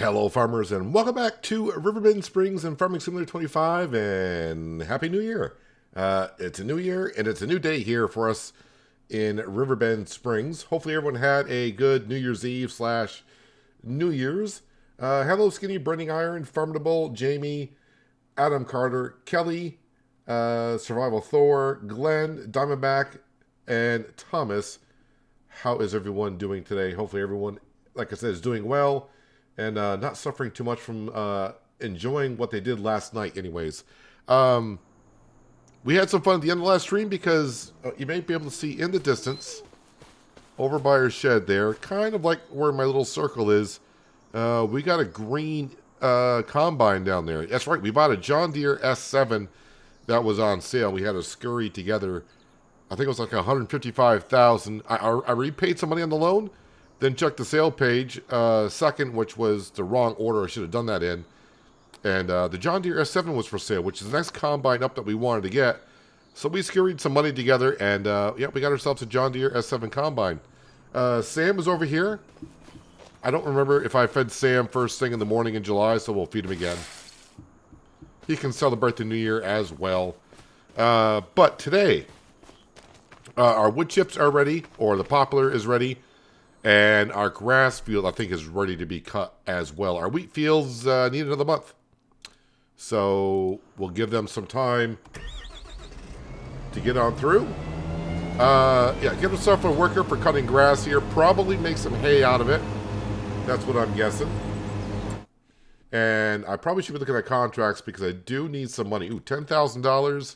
Hello farmers and welcome back to Riverbend Springs and Farming Simulator 25 and Happy New Year. It's a new year and it's a new day here for us in Riverbend Springs. Hopefully everyone had a good New Year's Eve slash New Year's. Hello Skinny, Burning Iron, Farmable, Jamie, Adam Carter, Kelly, Survival Thor, Glenn, Diamondback, and Thomas. How is everyone doing today? Hopefully everyone, like I said, is doing well and not suffering too much from enjoying what they did last night anyways. We had some fun at the end of the last stream because you may be able to see in the distance, over by our shed there, kind of like where my little circle is, we got a green combine down there. That's right, we bought a John Deere S7 that was on sale. We had to scurry together. I think it was like $155,000. I repaid some money on the loan, then checked the sale page, second, which was the wrong order. I should have done that in. And the John Deere S7 was for sale, which is the next combine up that we wanted to get. So we scurried some money together, and yeah, we got ourselves a John Deere S7 combine. Sam is over here. I don't remember if I fed Sam first thing in the morning in July, so we'll feed him again. He can celebrate the new year as well. But today, our wood chips are ready, or the poplar is ready. And our grass field, I think, is ready to be cut as well. Our wheat fields need another month. So we'll give them some time to get on through. Yeah, give yourself a worker for cutting grass here. Probably make some hay out of it. That's what I'm guessing. And I probably should be looking at contracts because I do need some money. Ooh, $10,000.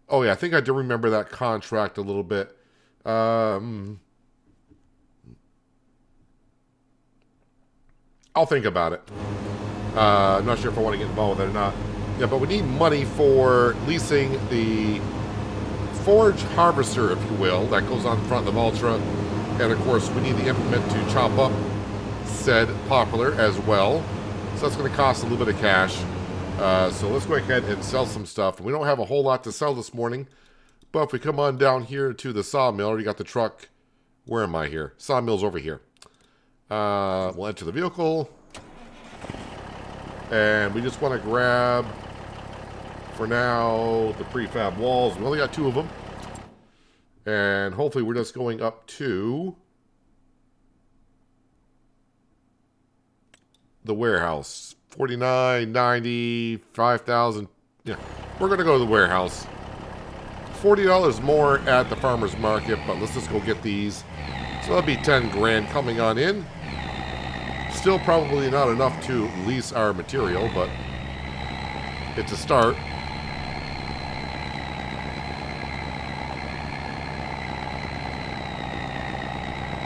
Oh, yeah, I think I do remember that contract a little bit. I'll think about it. I'm not sure if I want to get involved with it or not. Yeah, but we need money for leasing the forage harvester, if you will, that goes on front of the Valtra. And of course, we need the implement to chop up said poplar as well. So that's going to cost a little bit of cash. So let's go ahead and sell some stuff. We don't have a whole lot to sell this morning. But if we come on down here to the sawmill, you got the truck. Where am I here? Sawmill's over here. We'll enter the vehicle. And we just want to grab, for now, the prefab walls. We only got 2 of them. And hopefully we're just going up to the warehouse. 49, 90, 5,000. Yeah, we're going to go to the warehouse. $40 more at the farmer's market, but let's just go get these. So that'll be 10 grand coming on in. Still probably not enough to lease our material, but it's a start.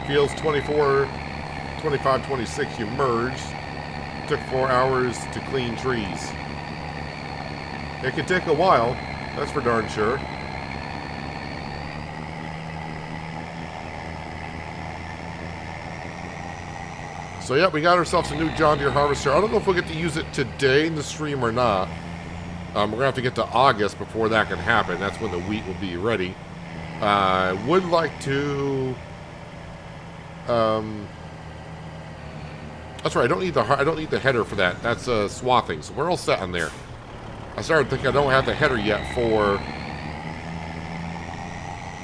Fields 24, 25, 26 you merged. Took 4 hours to clean trees. It could take a while, that's for darn sure. So yeah, we got ourselves a new John Deere harvester. I don't know if we'll get to use it today in the stream or not. We're going to have to get to August before that can happen. That's when the wheat will be ready. I would like to... that's right, I don't need the header for that. That's swathing, so we're all set on there. I started thinking I don't have the header yet for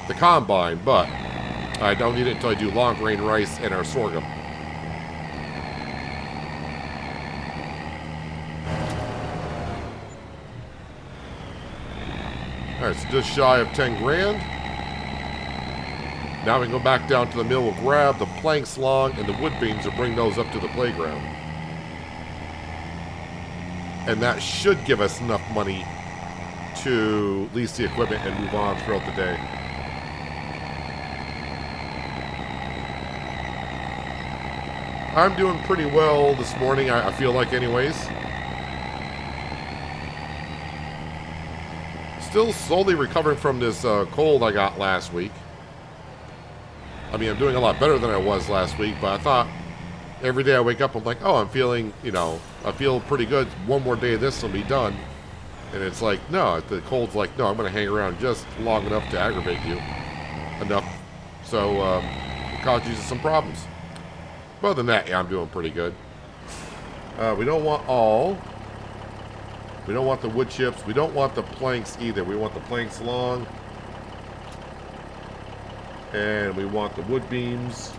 the combine, but I don't need it until I do long grain rice and our sorghum. Alright, so just shy of 10 grand. Now we can go back down to the mill. We'll grab the planks long and the wood beams and bring those up to the playground. And that should give us enough money to lease the equipment and move on throughout the day. I'm doing pretty well this morning, I feel like anyways. Still slowly recovering from this cold I got last week. I mean, I'm doing a lot better than I was last week, but I thought every day I wake up, I'm like, oh, I'm feeling, you know, I feel pretty good. One more day of this will be done. And it's like, no, the cold's like, no, I'm going to hang around just long enough to aggravate you. Enough. So, it causes you some problems. But other than that, yeah, I'm doing pretty good. We don't want all. We don't want the wood chips. We don't want the planks either. We want the planks long. And we want the wood beams.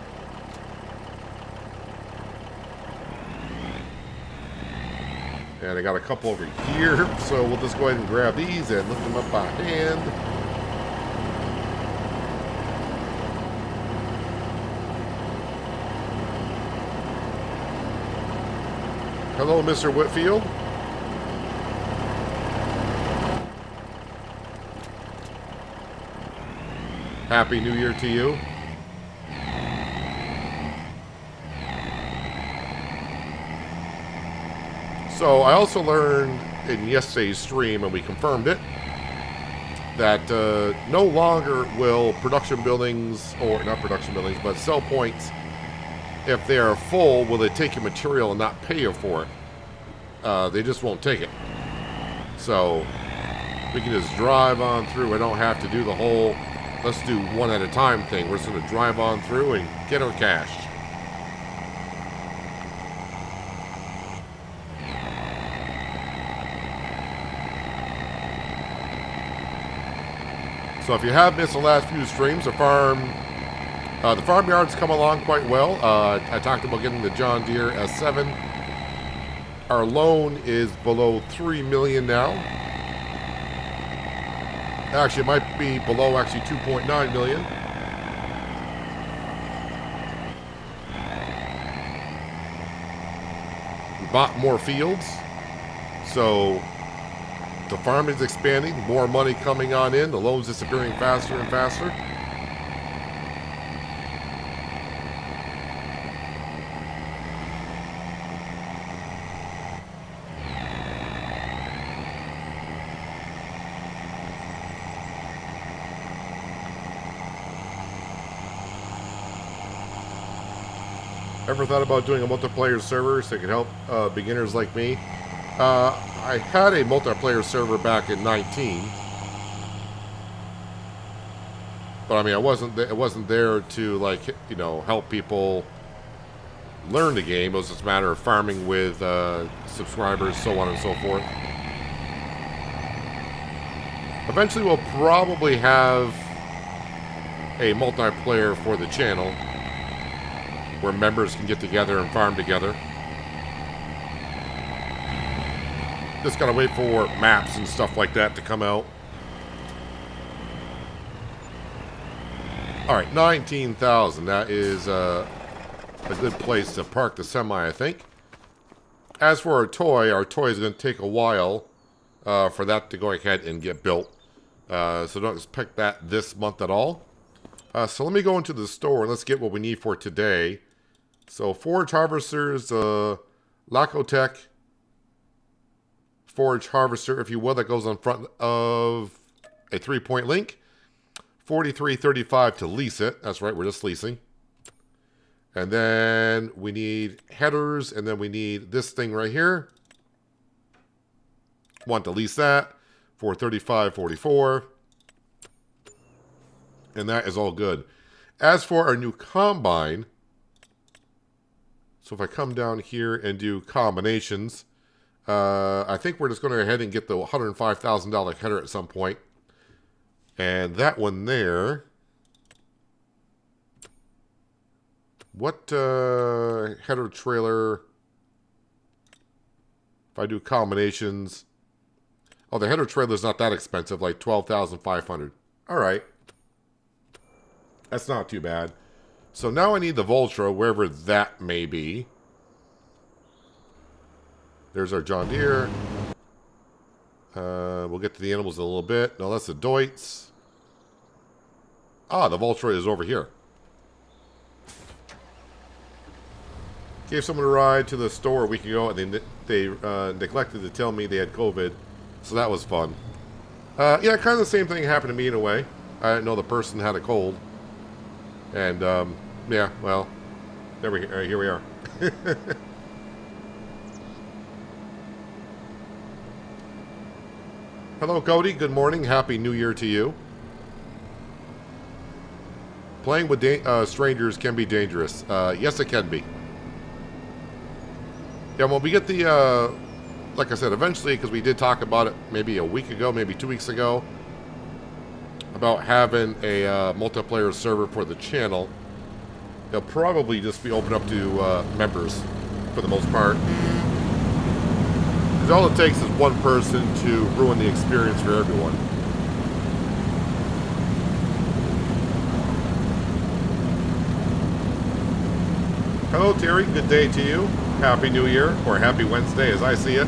And I got a couple over here. So we'll just go ahead and grab these and lift them up by hand. Hello, Mr. Whitfield. Happy New Year to you. So I also learned in yesterday's stream, and we confirmed it, that no longer will production buildings, or not production buildings, but sell points, if they are full, will they take your material and not pay you for it? They just won't take it. So we can just drive on through. I don't have to do the whole let's do one at a time thing. We're just going to drive on through and get our cash. So if you have missed the last few streams, the farmyard's come along quite well. I talked about getting the John Deere S7. Our loan is below $3 million now. Actually, it might be below actually 2.9 million. We bought more fields. So the farm is expanding, more money coming on in, the loan's disappearing faster and faster. Ever thought about doing a multiplayer server so it could help beginners like me? I had a multiplayer server back in 19, but I mean, it wasn't there to, like, you know, help people learn the game. It was just a matter of farming with subscribers, so on and so forth. Eventually, we'll probably have a multiplayer for the channel, where members can get together and farm together. Just gotta wait for maps and stuff like that to come out. Alright, 19,000. That is a good place to park the semi, I think. As for our toy is going to take a while for that to go ahead and get built. So don't expect that this month at all. So let me go into the store and let's get what we need for today. So forage harvesters, Lacotech forage harvester, if you will, that goes on front of a 3-point link. $43.35 to lease it. That's right, we're just leasing. And then we need headers, and then we need this thing right here. Want to lease that for $35.44. And that is all good. As for our new combine, so if I come down here and do combinations, I think we're just going to go ahead and get the $105,000 header at some point. And that one there, what header trailer, if I do combinations, oh, the header trailer is not that expensive, like $12,500. All right. That's not too bad. So now I need the Voltra, wherever that may be. There's our John Deere. We'll get to the animals in a little bit. No, that's the Deutz. Ah, the Voltra is over here. Gave someone a ride to the store a week ago, and they neglected to tell me they had COVID. So that was fun. Yeah, kind of the same thing happened to me in a way. I didn't know the person had a cold. And, yeah, well, here we are. Hello, Cody. Good morning. Happy New Year to you. Playing with strangers can be dangerous. Yes, it can be. Yeah, when we get the, like I said, eventually, because we did talk about it maybe a week ago, maybe 2 weeks ago, about having a multiplayer server for the channel. They'll probably just be open up to members for the most part. Because all it takes is one person to ruin the experience for everyone. Hello, Terry. Good day to you. Happy New Year, or Happy Wednesday as I see it.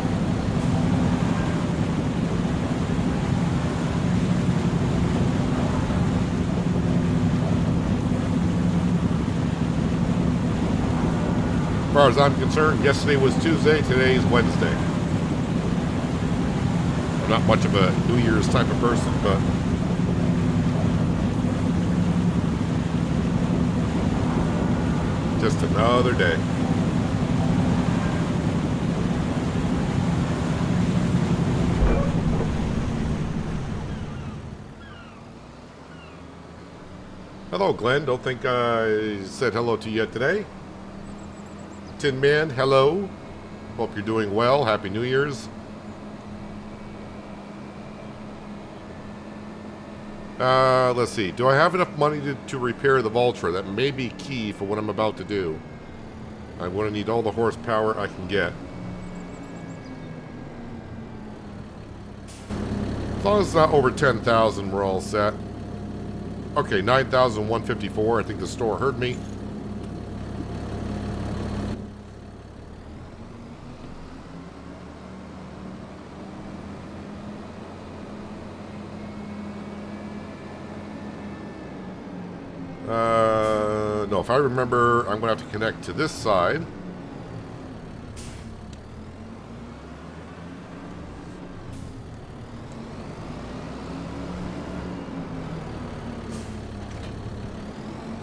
As far as I'm concerned, yesterday was Tuesday, today is Wednesday. I'm not much of a New Year's type of person, but just another day. Hello, Glenn. Don't think I said hello to you yet today. Tin Man, hello. Hope you're doing well. Happy New Year's. Let's see. Do I have enough money to repair the Vulture? That may be key for what I'm about to do. I'm going to need all the horsepower I can get. As long as it's not over 10,000, we're all set. Okay, 9,154. I think the store heard me. No, if I remember, I'm going to have to connect to this side.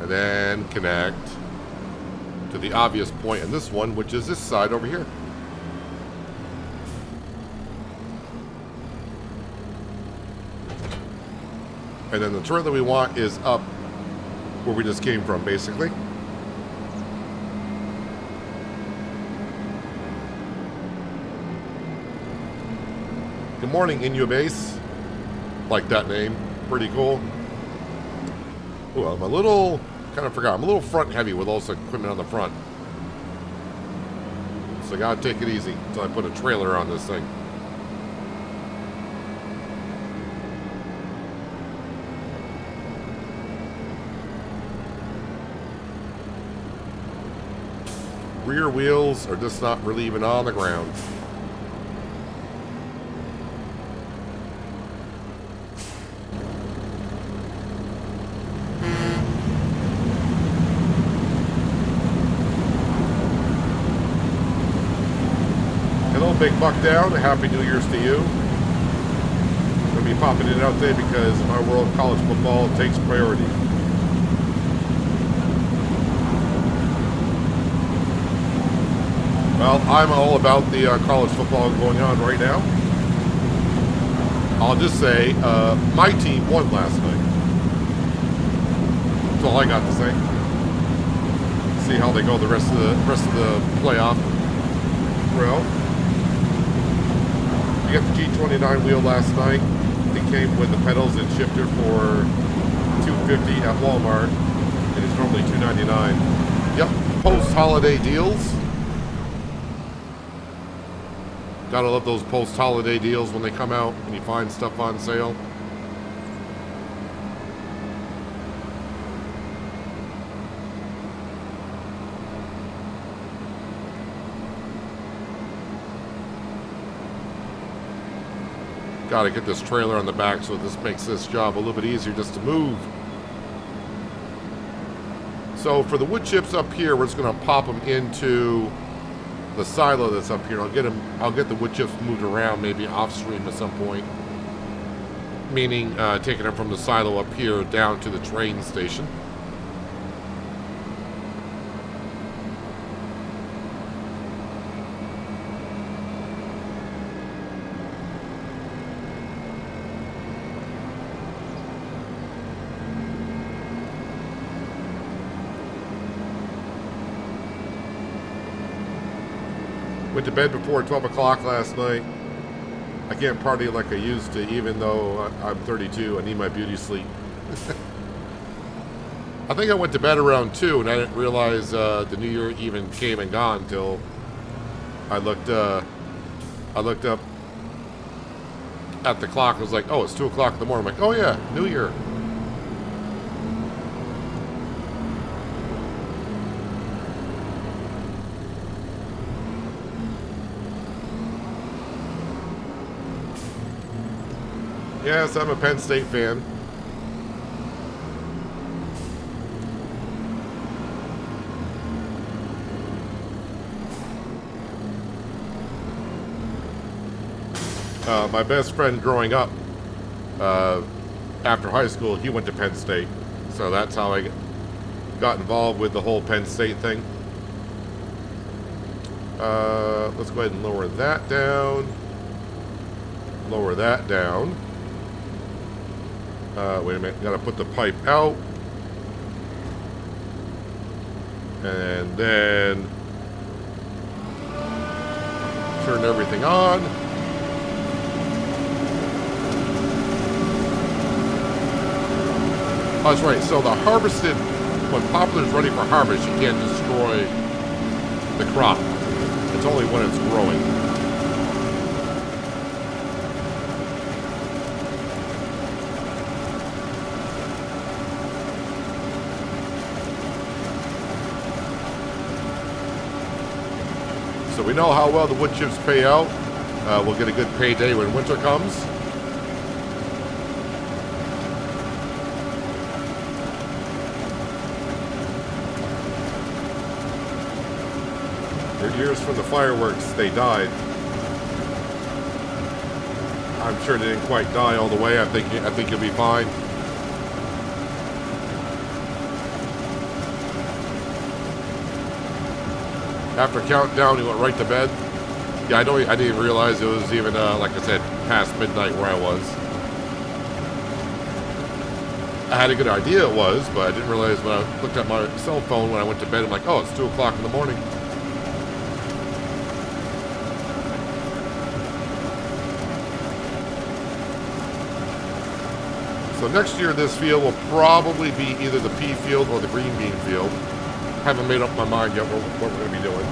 And then connect to the obvious point in this one, which is this side over here. And then the turret that we want is up where we just came from, basically. Good morning, Inubase. Like that name. Pretty cool. Ooh, I'm a little... kind of forgot. I'm a little front heavy with all this equipment on the front. So I gotta take it easy until I put a trailer on this thing. Rear wheels are just not really even on the ground. Hello, Big Buck Down. Happy New Year's to you. I'm going to be popping in and out today because in my world, college football takes priority. Well, I'm all about the college football going on right now. I'll just say, my team won last night. That's all I got to say. See how they go the rest of the playoff. Well, you got the G29 wheel last night. It came with the pedals and shifter for $250 at Walmart, and it's normally $299. Yep, post-holiday deals. Gotta love those post-holiday deals when they come out and you find stuff on sale. Gotta get this trailer on the back so this makes this job a little bit easier just to move. So for the wood chips up here, we're just gonna pop them into the silo that's up here. I'll get the wood chips moved around, maybe off stream at some point. Meaning taking them from the silo up here down to the train station. Went to bed before 12 o'clock last night. I can't party like I used to, even though I'm 32. I need my beauty sleep. I think I went to bed around 2, and I didn't realize the New Year even came and gone until I looked up at the clock. I was like, oh, it's 2 o'clock in the morning. I'm like, oh yeah, New Year. Yes, I'm a Penn State fan. My best friend growing up, after high school, he went to Penn State. So that's how I got involved with the whole Penn State thing. Let's go ahead and lower that down. Lower that down. Wait a minute, gotta put the pipe out. And then turn everything on. Oh, that's right, so the harvested, when poplar is ready for harvest, you can't destroy the crop. It's only when it's growing. So we know how well the wood chips pay out. We'll get a good payday when winter comes. For years from the fireworks, they died. I'm sure they didn't quite die all the way. I think you'll be fine. After countdown, he went right to bed. Yeah, I didn't even realize it was even, like I said, past midnight where I was. I had a good idea it was, but I didn't realize when I looked at my cell phone when I went to bed, I'm like, oh, it's 2 o'clock in the morning. So next year, this field will probably be either the pea field or the green bean field. Haven't made up my mind yet what we're going to be doing.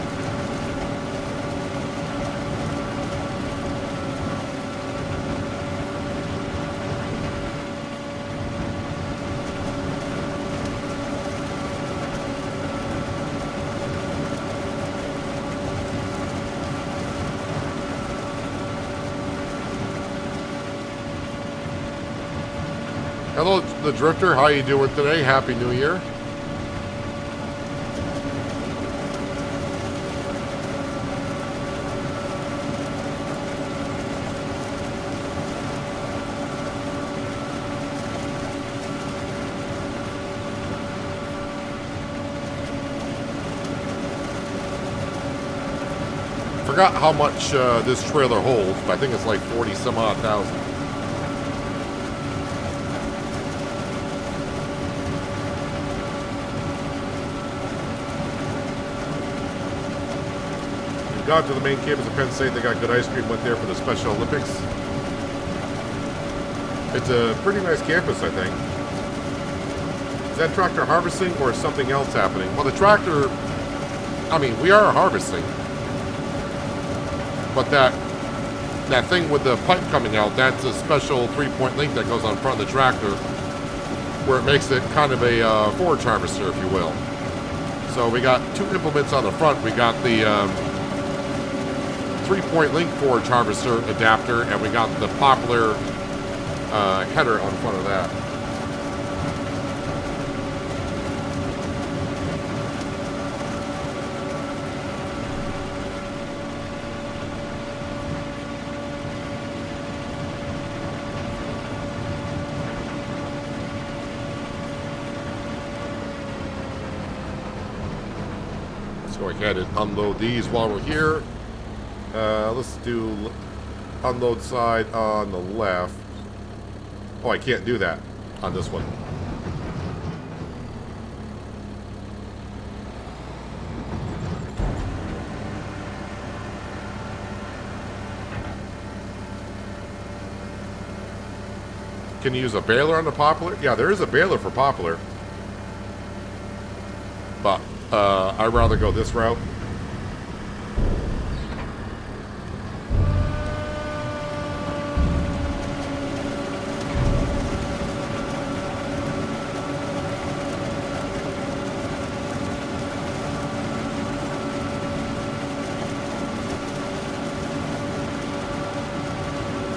Hello, the Drifter. How you doing today? Happy New Year. Forgot how much this trailer holds, but I think it's like 40 some odd thousand. We've gone to the main campus of Penn State. They got good ice cream. Went there for the Special Olympics. It's a pretty nice campus, I think. Is that tractor harvesting or is something else happening? Well, the tractor, I mean, we are harvesting. But that thing with the pipe coming out, that's a special 3-point link that goes on front of the tractor where it makes it kind of a forage harvester, if you will. So we got 2 implements on the front. We got the 3-point link forage harvester adapter, and we got the Poplar header on front of that. Go ahead and unload these while we're here. Let's do unload side on the left. Oh, I can't do that on this one. Can you use a baler on the poplar? Yeah, there is a baler for poplar. But I'd rather go this route.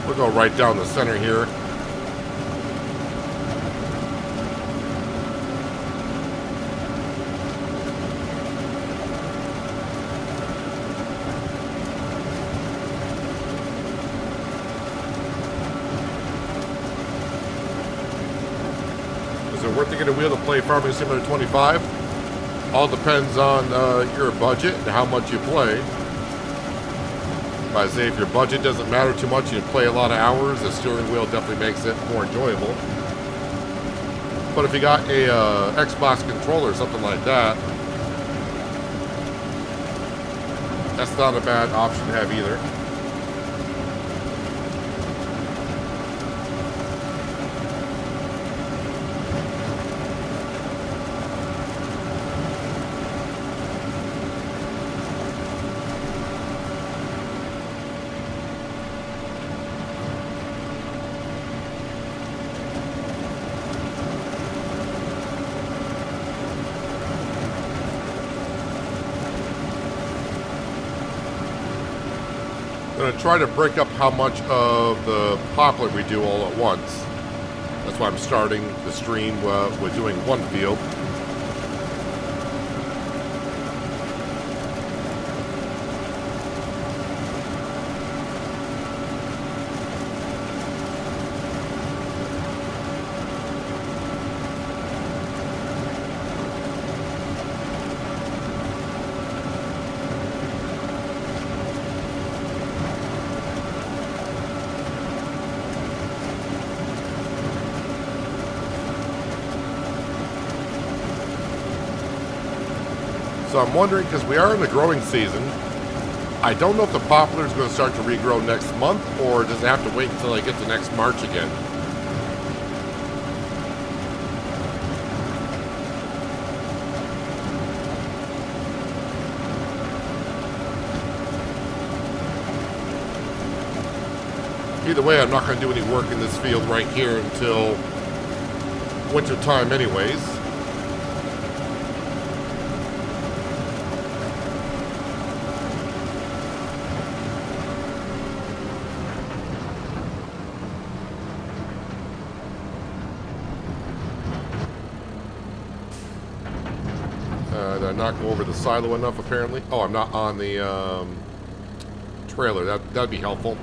We'll go right down the center here. Is it worth to get a wheel to play Farming Simulator 25? All depends on your budget and how much you play. I say if your budget doesn't matter too much, you play a lot of hours, the steering wheel definitely makes it more enjoyable. But if you got a Xbox controller or something like that, that's not a bad option to have either. I'm going to try to break up how much of the poplar we do all at once. That's why I'm starting the stream with doing one field. So I'm wondering, because we are in the growing season, I don't know if the poplar is going to start to regrow next month, or does it have to wait until I get to next March again? Either way, I'm not going to do any work in this field right here until winter time anyways. Did I not go over the silo enough, apparently? Oh, I'm not on the trailer. That'd be helpful.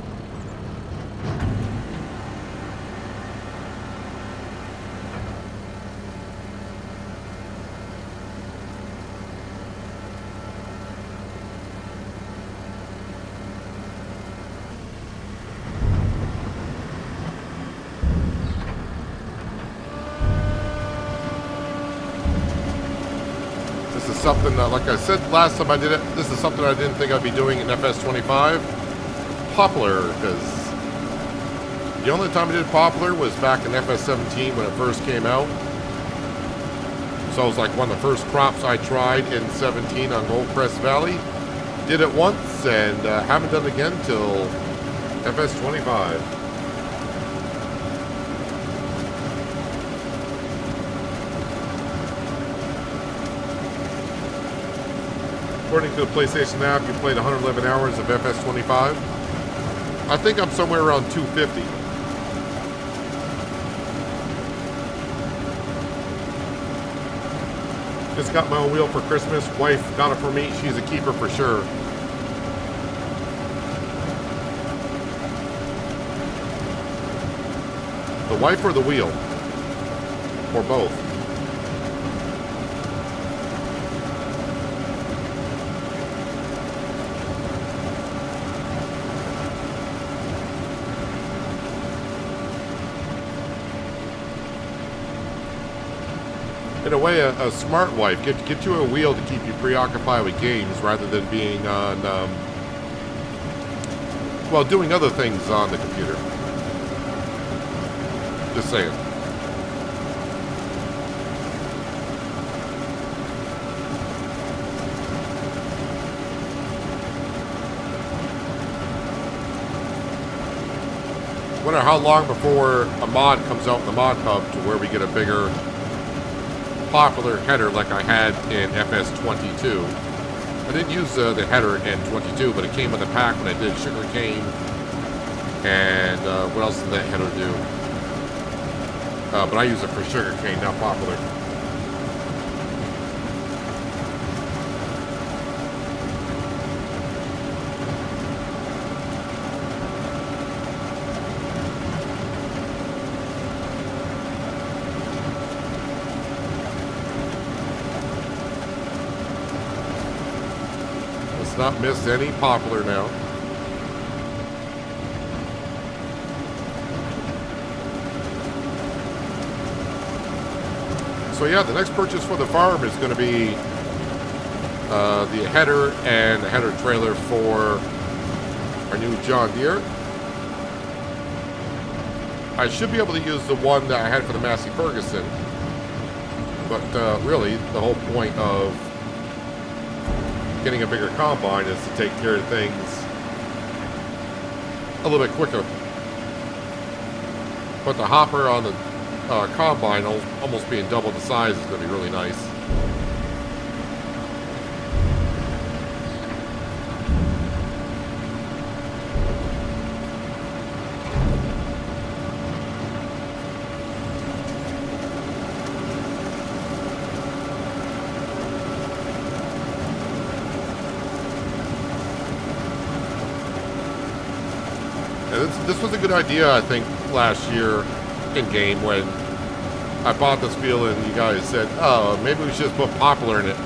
Something that, like I said last time I did it, this is something I didn't think I'd be doing in FS25. Poplar, because the only time I did poplar was back in FS17 when it first came out. So it was like one of the first crops I tried in 17 on Gold Crest Valley. Did it once and haven't done it again till FS25. According to the PlayStation app, you played 111 hours of FS25. I think I'm somewhere around 250. Just got my own wheel for Christmas. Wife got it for me. She's a keeper for sure. The wife or the wheel? Or both? In a way, a smart wife. Get you a wheel to keep you preoccupied with games rather than being on, well, doing other things on the computer. Just saying. Wonder how long before a mod comes out in the mod hub to where we get a bigger Poplar header like I had in FS22. I didn't use the header in 22, but it came with the pack when I did sugarcane. And what else did that header do? But I use it for sugarcane, not Poplar. Let's not miss any Poplar now. So yeah, the next purchase for the farm is going to be the header and the header trailer for our new John Deere. I should be able to use the one that I had for the Massey Ferguson, but really the whole point of getting a bigger combine is to take care of things a little bit quicker. But the hopper on the combine almost being double the size is going to be really nice. And this was a good idea, I think, last year in game when I bought this field and you guys said, oh, maybe we should just put Poplar in it.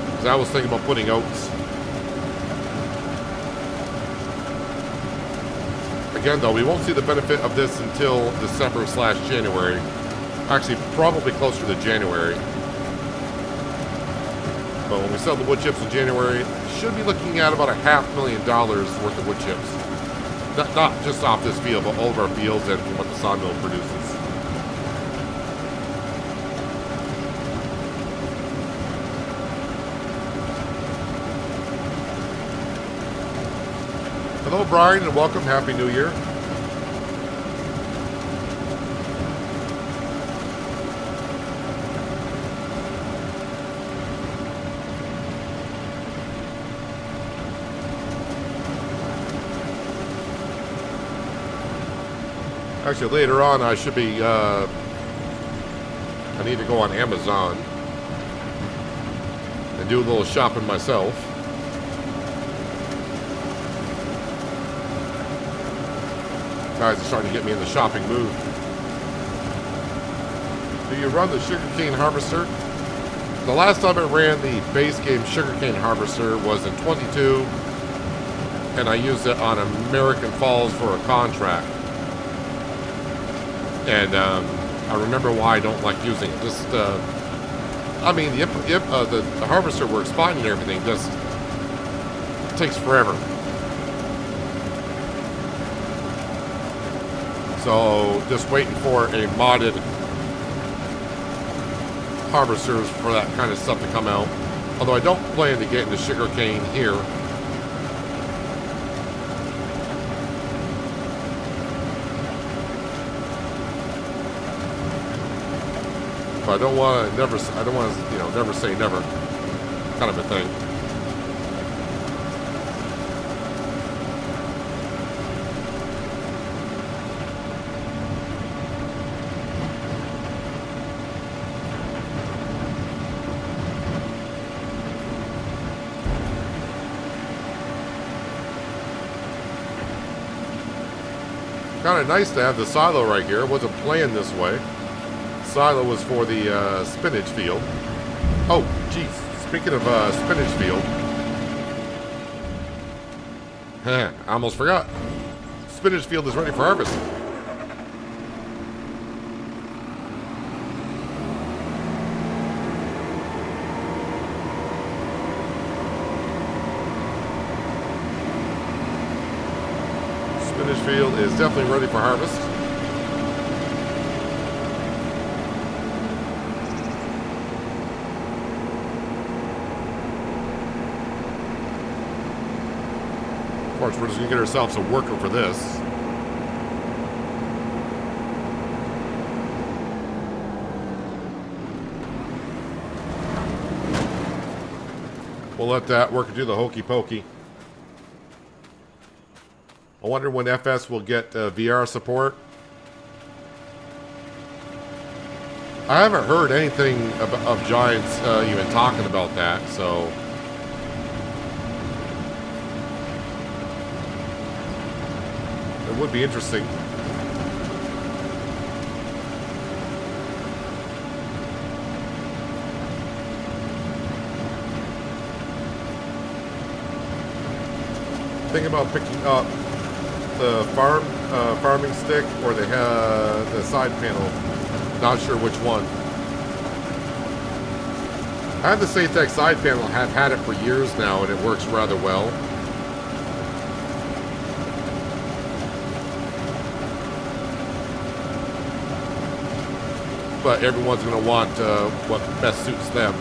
Because I was thinking about putting oats. Again, though, we won't see the benefit of this until December/January. Actually, probably closer to January. But when we sell the wood chips in January, should be looking at about $500,000 worth of wood chips. Not just off this field, but all of our fields and from what the sawmill produces. Hello, Brian, and welcome. Happy New Year. Actually, later on, I should be, I need to go on Amazon and do a little shopping myself. Guys are starting to get me in the shopping mood. Do you run the sugarcane harvester? The last time I ran the base game sugarcane harvester was in 22, and I used it on American Falls for a contract. And I remember why I don't like using it. Just, I mean, the harvester works fine and everything, just takes forever. So, just waiting for a modded harvesters for that kind of stuff to come out. Although I don't plan to get into sugarcane here. But I don't want to never say never kind of a thing. Kind of nice to have the silo right here. It wasn't planned this way. Silo was for the spinach field. Oh, geez. Speaking of spinach field. I almost forgot. Spinach field is ready for harvest. Spinach field is definitely ready for harvest. course, we're just going to get ourselves a worker for this. We'll let that worker do the hokey pokey. I wonder when FS will get VR support. I haven't heard anything of Giants even talking about that, so... It would be interesting. Think about picking up the farming stick or the side panel. Not sure which one. I have the Satec side panel. Have had it for years now, and it works rather well. But everyone's going to want what best suits them.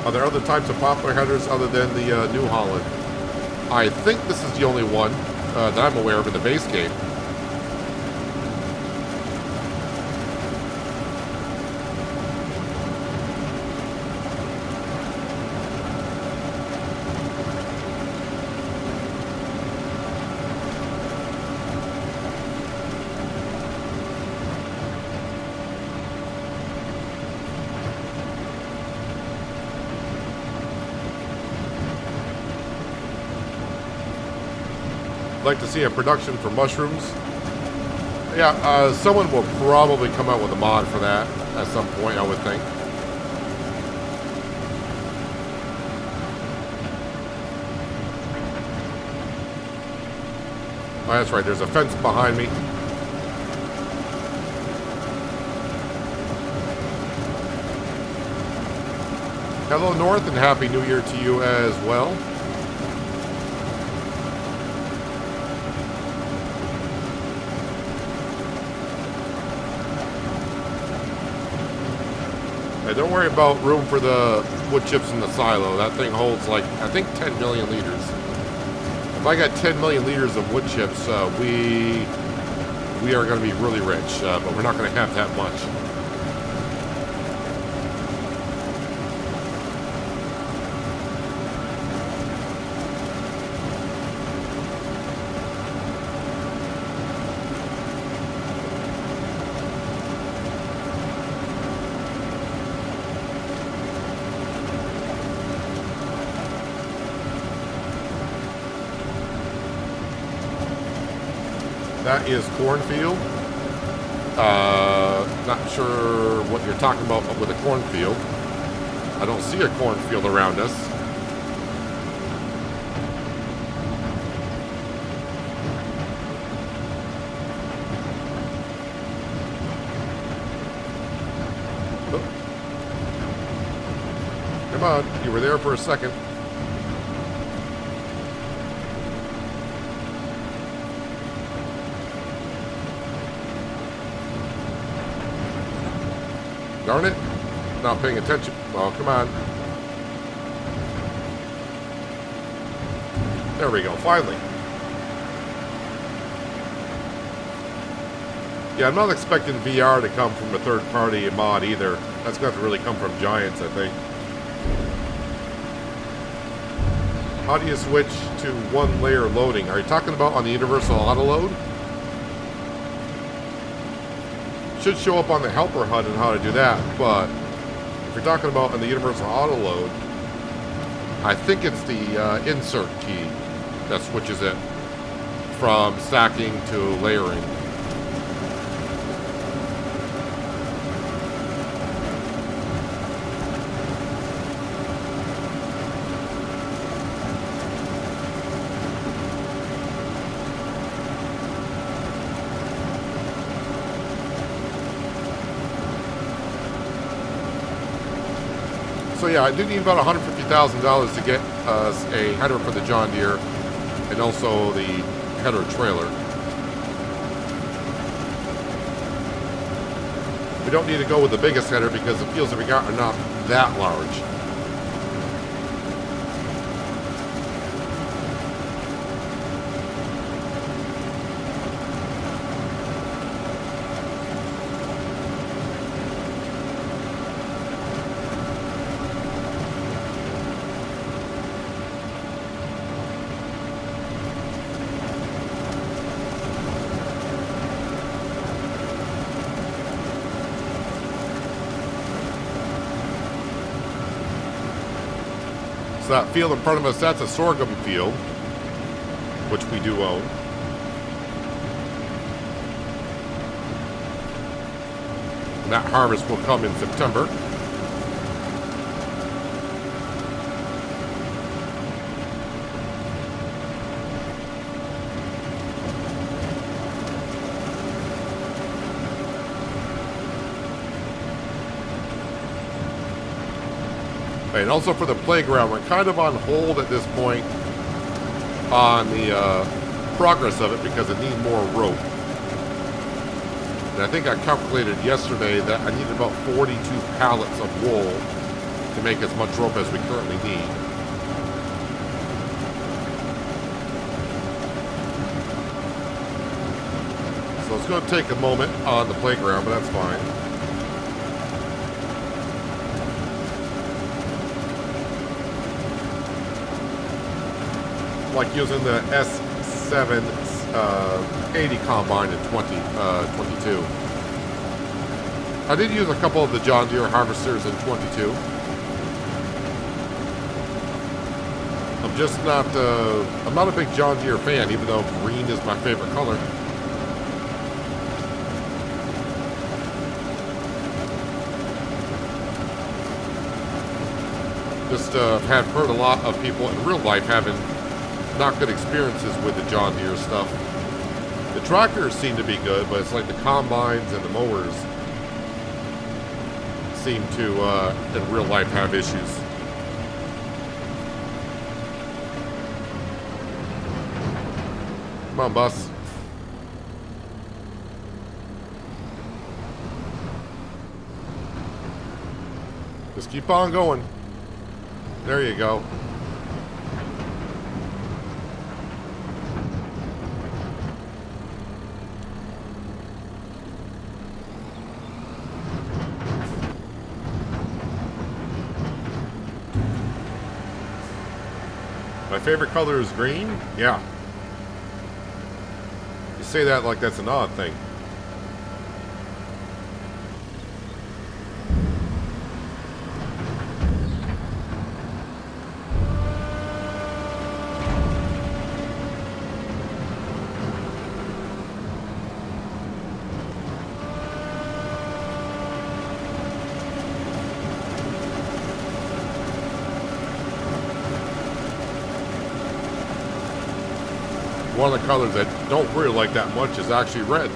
Are there other types of poplar headers other than the New Holland? I think this is the only one that I'm aware of in the base game. Like to see a production for mushrooms. Yeah, someone will probably come out with a mod for that at some point, I would think. Oh, that's right, there's a fence behind me. Hello, North, and Happy New Year to you as well. Hey, don't worry about room for the wood chips in the silo. That thing holds like, I think 10 million liters. If I got 10 million liters of wood chips, we are going to be really rich, but we're not going to have that much. That is cornfield. Not sure what you're talking about with a cornfield. I don't see a cornfield around us. Oh. Come on, you were there for a second. Darn it. Not paying attention. Well, come on. There we go. Finally. Yeah, I'm not expecting VR to come from a third-party mod either. That's going to really come from Giants, I think. How do you switch to one-layer loading? Are you talking about on the universal auto-load? Should show up on the helper HUD and how to do that, but if you're talking about in the universal auto load, I think it's the insert key that switches it from stacking to layering. So yeah, I do need about $150,000 to get us a header for the John Deere and also the header trailer. We don't need to go with the biggest header because the fields that we got are not that large. So that field in front of us, that's a sorghum field, which we do own. And that harvest will come in September. And also for the playground, we're kind of on hold at this point on the progress of it because it needs more rope. And I think I calculated yesterday that I needed about 42 pallets of wool to make as much rope as we currently need. So it's going to take a moment on the playground, but that's fine. Like using the S7 80 combine in 2022. I did use a couple of the John Deere harvesters in 22. I'm not a big John Deere fan, even though green is my favorite color. Just have heard a lot of people in real life having not good experiences with the John Deere stuff. The tractors seem to be good, but it's like the combines and the mowers seem to, in real life, have issues. Come on, bus. Just keep on going. There you go. My favorite color is green? Yeah. You say that like that's an odd thing. One of the colors I don't really like that much is actually red.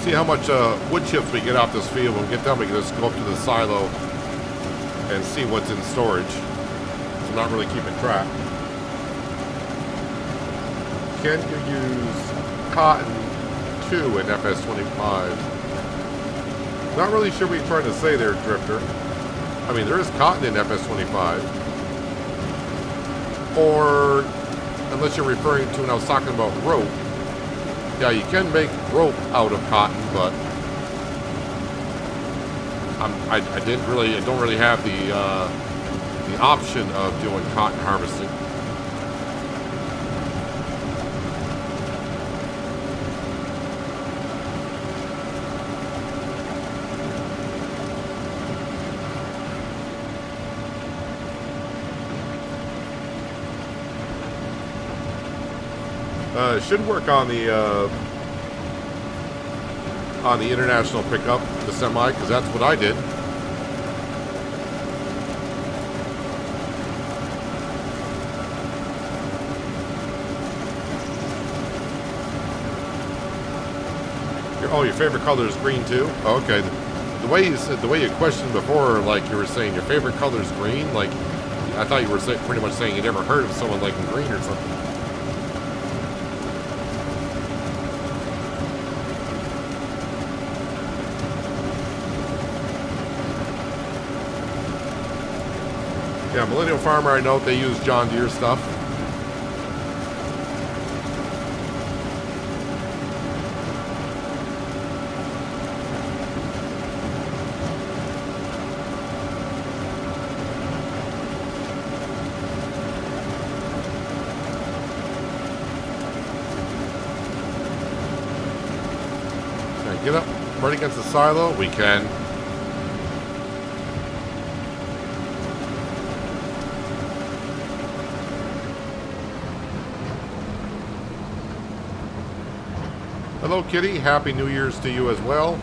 See how much wood chips we get off this field. When we get done, we can just go up to the silo and see what's in storage. So I'm not really keeping track. Can you use cotton too in FS25? Not really sure what you're trying to say there, Drifter. I mean, there is cotton in FS25. Or, unless you're referring to when I was talking about rope. Yeah, you can make rope out of cotton, but I don't really have the option of doing cotton harvesting. It should work on the international pickup, the semi, because that's what I did. Your favorite color is green too? Oh, okay. The way you said, the way you questioned before, like you were saying your favorite color is green. Like I thought you were pretty much saying you never heard of someone liking green or something. Yeah, Millennial Farmer, I know they use John Deere stuff. get up right against the silo? We can. Hello, Kitty. Happy New Year's to you as well.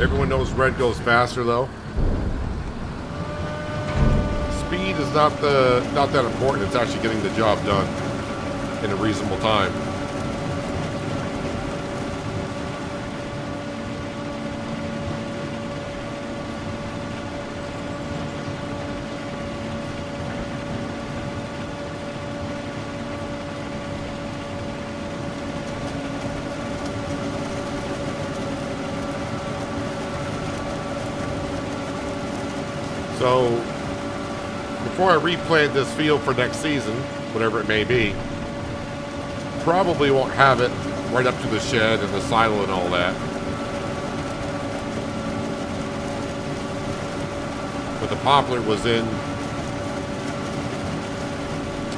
Everyone knows red goes faster, though. Speed is not that important. It's actually getting the job done in a reasonable time. So, before I replant this field for next season, whatever it may be, probably won't have it right up to the shed and the silo and all that. But the poplar was in...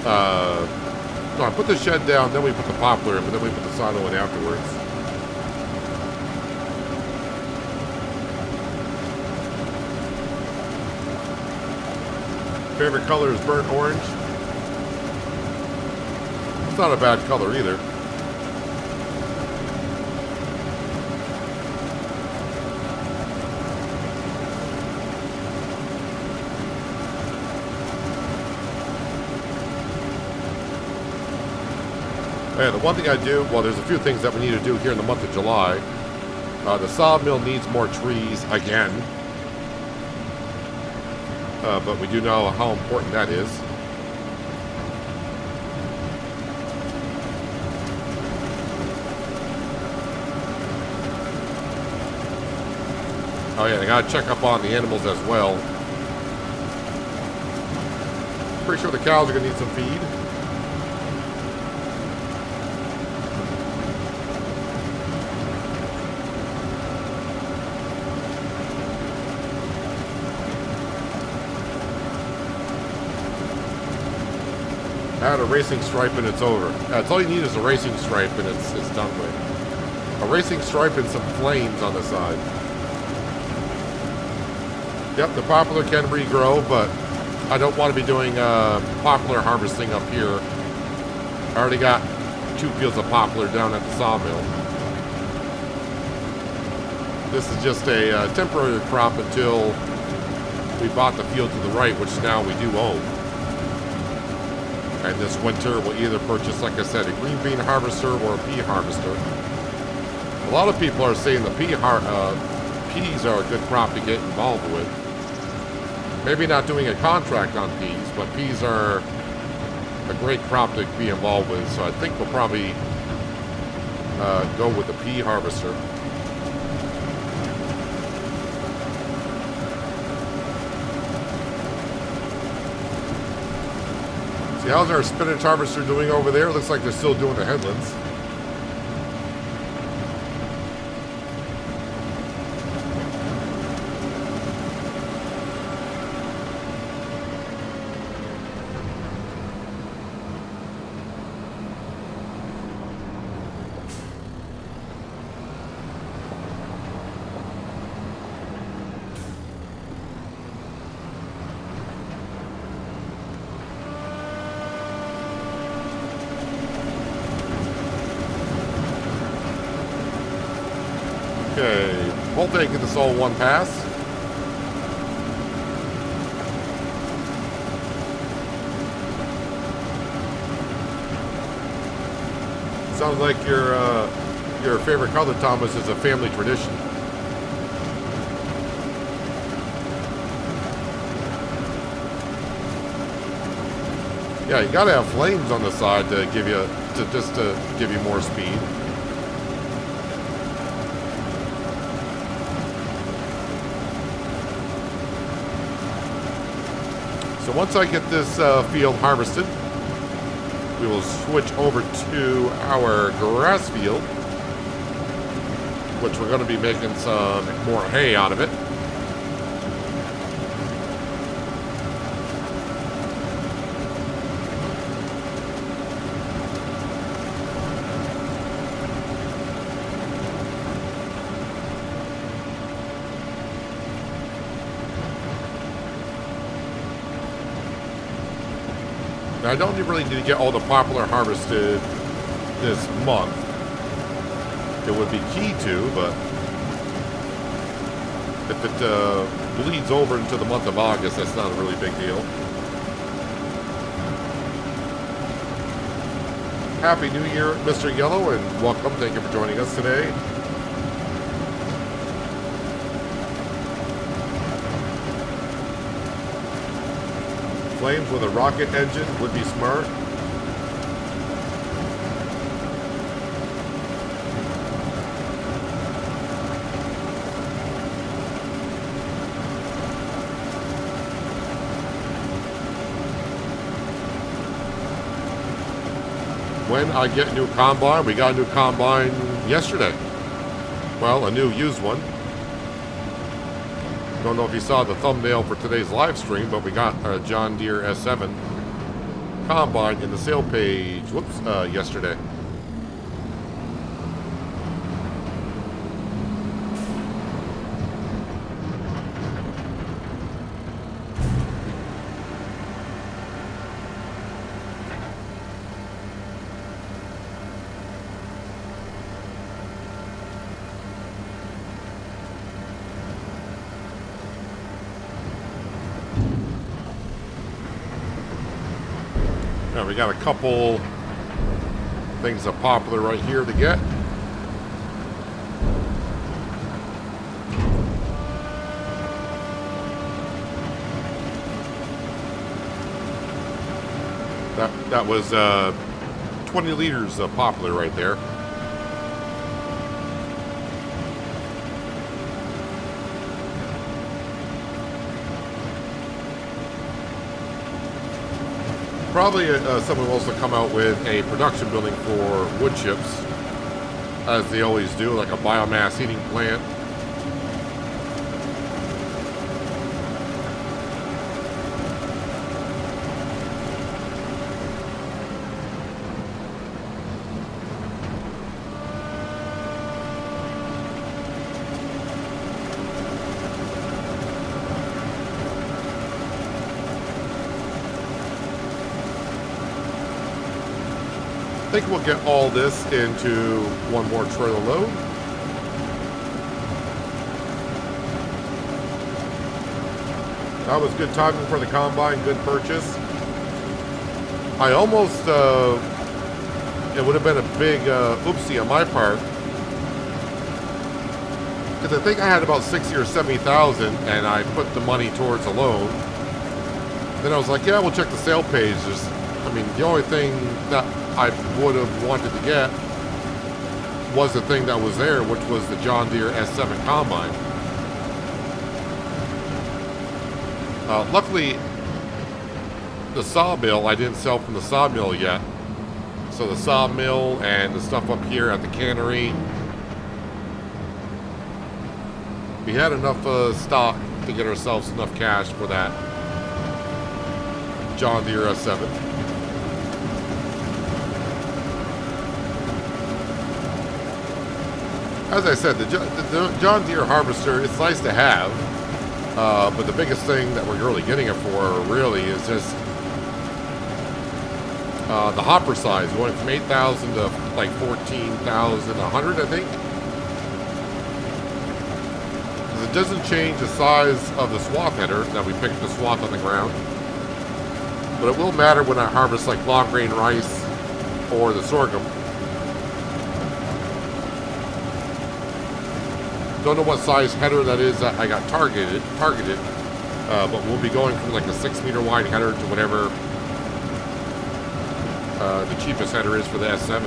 no, I put the shed down, then we put the poplar in, but then we put the silo in afterwards. Favorite color is burnt orange. It's not a bad color either. And the one thing I do, well, there's a few things that we need to do here in the month of July. The sawmill needs more trees again. But we do know how important that is. Oh yeah, I gotta check up on the animals as well. Pretty sure the cows are gonna need some feed. Add a racing stripe and it's over. That's all you need is a racing stripe and it's done with. A racing stripe and some flames on the side. Yep, the poplar can regrow, but I don't want to be doing poplar harvesting up here. I already got 2 fields of poplar down at the sawmill. This is just a temporary crop until we bought the field to the right, which now we do own. And this winter, we'll either purchase, like I said, a green bean harvester or a pea harvester. A lot of people are saying the peas are a good crop to get involved with. Maybe not doing a contract on peas, but peas are a great crop to be involved with. So I think we'll probably go with the pea harvester. See, how's our spinach harvester doing over there? Looks like they're still doing the headlands. Okay, hopefully I can get this all one pass. Sounds like your favorite color, Thomas, is a family tradition. Yeah, you gotta have flames on the side to give you to give you more speed. So once I get this field harvested, we will switch over to our grass field. which we're going to be making some more hay out of it. Now, I don't really need to get all the poplar harvested this month. It would be key to, but if it bleeds over into the month of August, that's not a really big deal. Happy New Year, Mr. Yellow, and welcome. Thank you for joining us today. Flames with a rocket engine would be smart. When I get a new combine, we got a new combine yesterday. Well, a new used one. Don't know if you saw the thumbnail for today's live stream, but we got a John Deere S7 combine in the sale page, yesterday. Now we got a couple things of poplar right here to get. That was 20 liters of poplar right there. Probably someone will also come out with a production building for wood chips, as they always do, like a biomass heating plant. I think we'll get all this into one more trailer load. That was good timing for the combine, good purchase. I almost, it would have been a big oopsie on my part, because I think I had about 60 or 70,000, and I put the money towards a loan. Then I was like, yeah, we'll check the sale page. I mean, the only thing that I would have wanted to get was the thing that was there, which was the John Deere S7 combine. Luckily, the sawmill, I didn't sell from the sawmill yet. So the sawmill and the stuff up here at the cannery, we had enough stock to get ourselves enough cash for that John Deere S7. As I said, the John Deere harvester, it's nice to have, but the biggest thing that we're really getting it for really is just the hopper size, going from 8,000 to like 14,100, I think. Because it doesn't change the size of the swath header that we picked the swath on the ground, but it will matter when I harvest like long grain rice or the sorghum. Don't know what size header that is that I got targeted, but we'll be going from like a 6 meter wide header to whatever the cheapest header is for the S7.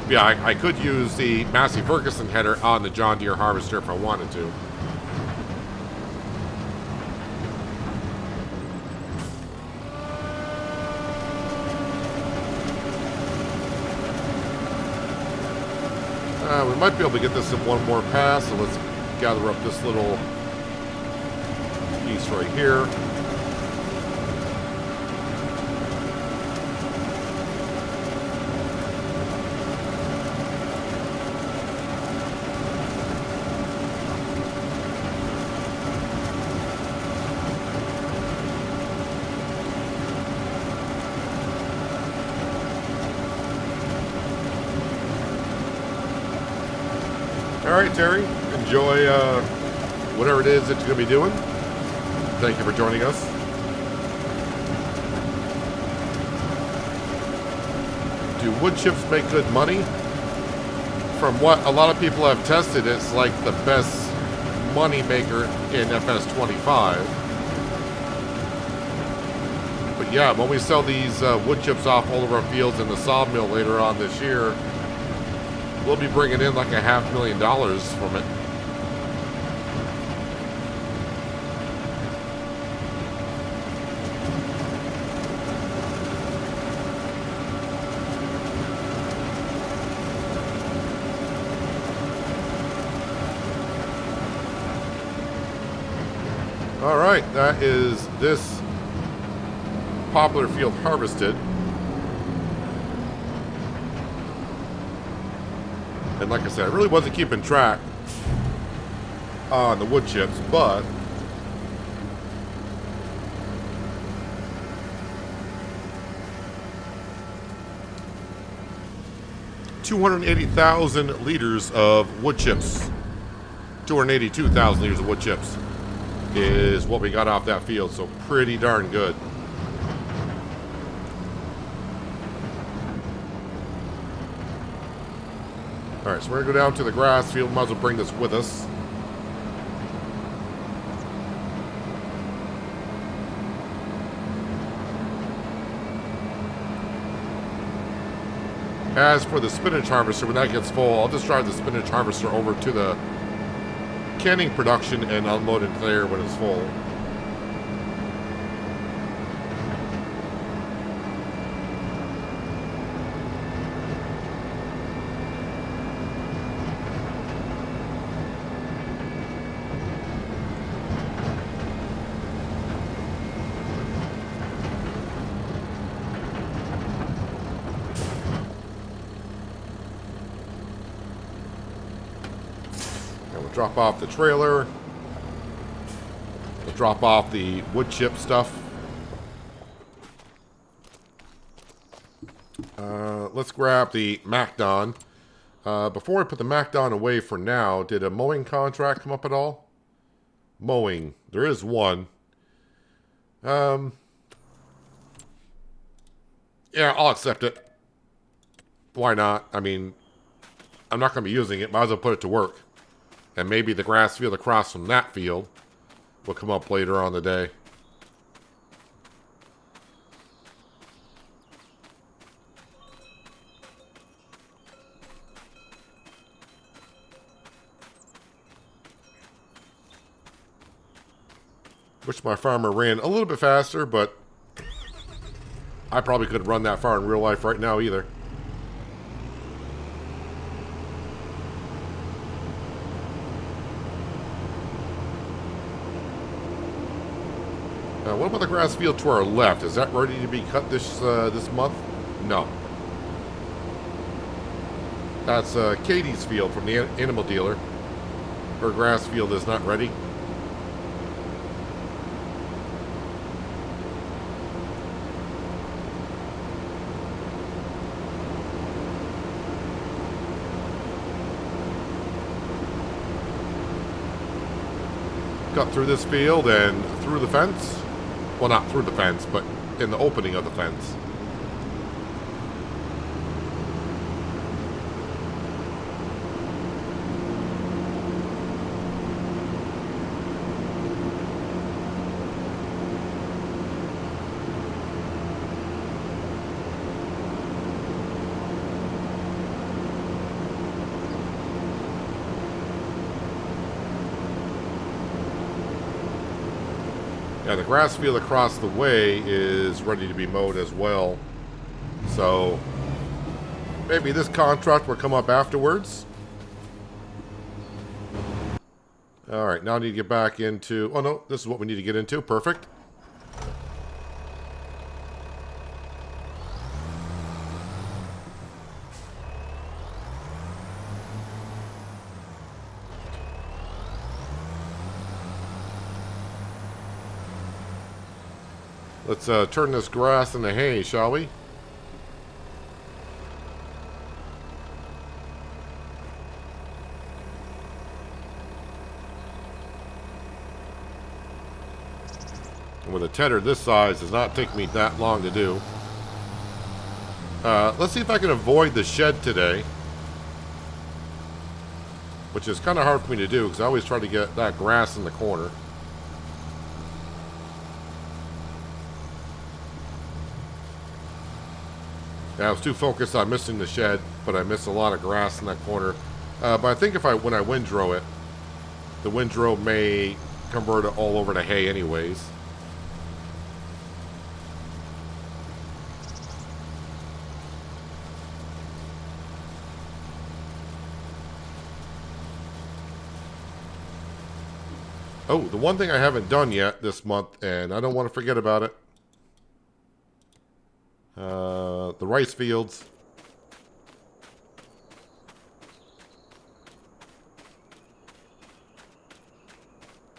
Yeah, I could use the Massey Ferguson header on the John Deere harvester if I wanted to. We might be able to get this in one more pass, so let's gather up this little piece right here. All right, Terry, enjoy whatever it is that you're going to be doing. Thank you for joining us. Do wood chips make good money? From what a lot of people have tested, it's like the best money maker in FS25. But yeah, when we sell these wood chips off all over our fields in the sawmill later on this year, we'll be bringing in like $500,000 from it. All right, that is this poplar field harvested. And like I said, I really wasn't keeping track on the wood chips, but $280,000 liters of wood chips, 282,000 liters of wood chips is what we got off that field, so pretty darn good. Alright, so we're going to go down to the grass field. Might as well bring this with us. As for the spinach harvester, when that gets full, I'll just drive the spinach harvester over to the canning production and unload it there when it's full. Drop off the trailer. We'll drop off the wood chip stuff. Let's grab the McDon. Before I put the McDon away for now, did a mowing contract come up at all? Mowing. There is one. Yeah, I'll accept it. Why not? I mean, I'm not going to be using it. Might as well put it to work. And maybe the grass field across from that field will come up later on the day. Wish my farmer ran a little bit faster, but I probably couldn't run that far in real life right now either. What about the grass field to our left? Is that ready to be cut this month? No. That's Katie's field from the animal dealer. Her grass field is not ready. Cut through this field and through the fence. Well, not through the fence, but in the opening of the fence. Yeah, the grass field across the way is ready to be mowed as well. So maybe this contract will come up afterwards. All right, now I need to get back into... Oh, no, this is what we need to get into. Perfect. Let's turn this grass into hay, shall we? And with a tedder this size, does not take me that long to do. Let's see if I can avoid the shed today. Which is kind of hard for me to do, because I always try to get that grass in the corner. Yeah, I was too focused on missing the shed, but I missed a lot of grass in that corner. But I think when I windrow it, the windrow may convert it all over to hay anyways. Oh, the one thing I haven't done yet this month, and I don't want to forget about it. The rice fields.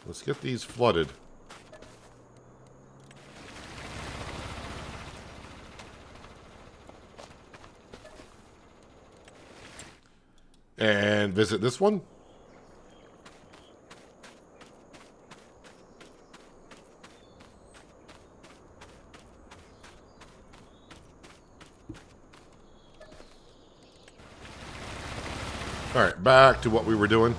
Let's get these flooded. And visit this one. Alright, back to what we were doing.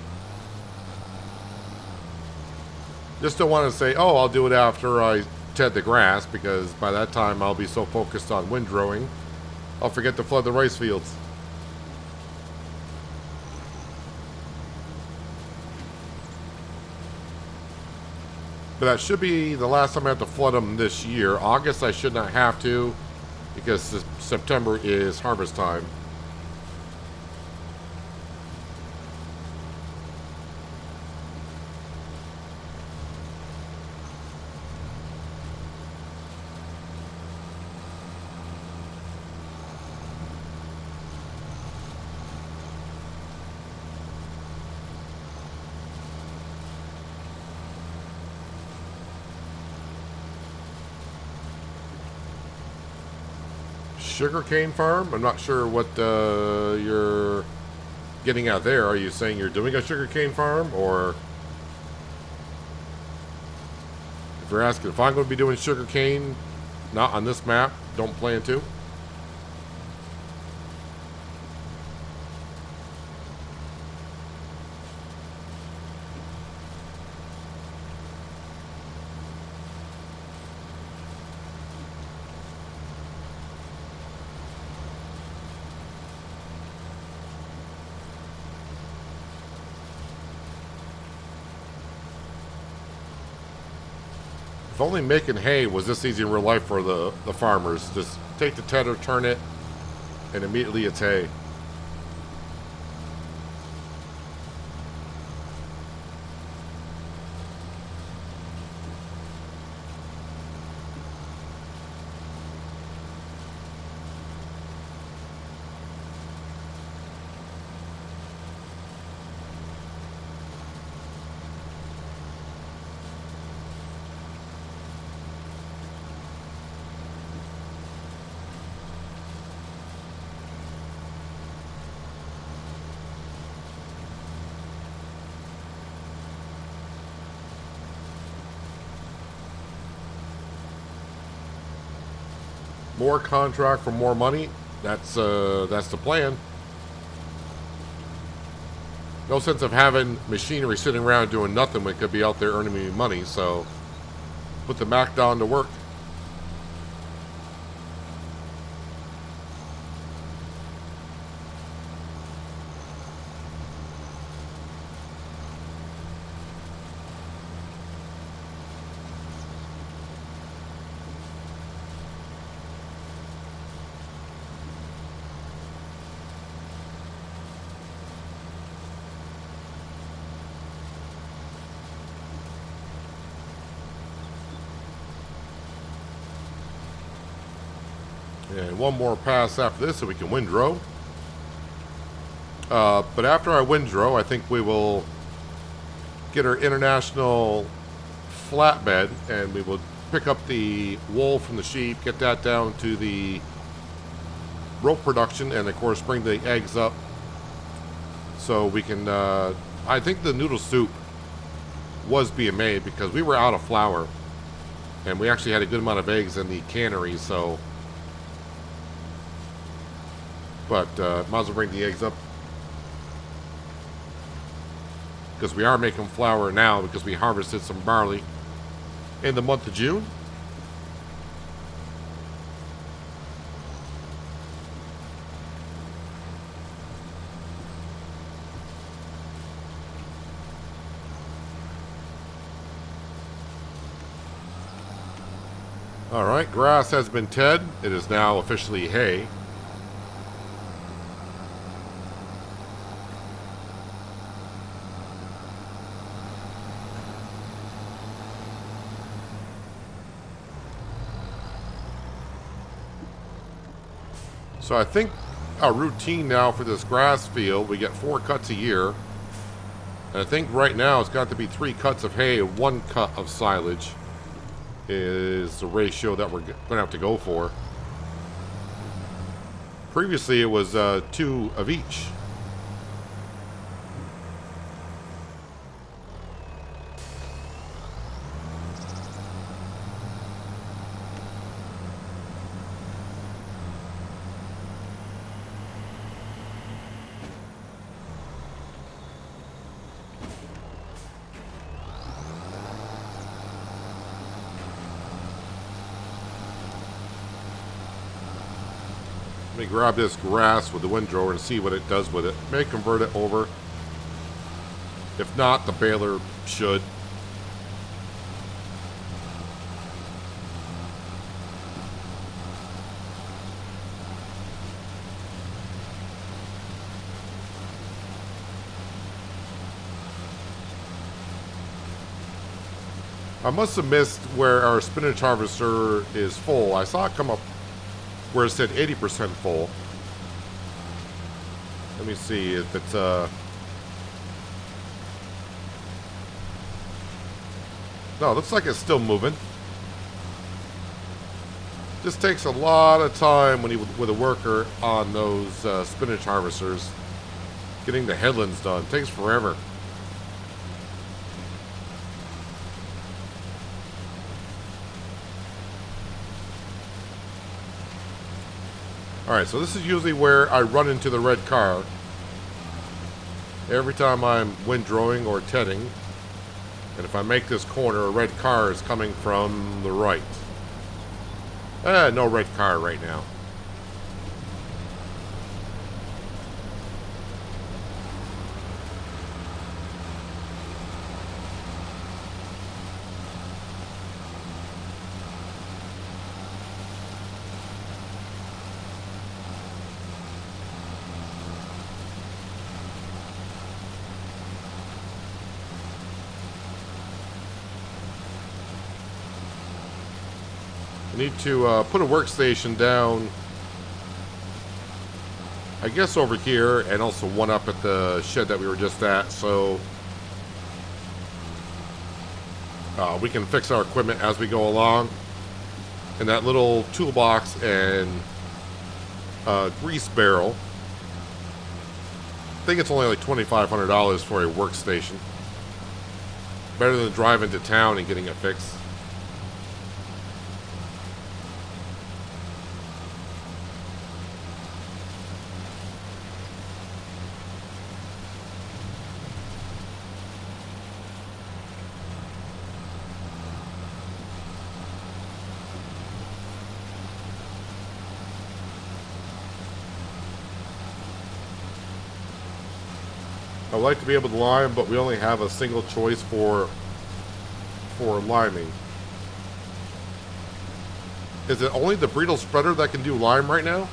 Just don't want to say, oh, I'll do it after I ted the grass, because by that time I'll be so focused on windrowing, I'll forget to flood the rice fields. But that should be the last time I have to flood them this year. August I should not have to, because September is harvest time. Sugarcane farm? I'm not sure what you're getting at there. Are you saying you're doing a sugarcane farm, or if you're asking if I'm going to be doing sugarcane, not on this map, don't plan to. If only making hay was this easy in real life for the farmers. Just take the tedder, turn it, and immediately it's hay. More contract for more money. That's the plan. No sense of having machinery sitting around doing nothing when it could be out there earning me money. So put the McDon to work. And one more pass after this so we can windrow. But after I windrow, I think we will get our international flatbed and we will pick up the wool from the sheep, get that down to the rope production, and of course bring the eggs up so we can, I think the noodle soup was being made because we were out of flour and we actually had a good amount of eggs in the cannery, so, but might as well bring the eggs up because we are making flour now because we harvested some barley in the month of June. Alright, grass has been ted. It is now officially hay. So I think our routine now for this grass field, we get 4 cuts a year. And I think right now it's got to be 3 cuts of hay and 1 cut of silage is the ratio that we're going to have to go for. Previously it was 2 of each. Let me grab this grass with the windrower and see what it does with it. May convert it over. If not, the baler should. I must have missed where our spinach harvester is full. I saw it come up where it said 80% full. Let me see if it's no, it looks like it's still moving. Just takes a lot of time when you with a worker on those spinach harvesters. Getting the headlands done takes forever. Alright, so this is usually where I run into the red car. Every time I'm windrowing or tedding. And if I make this corner, a red car is coming from the right. No red car right now. I need to put a workstation down, I guess over here, and also one up at the shed that we were just at, so we can fix our equipment as we go along. And that little toolbox and grease barrel, I think it's only like $2,500 for a workstation. Better than driving to town and getting it fixed. I would like to be able to lime, but we only have a single choice for liming. Is it only the Bredel spreader that can do lime right now?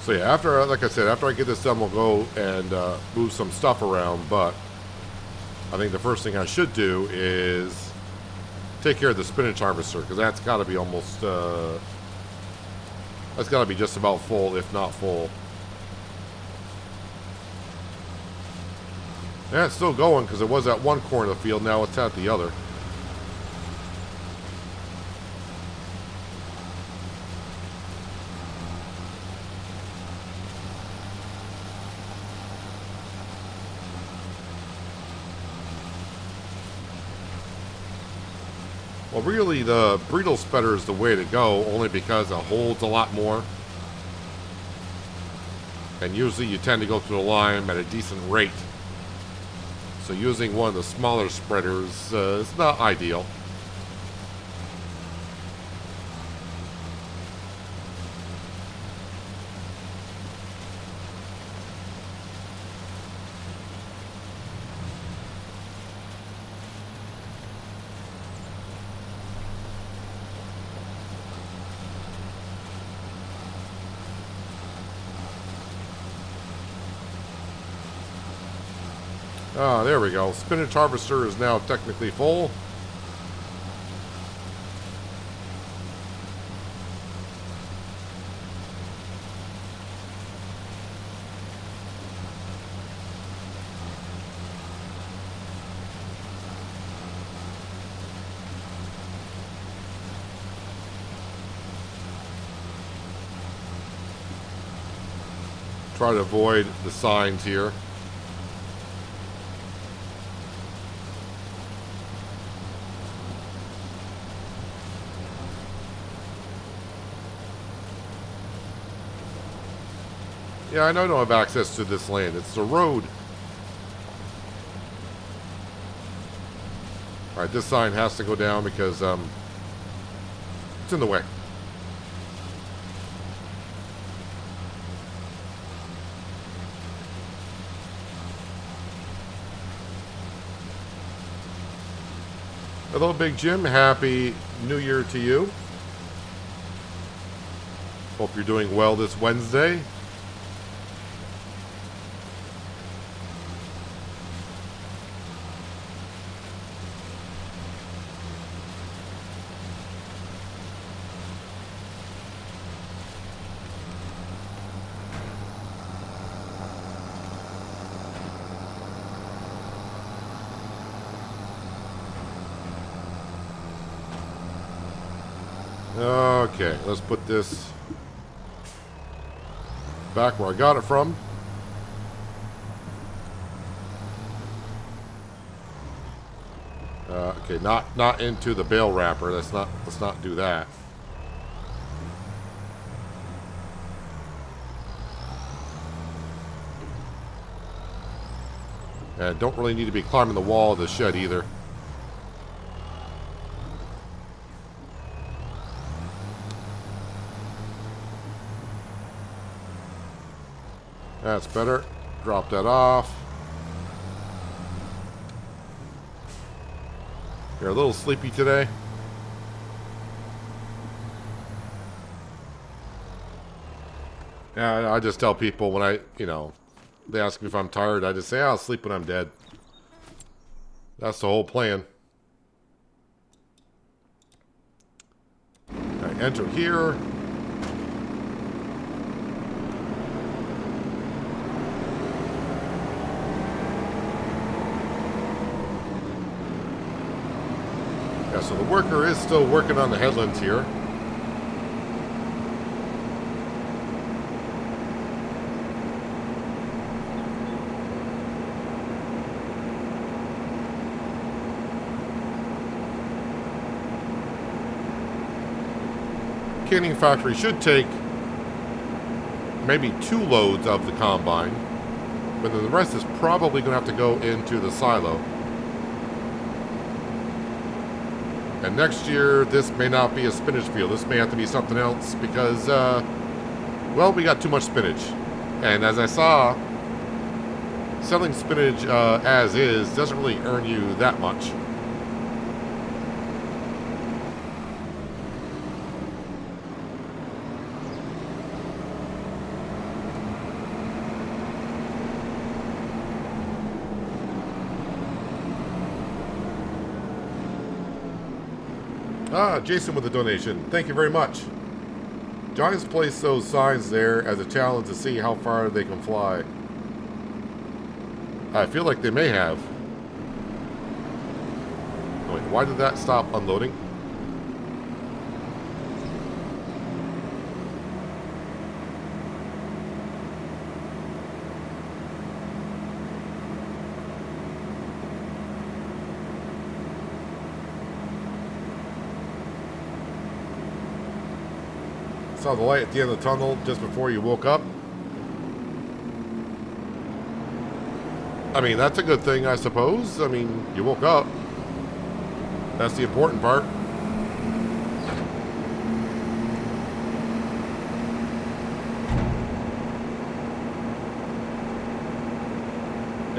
So yeah, after, like I said, after I get this done, we'll go and move some stuff around. But I think the first thing I should do is take care of the spinach harvester, because that's got to be almost, that's got to be just about full, if not full. Yeah, it's still going, because it was at one corner of the field, now it's at the other. Well, really, the Breedle spreader is the way to go, only because it holds a lot more. And usually you tend to go through the line at a decent rate. So using one of the smaller spreaders is not ideal. Ah, there we go. Spinach harvester is now technically full. Try to avoid the signs here. Yeah, I know I don't have access to this land. It's the road. Alright, this sign has to go down because it's in the way. Hello, Big Jim. Happy New Year to you. Hope you're doing well this Wednesday. Okay, let's put this back where I got it from. Okay, not into the bale wrapper. Let's not do that. And don't really need to be climbing the wall of the shed either. That's better. Drop that off. You're a little sleepy today. Yeah, I just tell people when they ask me if I'm tired, I just say, I'll sleep when I'm dead. That's the whole plan. Okay, enter here. Yeah, so the worker is still working on the headlands here. Canning factory should take maybe 2 loads of the combine, but then the rest is probably going to have to go into the silo. And next year, this may not be a spinach field. This may have to be something else because, well, we got too much spinach. And as I saw, selling spinach as is doesn't really earn you that much. Ah, Jason with a donation. Thank you very much. Johnny's placed those signs there as a challenge to see how far they can fly. I feel like they may have. Wait, why did that stop unloading? Saw the light at the end of the tunnel just before you woke up. I mean, that's a good thing, I suppose. I mean, you woke up. That's the important part.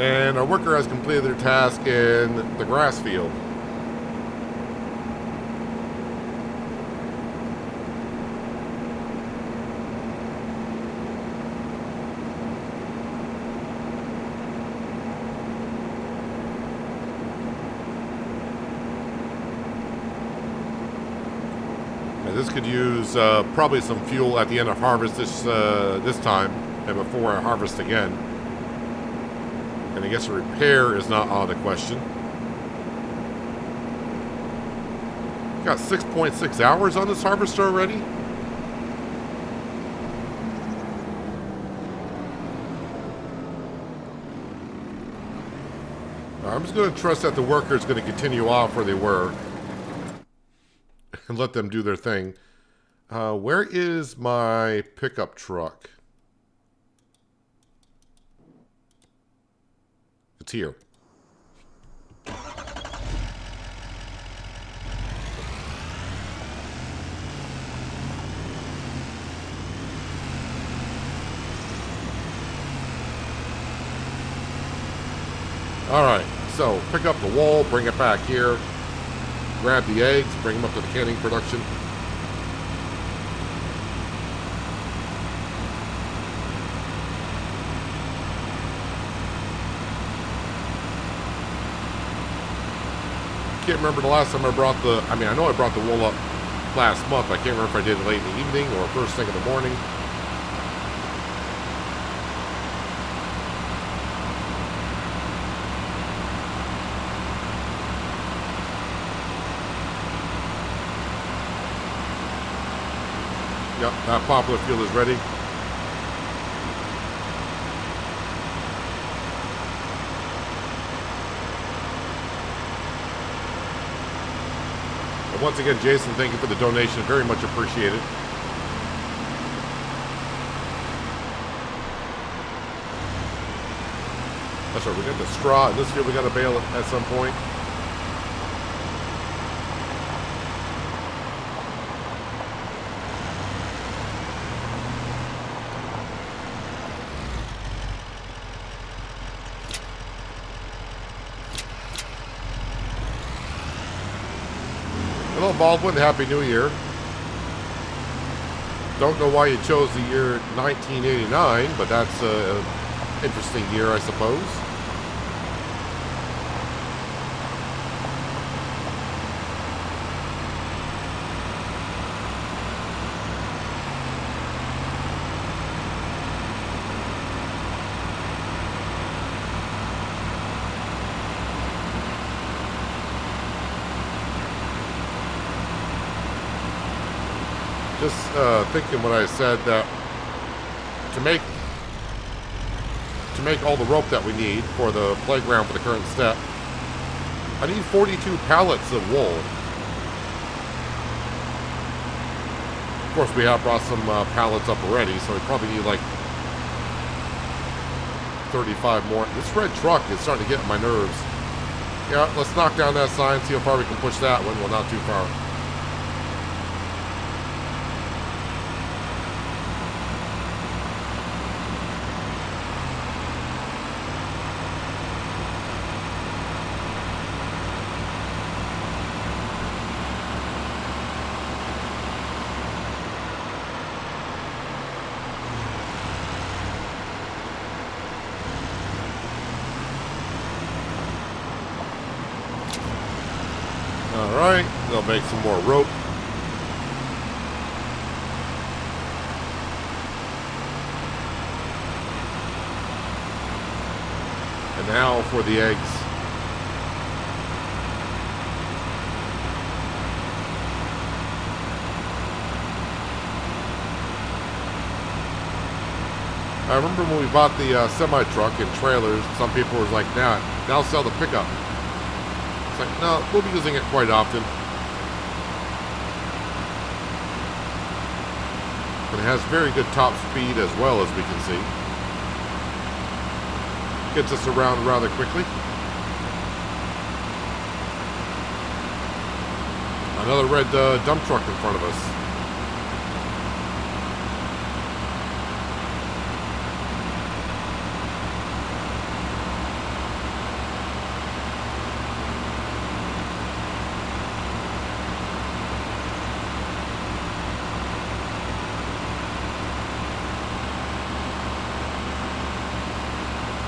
And our worker has completed their task in the grass field. This could use probably some fuel at the end of harvest this time and before I harvest again. And I guess a repair is not out of the question. Got 6.6 hours on this harvester already. I'm just going to trust that the worker is going to continue off where they were. And let them do their thing. Where is my pickup truck? It's here. Alright, so pick up the wool, bring it back here. Grab the eggs, bring them up to the canning production. Can't remember the last time I brought the, I mean, I know I brought the wool up last month. I can't remember if I did it late in the evening or first thing in the morning. Yep, that poplar field is ready. And once again, Jason, thank you for the donation. Very much appreciated. That's right, we got the straw. In this field, we got to bale it at some point. Hello, Baldwin. Happy New Year. Don't know why you chose the year 1989, but that's an interesting year, I suppose. Just thinking when I said that to make all the rope that we need for the playground for the current step, I need 42 pallets of wool. Of course, we have brought some pallets up already, so we probably need like 35 more. This red truck is starting to get on my nerves. Yeah, let's knock down that sign, see how far we can push that one. Well, not too far. Alright, they'll make some more rope. And now for the eggs. I remember when we bought the semi-truck and trailers, some people were like, nah, now sell the pickup. It's like, no, we'll be using it quite often. But it has very good top speed as well, as we can see. Gets us around rather quickly. Another red dump truck in front of us.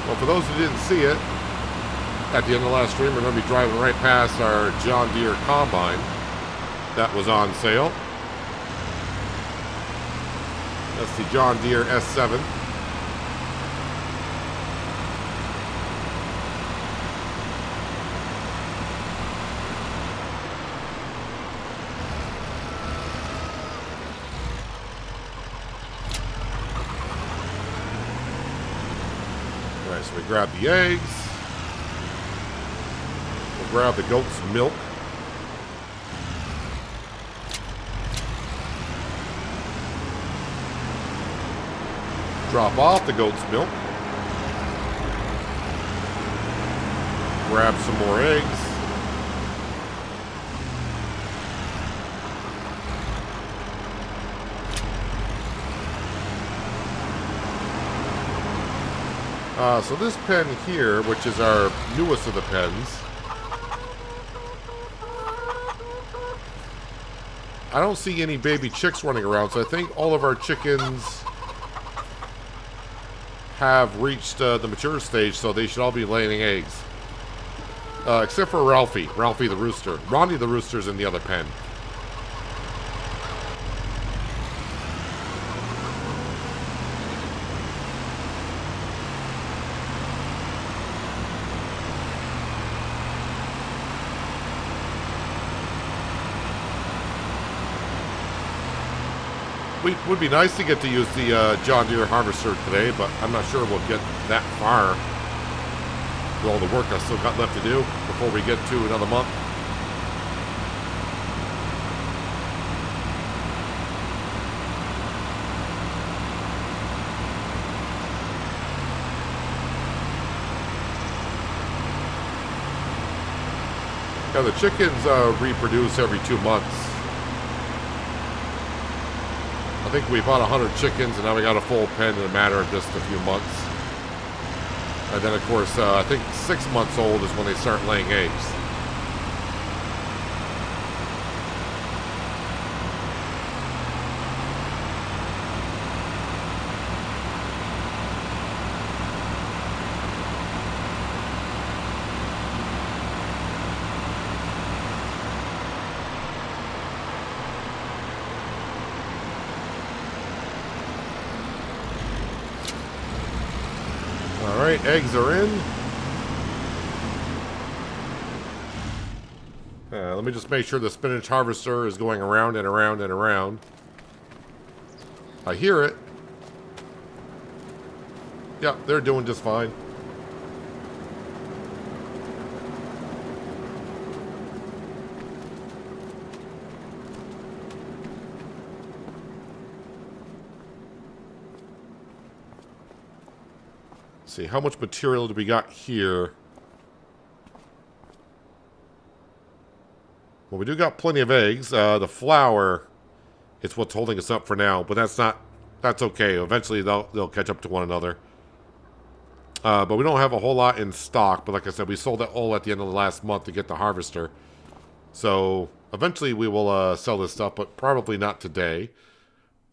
Well, for those who didn't see it, at the end of the last stream, we're going to be driving right past our John Deere Combine that was on sale. That's the John Deere S7. Alright, so we grab the eggs. We'll grab the goat's milk. Drop off the goat's milk. Grab some more eggs. So this pen here, which is our newest of the pens, I don't see any baby chicks running around, so I think all of our chickens have reached the mature stage, so they should all be laying eggs. Except for Ralphie the rooster. Ronnie the rooster's in the other pen. Would be nice to get to use the John Deere harvester today, but I'm not sure we'll get that far with all the work I still got left to do before we get to another month. Now the chickens reproduce every 2 months. I think we bought 100 chickens, and now we got a full pen in a matter of just a few months. And then, of course, I think 6 months old is when they start laying eggs. Alright, eggs are in. Let me just make sure the spinach harvester is going around and around and around. I hear it. Yeah, they're doing just fine. See, how much material do we got here? Well, we do got plenty of eggs. The flour is what's holding us up for now, but that's okay. Eventually they'll catch up to one another. But we don't have a whole lot in stock, but like I said, we sold that all at the end of the last month to get the harvester. So eventually we will sell this stuff, but probably not today.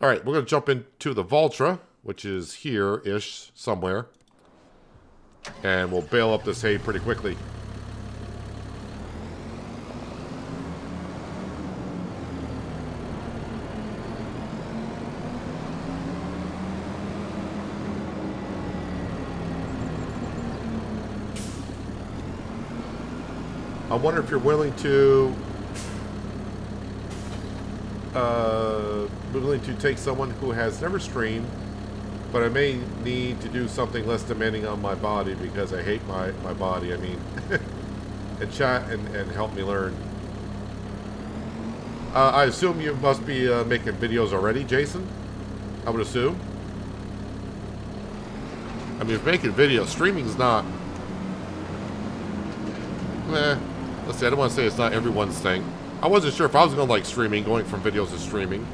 All right, we're going to jump into the Valtra, which is here-ish somewhere. And we'll bale up this hay pretty quickly. I wonder if you're willing to take someone who has never streamed, but I may need to do something less demanding on my body because I hate my body. I mean, and chat and help me learn. I assume you must be making videos already, Jason? I would assume. I mean, if making videos, streaming's not... let's see, I don't want to say it's not everyone's thing. I wasn't sure if I was going to like streaming, going from videos to streaming.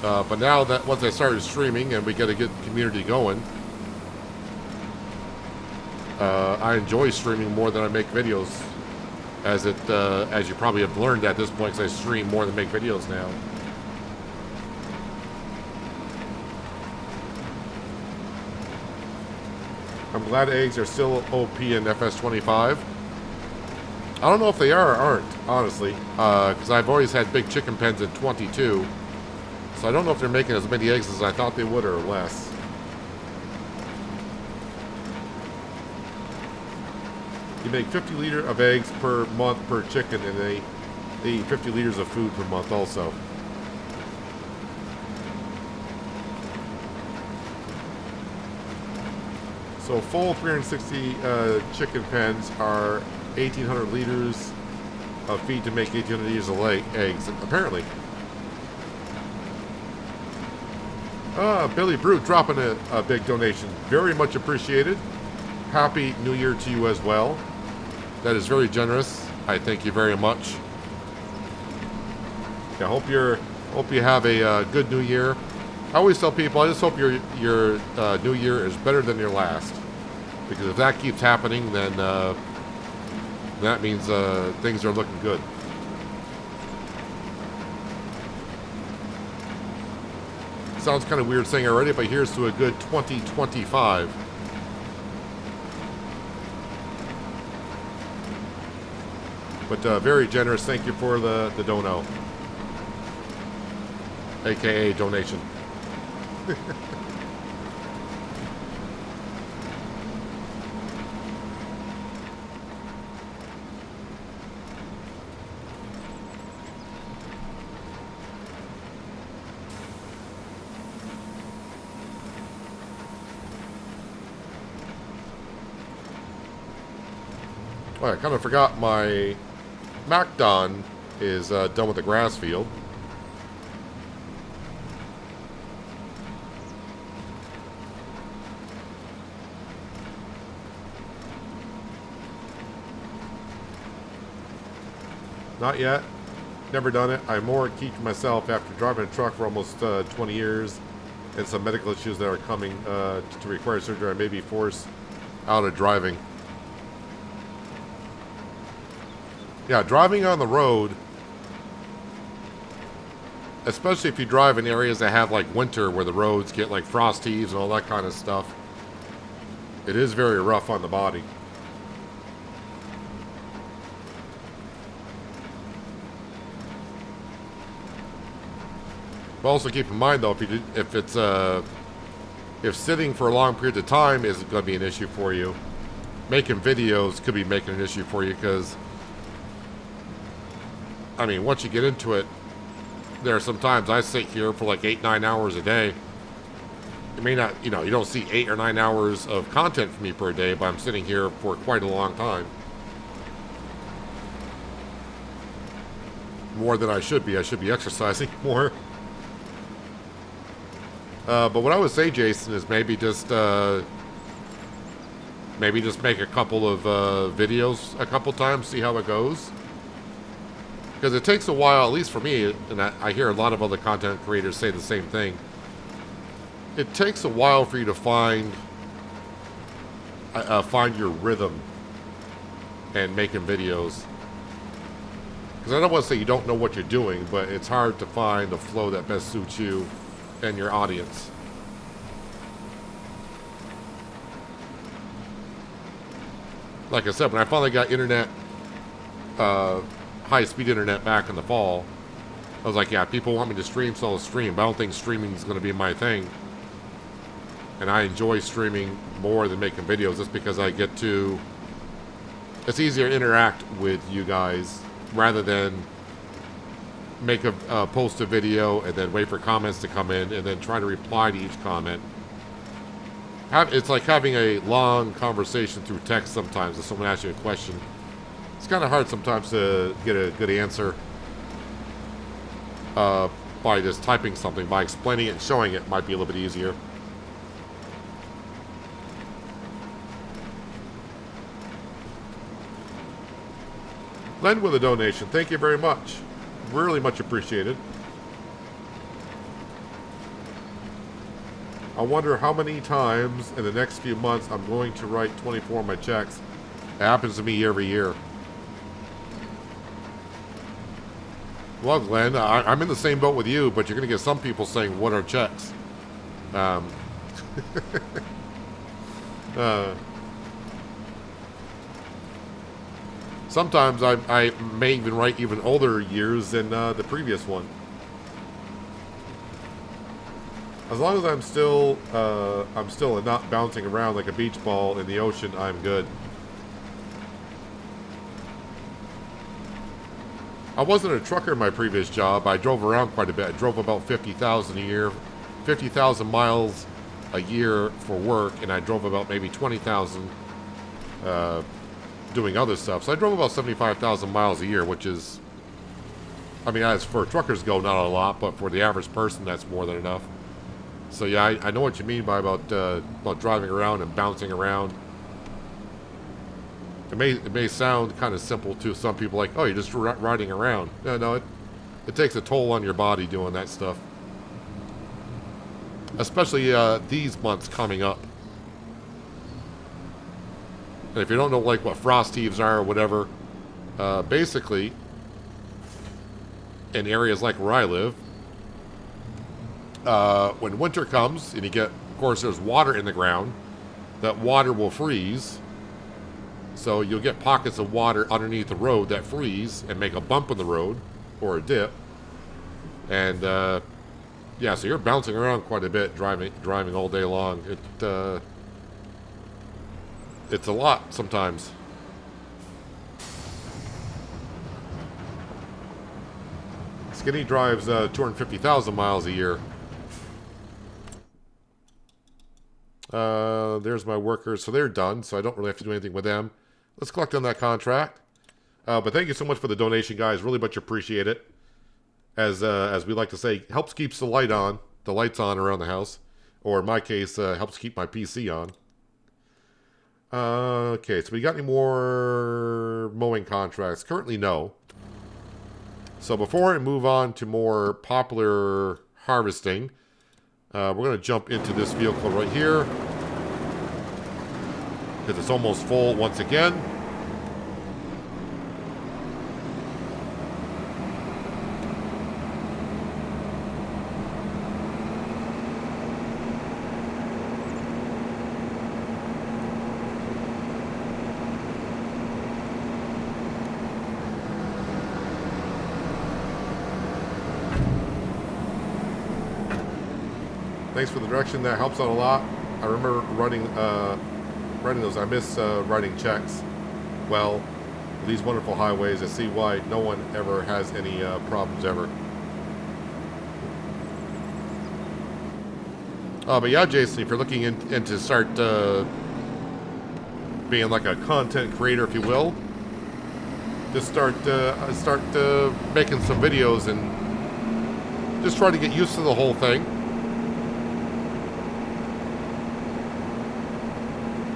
But now that once I started streaming and we get a good community going, I enjoy streaming more than I make videos. As you probably have learned at this point, because I stream more than make videos now. I'm glad eggs are still OP in FS25. I don't know if they are or aren't, honestly, because I've always had big chicken pens in 22. So I don't know if they're making as many eggs as I thought they would or less. You make 50 liters of eggs per month per chicken, and they eat 50 liters of food per month also. So full 360 chicken pens are 1,800 liters of feed to make 1,800 liters of eggs, apparently. Billy Brew dropping a big donation. Very much appreciated. Happy New Year to you as well. That is very generous. I thank you very much. I hope you have a good New Year. I always tell people, I just hope your New Year is better than your last, because if that keeps happening, then that means things are looking good. Sounds kind of weird saying already, but here's to a good 2025. But very generous. Thank you for the dono, aka donation. Oh, I kind of forgot my McDon is done with the grass field. Not yet. Never done it. I more keep to myself after driving a truck for almost 20 years and some medical issues that are coming to require surgery. I may be forced out of driving. Yeah, driving on the road, especially if you drive in areas that have like winter where the roads get like frost heaves and all that kind of stuff, it is very rough on the body. But also keep in mind though, if sitting for a long period of time is going to be an issue for you, making videos could be making an issue for you, because I mean, once you get into it, there are some times I sit here for like 8-9 hours a day. It may not, you don't see 8 or 9 hours of content from me per day, but I'm sitting here for quite a long time. More than I should be. I should be exercising more. But what I would say, Jason, is maybe just make a couple of videos a couple times, see how it goes. Because it takes a while, at least for me, and I hear a lot of other content creators say the same thing. It takes a while for you to find your rhythm and making videos. Because I don't want to say you don't know what you're doing, but it's hard to find the flow that best suits you and your audience. Like I said, when I finally got internet, high-speed internet back in the fall, I was like, yeah, people want me to stream, so I'll stream. But I don't think streaming is going to be my thing. And I enjoy streaming more than making videos, just because I get to it's easier to interact with you guys rather than make a post a video and then wait for comments to come in and then try to reply to each comment. It's like having a long conversation through text sometimes. If someone asks you a question, it's kind of hard sometimes to get a good answer by just typing something. By explaining it and showing it might be a little bit easier. Len with a donation. Thank you very much. Really much appreciated. I wonder how many times in the next few months I'm going to write 24 on my checks. It happens to me every year. Well, Glenn, I'm in the same boat with you, but you're going to get some people saying, what are checks? Sometimes I may even write even older years than the previous one. As long as I'm still not bouncing around like a beach ball in the ocean, I'm good. I wasn't a trucker in my previous job. I drove around quite a bit. I drove about 50,000 a year, 50,000 miles a year for work, and I drove about maybe 20,000 doing other stuff. So I drove about 75,000 miles a year, which is, I mean, as for truckers go, not a lot, but for the average person, that's more than enough. So yeah, I know what you mean by about driving around and bouncing around. It may sound kind of simple to some people, like, oh, you're just riding around. No, it takes a toll on your body doing that stuff. Especially these months coming up. And if you don't know like what frost heaves are or whatever, basically, in areas like where I live, when winter comes and you get, of course, there's water in the ground, that water will freeze. So you'll get pockets of water underneath the road that freeze and make a bump in the road or a dip. And yeah, so you're bouncing around quite a bit driving all day long. It's a lot sometimes. Skinny drives 250,000 miles a year. There's my workers, so they're done, so I don't really have to do anything with them. Let's collect on that contract. But thank you so much for the donation, guys. Really much appreciate it. As we like to say, helps keeps the lights on around the house. Or in my case, helps keep my PC on. Okay, so we got any more mowing contracts? Currently, no. So before I move on to more Poplar harvesting, we're going to jump into this vehicle right here, because it's almost full once again. Thanks for the direction. That helps out a lot. I remember writing those. I miss writing checks. Well, these wonderful highways, I see why no one ever has any problems ever. But yeah, Jason, if you're looking into start being like a content creator, if you will, just start making some videos and just try to get used to the whole thing.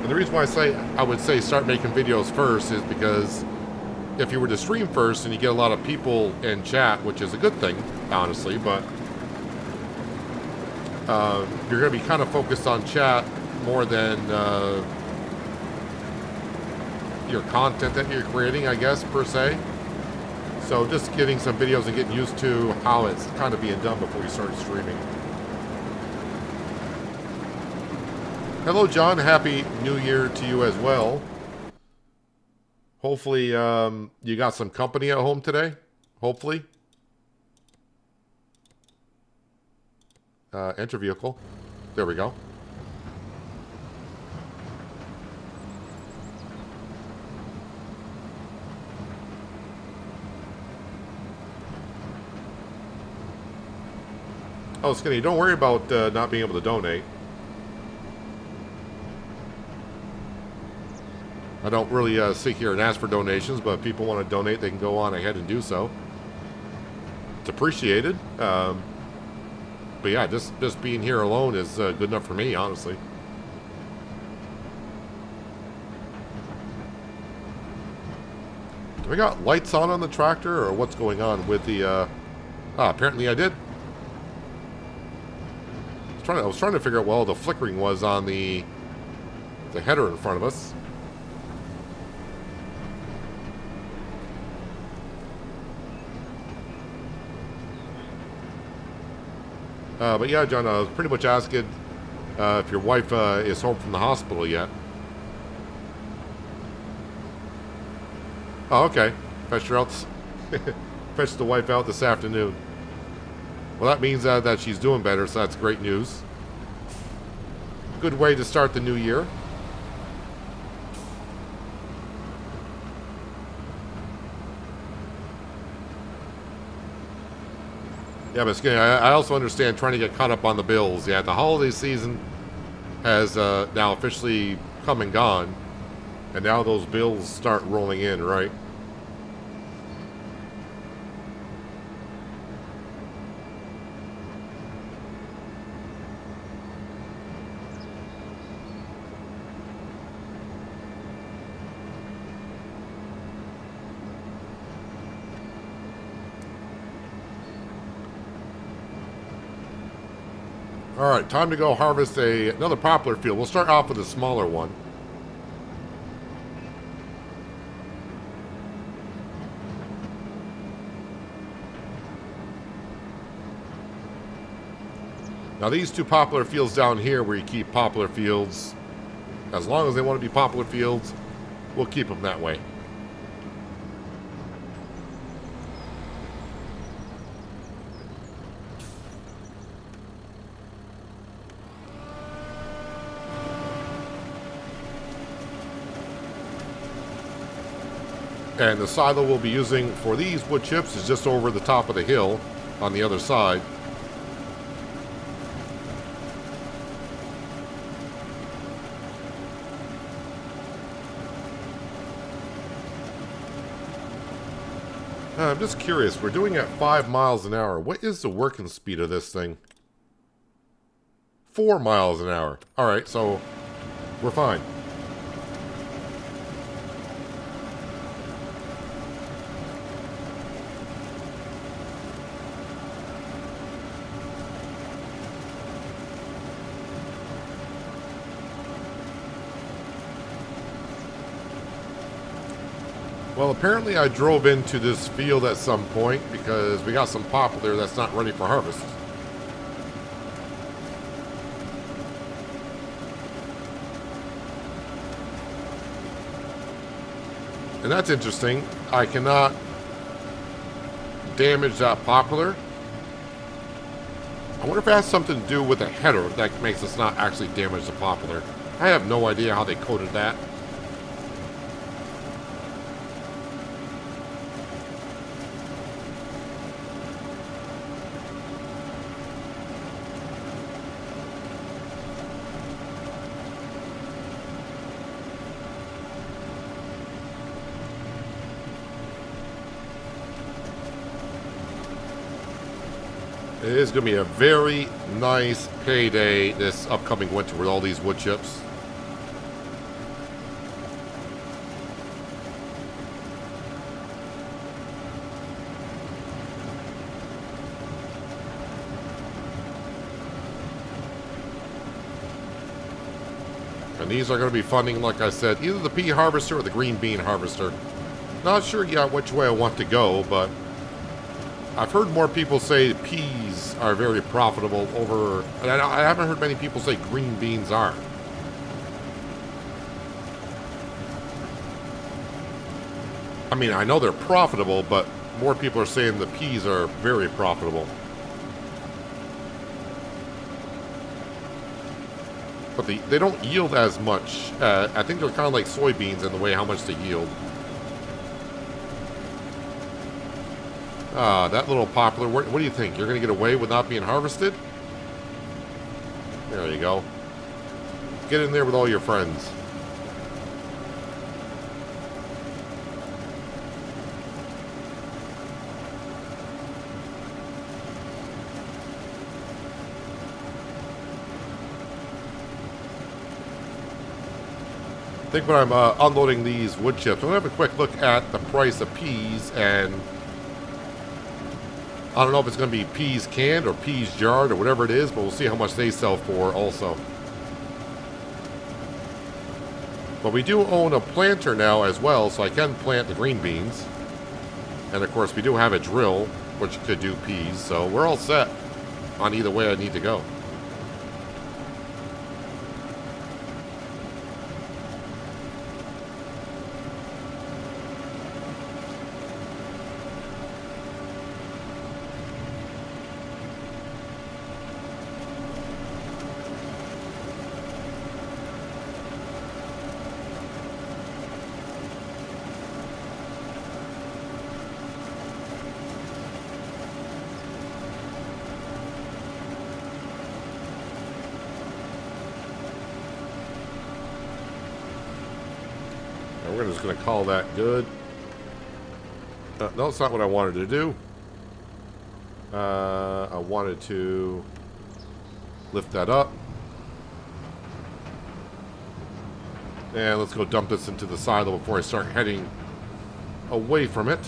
The reason why I would say start making videos first is because if you were to stream first and you get a lot of people in chat, which is a good thing, honestly, but you're going to be kind of focused on chat more than your content that you're creating, I guess, per se. So just getting some videos and getting used to how it's kind of being done before you start streaming. Hello, John. Happy New Year to you as well. Hopefully, you got some company at home today. Hopefully. Enter vehicle. There we go. Oh, Skinny, don't worry about not being able to donate. I don't really sit here and ask for donations, but if people want to donate, they can go on ahead and do so. It's appreciated. But yeah, just being here alone is good enough for me, honestly. Do we got lights on the tractor, or what's going on with the... apparently I did. I was trying to figure out what all the flickering was on the header in front of us. But yeah, John, I was pretty much asking if your wife is home from the hospital yet. Oh, okay. Fetch the wife out this afternoon. Well, that means that she's doing better, so that's great news. Good way to start the new year. Yeah, but Skinny, I also understand trying to get caught up on the bills. Yeah, the holiday season has now officially come and gone, and now those bills start rolling in, right? All right, time to go harvest another poplar field. We'll start off with a smaller one. Now these two poplar fields down here where you keep poplar fields, as long as they want to be poplar fields, we'll keep them that way. And the silo we'll be using for these wood chips is just over the top of the hill on the other side. I'm just curious, we're doing at 5 miles an hour. What is the working speed of this thing? 4 miles an hour. Alright, so we're fine. Well, apparently I drove into this field at some point because we got some poplar that's not ready for harvest. And that's interesting. I cannot damage that poplar. I wonder if it has something to do with the header that makes us not actually damage the poplar. I have no idea how they coded that. It is going to be a very nice payday this upcoming winter with all these wood chips. And these are going to be funding, like I said, either the pea harvester or the green bean harvester. Not sure yet which way I want to go, but I've heard more people say peas are very profitable over... And I haven't heard many people say green beans are. I mean, I know they're profitable, but more people are saying the peas are very profitable. But they don't yield as much. I think they're kind of like soybeans in the way how much they yield. That little poplar, what do you think? You're going to get away with not being harvested? There you go. Get in there with all your friends. I think when I'm unloading these wood chips, I'm going to have a quick look at the price of peas, and I don't know if it's going to be peas canned or peas jarred or whatever it is, but we'll see how much they sell for also. But we do own a planter now as well, so I can plant the green beans. And of course we do have a drill, which could do peas, so we're all set on either way I need to go. We're just going to call that good. No, it's not what I wanted to do. I wanted to lift that up. And let's go dump this into the silo before I start heading away from it.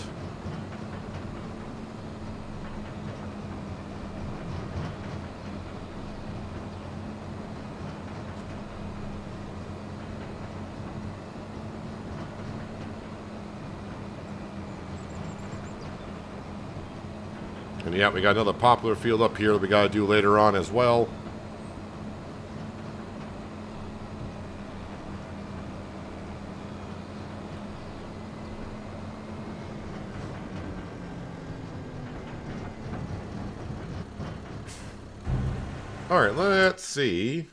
And yeah, we got another poplar field up here that we got to do later on as well. All right, let's see.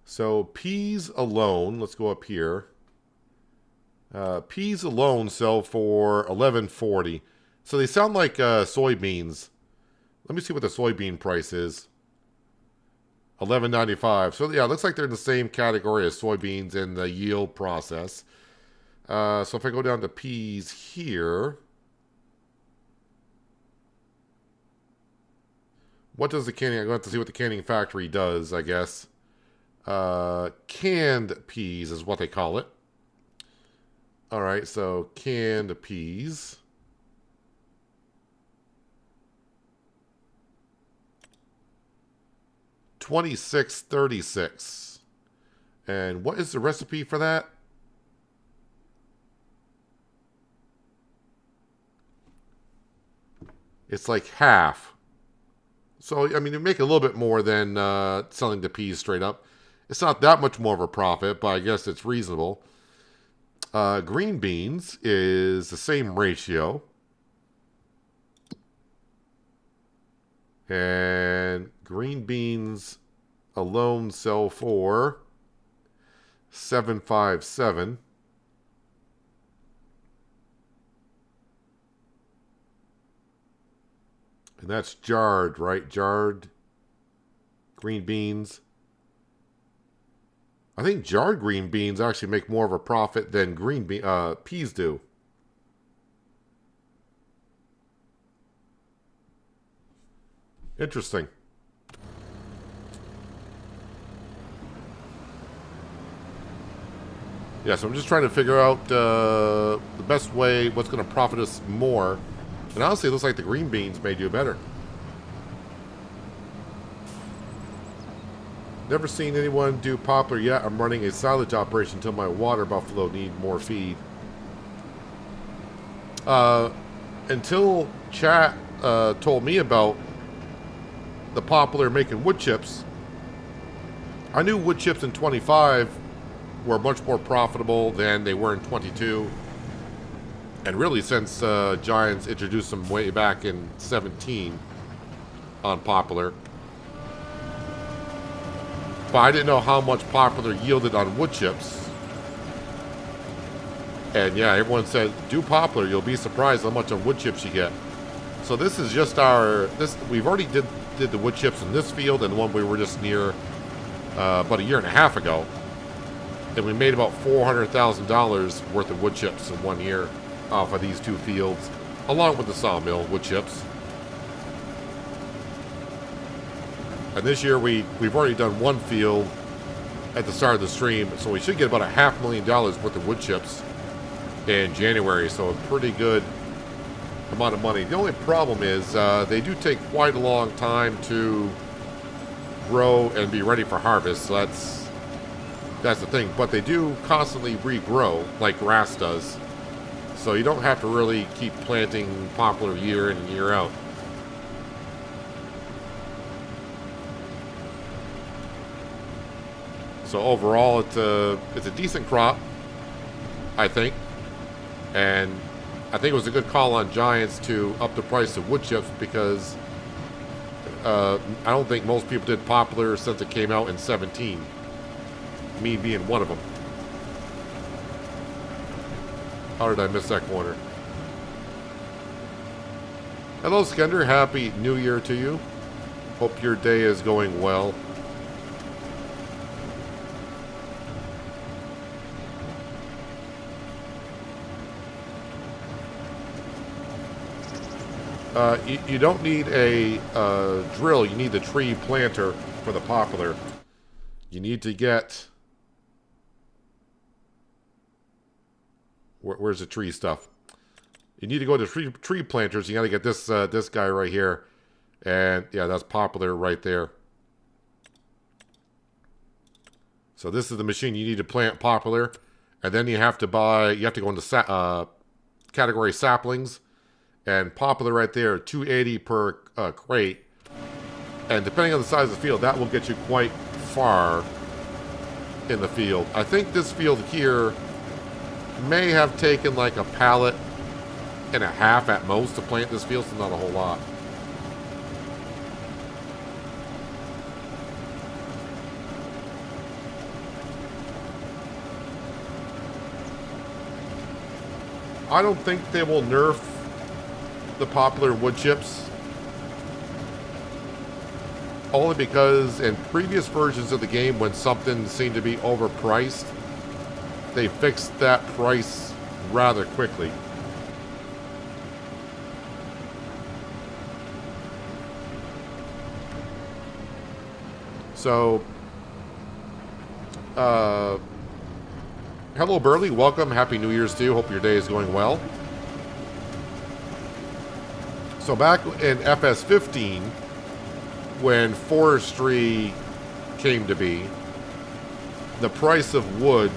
So peas alone, let's go up here. Peas alone sell for $11.40. So they sound like soybeans. Let me see what the soybean price is. $11.95. So yeah, it looks like they're in the same category as soybeans in the yield process. So if I go down to peas here, what does the canning? I'm going to have to see what the canning factory does, I guess. Canned peas is what they call it. All right, so canned peas. $26.36. And what is the recipe for that? It's like half. So, I mean, you make a little bit more than selling the peas straight up. It's not that much more of a profit, but I guess it's reasonable. Green beans is the same ratio. And green beans alone sell for $7.57. And that's jarred, right? Jarred green beans. I think jarred green beans actually make more of a profit than peas do. Interesting. Yeah, so I'm just trying to figure out the best way, what's going to profit us more. And honestly, it looks like the green beans may do better. Never seen anyone do poplar yet. I'm running a silage operation until my water buffalo need more feed. Until chat told me about the poplar making wood chips, I knew wood chips in 25 were much more profitable than they were in 22. And really since Giants introduced them way back in 17 on poplar. But I didn't know how much poplar yielded on wood chips. And yeah, everyone said, do poplar, you'll be surprised how much on wood chips you get. So this is just our, we've already did the wood chips in this field and the one we were just near about a year and a half ago. And we made about $400,000 worth of wood chips in 1 year off of these 2 fields, along with the sawmill wood chips. And this year we've already done 1 field at the start of the stream, so we should get about $500,000 worth of wood chips in January, so a pretty good amount of money. The only problem is they do take quite a long time to grow and be ready for harvest, so that's the thing. But they do constantly regrow like grass does, so you don't have to really keep planting poplar year in and year out. So overall, it's a decent crop, I think, and I think it was a good call on Giants to up the price of wood chips because I don't think most people did poplar since it came out in 17. Me being one of them. How did I miss that corner? Hello, Skender. Happy New Year to you. Hope your day is going well. You don't need a drill. You need the tree planter for the poplar. You need to get... Where's the tree stuff? You need to go to tree planters. You got to get this this guy right here. And yeah, that's poplar right there. So this is the machine you need to plant poplar. And then you have to go into category saplings. And poplar right there, $2.80 per crate. And depending on the size of the field, that will get you quite far in the field. I think this field here may have taken like a pallet and a half at most to plant this field, so not a whole lot. I don't think they will nerf the poplar wood chips, only because in previous versions of the game, when something seemed to be overpriced, they fixed that price rather quickly. So, hello Burley, welcome, Happy New Year's to you, hope your day is going well. So back in FS15, when forestry came to be, the price of wood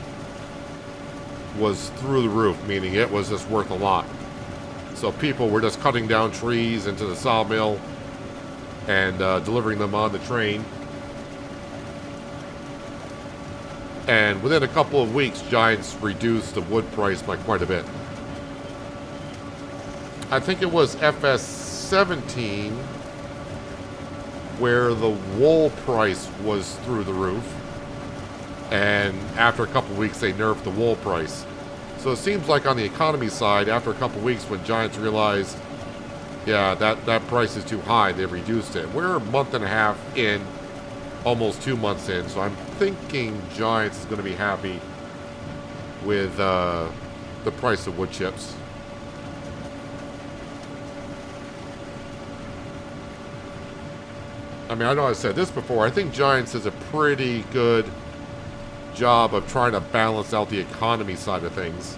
was through the roof, meaning it was just worth a lot. So people were just cutting down trees into the sawmill and delivering them on the train. And within a couple of weeks, Giants reduced the wood price by quite a bit. I think it was FS17 where the wool price was through the roof. And after a couple of weeks, they nerfed the wool price. So it seems like on the economy side, after a couple of weeks, when Giants realized, yeah, that price is too high, they reduced it. We're a month and a half in, almost 2 months in, so I'm thinking Giants is going to be happy with the price of wood chips. I mean, I know I said this before, I think Giants does a pretty good job of trying to balance out the economy side of things.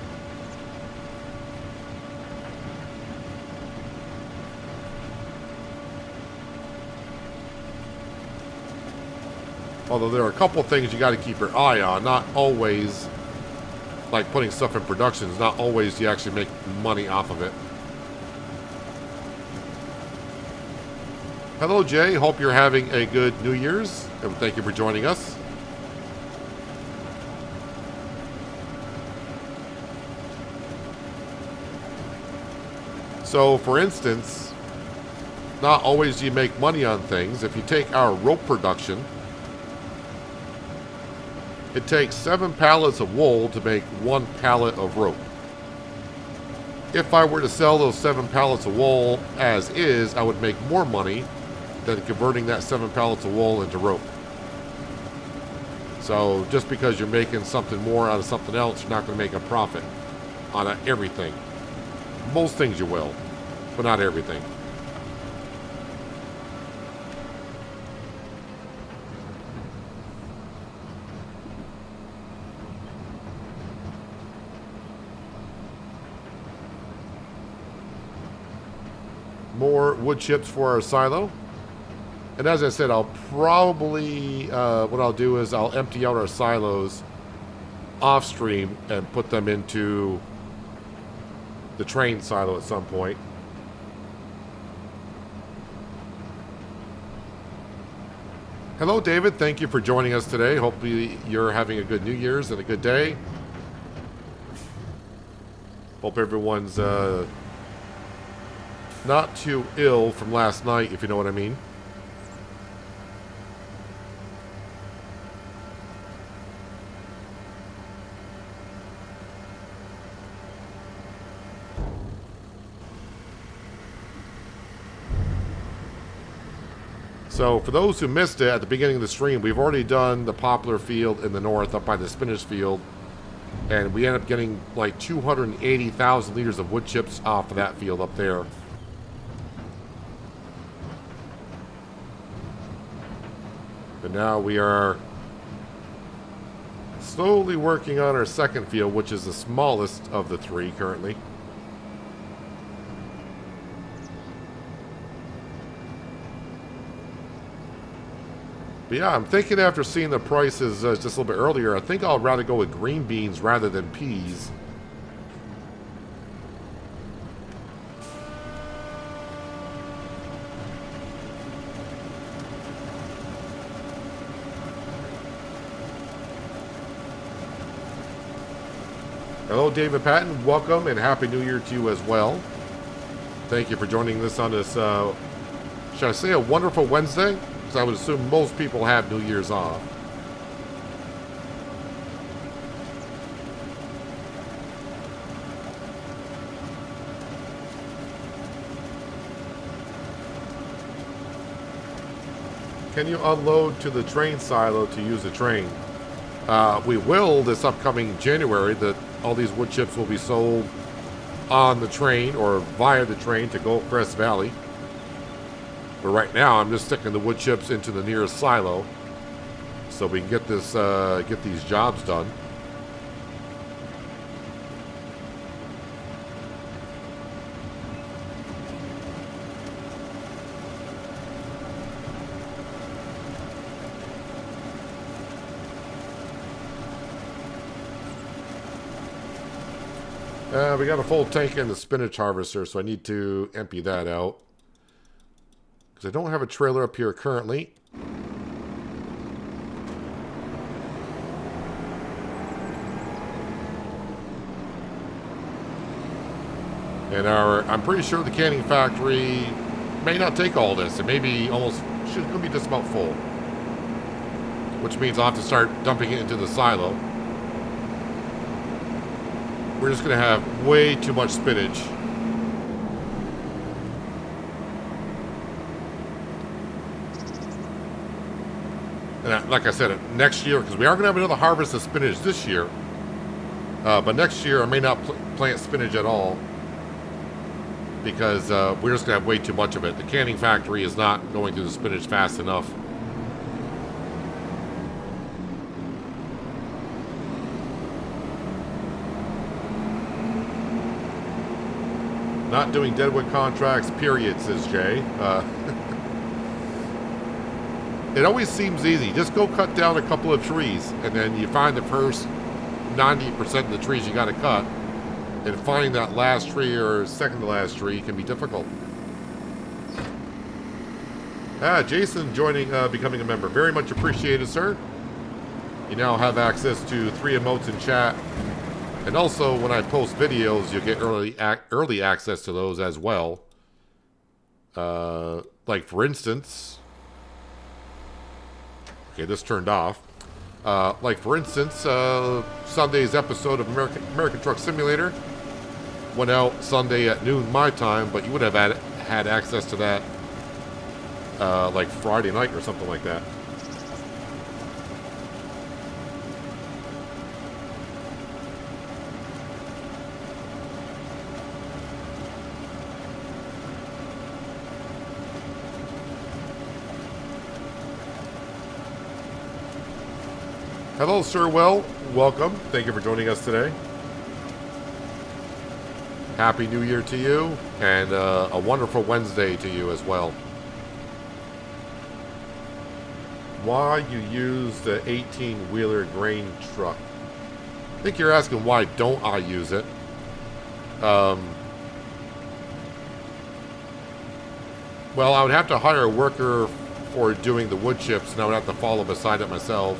Although there are a couple of things you got to keep your eye on. Not always, like putting stuff in production, is not always you actually make money off of it. Hello, Jay. Hope you're having a good New Year's, and thank you for joining us. So, for instance, not always do you make money on things. If you take our rope production, it takes 7 pallets of wool to make 1 pallet of rope. if I were to sell those 7 pallets of wool as is, I would make more money than converting that 7 pallets of wool into rope. So just because you're making something more out of something else, you're not going to make a profit on everything. Most things you will, but not everything. More wood chips for our silo. And as I said, I'll probably, what I'll do is I'll empty out our silos off stream and put them into the train silo at some point. Hello, David. Thank you for joining us today. Hopefully you're having a good New Year's and a good day. Hope everyone's not too ill from last night, if you know what I mean. So for those who missed it at the beginning of the stream, we've already done the poplar field in the north up by the spinach field. And we ended up getting like 280,000 liters of wood chips off of that field up there. But now we are slowly working on our second field, which is the smallest of the 3 currently. But yeah, I'm thinking after seeing the prices just a little bit earlier, I think I'll rather go with green beans rather than peas. Hello, David Patton. Welcome and Happy New Year to you as well. Thank you for joining us on this, should I say a wonderful Wednesday? Because I would assume most people have New Year's off. Can you unload to the train silo to use the train? We will this upcoming January. All these wood chips will be sold on the train or via the train to Goldcrest Valley. But right now, I'm just sticking the wood chips into the nearest silo so we can get these jobs done. We got a full tank in the spinach harvester, so I need to empty that out. Because I don't have a trailer up here currently. And I'm pretty sure the canning factory may not take all this. It may be could be just about full. Which means I'll have to start dumping it into the silo. We're just going to have way too much spinach. And like I said, next year, because we are going to have another harvest of spinach this year. But next year, I may not plant spinach at all. Because we're just going to have way too much of it. The canning factory is not going through the spinach fast enough. Not doing deadwood contracts, period, says Jay. It always seems easy. Just go cut down a couple of trees, and then you find the first 90% of the trees you got to cut. And finding that last tree or second to last tree can be difficult. Jason joining, becoming a member. Very much appreciated, sir. You now have access to 3 emotes in chat. And also, when I post videos, you'll get early access to those as well. Like, for instance... Okay, this turned off. Like, for instance, Sunday's episode of American Truck Simulator. went out Sunday at noon my time, but you would have had access to that like Friday night or something like that. Hello, Sir Well. Welcome. Thank you for joining us today. Happy New Year to you, and a wonderful Wednesday to you as well. Why you use the 18-wheeler grain truck? I think you're asking why don't I use it. Well, I would have to hire a worker for doing the wood chips, and I would have to follow beside it myself.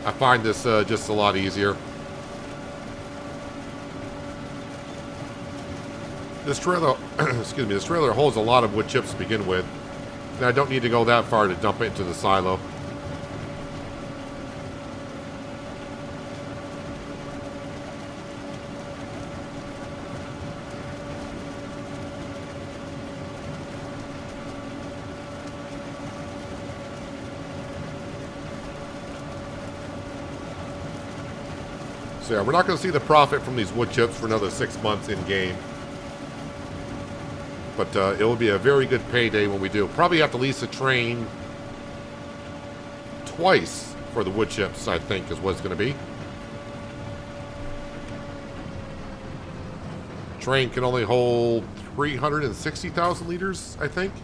I find this just a lot easier. This trailer, excuse me, this trailer holds a lot of wood chips to begin with, and I don't need to go that far to dump it into the silo. So yeah, we're not going to see the profit from these wood chips for another 6 months in game. But it will be a very good payday when we do. Probably have to lease a train twice for the wood chips, I think, is what it's going to be. Train can only hold 360,000 liters, I think.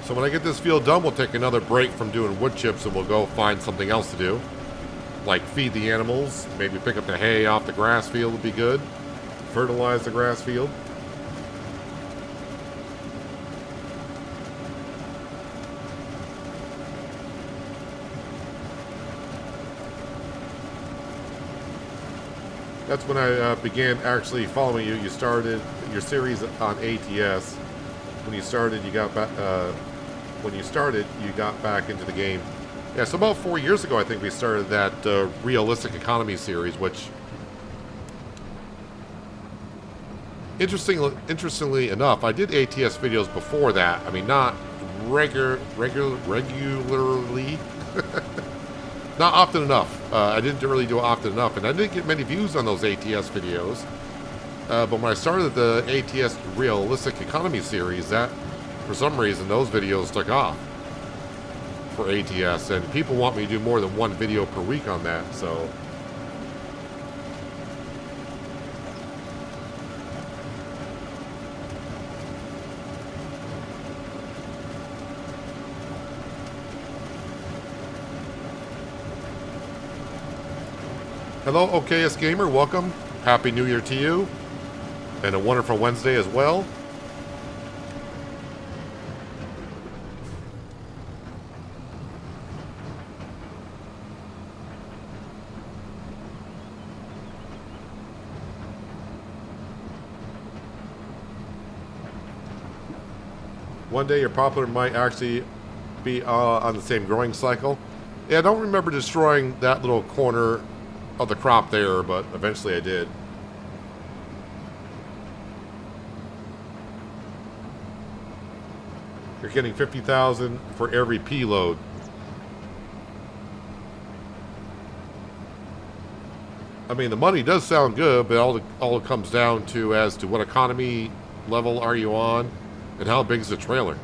So when I get this field done, we'll take another break from doing wood chips and we'll go find something else to do. Like feed the animals, maybe pick up the hay off the grass field would be good. Fertilize the grass field. That's when I began actually following you. You started your series on ATS. When you started, you got back. When you started, you got back into the game. Yeah, so about 4 years ago, I think we started that realistic economy series, which, interestingly enough, I did ATS videos before that. I mean, not regularly, not often enough. I didn't really do it often enough, and I didn't get many views on those ATS videos. But when I started the ATS realistic economy series, that, for some reason, those videos took off for ATS, and people want me to do more than one video per week on that, so. Hello, OKS Gamer, welcome. Happy New Year to you, and a wonderful Wednesday as well. One day your poplar might actually be on the same growing cycle. Yeah, I don't remember destroying that little corner of the crop there, but eventually I did. You're getting 50,000 for every P load. I mean, the money does sound good, but all it comes down to as to what economy level are you on, and how big is the trailer.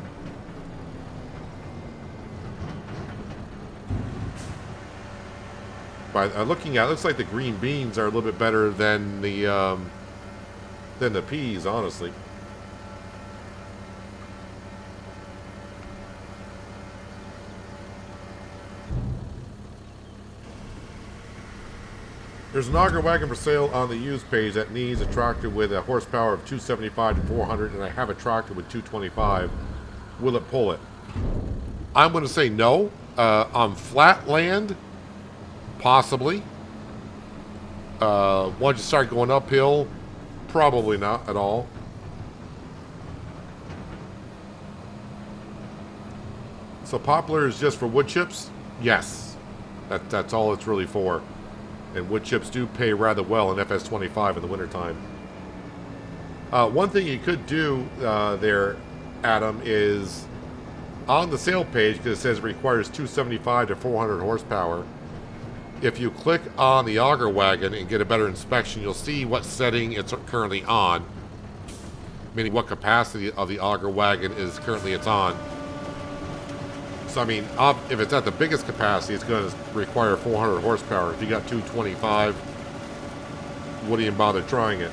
By looking at it, looks like the green beans are a little bit better than the peas, honestly. There's an auger wagon for sale on the used page that needs a tractor with a horsepower of 275 to 400, and I have a tractor with 225. Will it pull it? I'm going to say no. On flat land, possibly. Once you start going uphill, probably not at all. So poplar is just for wood chips? Yes. That's all it's really for. And wood chips do pay rather well in FS25 in the wintertime. One thing you could do there, Adam, is on the sale page, because it says it requires 275 to 400 horsepower. If you click on the auger wagon and get a better inspection, you'll see what setting it's currently on, meaning what capacity of the auger wagon is currently it's on. So, I mean, if it's at the biggest capacity, it's going to require 400 horsepower. If you got 225, wouldn't even bother trying it.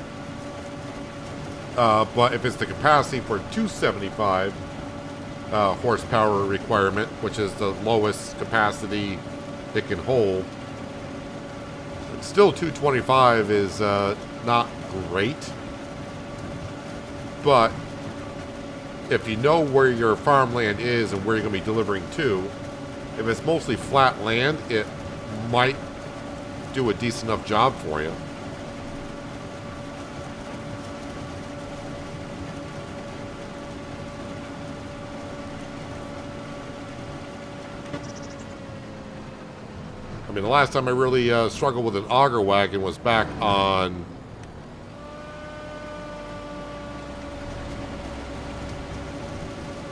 But if it's the capacity for 275 horsepower requirement, which is the lowest capacity it can hold, still 225 is not great. But if you know where your farmland is and where you're going to be delivering to, if it's mostly flat land, it might do a decent enough job for you. I mean, the last time I really struggled with an auger wagon was back on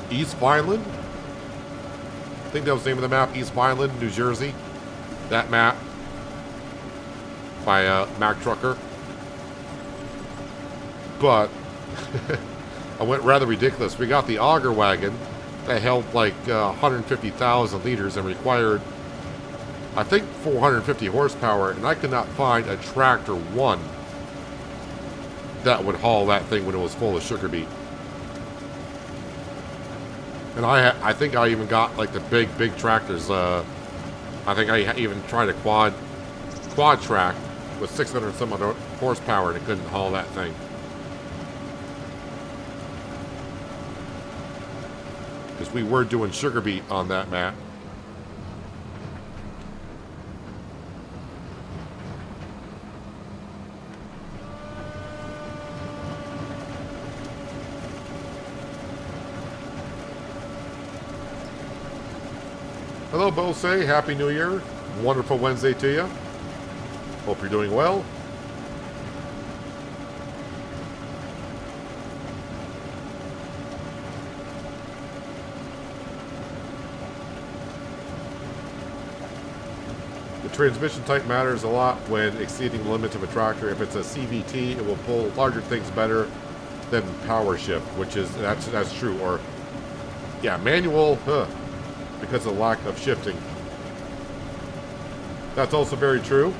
East Vineland. I think that was the name of the map, East Vineland, New Jersey. That map by Mac Trucker. But I went rather ridiculous. We got the auger wagon that held like 150,000 liters and required, I think, 450 horsepower, and I could not find a tractor one that would haul that thing when it was full of sugar beet. And I think I even got like the big tractors. I think I even tried a quad track with 600 some odd horsepower, and it couldn't haul that thing. Because we were doing sugar beet on that map. Hello, Bose. Happy New Year. Wonderful Wednesday to you. Hope you're doing well. The transmission type matters a lot when exceeding the limits of a tractor. If it's a CVT, it will pull larger things better than power shift, which is, that's true. Or, yeah, manual, because of the lack of shifting. That's also very true.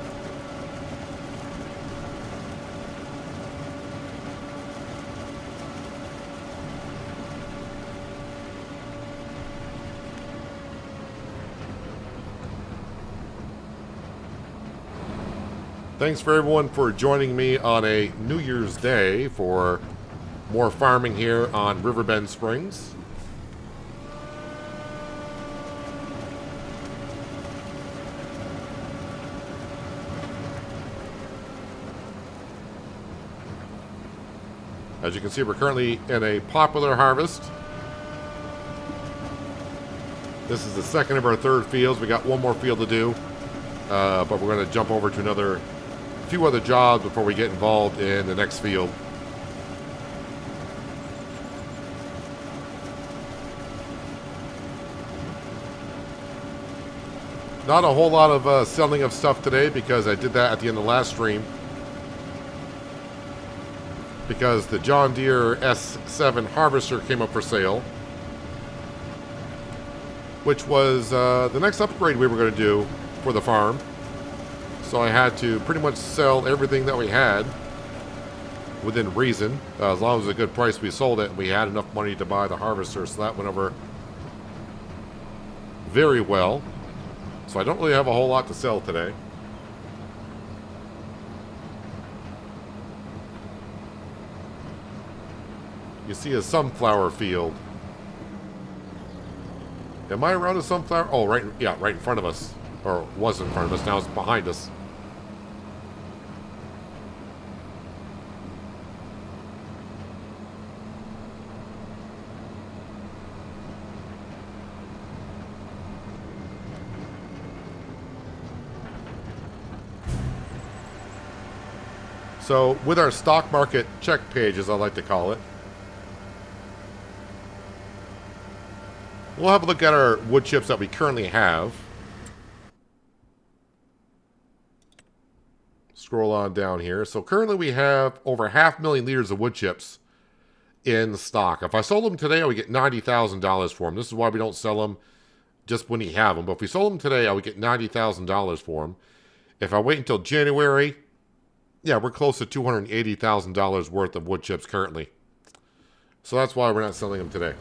Thanks for everyone for joining me on a New Year's Day for more farming here on Riverbend Springs. As you can see, we're currently in a poplar harvest. This is the second of our third fields. We got one more field to do, but we're going to jump over to a few other jobs before we get involved in the next field. Not a whole lot of selling of stuff today because I did that at the end of the last stream. Because the John Deere S7 harvester came up for sale, which was the next upgrade we were going to do for the farm. So I had to pretty much sell everything that we had within reason. As long as it was a good price, we sold it, and we had enough money to buy the harvester, so that went over very well. So I don't really have a whole lot to sell today. You see a sunflower field. Am I around a sunflower? Oh, right, yeah, right in front of us. Or was in front of us, now it's behind us. So, with our stock market check page, as I like to call it, we'll have a look at our wood chips that we currently have. Scroll on down here. So currently we have over 500,000 liters of wood chips in stock. If I sold them today, I would get $90,000 for them. This is why we don't sell them just when you have them. But if we sold them today, I would get $90,000 for them. If I wait until January, yeah, we're close to $280,000 worth of wood chips currently. So that's why we're not selling them today.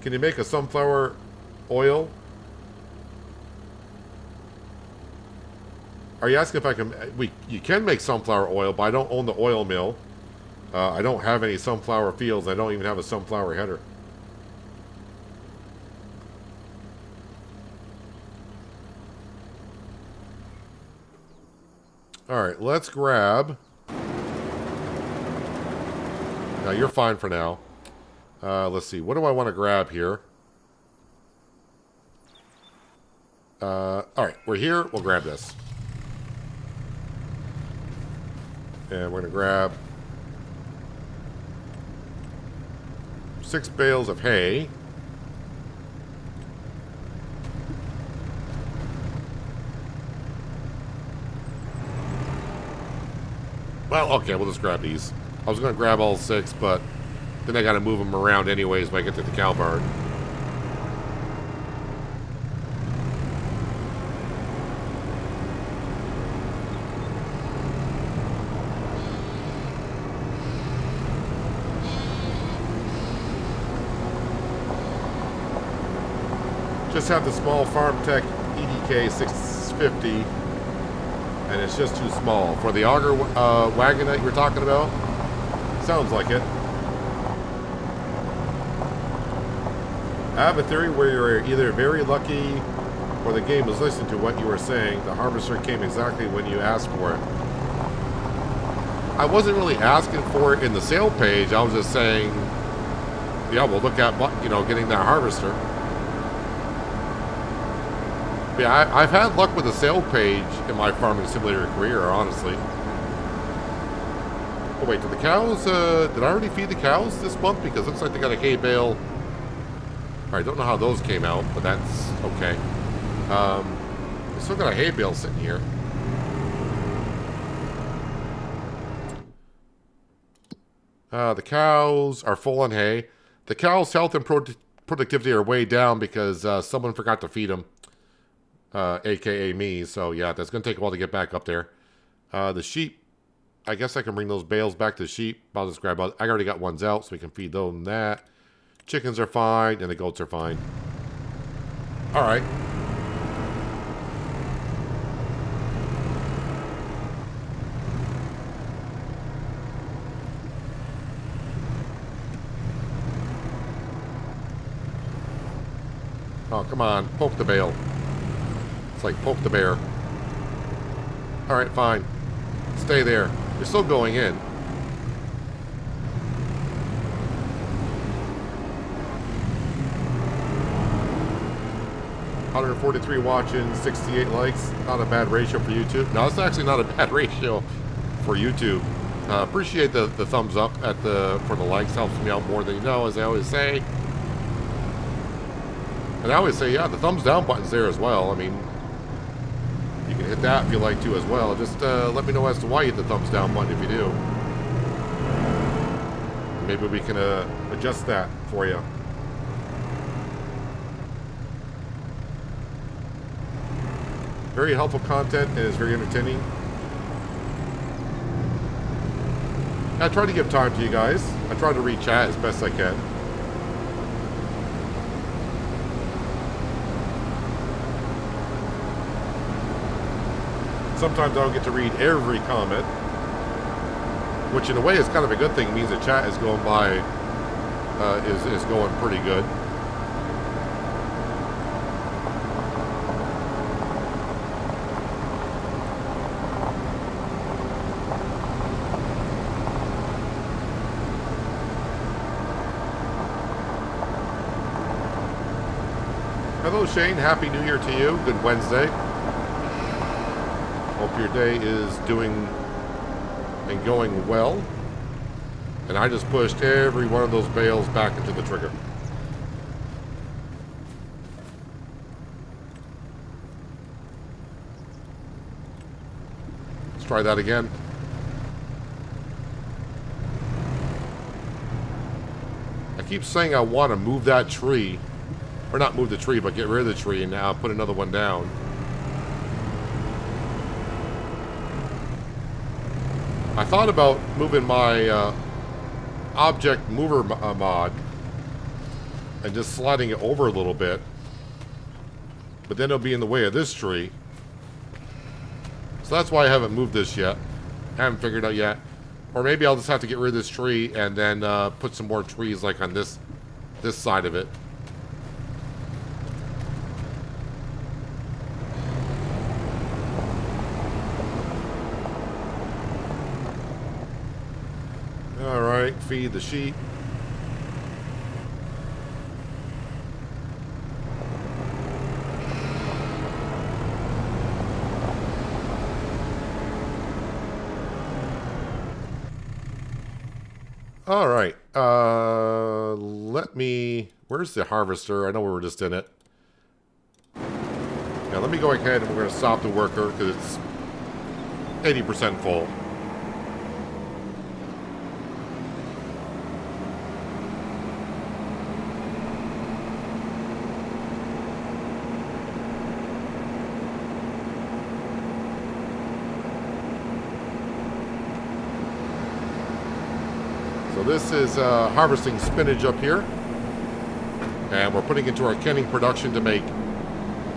Can you make a sunflower oil? Are you asking if I can... You can make sunflower oil, but I don't own the oil mill. I don't have any sunflower fields. I don't even have a sunflower header. Alright, let's grab... Now, you're fine for now. Let's see. What do I want to grab here? Alright, we're here. We'll grab this. And we're going to grab 6 bales of hay. Well, okay, we'll just grab these. I was going to grab all 6, but then I got to move them around anyways when I get to the cow barn. Just have the small Farm Tech EDK 650, and it's just too small. For the auger wagon that you were talking about, sounds like it. I have a theory where you're either very lucky or the game is listening to what you were saying. The harvester came exactly when you asked for it. I wasn't really asking for it in the sale page. I was just saying, yeah, we'll look at, you know, getting that harvester. Yeah, I've had luck with the sale page in my farming simulator career, honestly. Oh wait, did the cows, did I already feed the cows this month? Because it looks like they got a hay bale. Alright, don't know how those came out, but that's okay. Still got a hay bale sitting here. The cows are full on hay. The cows' health and productivity are way down because someone forgot to feed them. AKA me, so yeah, that's going to take a while to get back up there. The sheep, I guess I can bring those bales back to the sheep. I'll just grab, I already got ones out, so we can feed them that. Chickens are fine, and the goats are fine. Alright. Oh, come on, poke the bale. It's like poke the bear. Alright, fine. Stay there. You're still going in. $143 watching, 68 likes. Not a bad ratio for YouTube. No, it's actually not a bad ratio for YouTube. Appreciate the thumbs up at for the likes. Helps me out more than you know, as I always say. And I always say, yeah, the thumbs down button's there as well. I mean, you can hit that if you like to as well. Just let me know as to why you hit the thumbs down button if you do. Maybe we can adjust that for you. Very helpful content and is very entertaining. I try to give time to you guys. I try to read chat as best I can. Sometimes I don't get to read every comment, which in a way is kind of a good thing. It means the chat is going by is going pretty good. Hello, Shane. Happy New Year to you. Good Wednesday. Hope your day is doing and going well. And I just pushed every one of those bales back into the trigger. Let's try that again. I keep saying I want to move that tree. Or not move the tree, but get rid of the tree and now put another one down. I thought about moving my object mover mod and just sliding it over a little bit. But then it'll be in the way of this tree. So that's why I haven't moved this yet. I haven't figured out yet. Or maybe I'll just have to get rid of this tree and then put some more trees like on this side of it. Alright, feed the sheep. Alright, let me... Where's the harvester? I know we were just in it. Now let me go ahead and we're going to stop the worker because it's 80% full. So this is harvesting spinach up here. And we're putting into our canning production to make,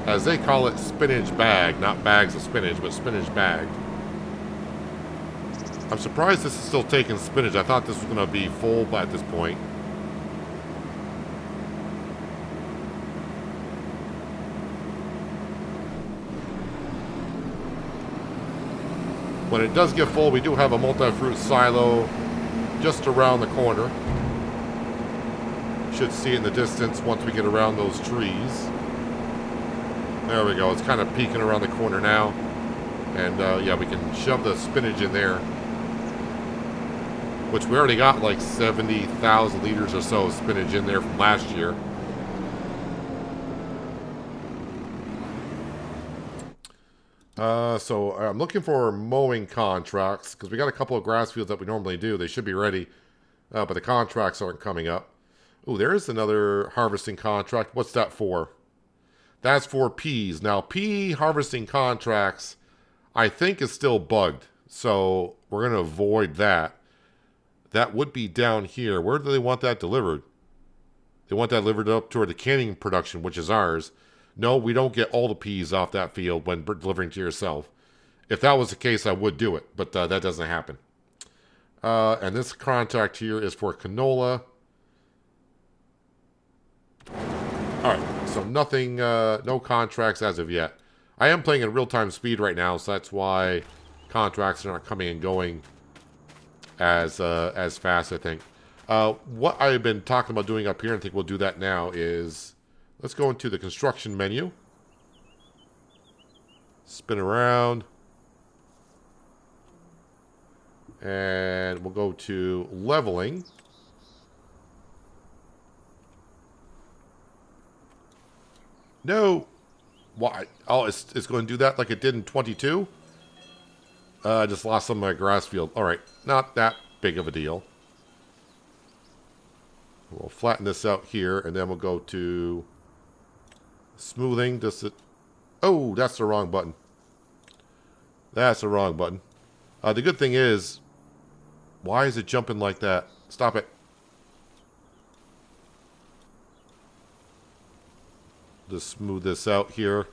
as they call it, spinach bag. Not bags of spinach, but spinach bag. I'm surprised this is still taking spinach. I thought this was going to be full at this point. When it does get full, we do have a multi-fruit silo just around the corner. Should see it in the distance once we get around those trees. There we go. It's kind of peeking around the corner now. And yeah, we can shove the spinach in there. Which we already got like 70,000 liters or so of spinach in there from last year. So I'm looking for mowing contracts because we got a couple of grass fields that we normally do. They should be ready, but the contracts aren't coming up. Oh, there is another harvesting contract. What's that for? That's for peas. Now, pea harvesting contracts, I think, is still bugged. So we're going to avoid that. That would be down here. Where do they want that delivered? They want that delivered up toward the canning production, which is ours. No, we don't get all the peas off that field when delivering to yourself. If that was the case, I would do it, but that doesn't happen. And this contract here is for canola. Alright, so nothing, no contracts as of yet. I am playing in real-time speed right now, so that's why contracts are not coming and going as fast, I think. What I've been talking about doing up here, and I think we'll do that now, is let's go into the construction menu. Spin around. And we'll go to leveling. No. Why? Oh, it's going to do that like it did in 22? I just lost some of my grass field. All right. Not that big of a deal. We'll flatten this out here, and then we'll go to smoothing. Oh, that's the wrong button. That's the wrong button. The good thing is, why is it jumping like that? Stop it. Just smooth this out here.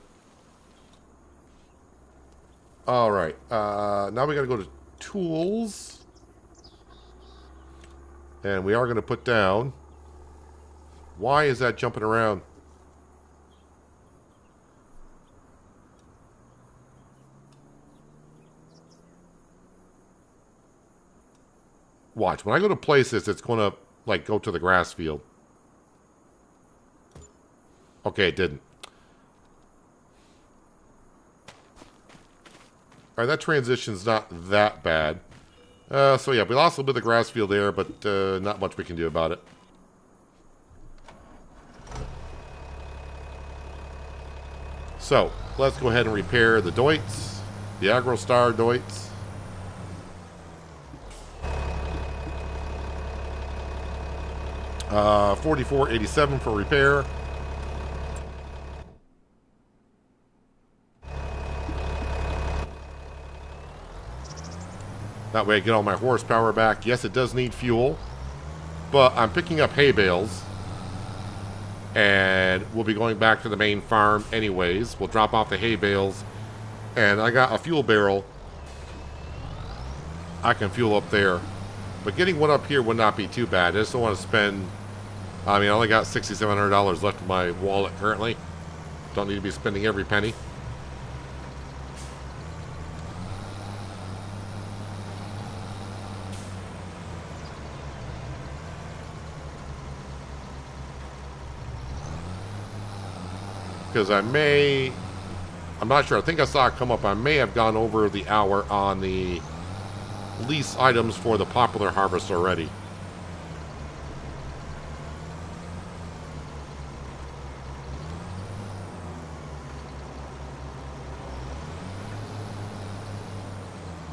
All right. Now we got to go to tools. And we are going to put down Why is that jumping around? Watch. When I go to place this, it's going to, like, go to the grass field. Okay, it didn't. Alright, that transition's not that bad. So yeah, we lost a little bit of the grass field there, but not much we can do about it. So, let's go ahead and repair the Deutz, the AgroStar Deutz. $44.87 for repair. That way I get all my horsepower back. Yes, it does need fuel, but I'm picking up hay bales. And we'll be going back to the main farm anyways. We'll drop off the hay bales. And I got a fuel barrel. I can fuel up there. But getting one up here would not be too bad. I just don't want to spend... I mean, I only got $6,700 left in my wallet currently. Don't need to be spending every penny. Because I'm not sure. I think I saw it come up. I may have gone over the hour on the lease items for the Poplar harvest already.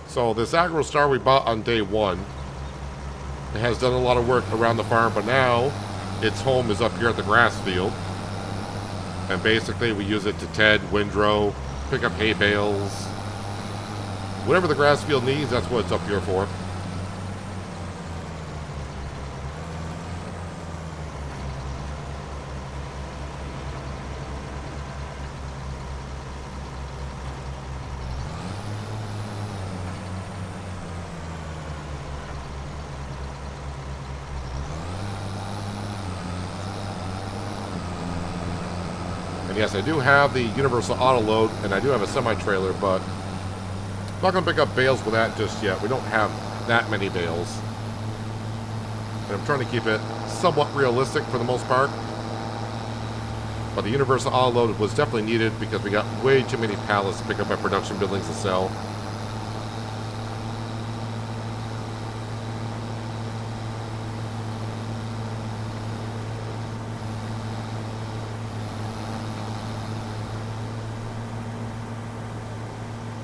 So this AgroStar we bought on day one, it has done a lot of work around the farm, but now its home is up here at the grass field. And basically we use it to ted, windrow, pick up hay bales. Whatever the grass field needs, that's what it's up here for. Yes, I do have the universal auto load, and I do have a semi-trailer, but I'm not going to pick up bales with that just yet. We don't have that many bales. And I'm trying to keep it somewhat realistic for the most part. But the universal auto load was definitely needed because we got way too many pallets to pick up at production buildings to sell.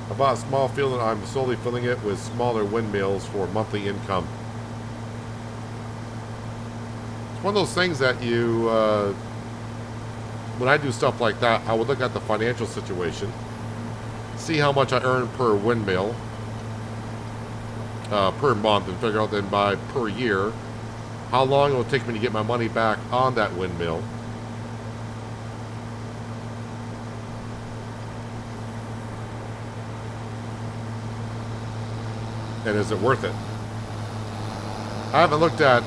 I bought a small field and I'm slowly filling it with smaller windmills for monthly income. It's one of those things that you, when I do stuff like that, I would look at the financial situation, see how much I earn per windmill, per month, and figure out then by per year, how long it will take me to get my money back on that windmill. And is it worth it? I haven't looked at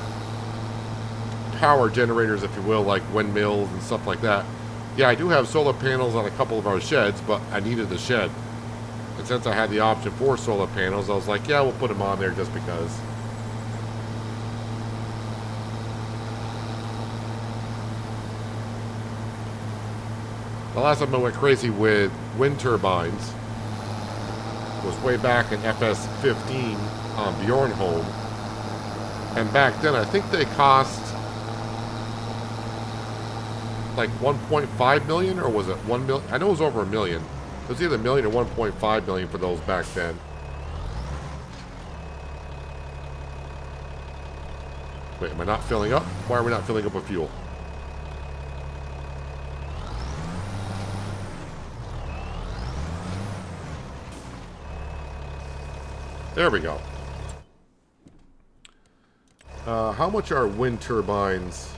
power generators, if you will, like windmills and stuff like that. Yeah, I do have solar panels on a couple of our sheds, but I needed the shed. And since I had the option for solar panels, I was like, yeah, we'll put them on there just because. The last time I went crazy with wind turbines was way back in FS15 on Bjornholm. And back then, I think they cost like 1.5 million, or was it 1 million? I know it was over $1 million. It was either $1 million or 1.5 million for those back then. Wait, am I not filling up? Why are we not filling up with fuel? There we go. How much are wind turbines?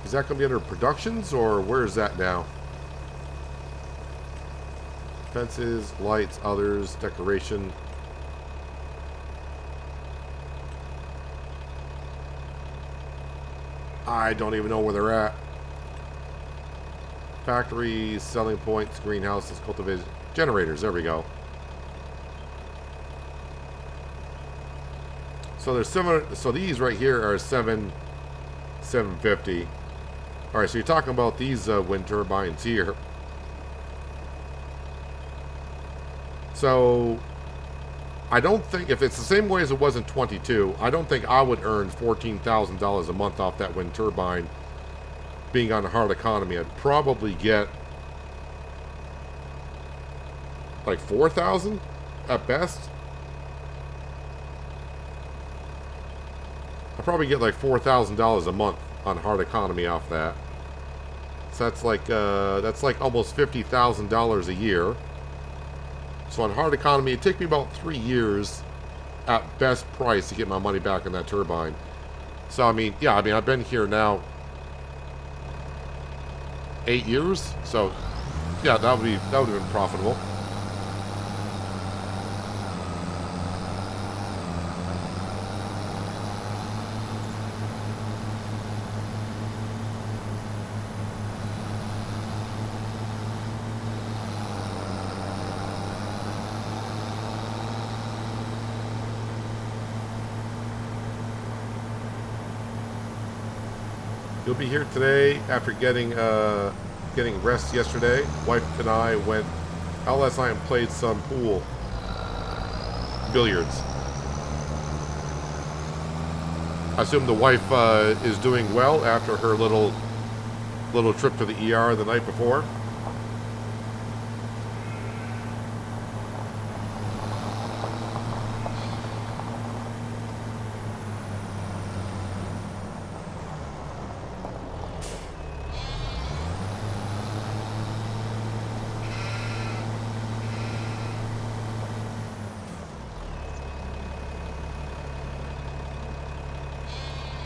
Is that going to be under productions, or where is that now? Fences, lights, others, decoration. I don't even know where they're at. Factories, selling points, greenhouses, cultivation, generators. There we go. So they're similar. So these right here are 750. All right, so you're talking about these wind turbines here. So I don't think, if it's the same way as it was in 22, I don't think I would earn $14,000 a month off that wind turbine being on a hard economy. I'd probably get like 4,000 at best. I'd probably get like $4,000 a month on hard economy off that. So that's like almost $50,000 a year. So on hard economy, it took me about 3 years at best price to get my money back on that turbine. So I mean, yeah, I mean I've been here now 8 years. So yeah, that would have been profitable. You'll be here today after getting rest yesterday. Wife and I went out last night and played some pool, billiards. I assume the wife is doing well after her little trip to the ER the night before.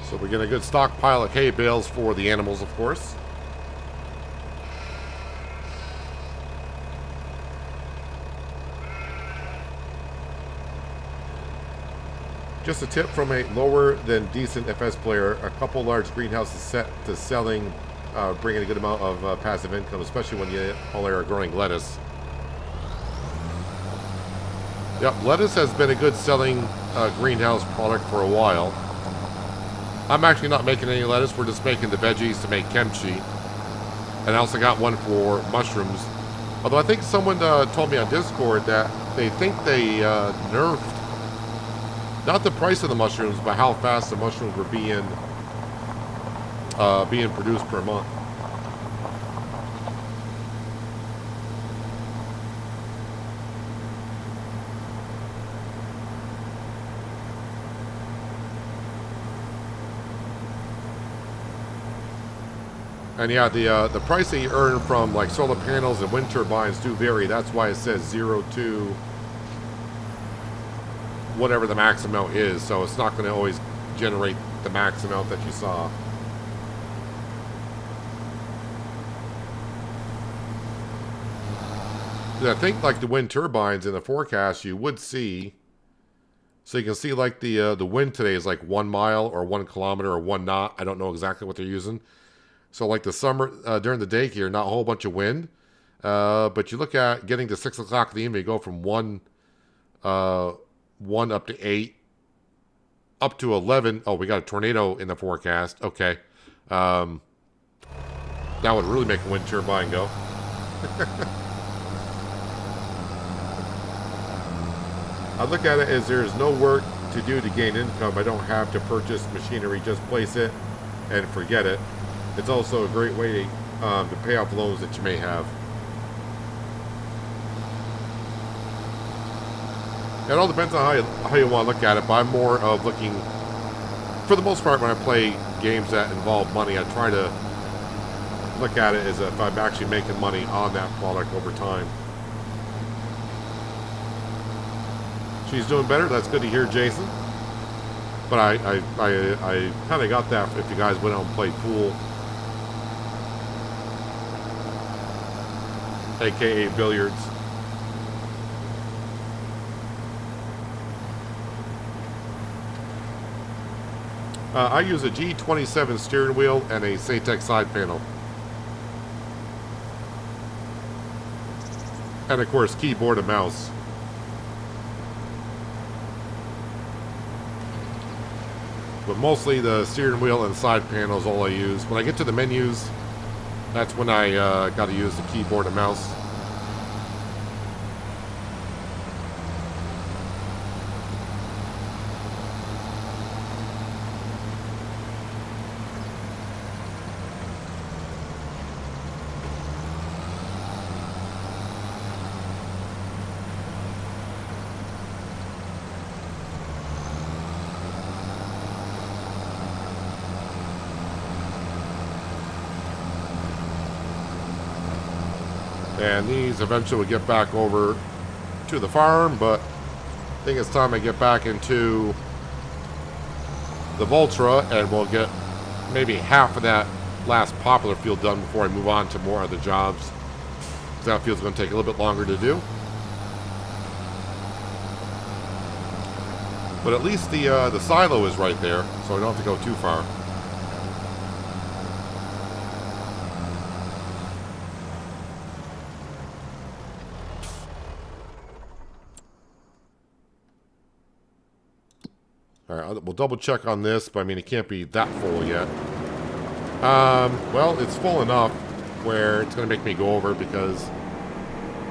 So we're getting a good stockpile of hay bales for the animals, of course. Just a tip from a lower than decent FS player, a couple large greenhouses set to selling, bringing a good amount of passive income, especially when you only are growing lettuce. Yep, lettuce has been a good selling greenhouse product for a while. I'm actually not making any lettuce. We're just making the veggies to make kimchi. And I also got one for mushrooms. Although I think someone told me on Discord that they think they nerfed not the price of the mushrooms, but how fast the mushrooms were being produced per month. And yeah, the price that you earn from like solar panels and wind turbines do vary. That's why it says 0 to whatever the max amount is. So it's not going to always generate the max amount that you saw. I think like the wind turbines in the forecast you would see. So you can see like the wind today is like 1 mile or 1 kilometer or 1 knot. I don't know exactly what they're using. So like the summer, during the day here, not a whole bunch of wind. But you look at getting to 6 o'clock in the evening, you go from 1 up to 8, up to 11. Oh, we got a tornado in the forecast. Okay. That would really make a wind turbine go. I look at it as there's no work to do to gain income. I don't have to purchase machinery, just place it and forget it. It's also a great way to pay off loans that you may have. It all depends on how you want to look at it, but I'm more of looking, for the most part, when I play games that involve money, I try to look at it as if I'm actually making money on that product over time. She's doing better. That's good to hear, Jason. But I kind of got that if you guys went out and played pool. AKA billiards. I use a G27 steering wheel and a Satex side panel. And of course, keyboard and mouse. But mostly the steering wheel and side panel is all I use. When I get to the menus, that's when I got to use the keyboard and mouse. And these eventually will get back over to the farm, but I think it's time I get back into the Voltra and we'll get maybe half of that last Poplar field done before I move on to more other jobs. That field's going to take a little bit longer to do. But at least the silo is right there, so I don't have to go too far. Alright, we'll double check on this, but I mean, it can't be that full yet. Well, it's full enough where it's going to make me go over because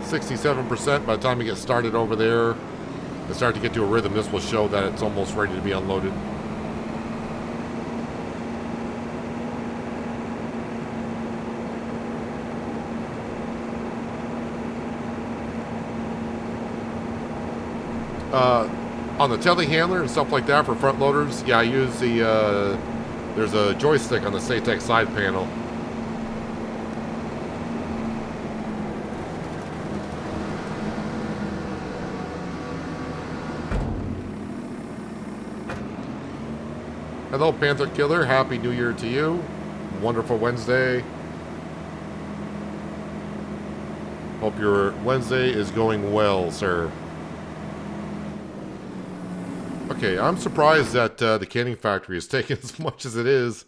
67% by the time we get started over there and start to get to a rhythm, this will show that it's almost ready to be unloaded. On the telehandler and stuff like that for front loaders, yeah, I use the, there's a joystick on the Satex side panel. Hello, Panther Killer. Happy New Year to you. Wonderful Wednesday. Hope your Wednesday is going well, sir. Okay, I'm surprised that the canning factory is taking as much as it is.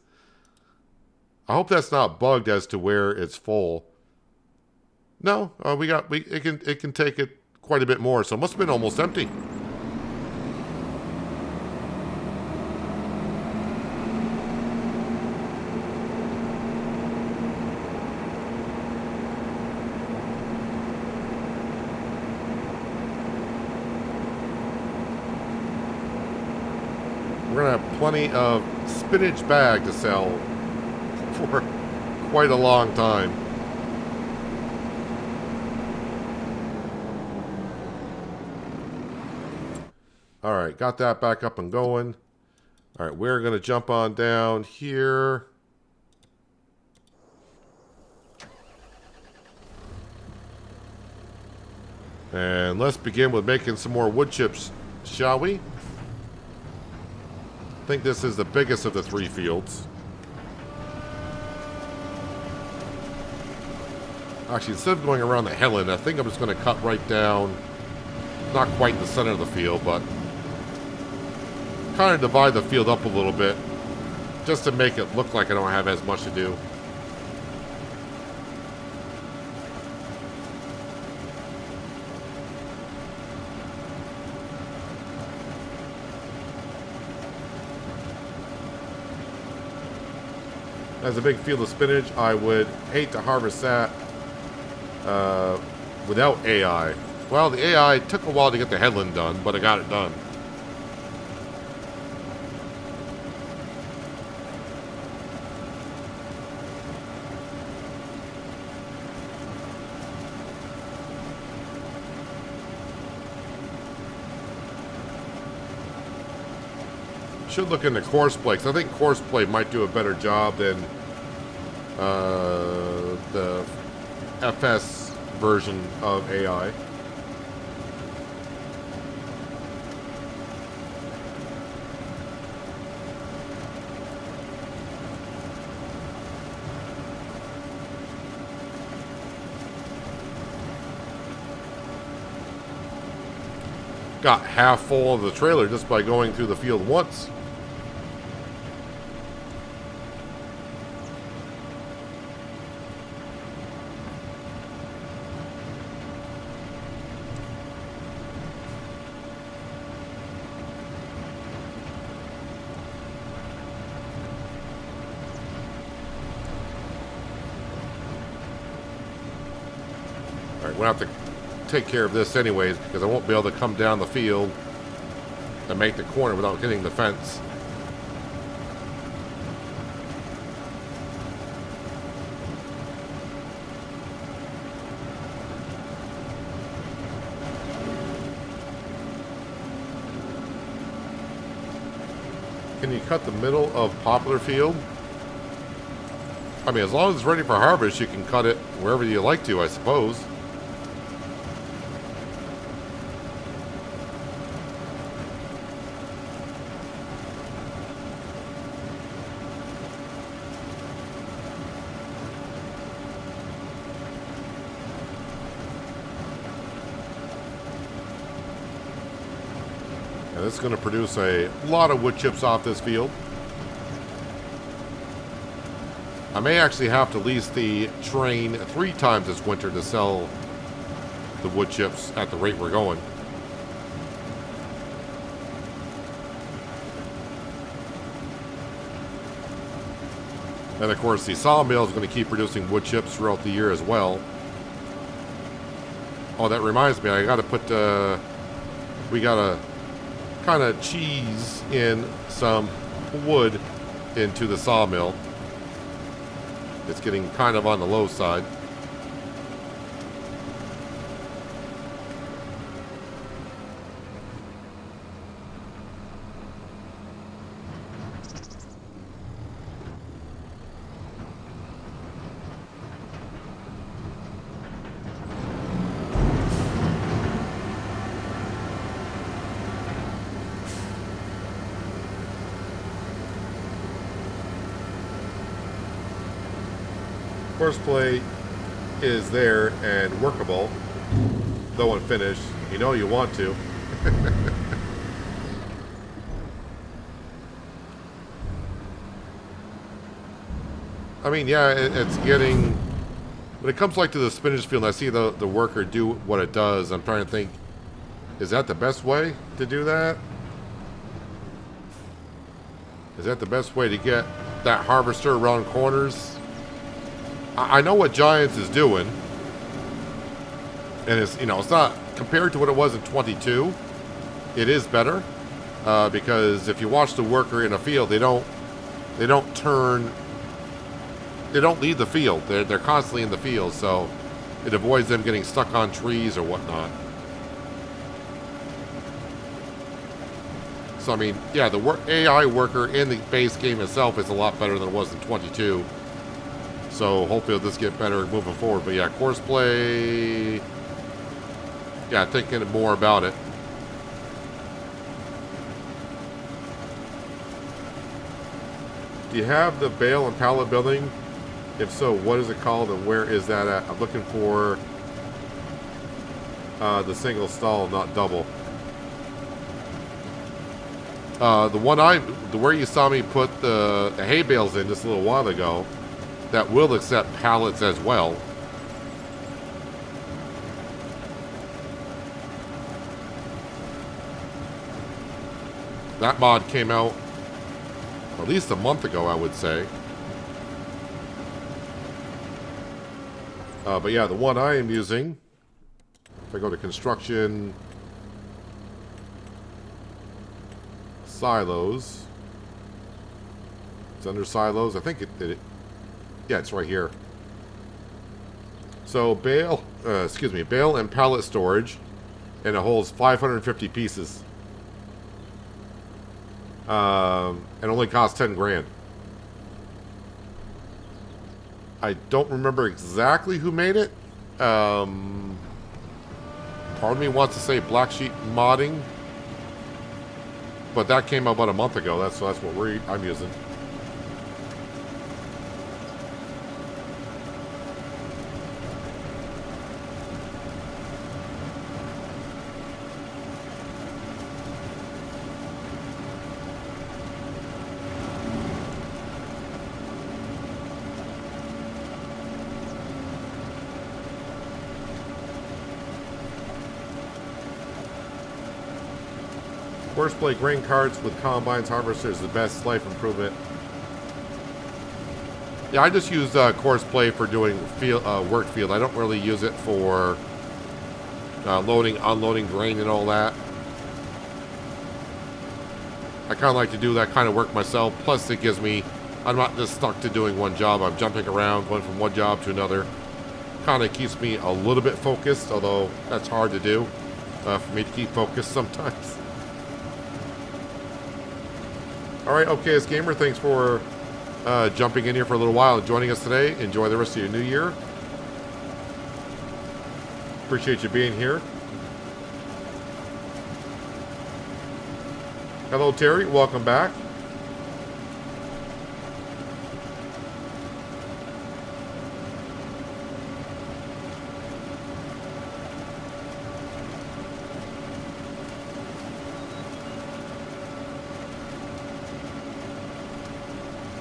I hope that's not bugged as to where it's full. No, it can take it quite a bit more, so it must have been almost empty. We're going to have plenty of spinach bag to sell for quite a long time. Alright, got that back up and going. Alright, we're going to jump on down here. And let's begin with making some more wood chips, shall we? I think this is the biggest of the three fields. Actually, instead of going around the headland, I think I'm just going to cut right down, not quite the center of the field, but kind of divide the field up a little bit, just to make it look like I don't have as much to do. As a big field of spinach, I would hate to harvest that without AI. Well, the AI took a while to get the headland done, but I got it done. Should look into coarse play, because I think coarse play might do a better job than the FS version of AI. Got half full of the trailer just by going through the field once. Alright, we'll have to take care of this anyways, because I won't be able to come down the field and make the corner without hitting the fence. Can you cut the middle of Poplar field? I mean, as long as it's ready for harvest, you can cut it wherever you like to, I suppose. And this is going to produce a lot of wood chips off this field. I may actually have to lease the train 3 times this winter to sell the wood chips at the rate we're going. And of course the sawmill is going to keep producing wood chips throughout the year as well. Oh, that reminds me, I got to put, we got to kind of cheese in some wood into the sawmill. It's getting kind of on the low side. Horseplay is there and workable, though unfinished. You know you want to. I mean, yeah, it's getting... When it comes like to the spinach field, and I see the worker do what it does, I'm trying to think, is that the best way to do that? Is that the best way to get that harvester around corners? I know what Giants is doing, and it's, you know, it's not compared to what it was in 22. It is better because if you watch the worker in a field, they don't leave the field. They're constantly in the field, so it avoids them getting stuck on trees or whatnot. So I mean, yeah, the AI worker in the base game itself is a lot better than it was in 22. So hopefully it'll just get better moving forward. But yeah, courseplay. Yeah, thinking more about it. Do you have the bale and pallet building? If so, what is it called and where is that at? I'm looking for the single stall, not double. Where you saw me put the hay bales in just a little while ago, that will accept pallets as well. That mod came out at least a month ago, I would say. But yeah, the one I am using, if I go to construction, silos, it's under silos, I think yeah, it's right here. So bale and pallet storage, and it holds 550 pieces. And only costs 10 grand. I don't remember exactly who made it. Part of me wants to say Black Sheep Modding, but that came out about a month ago. That's what I'm using. Horseplay grain carts with combines, harvesters, the best life improvement. Yeah, I just use Horseplay for doing work field. I don't really use it for loading, unloading grain and all that. I kind of like to do that kind of work myself. Plus, it gives me, I'm not just stuck to doing one job. I'm jumping around, going from one job to another. Kind of keeps me a little bit focused, although that's hard to do for me to keep focused sometimes. All right, okay, as gamer, thanks for jumping in here for a little while and joining us today. Enjoy the rest of your new year. Appreciate you being here. Hello, Terry. Welcome back.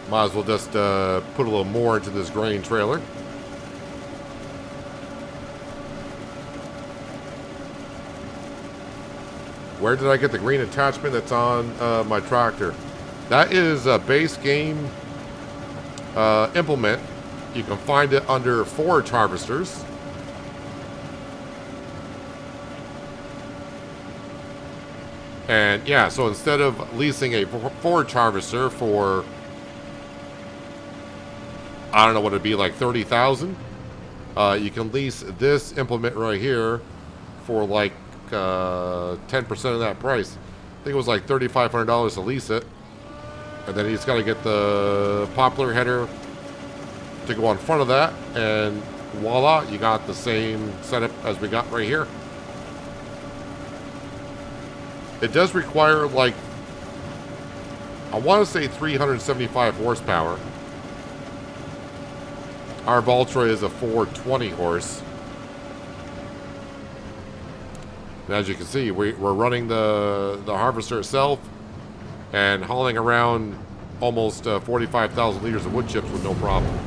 Might as well just put a little more into this grain trailer. Where did I get the green attachment that's on my tractor? That is a base game implement. You can find it under forage harvesters. And yeah, so instead of leasing a forage harvester for, I don't know what it'd be, like 30,000, you can lease this implement right here for like 10% of that price. I think it was like $3,500 to lease it, and then you just got to get the Poplar header to go on front of that, and voila, you got the same setup as we got right here. It does require, like, I want to say 375 horsepower. Our Valtra is a 420 horse. And as you can see, we're running the harvester itself and hauling around almost 45,000 liters of wood chips with no problem.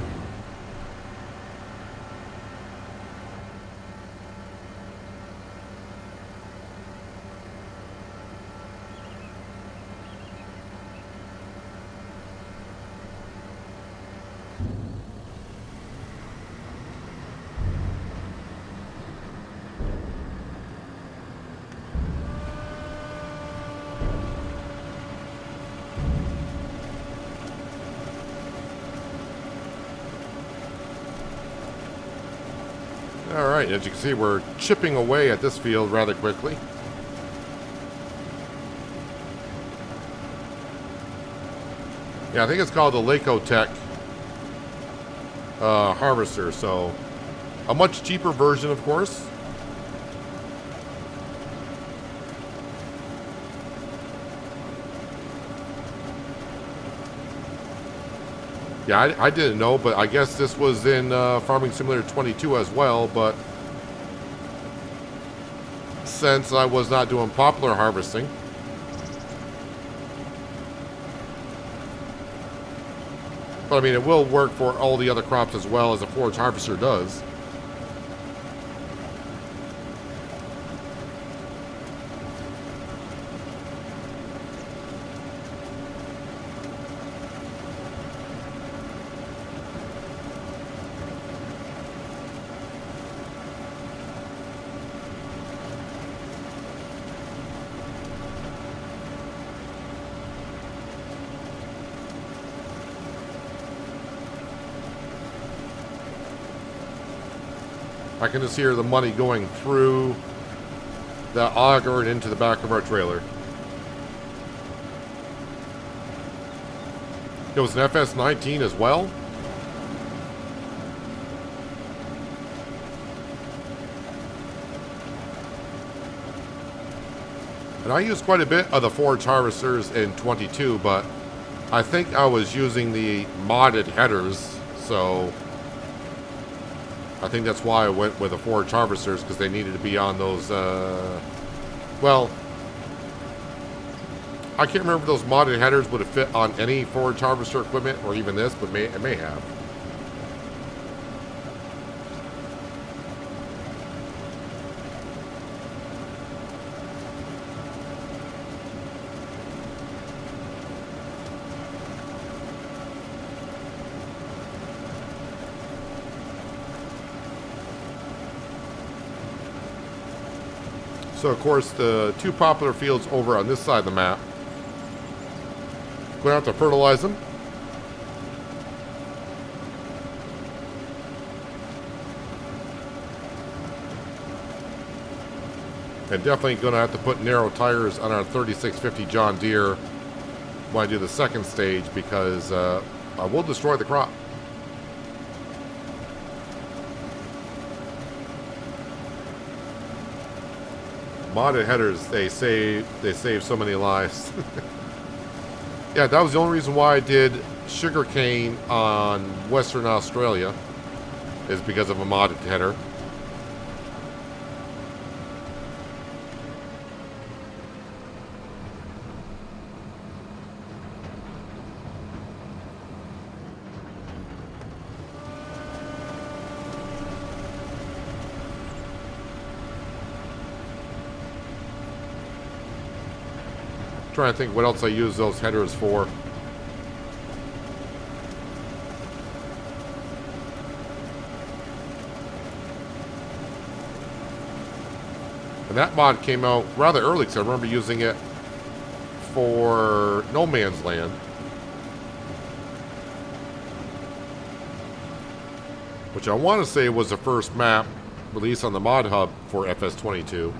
Alright, as you can see, we're chipping away at this field rather quickly. Yeah, I think it's called the Lacotech harvester, so a much cheaper version, of course. Yeah, I didn't know, but I guess this was in Farming Simulator 22 as well, but since I was not doing poplar harvesting, but I mean, it will work for all the other crops as well as a forage harvester does. I can just hear the money going through the auger and into the back of our trailer. It was an FS19 as well. And I used quite a bit of the forage harvesters in 22, but I think I was using the modded headers, so I think that's why I went with the forage harvesters, because they needed to be on those, well, I can't remember if those modded headers would have fit on any forage harvester equipment, or even this, but it may have. So, of course, the 2 poplar fields over on this side of the map. Going out to fertilize them. And definitely going to have to put narrow tires on our 3650 John Deere when I do the second stage, because I will destroy the crop. Modded headers, they save so many lives. Yeah, that was the only reason why I did sugarcane on Western Australia, is because of a modded header. Trying to think what else I use those headers for. And that mod came out rather early, because I remember using it for No Man's Land. Which I want to say was the first map released on the Mod Hub for FS22.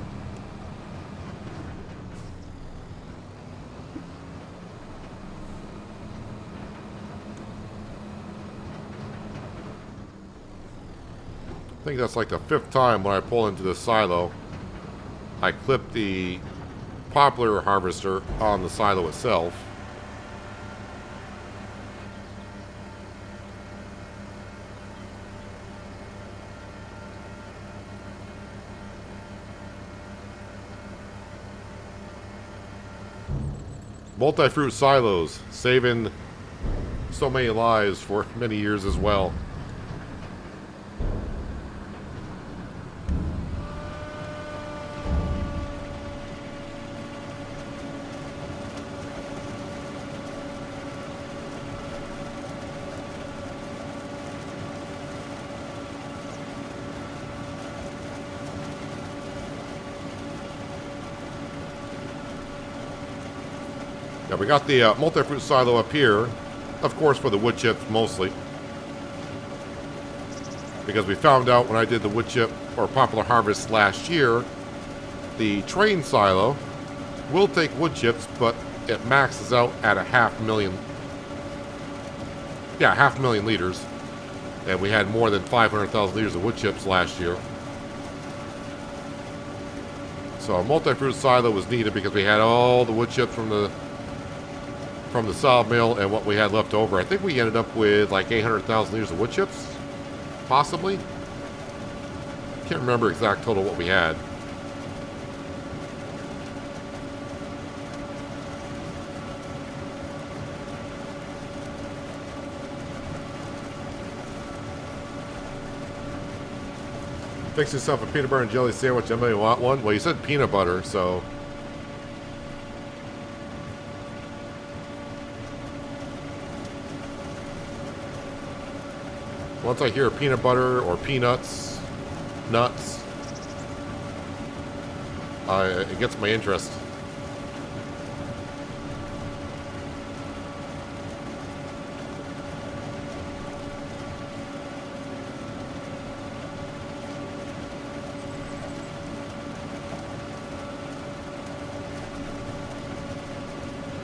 I think that's like the 5th time when I pull into the silo, I clip the poplar harvester on the silo itself. Multi-fruit silos, saving so many lives for many years as well. Now we got the multi-fruit silo up here, of course for the wood chips mostly. Because we found out when I did the wood chip or poplar harvest last year, the train silo will take wood chips, but it maxes out at 500,000. Yeah, 500,000 liters. And we had more than 500,000 liters of wood chips last year. So a multi-fruit silo was needed because we had all the wood chips from the sawmill and what we had left over. I think we ended up with like 800,000 liters of wood chips, possibly. Can't remember exact total what we had. Fix yourself a peanut butter and jelly sandwich. Anybody want one? Well, you said peanut butter, so. Once I hear peanut butter or peanuts, nuts, it gets my interest.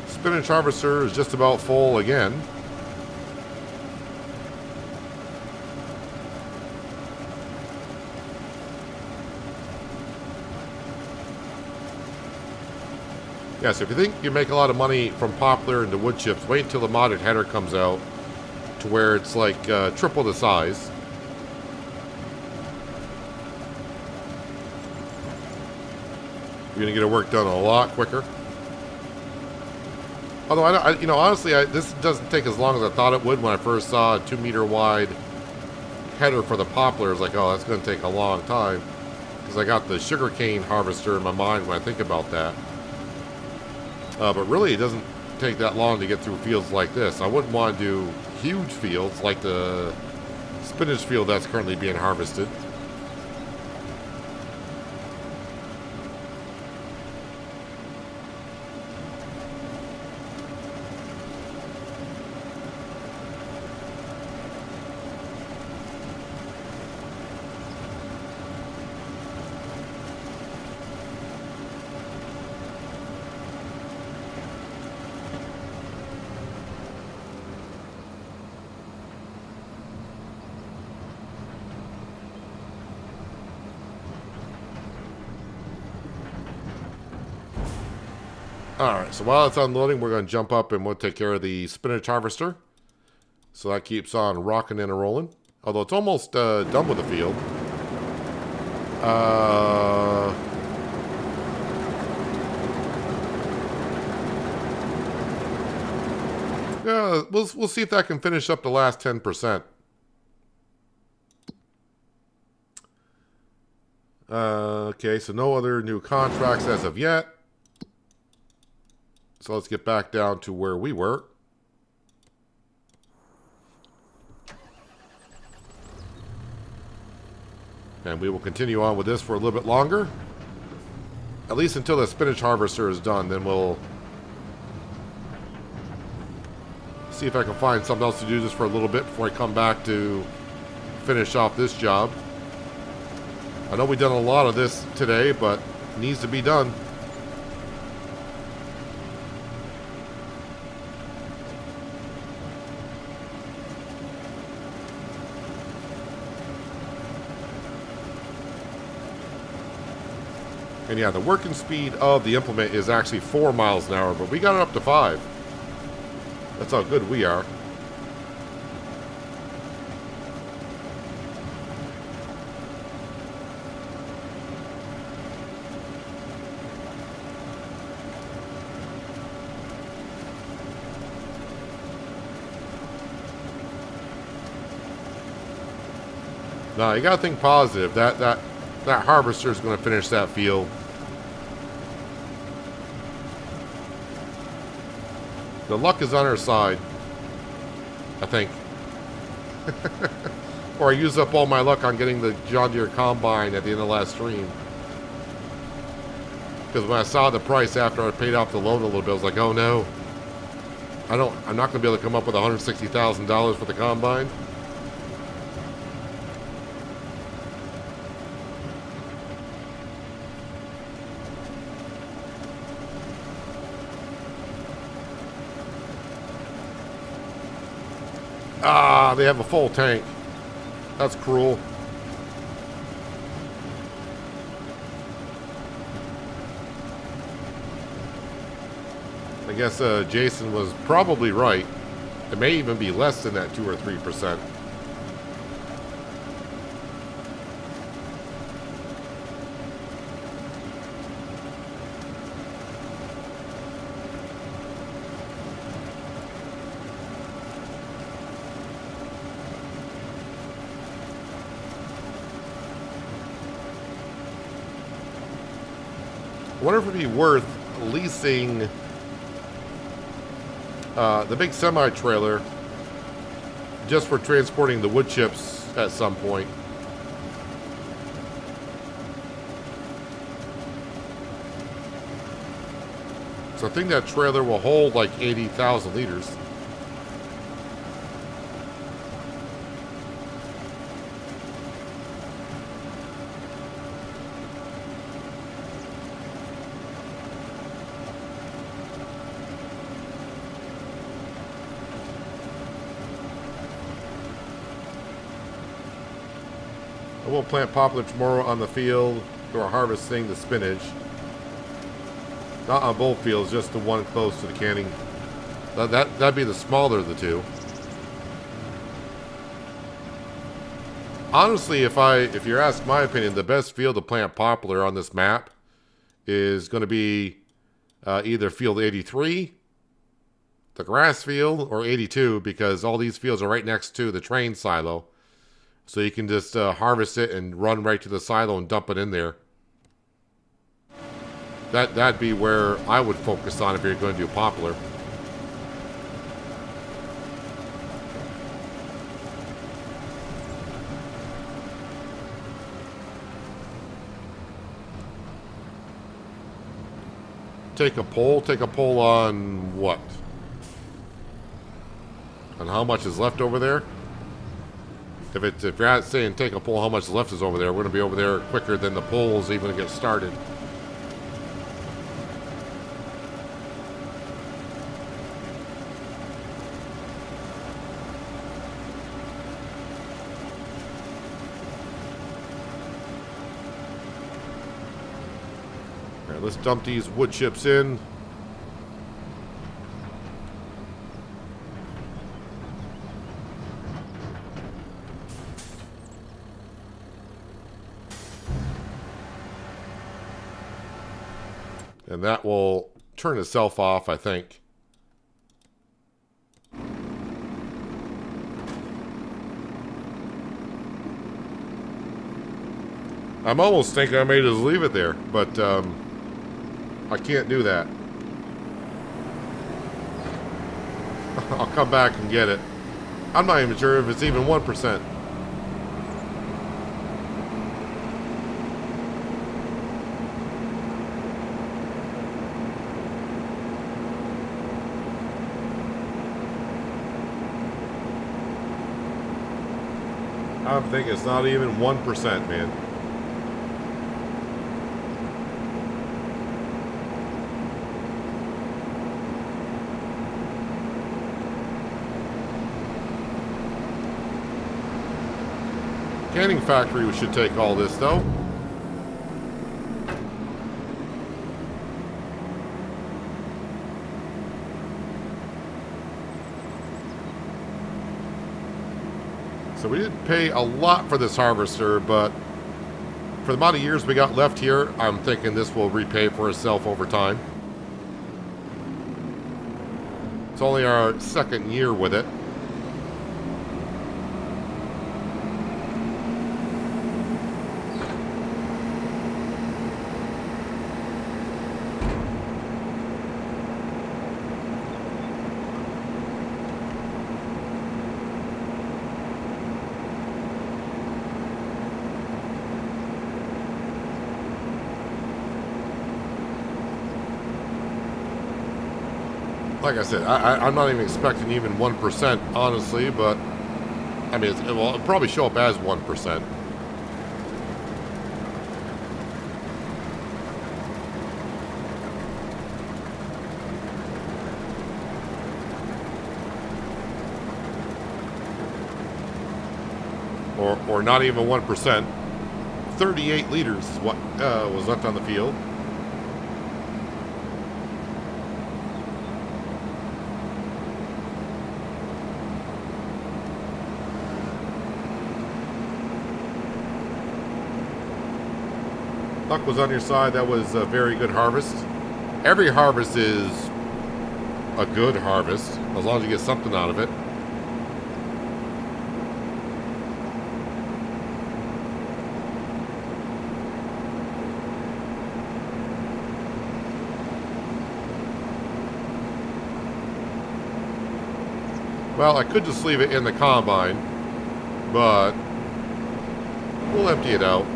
Spinach harvester is just about full again. Yeah, so if you think you make a lot of money from poplar into wood chips, wait until the modded header comes out to where it's like triple the size. You're gonna get your work done a lot quicker. Although honestly, this doesn't take as long as I thought it would when I first saw a 2-meter wide header for the poplar. I was like, oh, that's gonna take a long time, because I got the sugarcane harvester in my mind when I think about that. But really, it doesn't take that long to get through fields like this. I wouldn't want to do huge fields like the spinach field that's currently being harvested. Alright, so while it's unloading, we're going to jump up and we'll take care of the spinach harvester. So that keeps on rocking and rolling. Although it's almost done with the field. Yeah, we'll see if that can finish up the last 10%. Okay, so no other new contracts as of yet. So let's get back down to where we were. And we will continue on with this for a little bit longer. At least until the spinach harvester is done. Then we'll see if I can find something else to do just for a little bit before I come back to finish off this job. I know we've done a lot of this today, but it needs to be done. And yeah, the working speed of the implement is actually 4 miles an hour, but we got it up to 5. That's how good we are. Now, you got to think positive. That harvester is going to finish that field. The luck is on our side, I think. Or I used up all my luck on getting the John Deere Combine at the end of last stream. Because when I saw the price after I paid off the loan a little bit, I was like, oh no. I'm not going to be able to come up with $160,000 for the Combine. Ah, they have a full tank. That's cruel. I guess Jason was probably right. It may even be less than that 2 or 3%. I wonder if it'd be worth leasing the big semi-trailer just for transporting the wood chips at some point. So I think that trailer will hold like 80,000 liters. We'll plant poplar tomorrow on the field for harvesting the spinach. Not on both fields, just the one close to the canning. That'd be the smaller of the two. Honestly, if you're asking my opinion, the best field to plant poplar on this map is going to be either field 83, the grass field, or 82, because all these fields are right next to the train silo. So you can just harvest it and run right to the silo and dump it in there. That'd be where I would focus on if you're going to do poplar. Take a poll on what? On how much is left over there? If you're saying take a poll how much left is over there, we're going to be over there quicker than the polls even get started. All right, let's dump these wood chips in. And that will turn itself off, I think. I'm almost thinking I may just leave it there, but I can't do that. I'll come back and get it. I'm not even sure if it's even 1%. I'm thinking it's not even 1%, man. Canning factory should take all this, though. So we didn't pay a lot for this harvester, but for the amount of years we got left here, I'm thinking this will repay for itself over time. It's only our second year with it. Like I said, I'm not even expecting even 1%, honestly, but I mean, it'll probably show up as 1%. Or not even 1%. 38 liters is what was left on the field. Luck was on your side. That was a very good harvest. Every harvest is a good harvest, as long as you get something out of it. Well, I could just leave it in the combine, but we'll empty it out.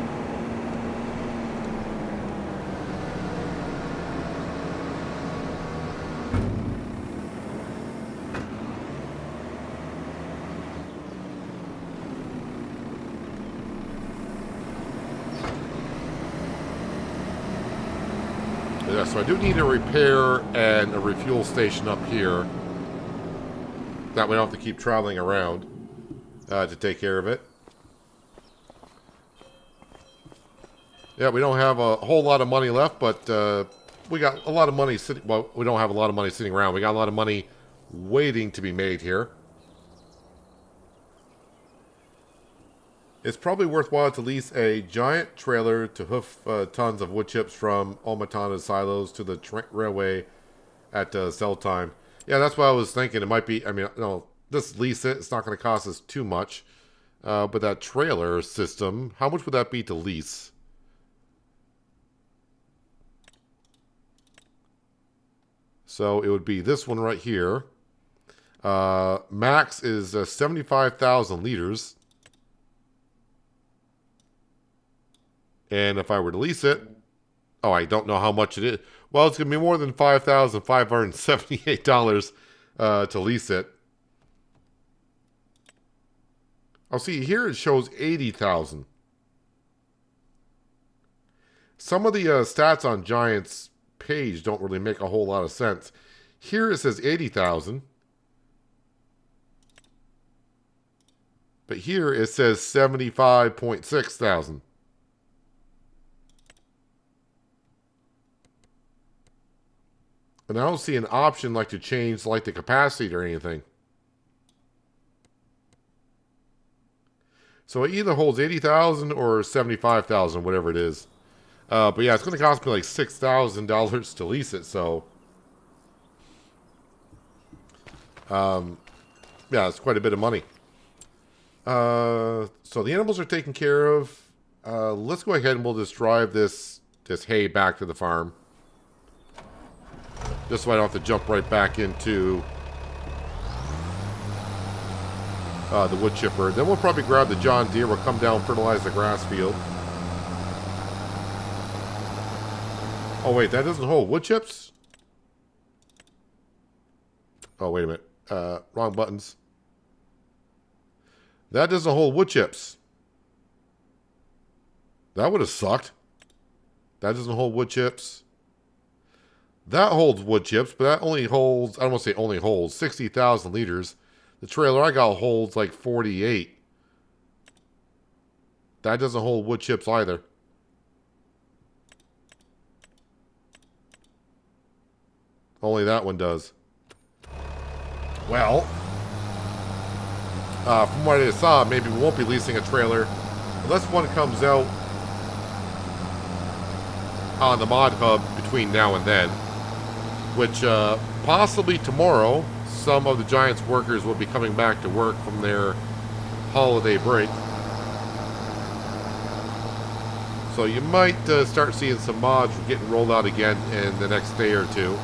Yeah, so I do need a repair and a refuel station up here. That we don't have to keep traveling around to take care of it. Yeah, we don't have a whole lot of money left, but we got a lot of money sitting. Well, we don't have a lot of money sitting around. We got a lot of money waiting to be made here. It's probably worthwhile to lease a giant trailer to hoof tons of wood chips from Omatana silos to the railway at sell time. Yeah, that's what I was thinking. It might be, I mean, no, just lease it. It's not going to cost us too much. But that trailer system, how much would that be to lease? So it would be this one right here. Max is 75,000 liters. And if I were to lease it, oh, I don't know how much it is. Well, it's going to be more than $5,578 to lease it. I'll see, here it shows 80,000. Some of the stats on Giant's page don't really make a whole lot of sense. Here it says 80,000. But here it says 75.6 thousand. And I don't see an option like to change like the capacity or anything. So it either holds 80,000 or 75,000, whatever it is. But yeah, it's going to cost me like $6,000 to lease it, so... yeah, it's quite a bit of money. So the animals are taken care of. Let's go ahead and we'll just drive this hay back to the farm. Just so I don't have to jump right back into the wood chipper. Then we'll probably grab the John Deere. We'll come down and fertilize the grass field. Oh, wait, that doesn't hold wood chips? Oh, wait a minute. Wrong buttons. That doesn't hold wood chips. That would have sucked. That doesn't hold wood chips. That holds wood chips, but that only holds, I don't want to say only holds, 60,000 liters. The trailer I got holds like 48. That doesn't hold wood chips either. Only that one does. Well, from what I saw, maybe we won't be leasing a trailer unless one comes out on the mod hub between now and then, which possibly tomorrow some of the Giants workers will be coming back to work from their holiday break. So you might start seeing some mods getting rolled out again in the next day or two.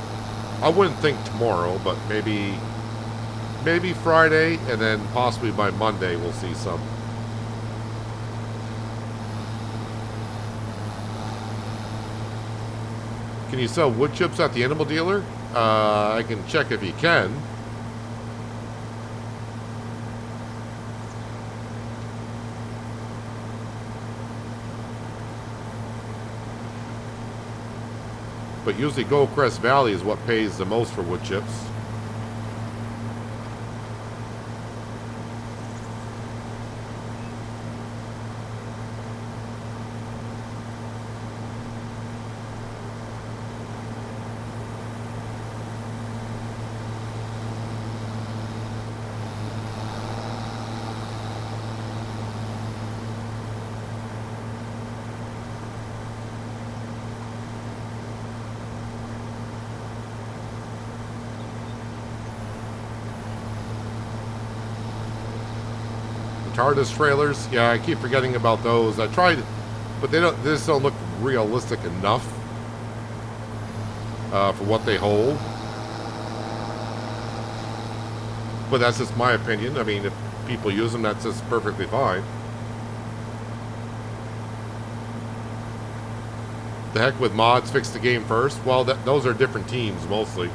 I wouldn't think tomorrow, but maybe Friday, and then possibly by Monday we'll see some. Can you sell wood chips at the animal dealer? I can check if you can. But usually Goldcrest Valley is what pays the most for wood chips. TARDIS trailers, yeah, I keep forgetting about those. I tried, but they just don't look realistic enough for what they hold. But that's just my opinion. I mean, if people use them, that's just perfectly fine. The heck with mods, fix the game first. Well, those are different teams mostly.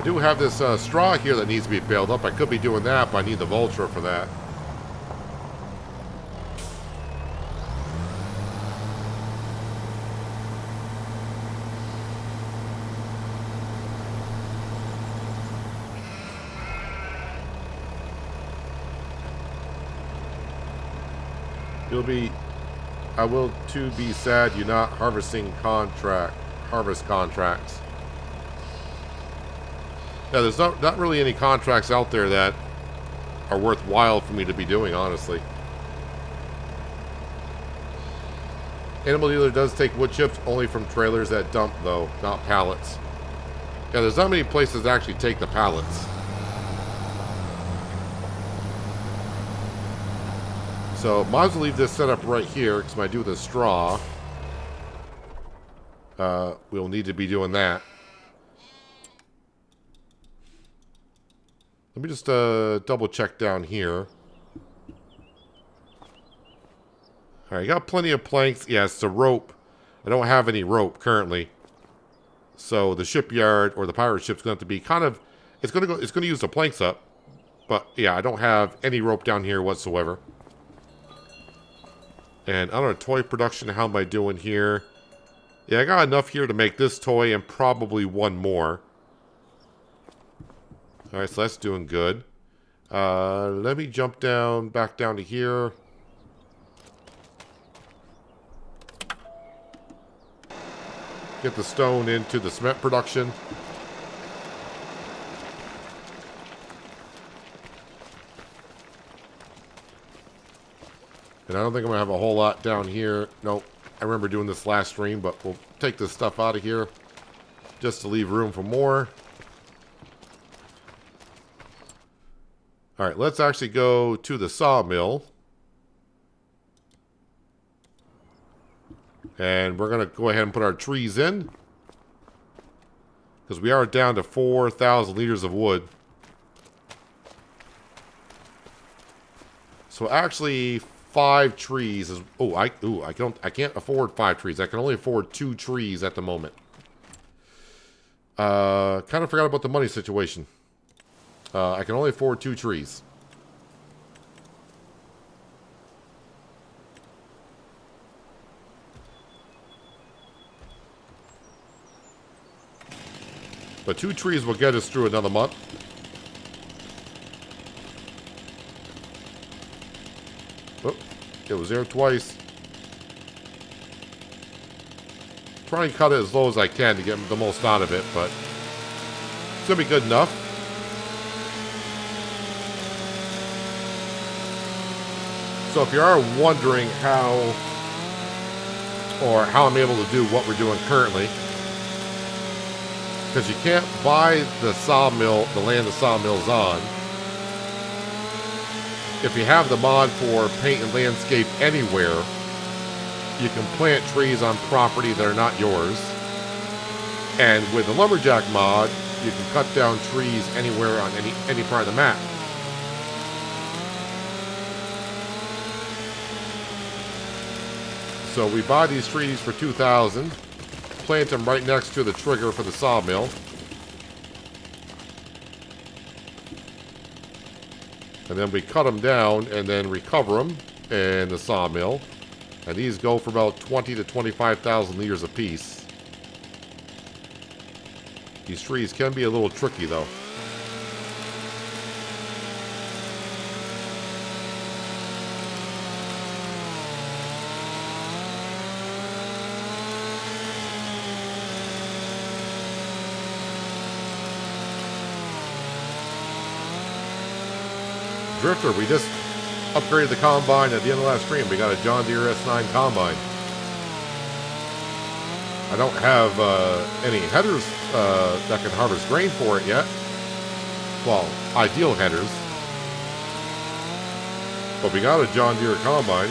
I do have this straw here that needs to be baled up. I could be doing that, but I need the Vulture for that. I will too be sad you're not harvest contracts. Yeah, there's not really any contracts out there that are worthwhile for me to be doing, honestly. Animal dealer does take wood chips only from trailers that dump, though, not pallets. Yeah, there's not many places that actually take the pallets. So, might as well leave this set up right here, because when I do the straw, we'll need to be doing that. Let me just double check down here. Alright, got plenty of planks. Yeah, it's the rope. I don't have any rope currently. So the shipyard or the pirate ship's going to have to be kind of... It's going to use the planks up. But yeah, I don't have any rope down here whatsoever. And I don't know, toy production, how am I doing here? Yeah, I got enough here to make this toy and probably one more. All right, so that's doing good. Let me jump down, back down to here. Get the stone into the cement production. And I don't think I'm going to have a whole lot down here. Nope. I remember doing this last stream, but we'll take this stuff out of here just to leave room for more. All right, let's actually go to the sawmill. And we're going to go ahead and put our trees in. Because we are down to 4,000 liters of wood. So actually, 5 trees is... I can't afford 5 trees. I can only afford 2 trees at the moment. Kind of forgot about the money situation. I can only afford 2 trees. But 2 trees will get us through another month. Oh, it was there twice. Try and cut it as low as I can to get the most out of it, but it's going to be good enough. So if you are wondering how I'm able to do what we're doing currently, because you can't buy the sawmill, the land the sawmill's on. If you have the mod for paint and landscape anywhere, you can plant trees on property that are not yours. And with the lumberjack mod, you can cut down trees anywhere on any part of the map. So we buy these trees for 2,000. Plant them right next to the trigger for the sawmill. And then we cut them down and then recover them in the sawmill. And these go for about 20 to 25,000 liters a piece. These trees can be a little tricky though. Drifter, we just upgraded the combine at the end of last stream. We got a John Deere S9 combine. I don't have any headers that can harvest grain for it yet. Well, ideal headers. But we got a John Deere combine.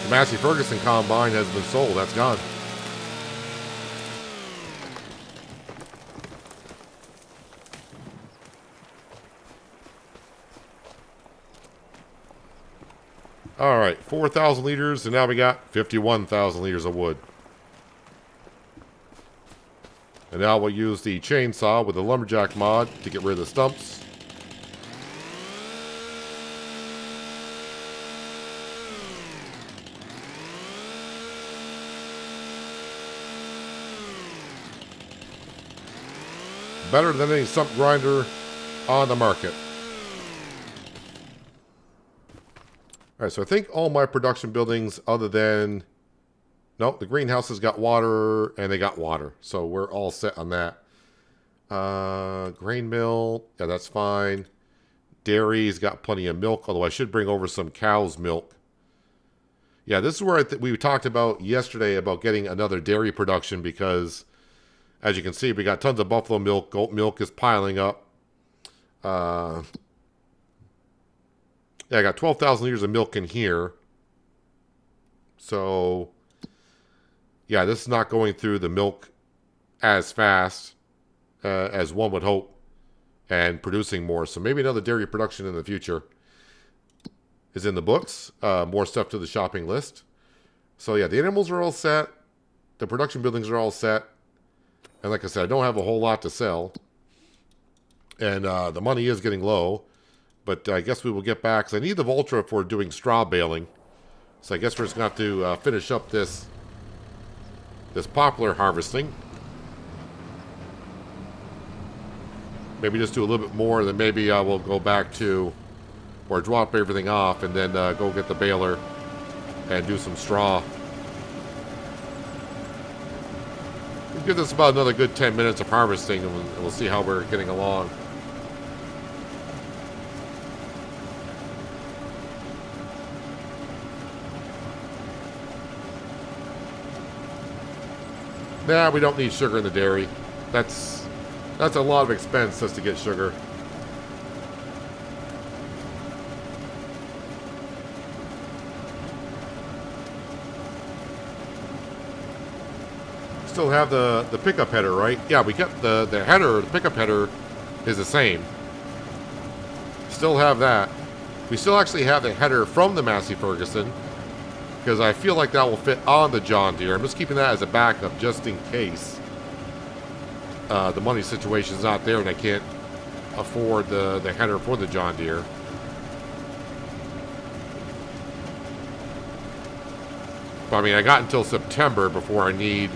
The Massey Ferguson combine has been sold. That's gone. All right, 4,000 liters, and now we got 51,000 liters of wood. And now we'll use the chainsaw with the lumberjack mod to get rid of the stumps. Better than any stump grinder on the market. Alright, so I think all my production buildings other than... No, the greenhouses got water, and they got water. So we're all set on that. Grain mill, yeah, that's fine. Dairy's got plenty of milk, although I should bring over some cow's milk. Yeah, this is where we talked about yesterday about getting another dairy production because, as you can see, we got tons of buffalo milk. Goat milk is piling up. Yeah, I got 12,000 liters of milk in here. So, yeah, this is not going through the milk as fast as one would hope and producing more. So maybe another dairy production in the future is in the books. More stuff to the shopping list. So, yeah, the animals are all set. The production buildings are all set. And like I said, I don't have a whole lot to sell. And the money is getting low. But I guess we will get back, because I need the Voltra for doing straw baling. So I guess we're just going to have to finish up this poplar harvesting. Maybe just do a little bit more, then maybe I will go back to, or drop everything off, and then go get the baler and do some straw. We'll give this about another good 10 minutes of harvesting, and we'll see how we're getting along. Nah, we don't need sugar in the dairy. That's a lot of expense just to get sugar. Still have the pickup header, right? Yeah, we kept the header. The pickup header is the same. Still have that. We still actually have the header from the Massey Ferguson, because I feel like that will fit on the John Deere. I'm just keeping that as a backup just in case the money situation is not there and I can't afford the header for the John Deere. But I mean, I got until September before I need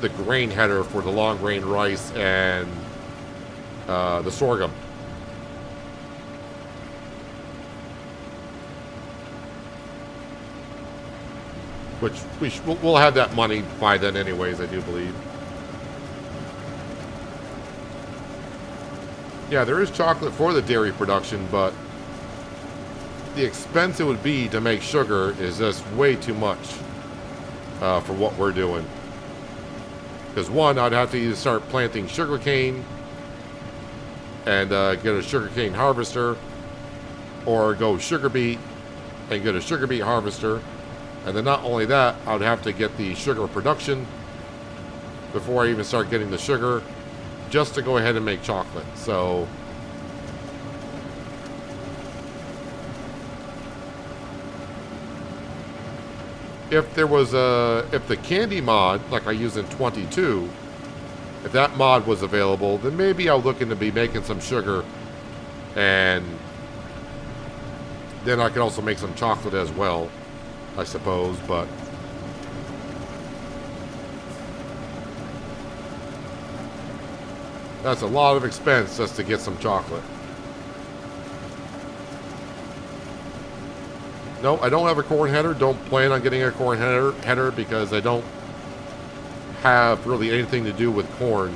the grain header for the long grain rice and the sorghum. Which we'll have that money by then anyways, I do believe. Yeah, there is chocolate for the dairy production, but the expense it would be to make sugar is just way too much for what we're doing. Because one, I'd have to either start planting sugarcane and get a sugarcane harvester, or go sugar beet and get a sugar beet harvester. And then not only that, I would have to get the sugar production before I even start getting the sugar, just to go ahead and make chocolate. So if there was if the candy mod, like I use in 22, if that mod was available, then maybe I'll look into be making some sugar, and then I could also make some chocolate as well, I suppose. But that's a lot of expense just to get some chocolate. No, I don't have a corn header. Don't plan on getting a corn header because I don't have really anything to do with corn.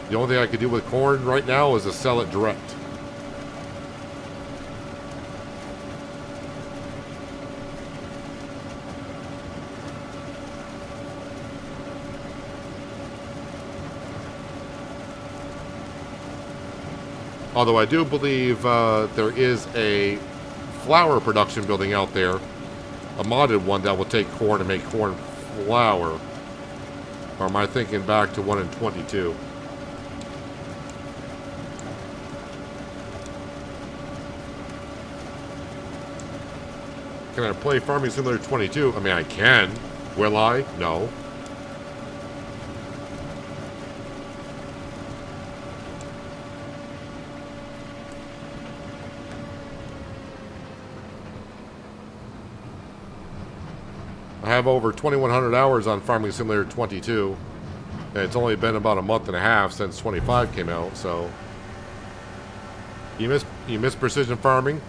The only thing I could do with corn right now is to sell it direct. Although I do believe there is a flour production building out there, a modded one that will take corn and make corn flour. Or am I thinking back to one in 22? Can I play Farming Simulator 22? I mean, I can. Will I? No. I have over 2,100 hours on Farming Simulator 22, and it's only been about a month and a half since 25 came out. So you miss precision farming?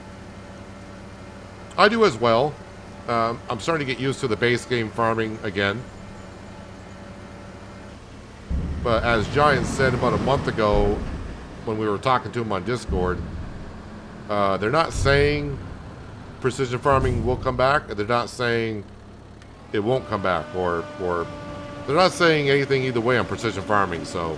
I do as well. I'm starting to get used to the base game farming again. But as Giant said about a month ago when we were talking to him on Discord, they're not saying precision farming will come back. They're not saying it won't come back, or they're not saying anything either way on precision farming. So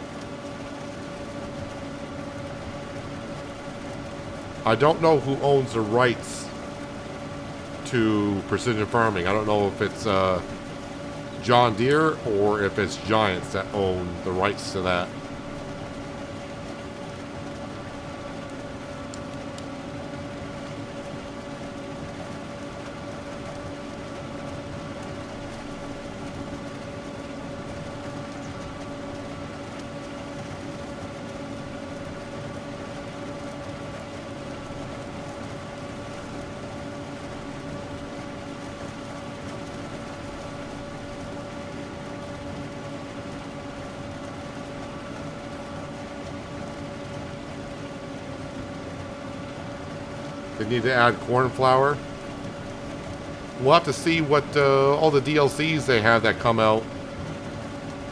I don't know who owns the rights to precision farming. I don't know if it's John Deere or if it's Giants that own the rights to that. They need to add corn flour. We'll have to see what all the DLCs they have that come out.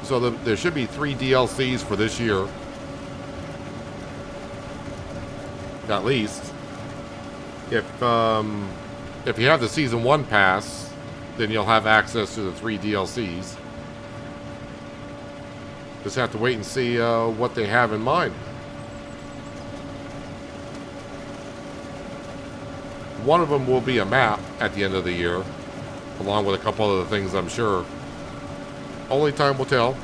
So there should be 3 DLCs for this year. At least. If you have the Season 1 pass, then you'll have access to the 3 DLCs. Just have to wait and see what they have in mind. One of them will be a map at the end of the year, along with a couple other things, I'm sure. Only time will tell.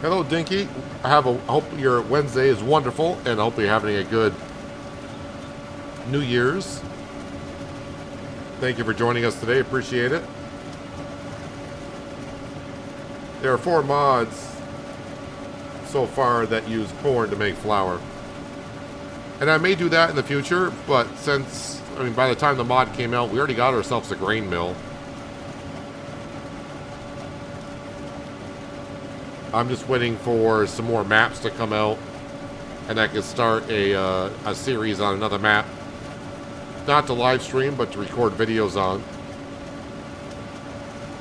Hello, Dinky. I hope your Wednesday is wonderful, and I hope you're having a good New Year's. Thank you for joining us today. Appreciate it. There are 4 mods so far that use corn to make flour. And I may do that in the future, but since, I mean, by the time the mod came out, we already got ourselves a grain mill. I'm just waiting for some more maps to come out, and I can start a series on another map. Not to live stream, but to record videos on.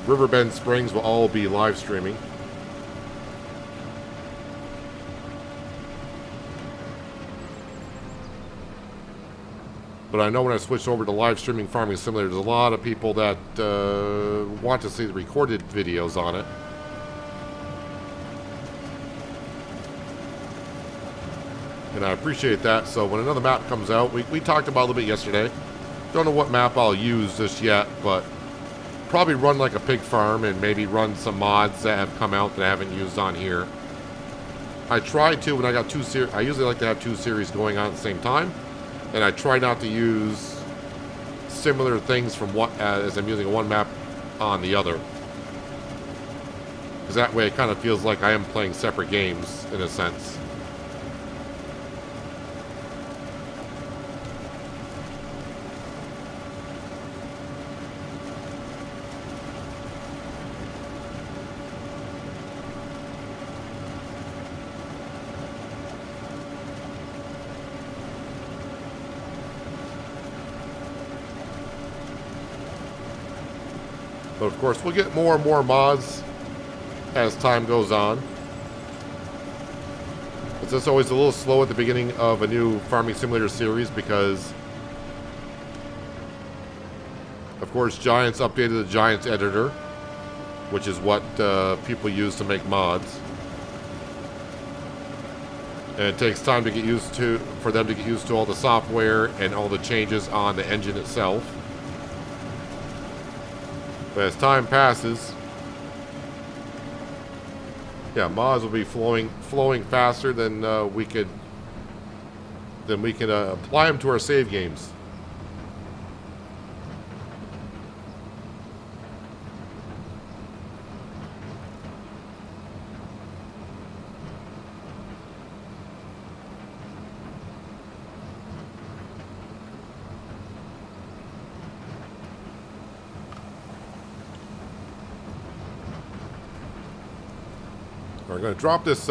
Riverbend Springs will all be live streaming. But I know when I switched over to live streaming Farming Simulator, there's a lot of people that want to see the recorded videos on it. And I appreciate that. So when another map comes out, we talked about it a little bit yesterday. Don't know what map I'll use just yet, but probably run like a pig farm and maybe run some mods that have come out that I haven't used on here. I tried to when I got 2 series. I usually like to have 2 series going on at the same time, and I try not to use similar things from what as I'm using one map on the other, because that way it kind of feels like I am playing separate games in a sense. But of course, we'll get more and more mods as time goes on. It's just always a little slow at the beginning of a new Farming Simulator series because, of course, Giants updated the Giants editor, which is what people use to make mods. And it takes time to get used to, for them to get used to all the software and all the changes on the engine itself. But as time passes, yeah, mods will be flowing faster than we can apply them to our save games. We're going to drop this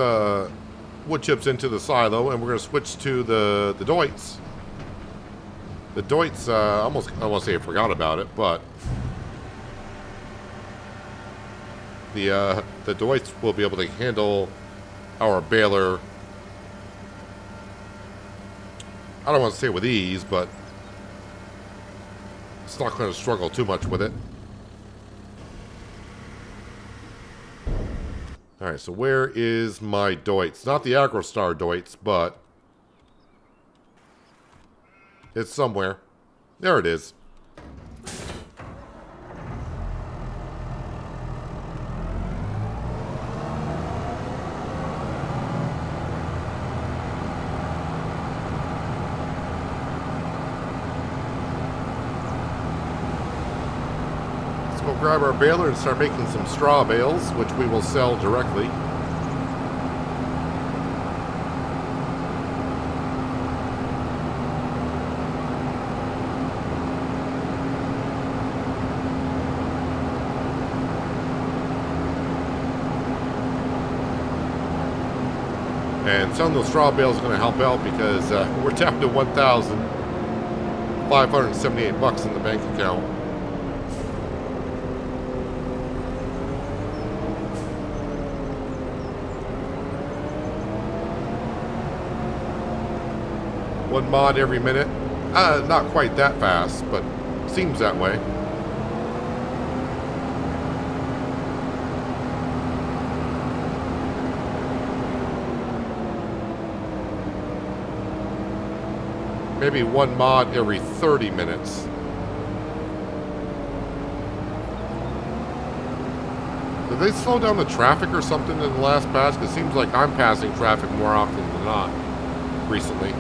wood chips into the silo, and we're going to switch to the Deutz. The Deutz, I want to say I forgot about it, but the Deutz will be able to handle our baler. I don't want to say with ease, but it's not going to struggle too much with it. Alright, so where is my Deutz? Not the AgroStar Deutz, but it's somewhere. There it is. We'll grab our baler and start making some straw bales, which we will sell directly. And selling those straw bales is going to help out because we're down to 1,578 bucks in the bank account. One mod every minute. Not quite that fast, but seems that way. Maybe one mod every 30 minutes. Did they slow down the traffic or something in the last patch? Because it seems like I'm passing traffic more often than not recently.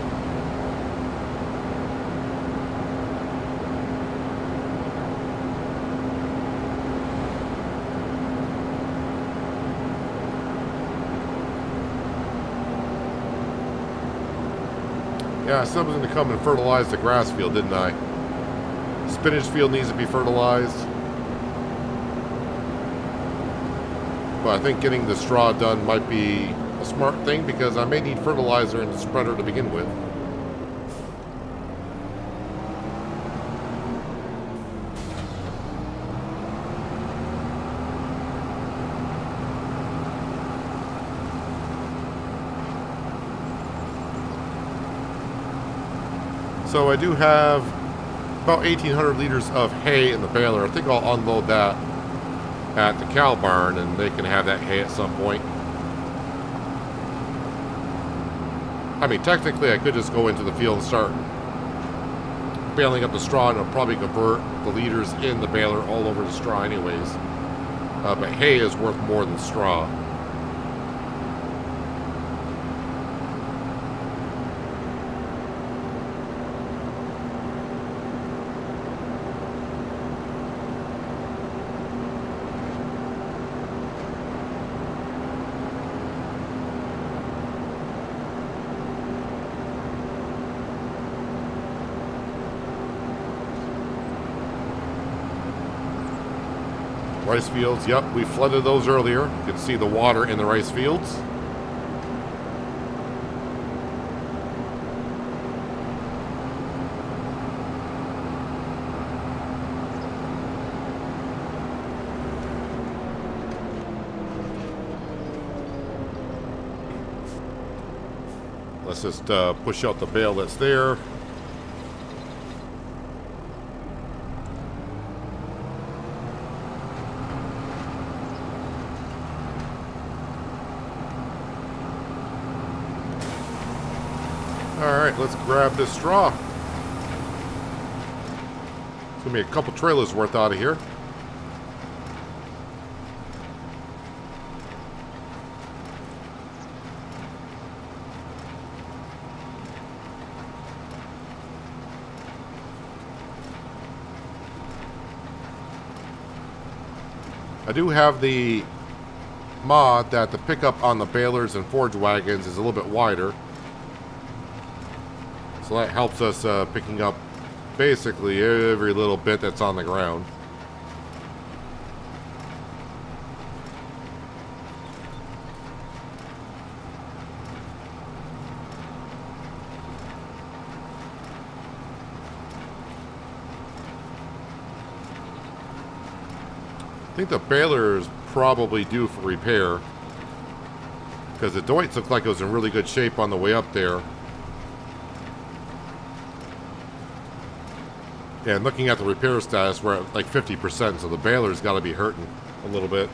Yeah, I said I was going to come and fertilize the grass field, didn't I? Spinach field needs to be fertilized. But I think getting the straw done might be a smart thing because I may need fertilizer in the spreader to begin with. So I do have about 1,800 liters of hay in the baler. I think I'll unload that at the cow barn and they can have that hay at some point. I mean, technically I could just go into the field and start baling up the straw and it'll probably convert the liters in the baler all over the straw anyways. But hay is worth more than straw. Rice fields, yep, we flooded those earlier. You can see the water in the rice fields. Let's just push out the bale that's there. Alright, let's grab this straw. It's going to be a couple trailers worth out of here. I do have the mod that the pickup on the balers and forage wagons is a little bit wider. So that helps us picking up basically every little bit that's on the ground. I think the baler is probably due for repair because the Deutz looked like it was in really good shape on the way up there. And looking at the repair status, we're at like 50%, so the baler's got to be hurting a little bit.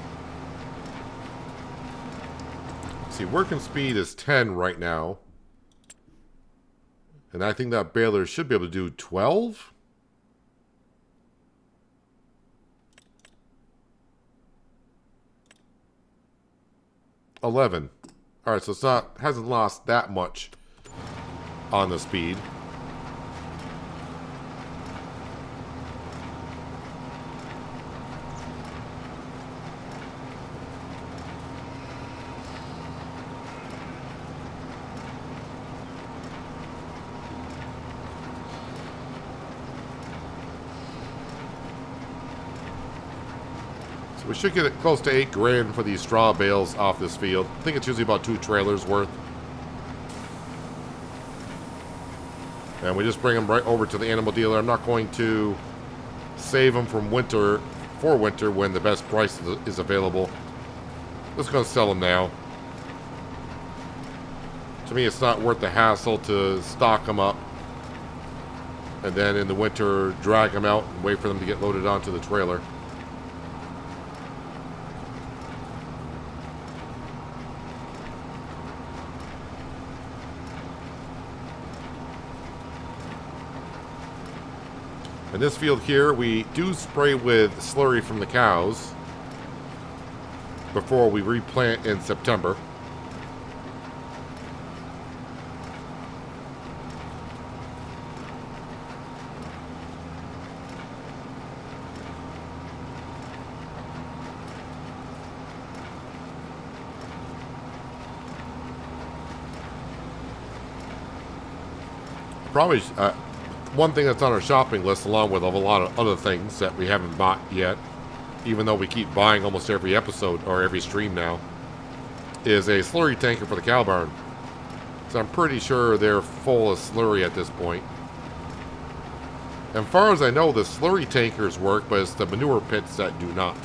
Let's see, working speed is 10 right now. And I think that baler should be able to do 12. $11. Alright, so it's not, hasn't lost that much on the speed. We should get it close to $8 grand for these straw bales off this field. I think it's usually about 2 trailers worth. And we just bring them right over to the animal dealer. I'm not going to save them from winter for winter when the best price is available. Just going to sell them now. To me, it's not worth the hassle to stock them up and then in the winter drag them out and wait for them to get loaded onto the trailer. In this field here, we do spray with slurry from the cows before we replant in September. Probably one thing that's on our shopping list, along with a lot of other things that we haven't bought yet, even though we keep buying almost every episode or every stream now, is a slurry tanker for the cow barn. So I'm pretty sure they're full of slurry at this point. As far as I know, the slurry tankers work, but it's the manure pits that do not.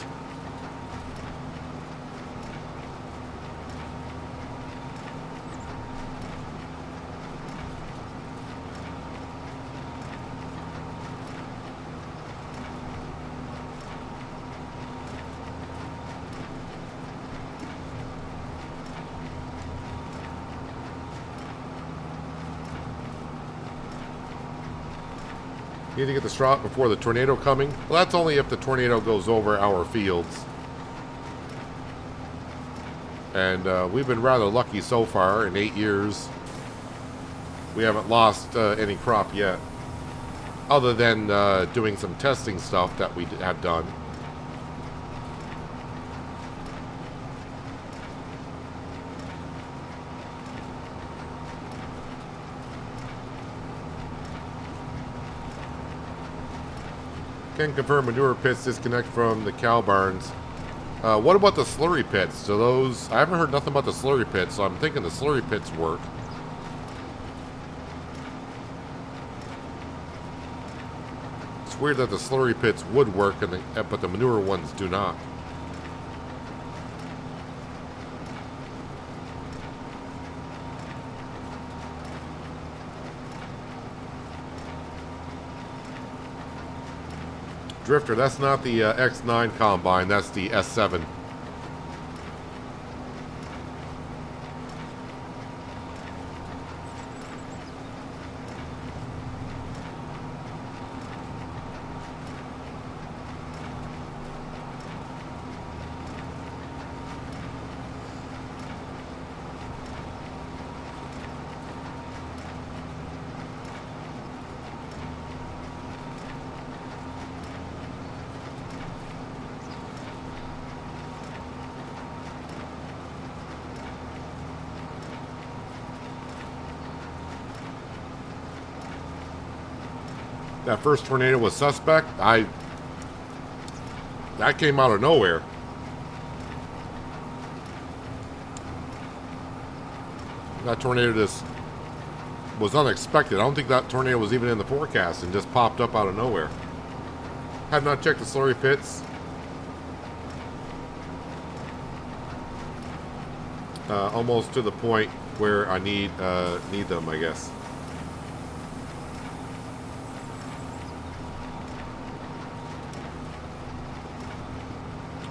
Need to get the straw out before the tornado coming. Well, that's only if the tornado goes over our fields. And we've been rather lucky so far. In 8 years, we haven't lost any crop yet. Other than doing some testing stuff that we have done. Can confirm manure pits disconnect from the cow barns. What about the slurry pits? So those, I haven't heard nothing about the slurry pits, so I'm thinking the slurry pits work. It's weird that the slurry pits would work, but the manure ones do not. Drifter, that's not the X9 combine, that's the S7. That first tornado was suspect. That came out of nowhere. That tornado just was unexpected. I don't think that tornado was even in the forecast and just popped up out of nowhere. Have not checked the slurry pits. Almost to the point where I need them, I guess.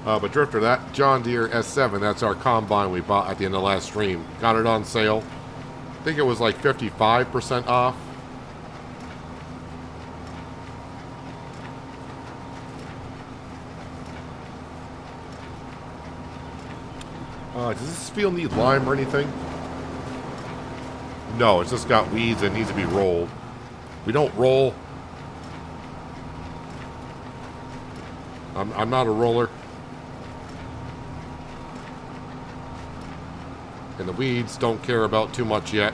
But Drifter, that John Deere S7, that's our combine we bought at the end of last stream. Got it on sale. I think it was like 55% off. Does this field need lime or anything? No, it's just got weeds and needs to be rolled. We don't roll. I'm not a roller. And the weeds don't care about too much yet.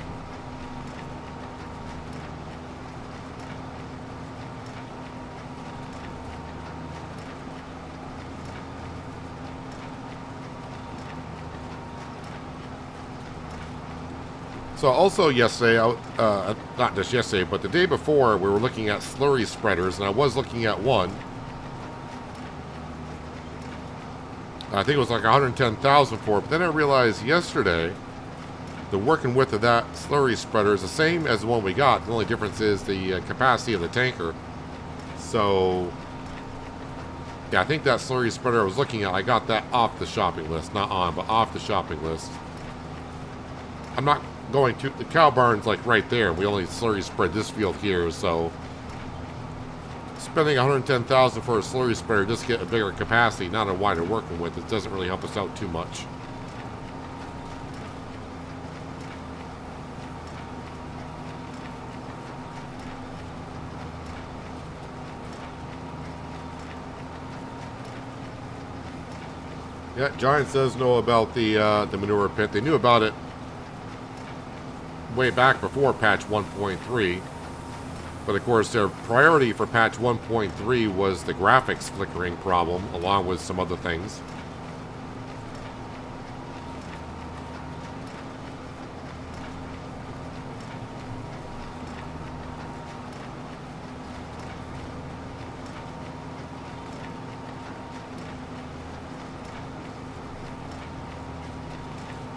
So also yesterday, not just yesterday, but the day before, we were looking at slurry spreaders, and I was looking at one. I think it was like 110,000 for it, but then I realized yesterday, the working width of that slurry spreader is the same as the one we got. The only difference is the capacity of the tanker. So, yeah, I think that slurry spreader I was looking at, I got that off the shopping list. Not on, but off the shopping list. I'm not going to... The cow barn's like right there. We only slurry spread this field here, so... Spending 110,000 for a slurry spreader just to get a bigger capacity, not a wider working width, it doesn't really help us out too much. Yeah, Giants does know about the manure pit. They knew about it way back before patch 1.3. But of course, their priority for patch 1.3 was the graphics flickering problem, along with some other things.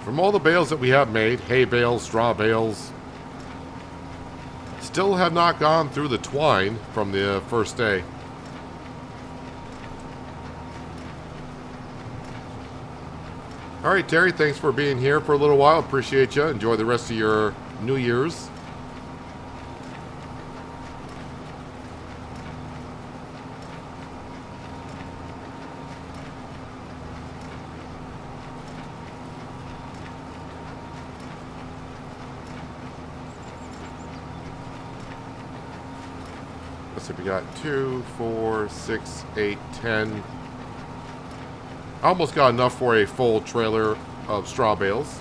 From all the bales that we have made, hay bales, straw bales, still have not gone through the twine from the first day. All right, Terry, thanks for being here for a little while. Appreciate you. Enjoy the rest of your New Year's. So we got 2, 4, 6, 8, 10. Almost got enough for a full trailer of straw bales.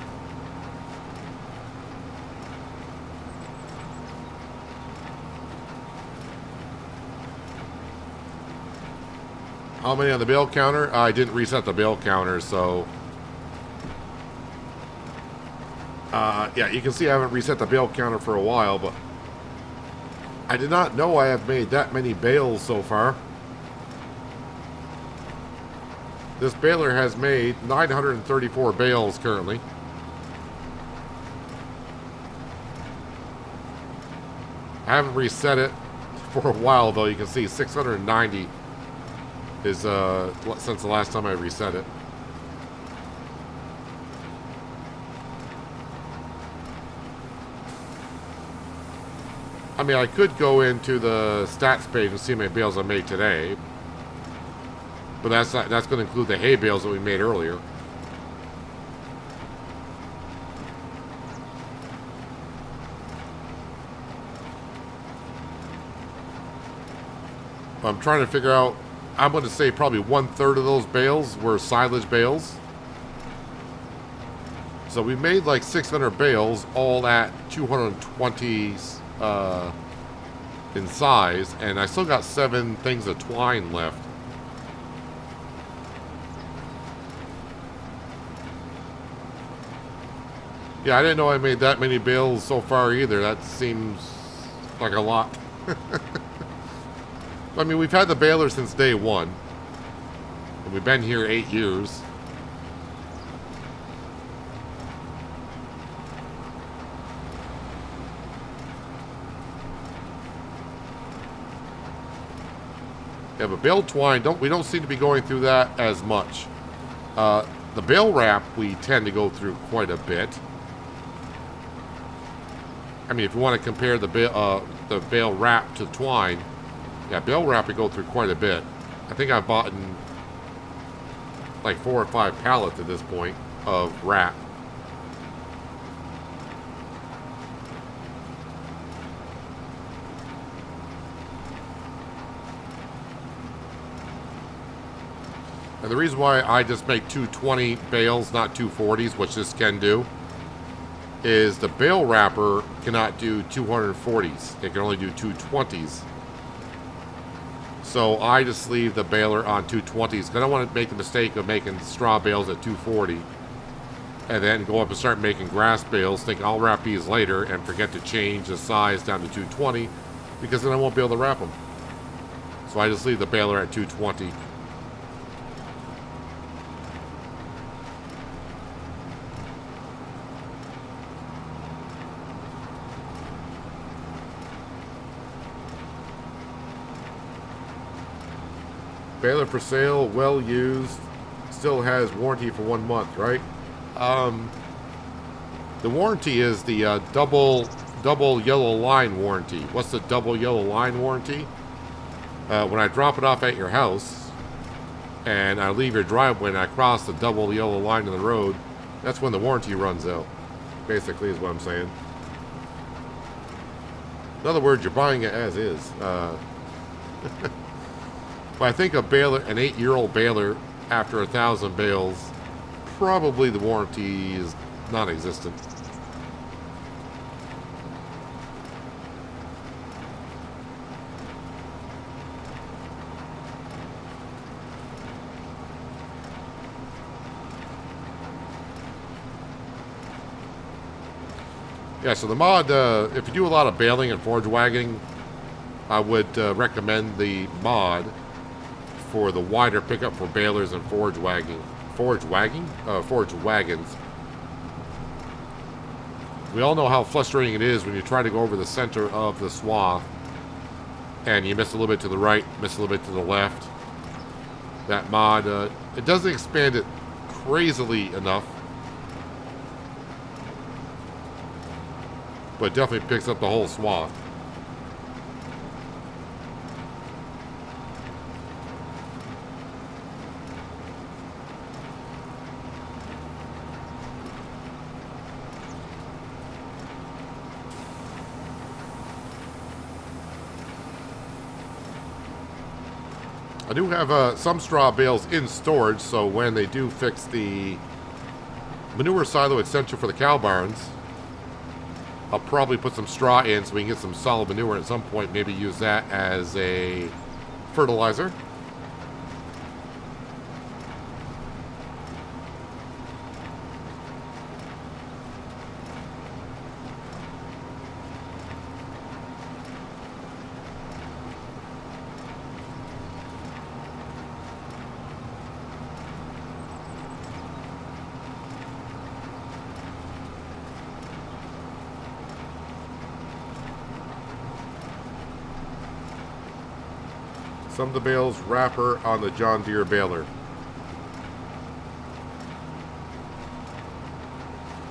How many on the bale counter? I didn't reset the bale counter, so... yeah, you can see I haven't reset the bale counter for a while, but... I did not know I have made that many bales so far. This baler has made 934 bales currently. I haven't reset it for a while though. You can see 690 is since the last time I reset it. I mean, I could go into the stats page and see how many bales I made today. But that's going to include the hay bales that we made earlier. I'm trying to figure out, I'm going to say probably 1/3 of those bales were silage bales. So we made like 600 bales, all at 220s. In size, and I still got 7 things of twine left. Yeah, I didn't know I made that many bales so far either. That seems like a lot. I mean, we've had the baler since day one, and we've been here 8 years. Yeah, but bale twine, we don't seem to be going through that as much. The bale wrap, we tend to go through quite a bit. I mean, if you want to compare the bale wrap to twine, yeah, bale wrap we go through quite a bit. I think I've bought in like 4 or 5 pallets at this point of wrap. And the reason why I just make 220 bales, not 240s, which this can do, is the bale wrapper cannot do 240s. It can only do 220s. So I just leave the baler on 220s because I don't want to make the mistake of making straw bales at 240. and then go up and start making grass bales, think I'll wrap these later, and forget to change the size down to 220, because then I won't be able to wrap them. So I just leave the baler at 220. Baler for sale, well used, still has warranty for 1 month, right? The warranty is the double yellow line warranty. What's the double yellow line warranty? When I drop it off at your house and I leave your driveway and I cross the double yellow line in the road, that's when the warranty runs out, basically is what I'm saying. In other words, you're buying it as is. But I think a baler, an 8-year-old baler after 1,000 bales, probably the warranty is non-existent. Yeah, so the mod, if you do a lot of baling and forage wagging, I would recommend the mod for the wider pickup for balers and forage wagons. We all know how frustrating it is when you try to go over the center of the swath and you miss a little bit to the right, miss a little bit to the left. That mod, it doesn't expand it crazily enough, but it definitely picks up the whole swath. I do have some straw bales in storage, so when they do fix the manure silo extension for the cow barns, I'll probably put some straw in so we can get some solid manure at some point, maybe use that as a fertilizer. Some of the bales wrapper on the John Deere baler.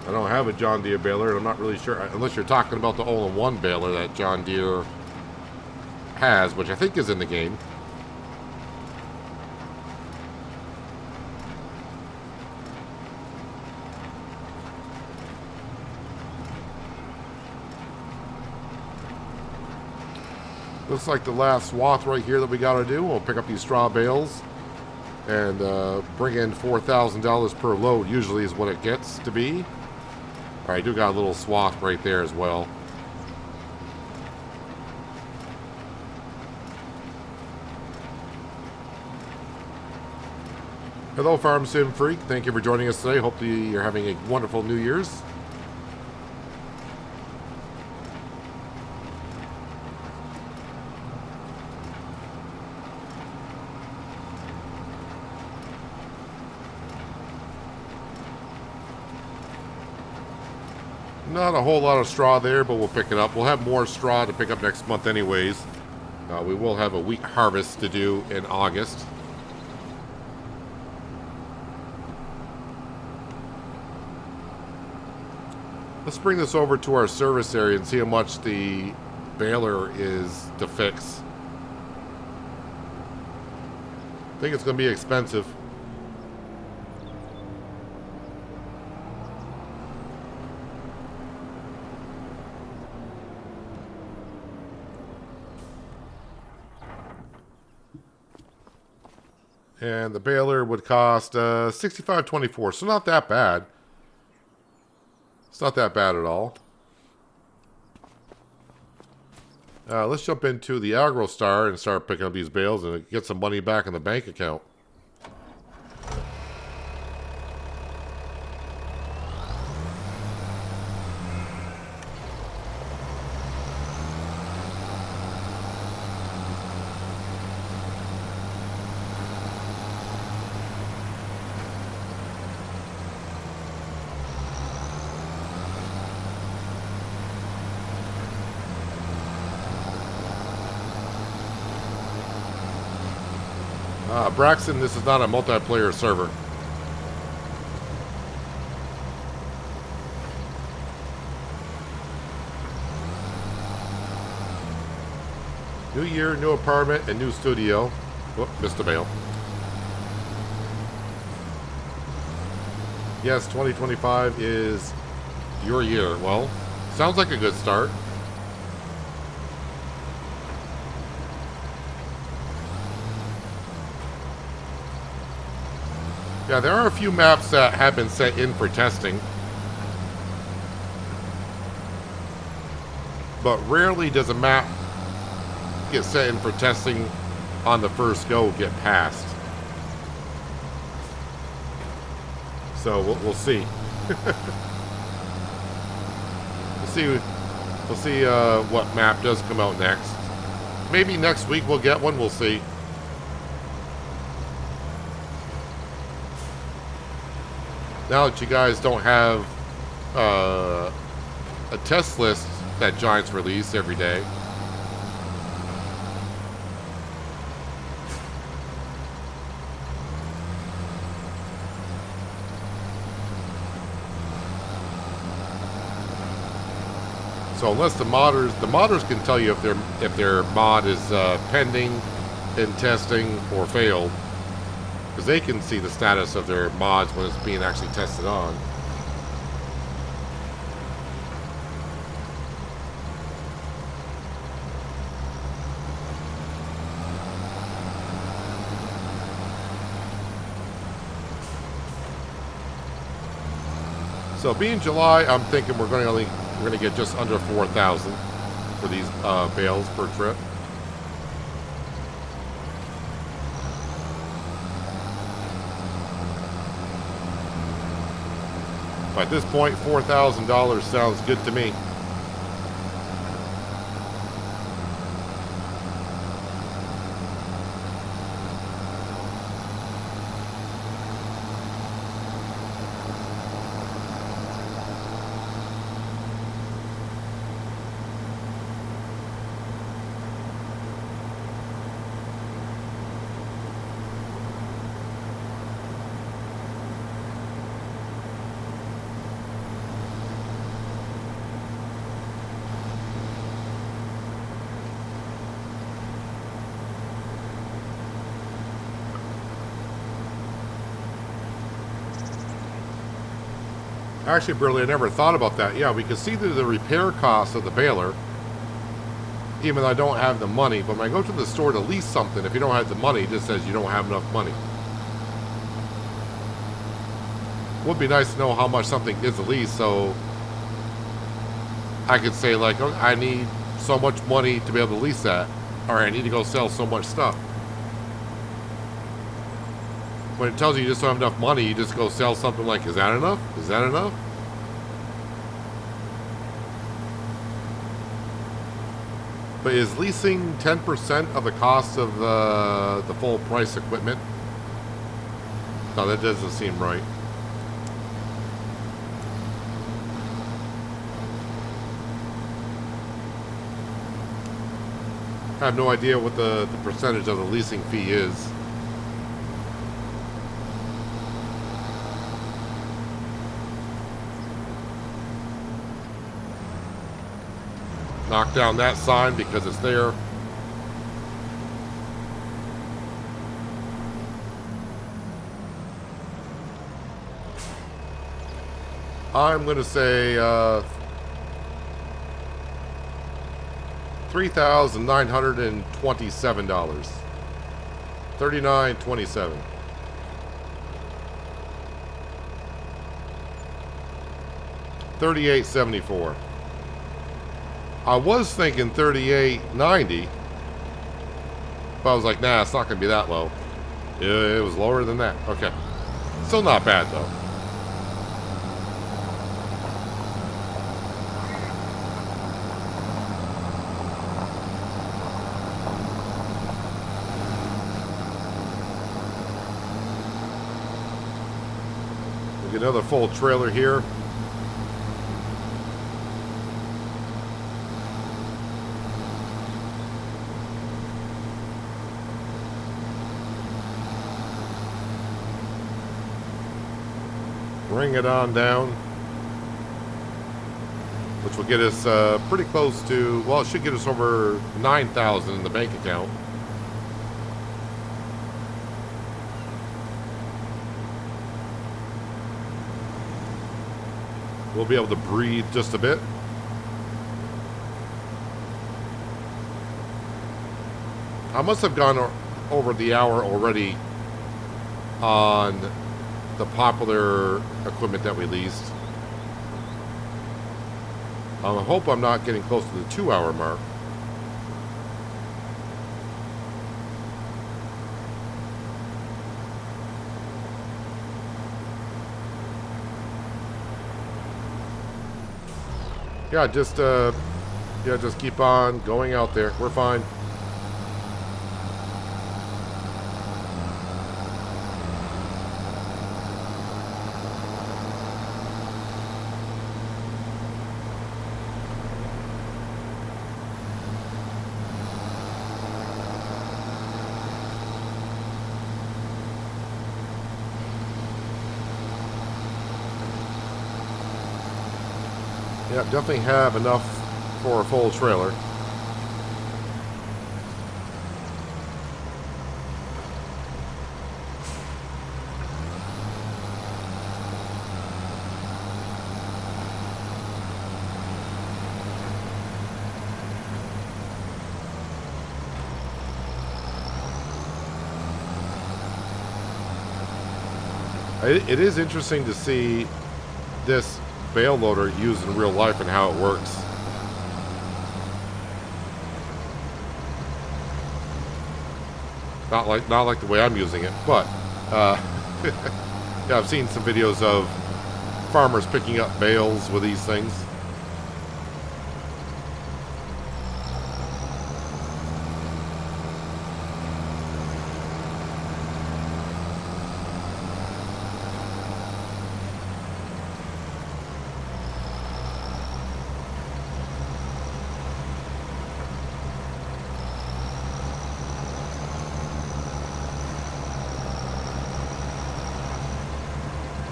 I don't have a John Deere baler. I'm not really sure, unless you're talking about the all-in-one baler that John Deere has, which I think is in the game. Looks like the last swath right here that we got to do. We'll pick up these straw bales and bring in $4,000 per load, usually is what it gets to be. All right, I do got a little swath right there as well. Hello, Farm Sim Freak. Thank you for joining us today. Hope you're having a wonderful New Year's. Not a whole lot of straw there, but we'll pick it up. We'll have more straw to pick up next month anyways. We will have a wheat harvest to do in August. Let's bring this over to our service area and see how much the baler is to fix. I think it's going to be expensive. And the baler would cost $65.24, so not that bad. It's not that bad at all. Let's jump into the AgroStar and start picking up these bales and get some money back in the bank account. Braxton, this is not a multiplayer server. New year, new apartment, and new studio. Whoop, missed a mail. Yes, 2025 is your year. Well, sounds like a good start. Yeah, there are a few maps that have been set in for testing. But rarely does a map get set in for testing on the first go get passed. So we'll see. We'll see what map does come out next. Maybe next week we'll get one. We'll see. Now that you guys don't have a test list that Giants release every day. So unless the modders can tell you if their mod is pending in testing or failed, because they can see the status of their mods when it's being actually tested on. So being July, I'm thinking we're going to get just under 4,000 for these bales per trip. At this point, $4,000 sounds good to me. Actually, Burley, I never thought about that. Yeah, we can see the repair cost of the baler, even though I don't have the money. But when I go to the store to lease something, if you don't have the money, it just says you don't have enough money. Would be nice to know how much something is a lease, so I could say, like, oh, I need so much money to be able to lease that, or I need to go sell so much stuff. When it tells you just don't have enough money, you just go sell something like, is that enough? Is that enough? But is leasing 10% of the cost of the full price equipment? No, that doesn't seem right. I have no idea what the percentage of the leasing fee is. Knock down that sign because it's there. I'm going to say $3,927. $39.27. $38.74. I was thinking $38.90, but I was like, nah, it's not going to be that low. It was lower than that. Okay. Still not bad, though. We'll get another full trailer here. Bring it on down. Which will get us pretty close to, well, it should get us over 9,000 in the bank account. We'll be able to breathe just a bit. I must have gone over the hour already on the Poplar equipment that we leased. I hope I'm not getting close to the 2-hour mark. Yeah, just keep on going out there. We're fine. Yeah, definitely have enough for a full trailer. It is interesting to see this bale loader used in real life and how it works. Not like the way I'm using it, but yeah, I've seen some videos of farmers picking up bales with these things.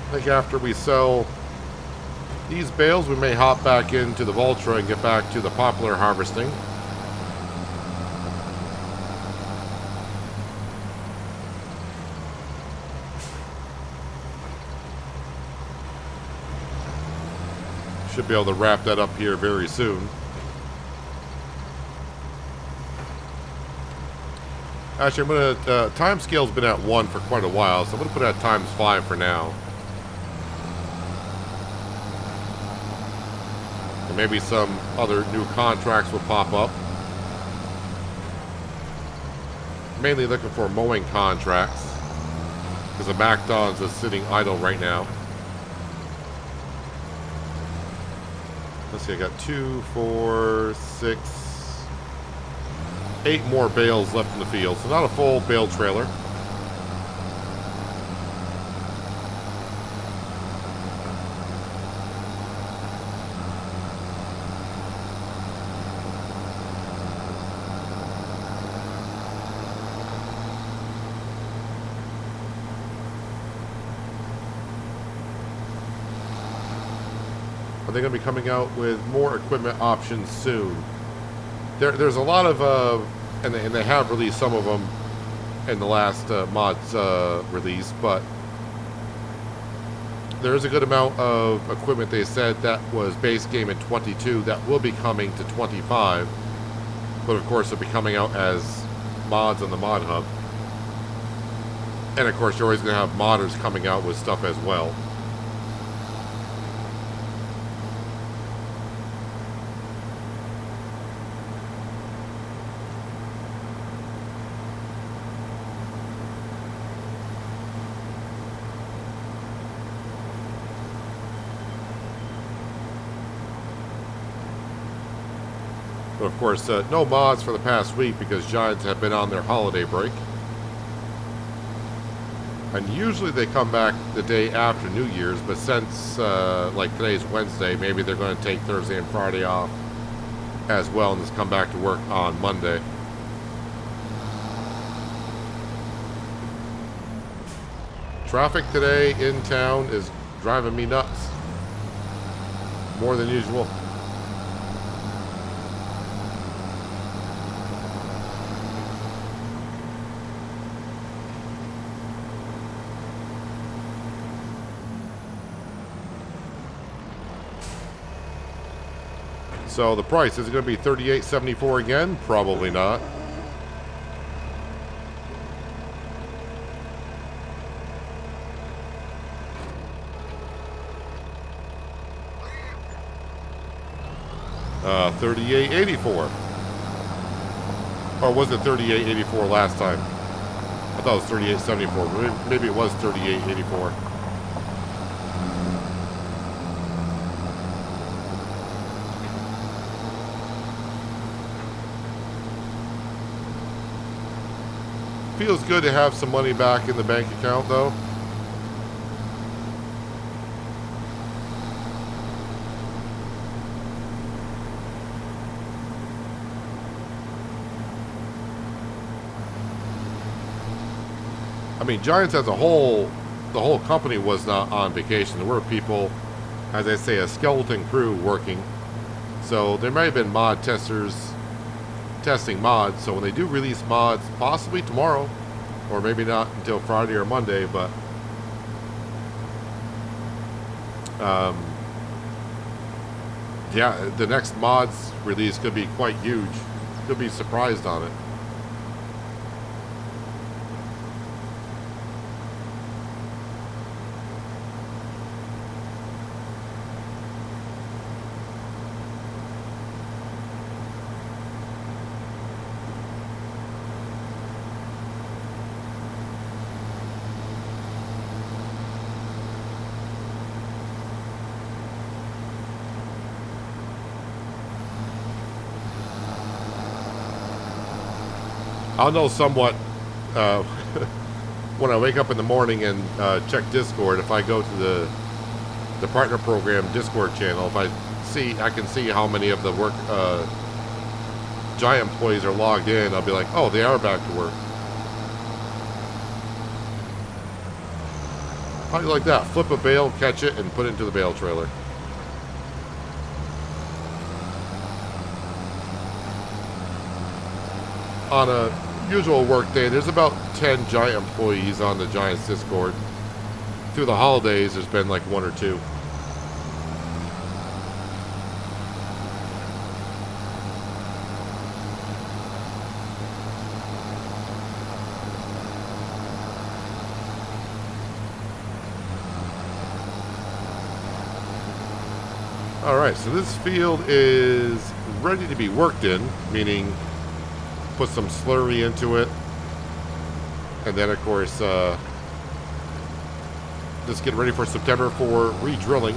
I think after we sell these bales, we may hop back into the Vultra and get back to the Poplar harvesting. Should be able to wrap that up here very soon. Actually, I'm gonna time scale's been at 1 for quite a while, so I'm gonna put it at ×5 for now. And maybe some other new contracts will pop up. Mainly looking for mowing contracts, because the McDon's is sitting idle right now. Let's see, I got 2, 4, 6, 8 more bales left in the field, so not a full bale trailer. They're going to be coming out with more equipment options soon. There's a lot of, and they have released some of them in the last mods release, but there is a good amount of equipment they said that was base game in 22 that will be coming to 25, but of course they'll be coming out as mods on the mod hub. And of course you're always going to have modders coming out with stuff as well. But of course, no mods for the past week because Giants have been on their holiday break. And usually they come back the day after New Year's, but since like today's Wednesday, maybe they're going to take Thursday and Friday off as well and just come back to work on Monday. Traffic today in town is driving me nuts. More than usual. So the price, is it going to be $38.74 again? Probably not. $38.84. Or was it $38.84 last time? I thought it was $38.74. Maybe it was $38.84. Feels good to have some money back in the bank account, though. I mean, Giants as a whole, the whole company was not on vacation. There were people, as I say, a skeleton crew working. So there may have been mod testers testing mods. So when they do release mods, possibly tomorrow, or maybe not until Friday or Monday, but yeah, the next mods release could be quite huge. Could be surprised on it. I'll know somewhat when I wake up in the morning and check Discord. If I go to the partner program Discord channel, if I can see how many of the work Giant employees are logged in. I'll be like, oh, they are back to work. How do you like that? Flip a bale, catch it, and put it into the bale trailer. On a usual work day, there's about 10 Giant employees on the Giants Discord. Through the holidays, there's been like 1 or 2. Alright, so this field is ready to be worked in, meaning put some slurry into it, and then of course just get ready for September for re-drilling.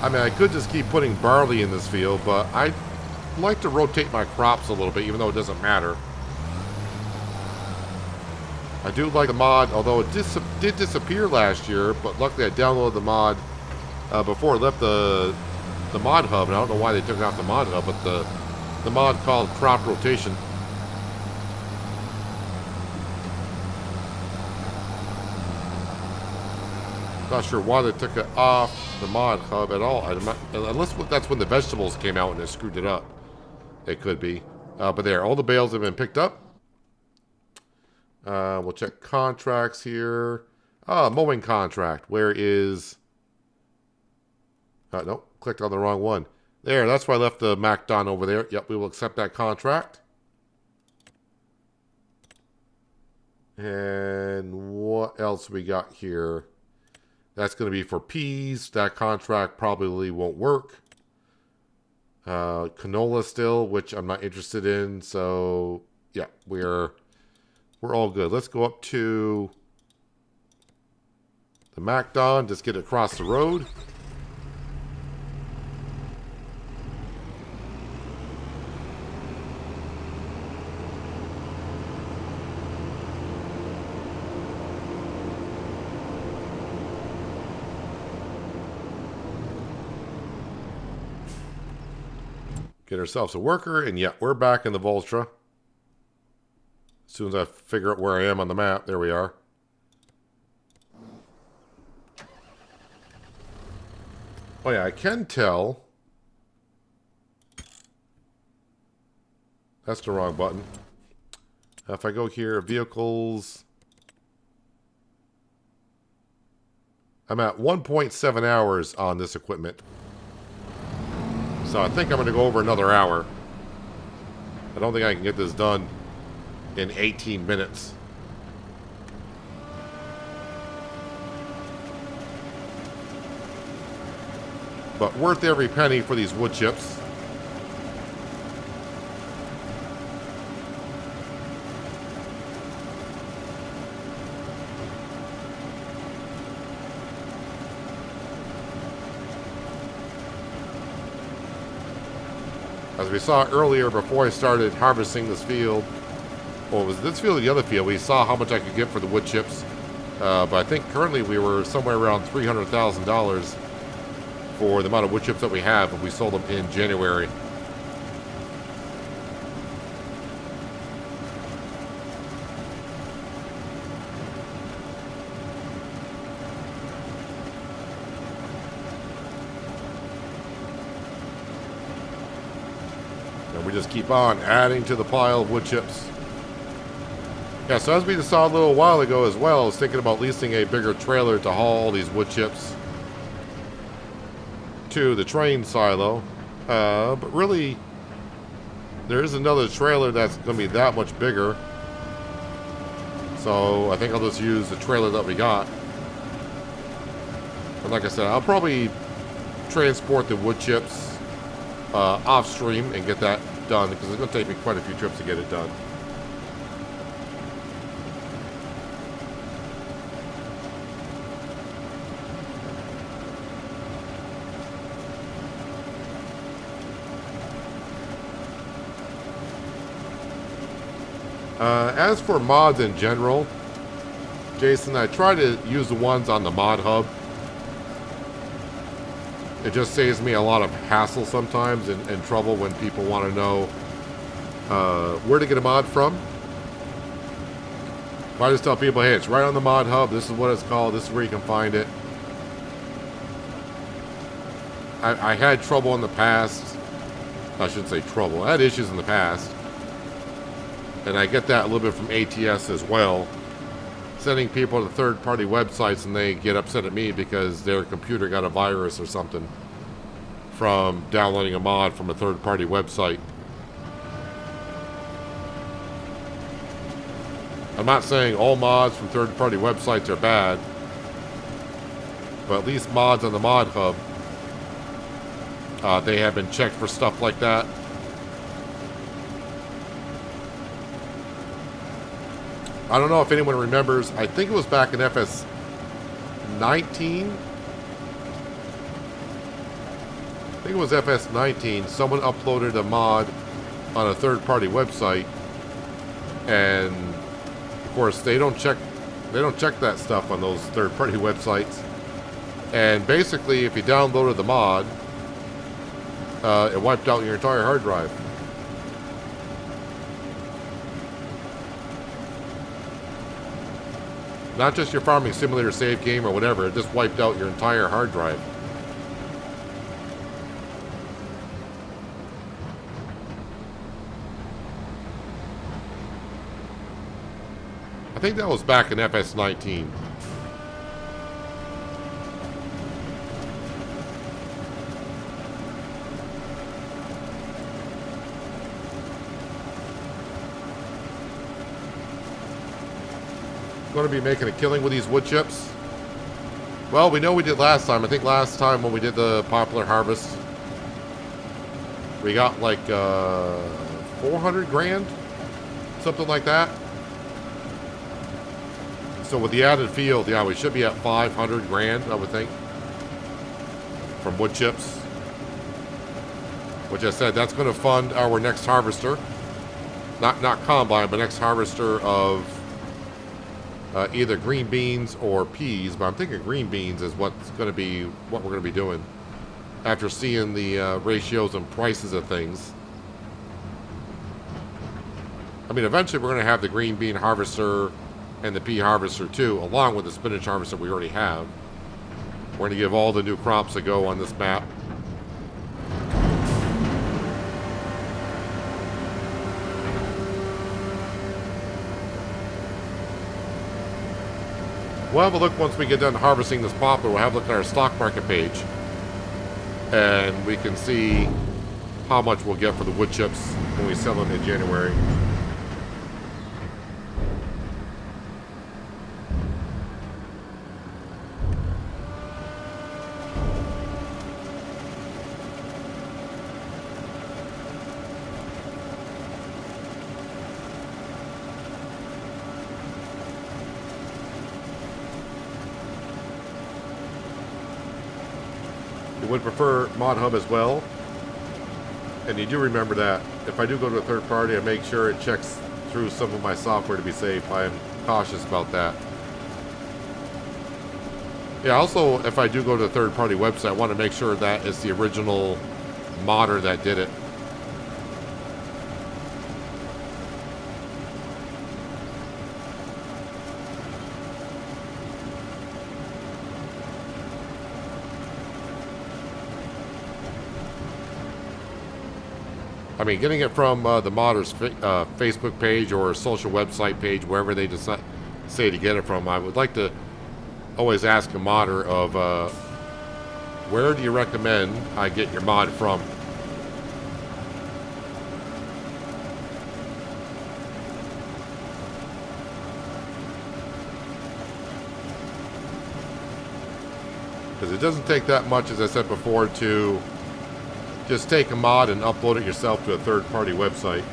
I mean, I could just keep putting barley in this field, but I'd like to rotate my crops a little bit, even though it doesn't matter. I do like the mod, although it did disappear last year, but luckily I downloaded the mod before it left the mod hub, and I don't know why they took it off the mod hub, but the mod called crop rotation. Not sure why they took it off the mod hub at all. Unless that's when the vegetables came out and they screwed it up. It could be. But there, all the bales have been picked up. We'll check contracts here. Mowing contract. Where is... no. Clicked on the wrong one. There, that's why I left the McDon over there. Yep, we will accept that contract. And what else we got here? That's going to be for peas. That contract probably won't work. Canola still, which I'm not interested in. So, yeah, we're all good. Let's go up to the McDon. Just get across the road. Get ourselves a worker, and yeah, we're back in the Voltra. As soon as I figure out where I am on the map, there we are. Oh yeah, I can tell. That's the wrong button. If I go here, vehicles. I'm at 1.7 hours on this equipment. So I think I'm going to go over another hour. I don't think I can get this done in 18 minutes. But worth every penny for these wood chips. As we saw earlier before I started harvesting this field, well, it was this field or the other field, we saw how much I could get for the wood chips. But I think currently we were somewhere around $300,000 for the amount of wood chips that we have if we sold them in January. And we just keep on adding to the pile of wood chips. Yeah, so as we saw a little while ago as well, I was thinking about leasing a bigger trailer to haul these wood chips to the train silo. But really, there is another trailer that's going to be that much bigger. So I think I'll just use the trailer that we got. And like I said, I'll probably transport the wood chips off stream and get that done, because it's going to take me quite a few trips to get it done. As for mods in general, Jason, I try to use the ones on the mod hub. It just saves me a lot of hassle sometimes and trouble when people want to know where to get a mod from. I just tell people, hey, it's right on the mod hub. This is what it's called. This is where you can find it. I had trouble in the past. I shouldn't say trouble. I had issues in the past. And I get that a little bit from ATS as well. Sending people to third-party websites and they get upset at me because their computer got a virus or something from downloading a mod from a third-party website. I'm not saying all mods from third-party websites are bad, but at least mods on the mod hub, they have been checked for stuff like that. I don't know if anyone remembers, I think it was back in FS 19. I think it was FS 19. Someone uploaded a mod on a third-party website, and of course they don't check that stuff on those third-party websites. And basically, if you downloaded the mod, it wiped out your entire hard drive. Not just your farming simulator save game or whatever, it just wiped out your entire hard drive. I think that was back in FS 19. Going to be making a killing with these wood chips. Well, we know we did last time. I think last time when we did the Poplar harvest, we got like 400 grand, something like that. So with the added field, yeah, we should be at 500 grand, I would think, from wood chips. Which I said, that's going to fund our next harvester. Not combine, but next harvester of either green beans or peas, but I'm thinking green beans is what we're going to be doing after seeing the ratios and prices of things. I mean, eventually we're going to have the green bean harvester and the pea harvester too, along with the spinach harvester we already have. We're going to give all the new crops a go on this map. We'll have a look once we get done harvesting this poplar. We'll have a look at our stock market page. And we can see how much we'll get for the wood chips when we sell them in January. Would prefer Mod Hub as well, and you do remember that if I do go to a third party, I make sure it checks through some of my software to be safe. I am cautious about that. Yeah, also if I do go to a third party website, I want to make sure that it's the original modder that did it. I mean, getting it from the modder's Facebook page or social website page, wherever they decide say to get it from, I would like to always ask a modder of where do you recommend I get your mod from? Because it doesn't take that much, as I said before, to just take a mod and upload it yourself to a third-party website.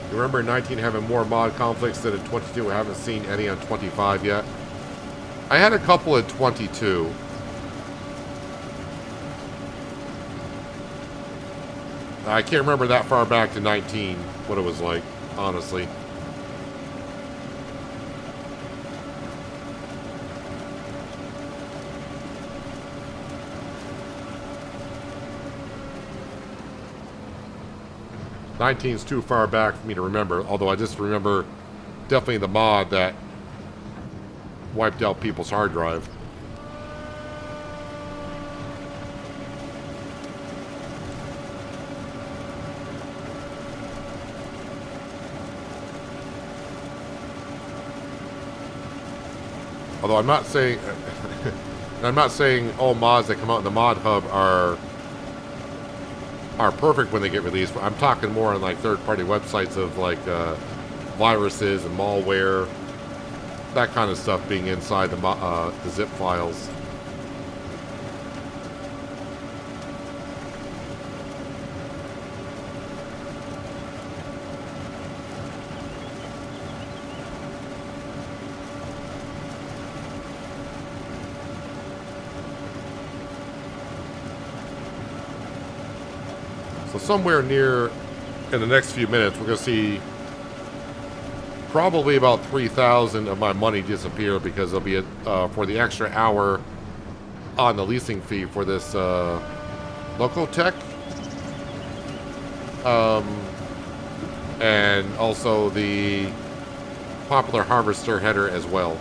You remember in 19 having more mod conflicts than in 22. I haven't seen any on 25 yet. I had a couple in 22. I can't remember that far back to 19, what it was like, honestly. '19's too far back for me to remember, although I just remember definitely the mod that wiped out people's hard drive. Although I'm not saying, all mods that come out in the Mod Hub are perfect when they get released. I'm talking more on like third-party websites of like viruses and malware, that kind of stuff being inside the zip files. So somewhere near, in the next few minutes, we're going to see probably about 3,000 of my money disappear because there'll be for the extra hour on the leasing fee for this Locotech. And also the Poplar Harvester header as well.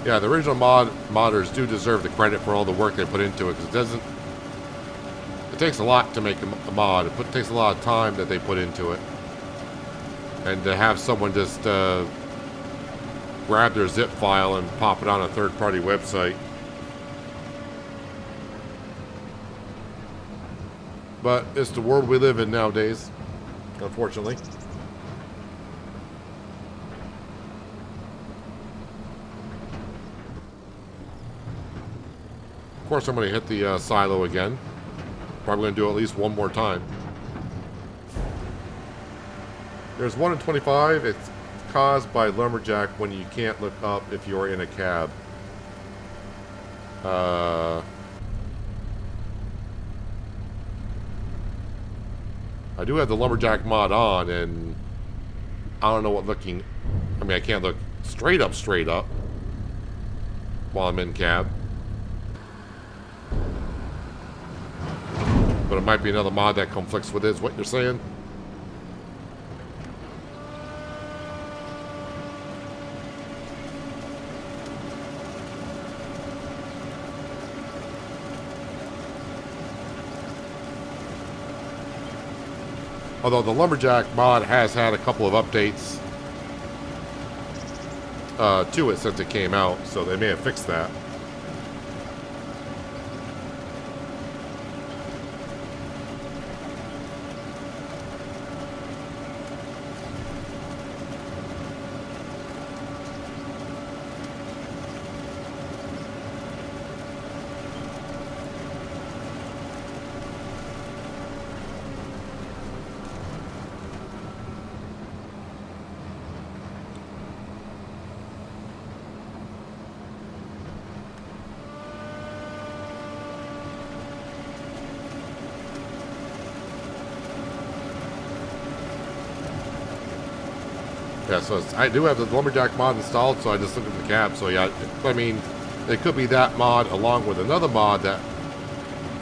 Yeah, the original modders do deserve the credit for all the work they put into it, because it takes a lot to make a mod. It takes a lot of time that they put into it. And to have someone just grab their zip file and pop it on a third-party website. But it's the world we live in nowadays, unfortunately. Of course, I'm going to hit the silo again. Probably going to do it at least one more time. There's 1 in 25. It's caused by lumberjack when you can't look up if you're in a cab. I do have the lumberjack mod on, and I don't know what looking... I mean, I can't look straight up while I'm in cab. But it might be another mod that conflicts with it, is what you're saying? Although the lumberjack mod has had a couple of updates to it since it came out, so they may have fixed that. Yeah, so I do have the lumberjack mod installed, so I just looked at the cab. So yeah, I mean, it could be that mod along with another mod that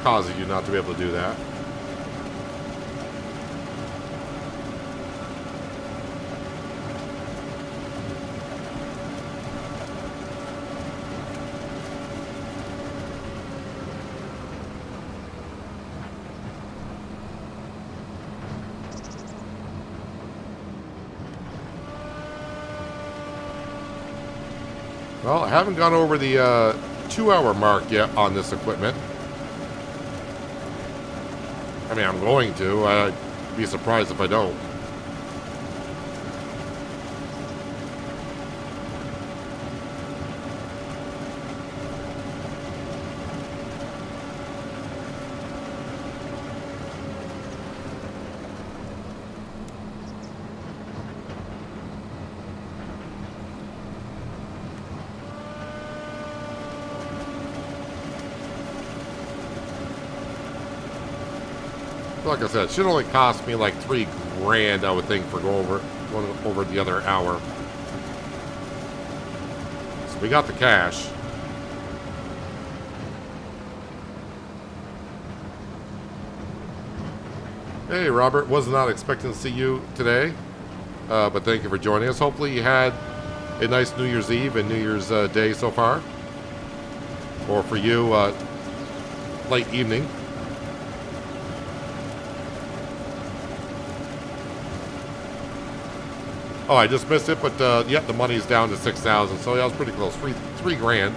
causes you not to be able to do that. Well, I haven't gone over the 2-hour mark yet on this equipment. I mean, I'm going to. I'd be surprised if I don't. Like I said, it should only cost me like $3 grand, I would think, for going over the other hour. So we got the cash. Hey, Robert, was not expecting to see you today, but thank you for joining us. Hopefully you had a nice New Year's Eve and New Year's Day so far. Or for you, late evening. Oh, I just missed it, but yeah, the money's down to 6,000, so that was pretty close. $3 grand.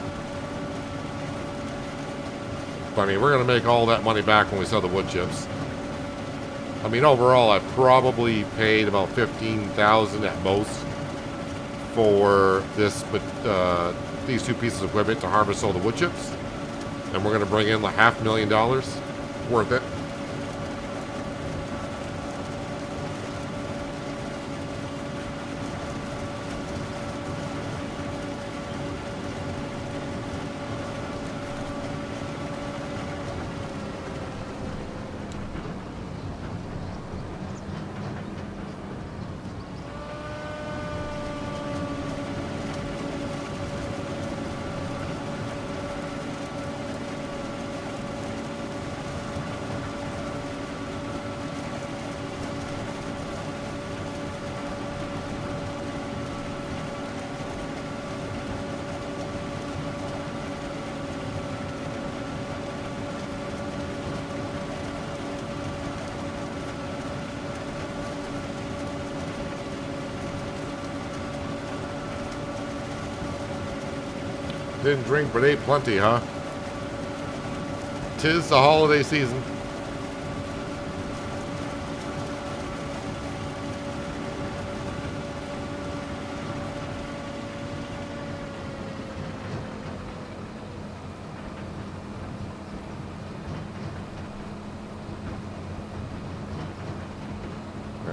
But, I mean, we're gonna make all that money back when we sell the wood chips. I mean, overall, I probably paid about 15,000 at most for this, but these two pieces of equipment to harvest all the wood chips, and we're gonna bring in like $500,000 worth it. Didn't drink, but ate plenty, huh? 'Tis the holiday season.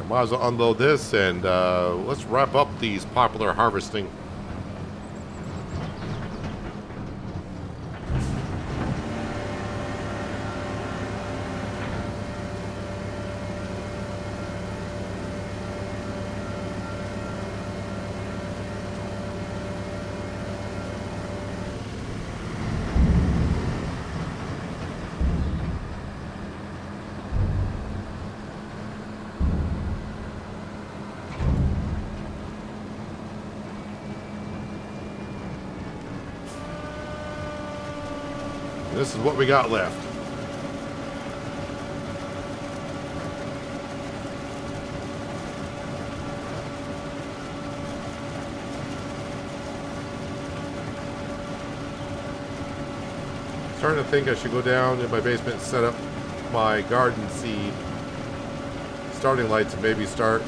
Alright, might as well unload this and let's wrap up these Poplar harvesting. This is what we got left. Starting to think I should go down in my basement and set up my garden seed starting lights and maybe start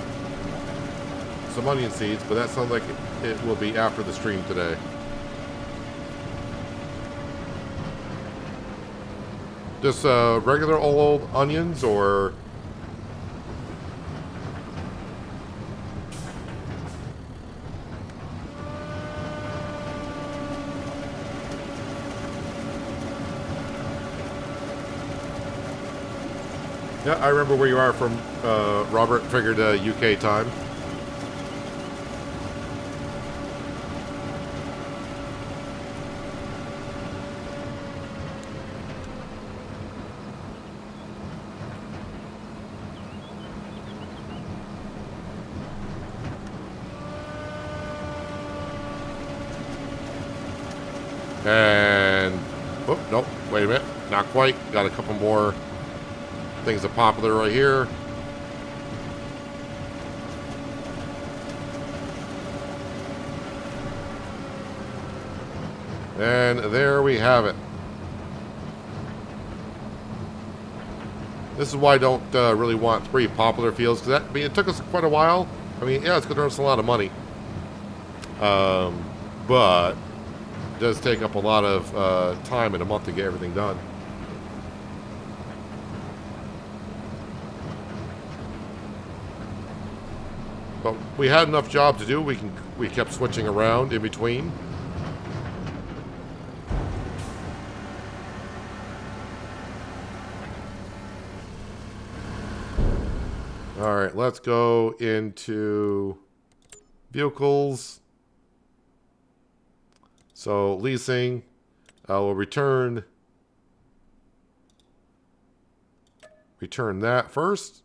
some onion seeds, but that sounds like it will be after the stream today. Just regular old onions, or yeah, I remember where you are from, Robert. Figured UK time. And, oh, nope, wait a minute. Not quite. Got a couple more things of Poplar right here. And there we have it. This is why I don't really want 3 Poplar fields, because that, I mean, it took us quite a while. I mean, yeah, it's going to earn us a lot of money. But it does take up a lot of time in a month to get everything done. But we had enough jobs to do. We kept switching around in between. All right, let's go into vehicles. So leasing, we'll return that first,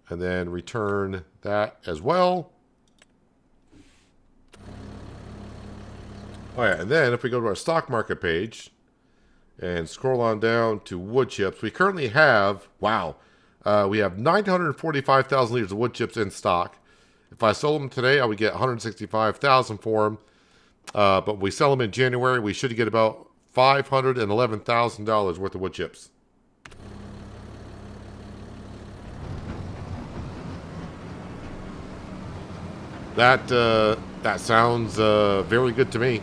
and then return that as well. Oh yeah, and then if we go to our stock market page and scroll on down to wood chips, we currently have, wow, we have 945,000 liters of wood chips in stock. If I sold them today, I would get 165,000 for them. But when we sell them in January, we should get about $511,000 worth of wood chips. That sounds very good to me.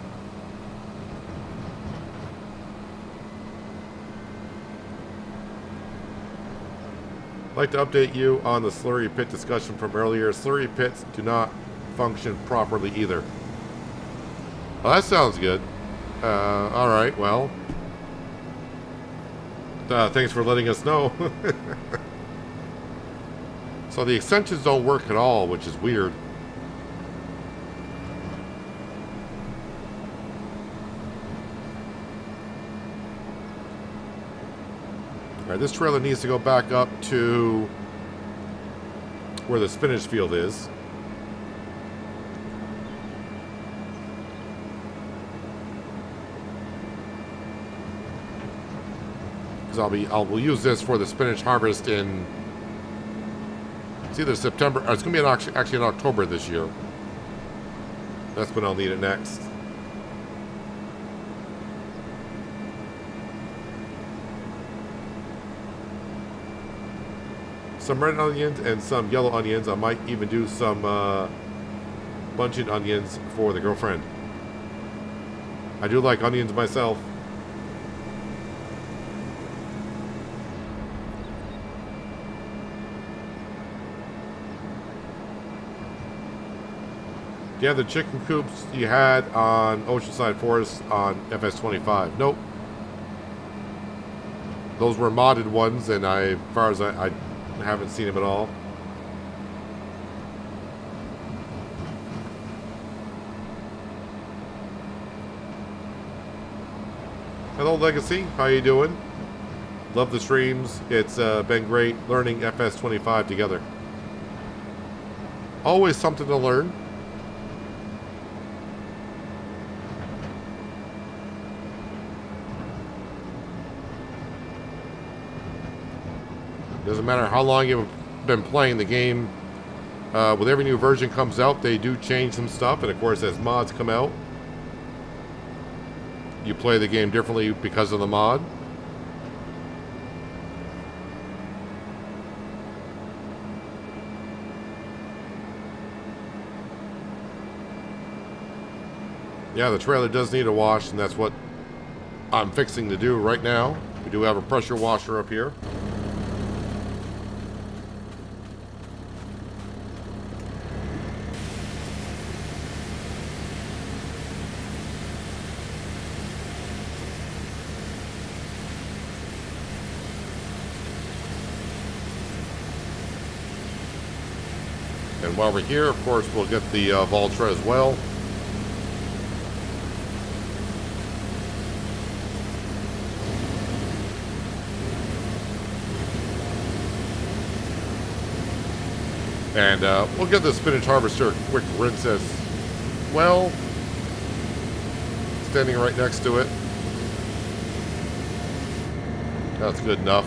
I'd like to update you on the slurry pit discussion from earlier. Slurry pits do not function properly either. Well, that sounds good. Alright, well. Thanks for letting us know. So the extensions don't work at all, which is weird. Alright, this trailer needs to go back up to where the spinach field is. Because we'll use this for the spinach harvest in, it's either September, or it's going to be actually in October this year. That's when I'll need it next. Some red onions and some yellow onions. I might even do some bunching onions for the girlfriend. I do like onions myself. Yeah, the chicken coops you had on Oceanside Forest on FS25. Nope. Those were modded ones, and as far as I haven't seen them at all. Hello, Legacy. How you doing? Love the streams. It's been great learning FS25 together. Always something to learn. Doesn't matter how long you've been playing the game. With every new version comes out, they do change some stuff. And of course, as mods come out, you play the game differently because of the mod. Yeah, the trailer does need a wash, and that's what I'm fixing to do right now. We do have a pressure washer up here. And while we're here, of course, we'll get the Valtra as well. And we'll get the spinach harvester a quick rinse as well. Standing right next to it. That's good enough.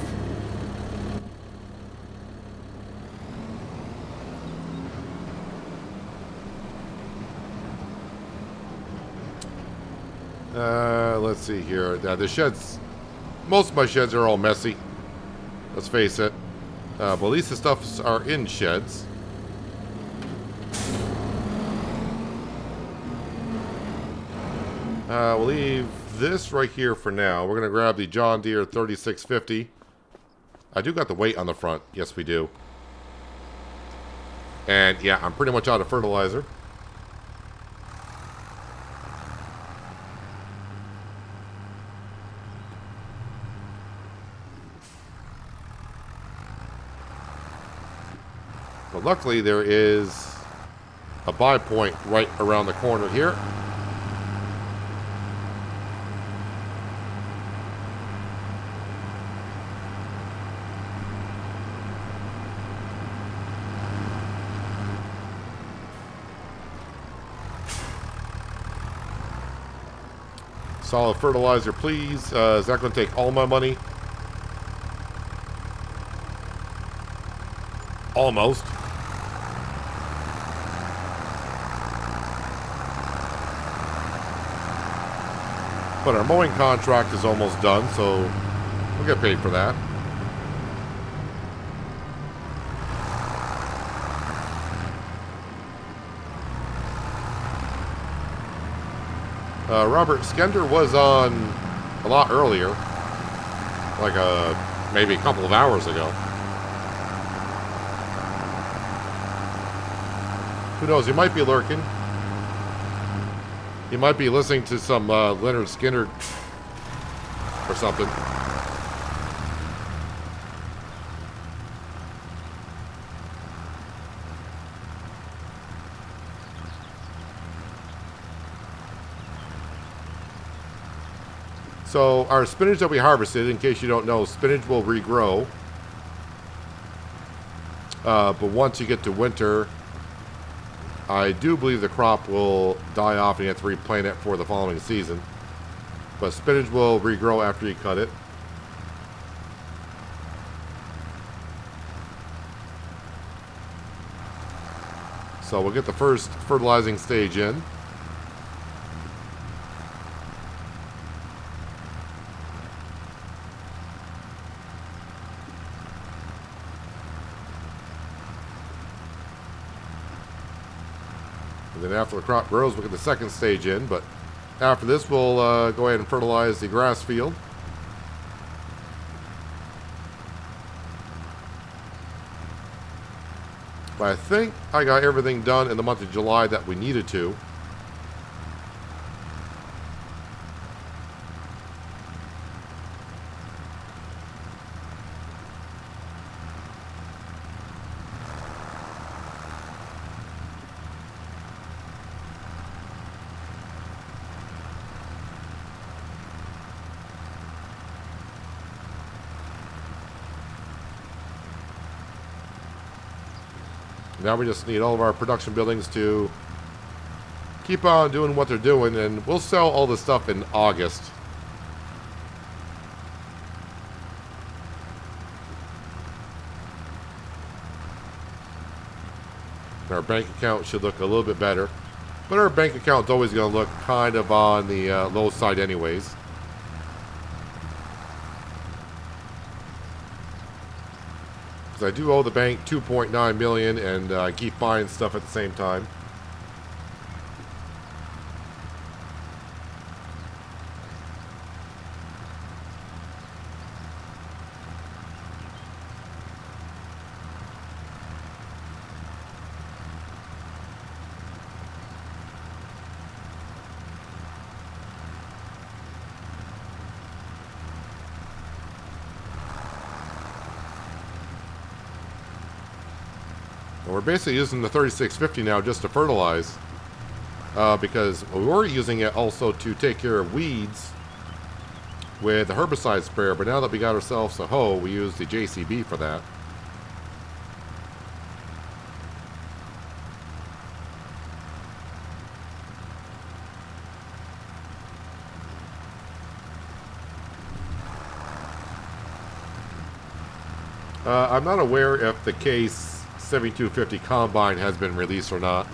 Let's see here. Now the sheds, most of my sheds are all messy. Let's face it. But at least the stuffs are in sheds. We'll leave this right here for now. We're going to grab the John Deere 3650. I do got the weight on the front. Yes, we do. And yeah, I'm pretty much out of fertilizer. But luckily there is a buy point right around the corner here. Solid fertilizer, please. Is that going to take all my money? Almost. But our mowing contract is almost done, so we'll get paid for that. Robert Skender was on a lot earlier, like maybe a couple of hours ago. Who knows? He might be lurking. He might be listening to some Leonard Skinner or something. So our spinach that we harvested, in case you don't know, spinach will regrow. But once you get to winter, I do believe the crop will die off and you have to replant it for the following season. But spinach will regrow after you cut it. So we'll get the first fertilizing stage in. And then after the crop grows, we'll get the second stage in. But after this, we'll go ahead and fertilize the grass field. But I think I got everything done in the month of July that we needed to. Now we just need all of our production buildings to keep on doing what they're doing, and we'll sell all this stuff in August. Our bank account should look a little bit better, but our bank account's always going to look kind of on the low side anyways. I do owe the bank $2.9 million, and I keep buying stuff at the same time. We're basically using the 3650 now just to fertilize, because we were using it also to take care of weeds with the herbicide sprayer, but now that we got ourselves a hoe, we use the JCB for that. I'm not aware if the case 7250 combine has been released or not.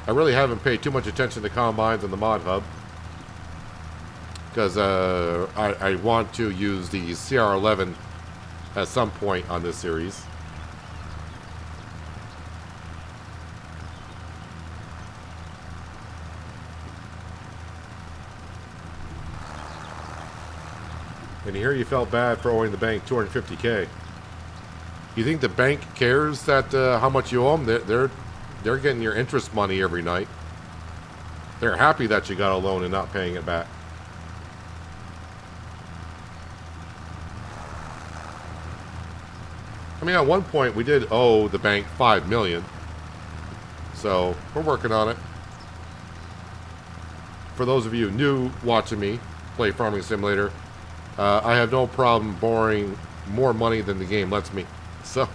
I really haven't paid too much attention to combines in the mod hub, because I want to use the CR11 at some point on this series. And here you felt bad for owing the bank $250K. You think the bank cares that how much you owe them? They're getting your interest money every night. They're happy that you got a loan and not paying it back. I mean, at one point we did owe the bank $5 million, so we're working on it. For those of you new watching me play Farming Simulator, I have no problem borrowing more money than the game lets me. So,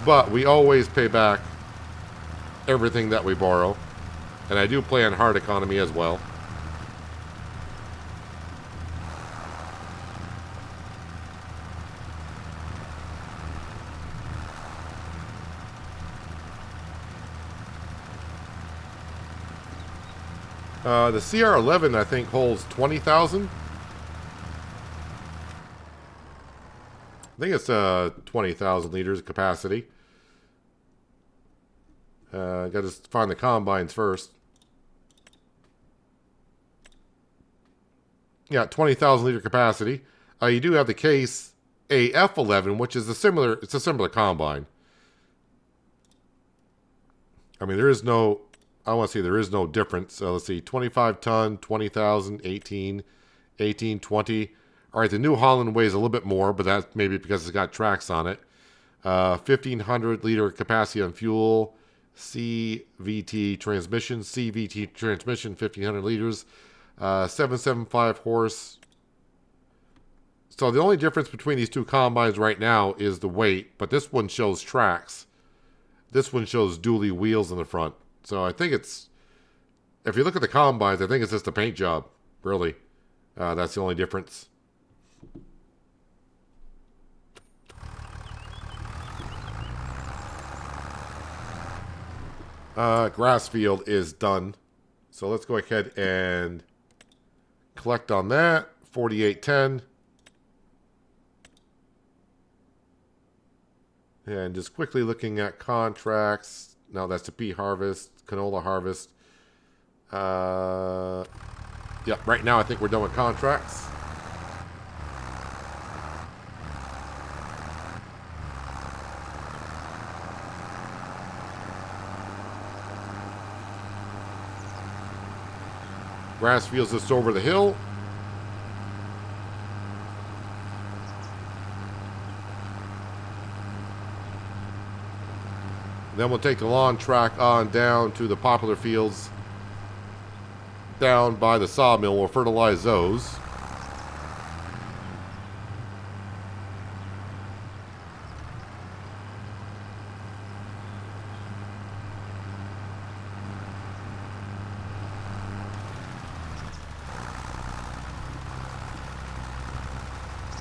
but we always pay back everything that we borrow, and I do play on hard economy as well. The CR11 I think holds 20,000. I think it's 20,000 liters capacity. Got to find the combines first. Yeah, 20,000 liter capacity. You do have the case AF11, which is it's a similar combine. I mean, there is no difference. Let's see, 25 ton, 20,000, 18, 20. All right, the New Holland weighs a little bit more, but that's maybe because it's got tracks on it. 1,500 liter capacity on fuel. CVT transmission, 1,500 liters. 775 horse. So the only difference between these two combines right now is the weight, but this one shows tracks. This one shows dually wheels in the front. So I think it's, if you look at the combines, I think it's just a paint job, really. That's the only difference. Grass field is done. So let's go ahead and collect on that. 4810. And just quickly looking at contracts. Now that's the pea harvest, canola harvest. Yeah, right now I think we're done with contracts. Grass fields just over the hill. Then we'll take the lawn track on down to the poplar fields down by the sawmill. We'll fertilize those.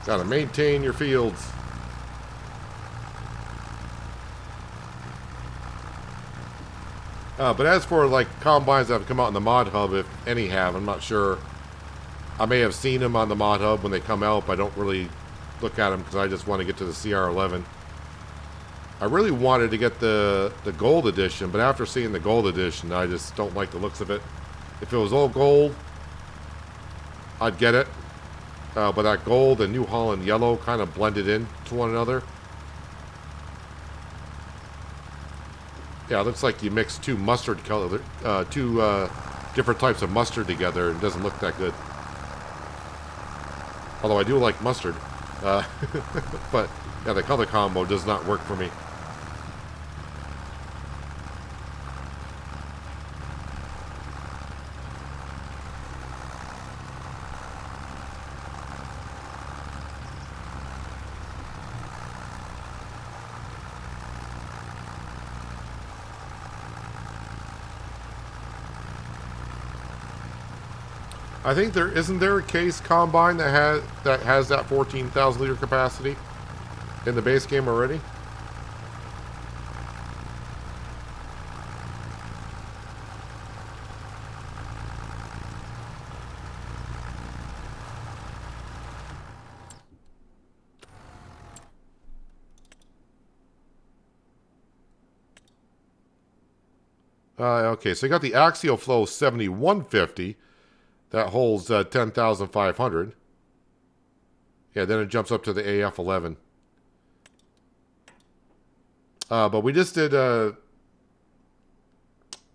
Got to maintain your fields. But as for like combines that have come out in the mod hub, if any have, I'm not sure. I may have seen them on the mod hub when they come out, but I don't really look at them because I just want to get to the CR11. I really wanted to get the gold edition, but after seeing the gold edition, I just don't like the looks of it. If it was all gold, I'd get it. But that gold and New Holland yellow kind of blended in to one another. Yeah, it looks like you mix two mustard color, two different types of mustard together. It doesn't look that good. Although I do like mustard. But yeah, the color combo does not work for me. I think isn't there a case combine that has that 14,000 liter capacity in the base game already? Okay, so you got the Axial Flow 7150. That holds 10,500. Yeah, then it jumps up to the AF11. But we just did.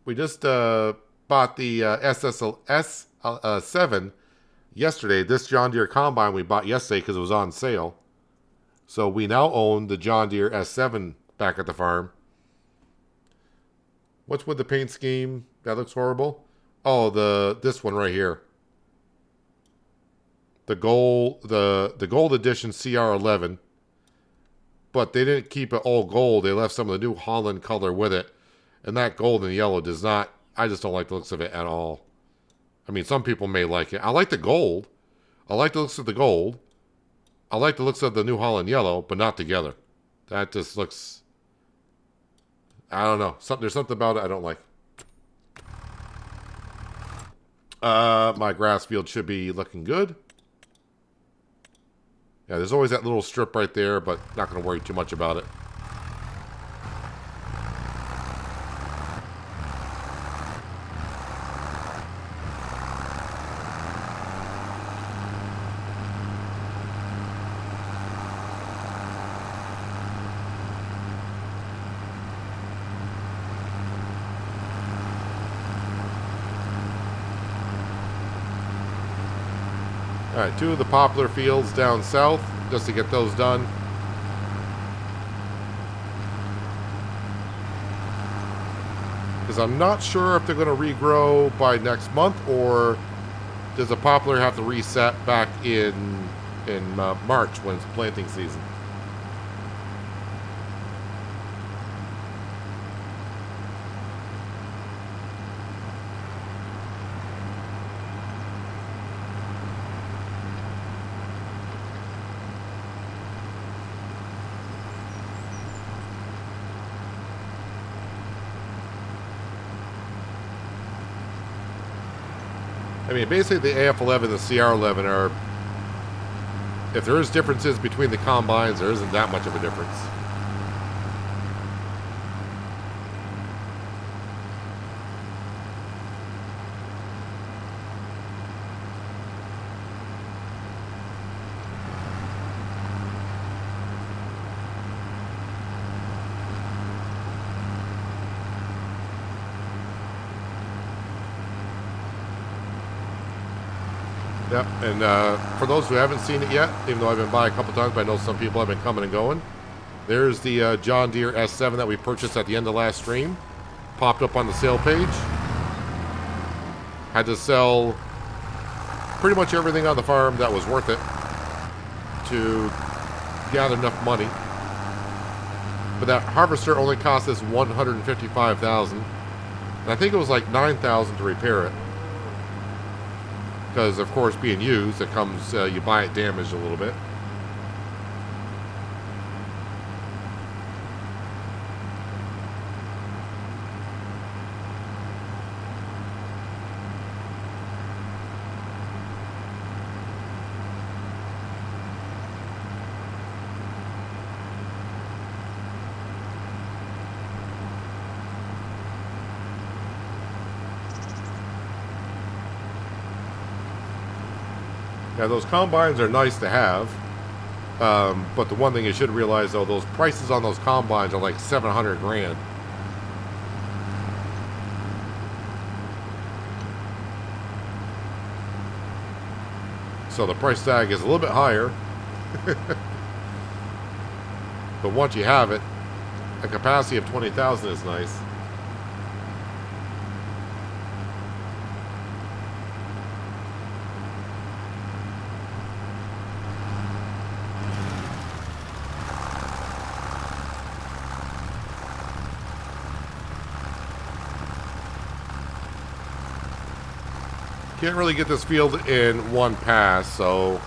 We just bought the SSS7 yesterday. This John Deere combine we bought yesterday because it was on sale. So we now own the John Deere S7 back at the farm. What's with the paint scheme? That looks horrible. Oh, this one right here. The gold edition CR11, but they didn't keep it all gold. They left some of the New Holland color with it, and that gold and yellow does not. I just don't like the looks of it at all. I mean, some people may like it. I like the gold. I like the looks of the gold. I like the looks of the New Holland yellow, but not together. That just looks. I don't know. There's something about it I don't like. My grass field should be looking good. Yeah, there's always that little strip right there, but not going to worry too much about it. Alright, 2 of the poplar fields down south, just to get those done. Because I'm not sure if they're going to regrow by next month, or does the poplar have to reset back in March when it's planting season. I mean, basically the AF11 and the CR11 are, if there is differences between the combines, there isn't that much of a difference. Yep, and for those who haven't seen it yet, even though I've been by a couple times, but I know some people have been coming and going, there's the John Deere S7 that we purchased at the end of last stream. Popped up on the sale page. Had to sell pretty much everything on the farm that was worth it to gather enough money. But that harvester only cost us $155,000. And I think it was like $9,000 to repair it. Because, of course, being used, it comes, you buy it damaged a little bit. Yeah, those combines are nice to have, but the one thing you should realize, though, those prices on those combines are like 700 grand. So the price tag is a little bit higher. But once you have it, a capacity of 20,000 is nice. Can't really get this field in one pass, so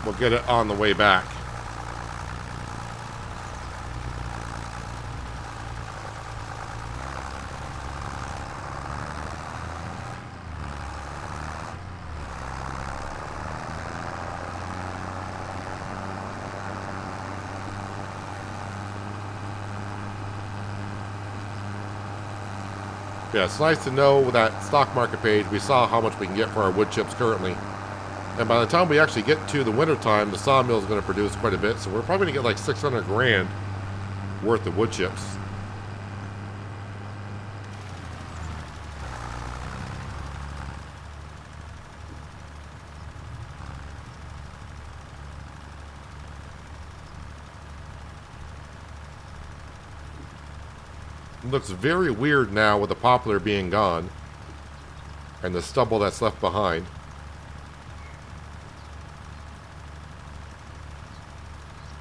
we'll get it on the way back. Yeah, it's nice to know with that stock market page, we saw how much we can get for our wood chips currently. And by the time we actually get to the winter time, the sawmill is going to produce quite a bit. So we're probably going to get like 600 grand worth of wood chips. It looks very weird now with the poplar being gone and the stubble that's left behind.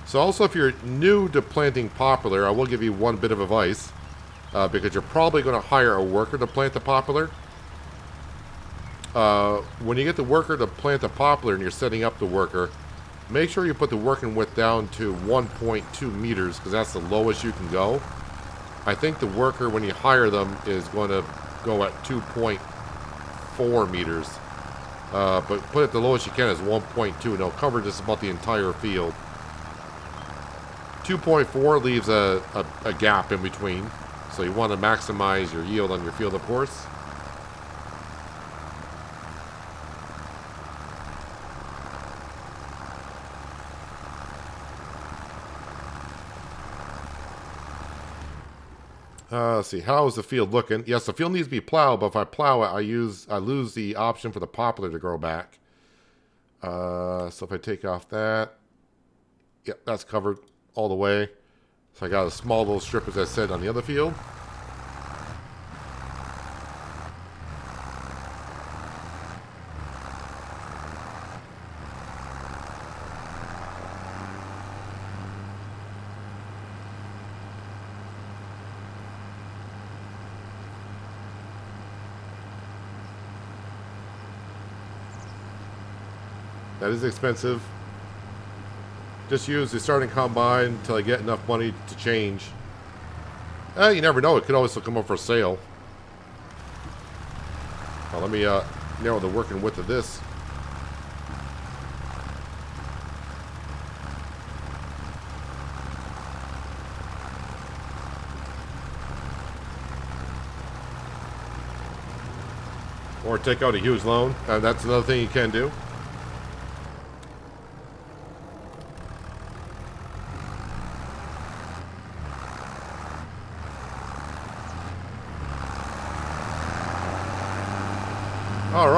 So also, if you're new to planting poplar, I will give you one bit of advice, because you're probably going to hire a worker to plant the poplar. When you get the worker to plant the poplar and you're setting up the worker, make sure you put the working width down to 1.2 meters, because that's the lowest you can go. I think the worker, when you hire them, is going to go at 2.4 meters. But put it the lowest you can is 1.2, and it'll cover just about the entire field. 2.4 leaves a gap in between, so you want to maximize your yield on your field, of course. Let's see, how is the field looking? Yes, the field needs to be plowed, but if I plow it, I lose the option for the poplar to grow back. So if I take off that, yep, that's covered all the way. So I got a small little strip, as I said, on the other field. That is expensive. Just use the starting combine until I get enough money to change. You never know. It could always still come up for sale. Well, let me narrow the working width of this. Or take out a huge loan. That's another thing you can do.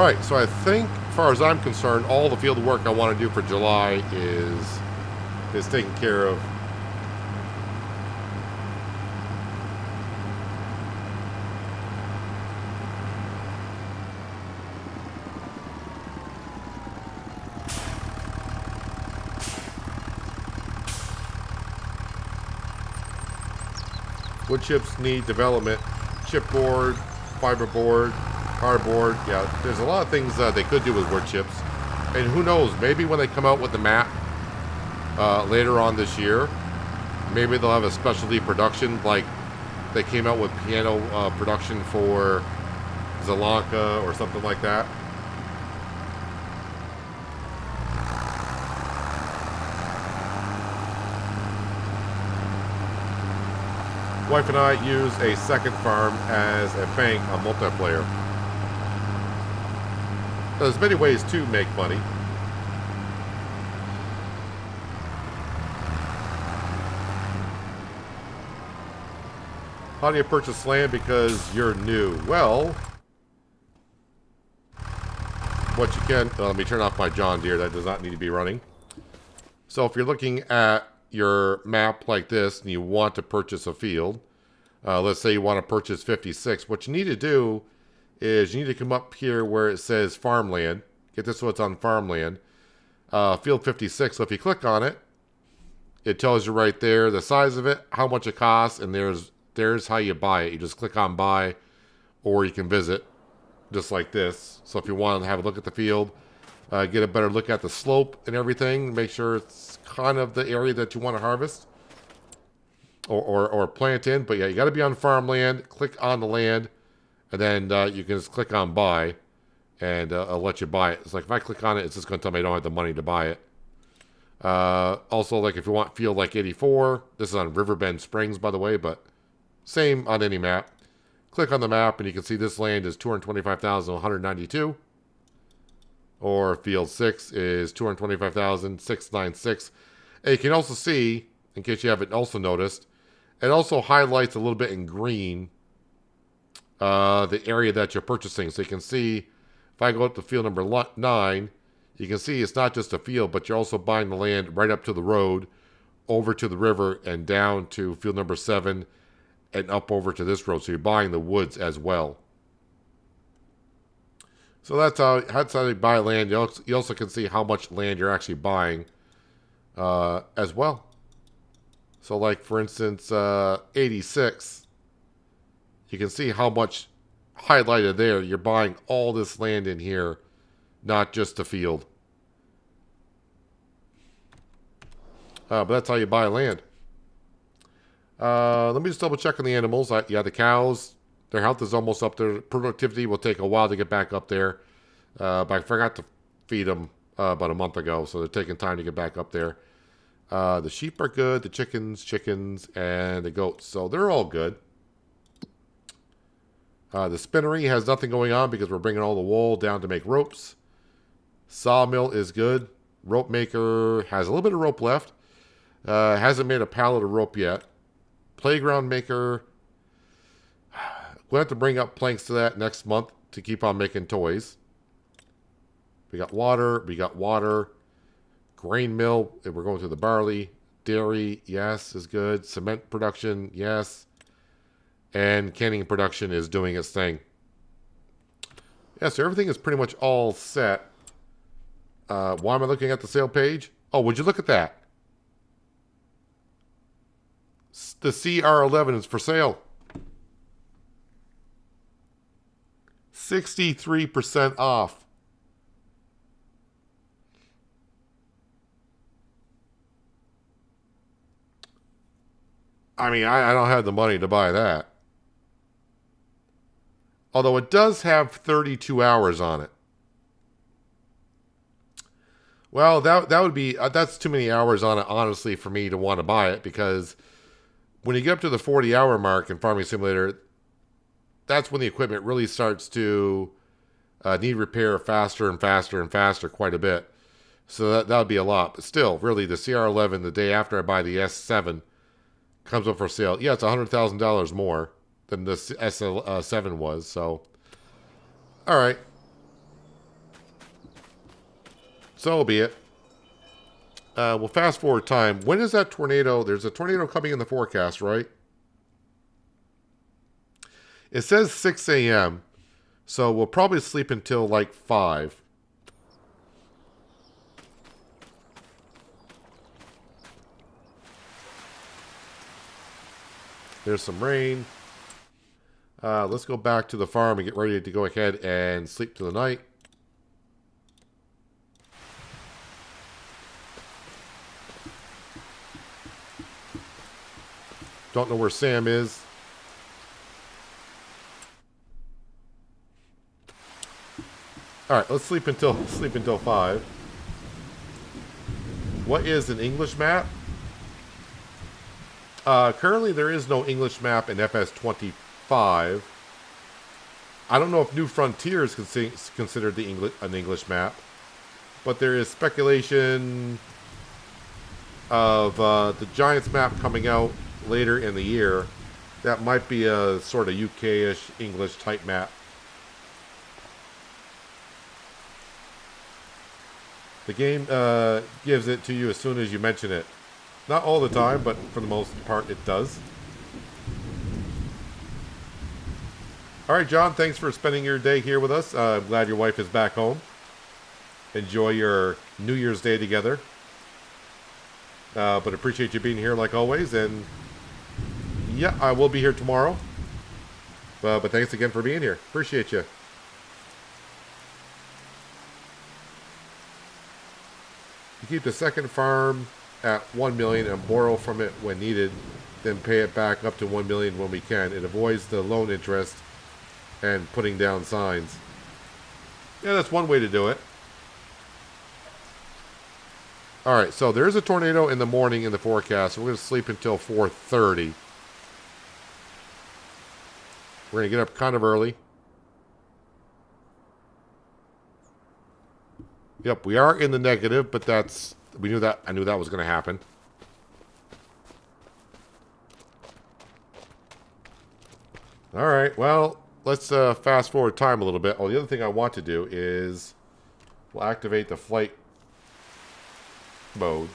Alright, so I think, as far as I'm concerned, all the field work I want to do for July is taken care of. Wood chips need development. Chipboard, fiberboard, cardboard. Yeah, there's a lot of things they could do with wood chips. And who knows, maybe when they come out with the map later on this year, maybe they'll have a specialty production like they came out with piano production for Zalanka or something like that. Wife and I use a second farm as a bank on multiplayer. There's many ways to make money. How do you purchase land because you're new? Well, what you can... let me turn off my John Deere. That does not need to be running. So if you're looking at your map like this and you want to purchase a field, let's say you want to purchase 56, what you need to do is you need to come up here where it says farmland. Get this so it's on farmland. Field 56. So if you click on it, it tells you right there the size of it, how much it costs, and there's how you buy it. You just click on buy, or you can visit just like this. So if you want to have a look at the field, get a better look at the slope and everything, make sure it's kind of the area that you want to harvest or plant in. But yeah, you got to be on farmland. Click on the land, and then you can just click on buy, and I'll let you buy it. It's like if I click on it, it's just going to tell me I don't have the money to buy it. Also, like if you want field like 84, this is on Riverbend Springs, by the way, but same on any map. Click on the map, and you can see this land is 225,192. Or field 6 is 225,696. And you can also see, in case you haven't also noticed, it also highlights a little bit in green the area that you're purchasing. So you can see, if I go up to field number 9, you can see it's not just a field, but you're also buying the land right up to the road, over to the river, and down to field number 7, and up over to this road. So you're buying the woods as well. So that's how you buy land. You also can see how much land you're actually buying as well. So like, for instance, 86, you can see how much highlighted there. You're buying all this land in here, not just a field. But that's how you buy land. Let me just double check on the animals. Yeah, the cows, their health is almost up there. Productivity will take a while to get back up there. But I forgot to feed them about a month ago, so they're taking time to get back up there. The sheep are good, the chickens, and the goats. So they're all good. The spinnery has nothing going on because we're bringing all the wool down to make ropes. Sawmill is good. Rope maker has a little bit of rope left. Hasn't made a pallet of rope yet. Playground maker, we'll have to bring up planks to that next month to keep on making toys. We got water. Grain mill, if we're going through the barley. Dairy, yes, is good. Cement production, yes. And canning production is doing its thing. Yeah, so everything is pretty much all set. Why am I looking at the sale page? Oh, would you look at that? The CR11 is for sale. 63% off. I mean, I don't have the money to buy that. Although it does have 32 hours on it. Well, that would be... that's too many hours on it, honestly, for me to want to buy it. Because when you get up to the 40-hour mark in Farming Simulator, that's when the equipment really starts to need repair faster and faster and faster quite a bit. So that would be a lot. But still, really, the CR11, the day after I buy the S7, comes up for sale. Yeah, it's $100,000 more than the S7 was. So, all right. So be it. We'll fast forward time. When is that tornado? There's a tornado coming in the forecast, right? It says 6 a.m. So we'll probably sleep until like 5. There's some rain. Let's go back to the farm and get ready to go ahead and sleep through the night. Don't know where Sam is. All right, let's sleep until 5. What is an English map? Currently, there is no English map in FS25. I don't know if New Frontier is considered an English map, but there is speculation of the Giants map coming out later in the year. That might be a sort of UK-ish English type map. The game gives it to you as soon as you mention it. Not all the time, but for the most part it does. Alright, John, thanks for spending your day here with us. I'm glad your wife is back home. Enjoy your New Year's Day together. But appreciate you being here like always. And yeah, I will be here tomorrow. But thanks again for being here. Appreciate you. You keep the second farm at 1 million and borrow from it when needed, then pay it back up to 1 million when we can. It avoids the loan interest and putting down signs. Yeah, that's one way to do it. Alright, so there's a tornado in the morning in the forecast. So we're going to sleep until 4:30. We're going to get up kind of early. Yep, we are in the negative, but that's... I knew that was going to happen. Alright, well, let's fast forward time a little bit. Oh, the other thing I want to do is... we'll activate the flight mode.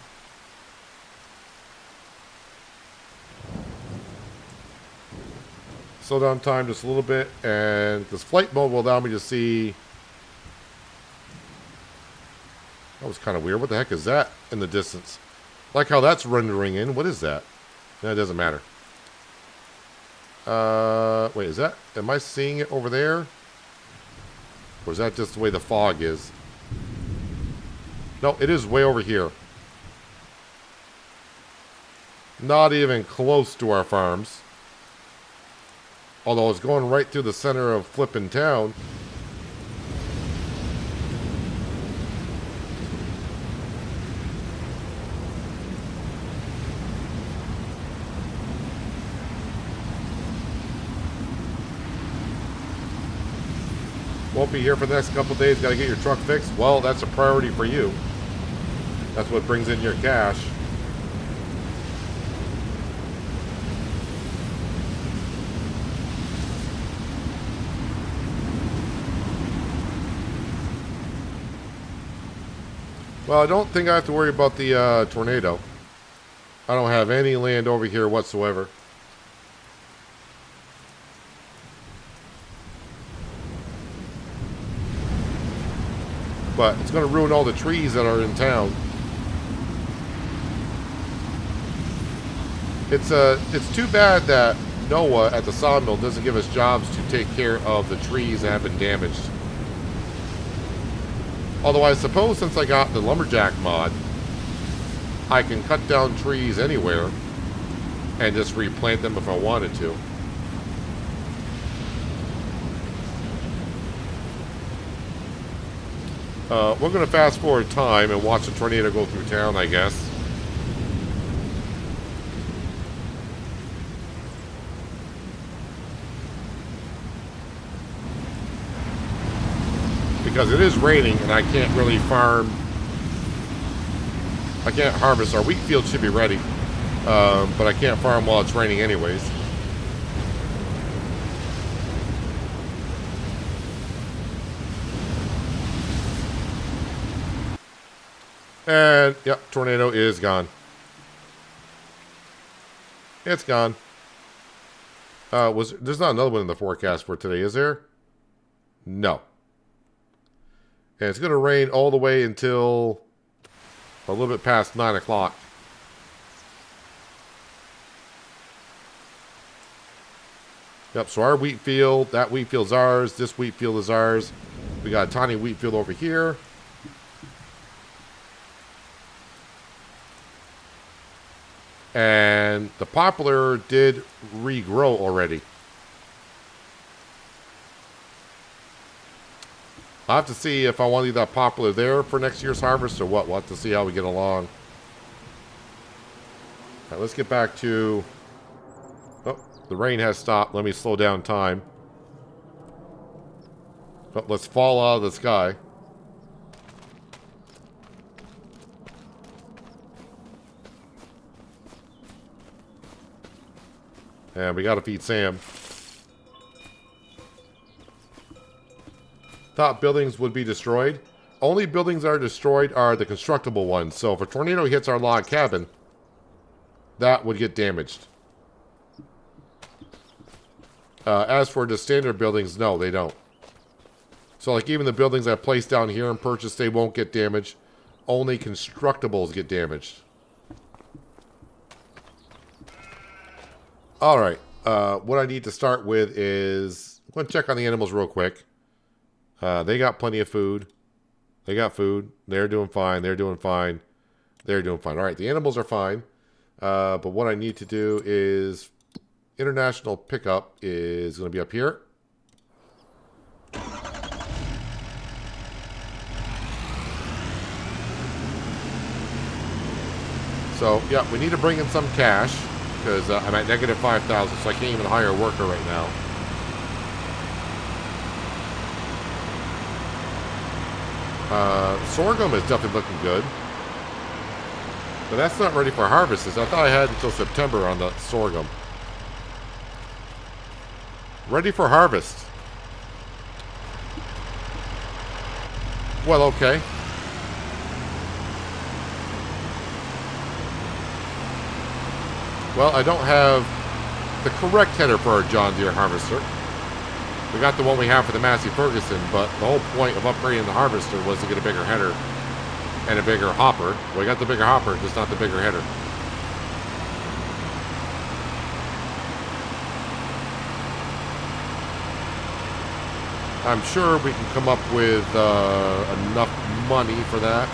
Slow down time just a little bit, and this flight mode will allow me to see... That was kind of weird. What the heck is that in the distance? Like how that's rendering in. What is that? No, it doesn't matter. Wait, is that... am I seeing it over there? Or is that just the way the fog is? No, it is way over here. Not even close to our farms. Although it's going right through the center of flippin' town. Won't be here for the next couple of days. Got to get your truck fixed. Well, that's a priority for you. That's what brings in your cash. Well, I don't think I have to worry about the tornado. I don't have any land over here whatsoever. But it's going to ruin all the trees that are in town. It's too bad that Noah at the sawmill doesn't give us jobs to take care of the trees that have been damaged. Although I suppose since I got the lumberjack mod, I can cut down trees anywhere and just replant them if I wanted to. We're going to fast forward time and watch the tornado go through town, I guess. Because it is raining and I can't really farm. I can't harvest. Our wheat field should be ready. But I can't farm while it's raining anyways. And, yep, tornado is gone. It's gone. There's not another one in the forecast for today, is there? No. And it's going to rain all the way until a little bit past 9 o'clock. Yep, so our wheat field, that wheat field's ours, this wheat field is ours. We got a tiny wheat field over here. And the poplar did regrow already. I'll have to see if I want to leave that poplar there for next year's harvest or what. We'll have to see how we get along. All right, let's get back to... Oh, the rain has stopped. Let me slow down time. Oh, let's fall out of the sky. And we got to feed Sam. Thought buildings would be destroyed. Only buildings that are destroyed are the constructible ones. So if a tornado hits our log cabin, that would get damaged. As for the standard buildings, no, they don't. So like even the buildings I placed down here and purchased, they won't get damaged. Only constructibles get damaged. Alright, what I need to start with is... I'm going to check on the animals real quick. They got plenty of food. They got food. They're doing fine. They're doing fine. They're doing fine. Alright, the animals are fine. But what I need to do is... International pickup is going to be up here. So, yeah, we need to bring in some cash. Because I'm at negative 5,000, so I can't even hire a worker right now. Sorghum is definitely looking good. But that's not ready for harvest. I thought I had until September on the sorghum. Ready for harvest. Well, okay. Well, I don't have the correct header for our John Deere harvester. We got the one we have for the Massey Ferguson, but the whole point of upgrading the harvester was to get a bigger header and a bigger hopper. Well, we got the bigger hopper, just not the bigger header. I'm sure we can come up with enough money for that.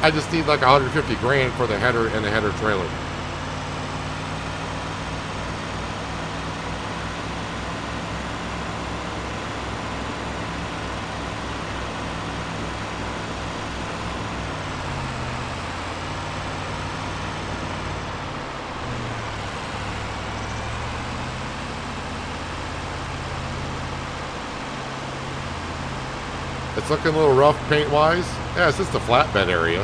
I just need like 150 grand for the header and the header trailer. It's looking a little rough paint-wise. Yeah, it's just a flatbed area.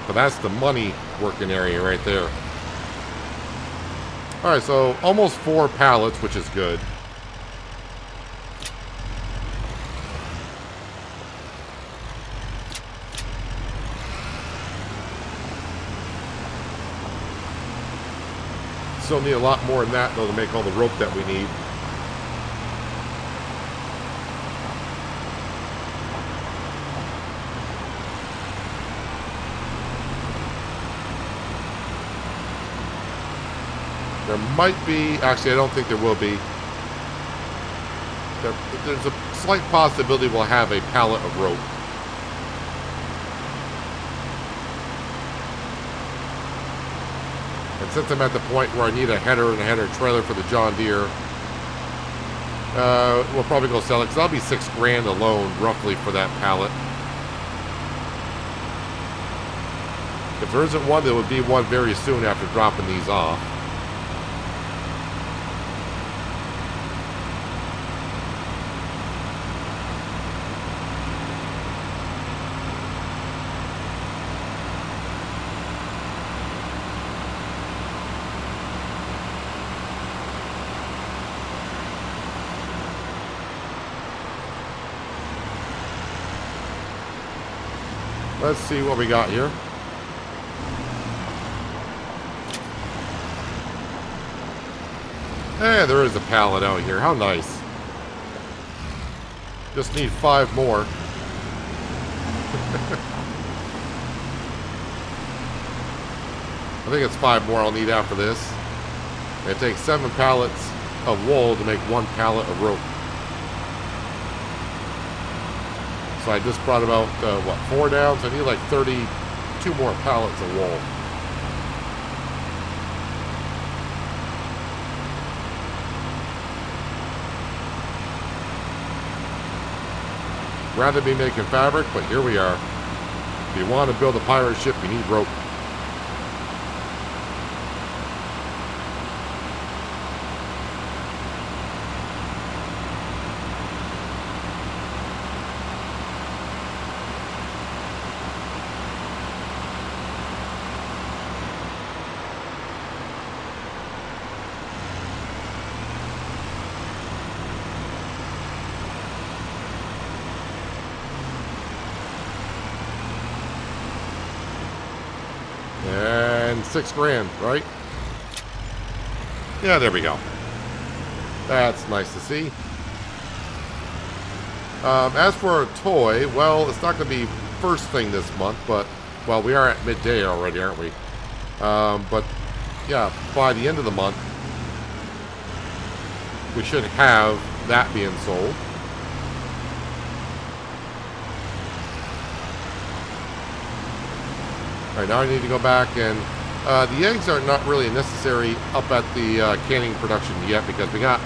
But that's the money working area right there. Alright, so almost 4 pallets, which is good. Still need a lot more than that, though, to make all the rope that we need. There might be... Actually, I don't think there will be. There's a slight possibility we'll have a pallet of rope. And since I'm at the point where I need a header and a header trailer for the John Deere, we'll probably go sell it, because that'll be $6 grand alone, roughly, for that pallet. If there isn't one, there would be one very soon after dropping these off. Let's see what we got here. Hey, there is a pallet out here. How nice. Just need 5 more. I think it's 5 more I'll need after this. It takes 7 pallets of wool to make 1 pallet of rope. So I just brought about, 4 down? So I need like 32 more pallets of wool. Rather be making fabric, but here we are. If you want to build a pirate ship, you need rope. And 6 grand, right? Yeah, there we go. That's nice to see. As for a toy, well, it's not going to be first thing this month, but, well, we are at midday already, aren't we? But, yeah, by the end of the month, we should have that being sold. Alright, now I need to go back and... the eggs are not really necessary up at the canning production yet because we got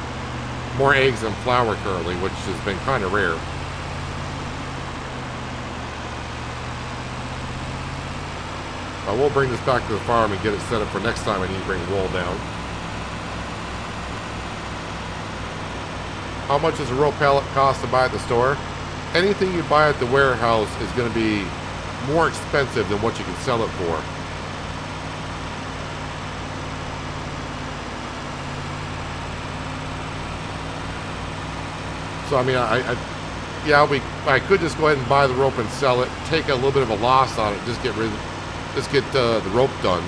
more eggs than flour currently, which has been kind of rare. I will bring this back to the farm and get it set up for next time I need to bring wool down. How much does a rope pallet cost to buy at the store? Anything you buy at the warehouse is going to be more expensive than what you can sell it for. So I mean, I could just go ahead and buy the rope and sell it, take a little bit of a loss on it, just get the rope done,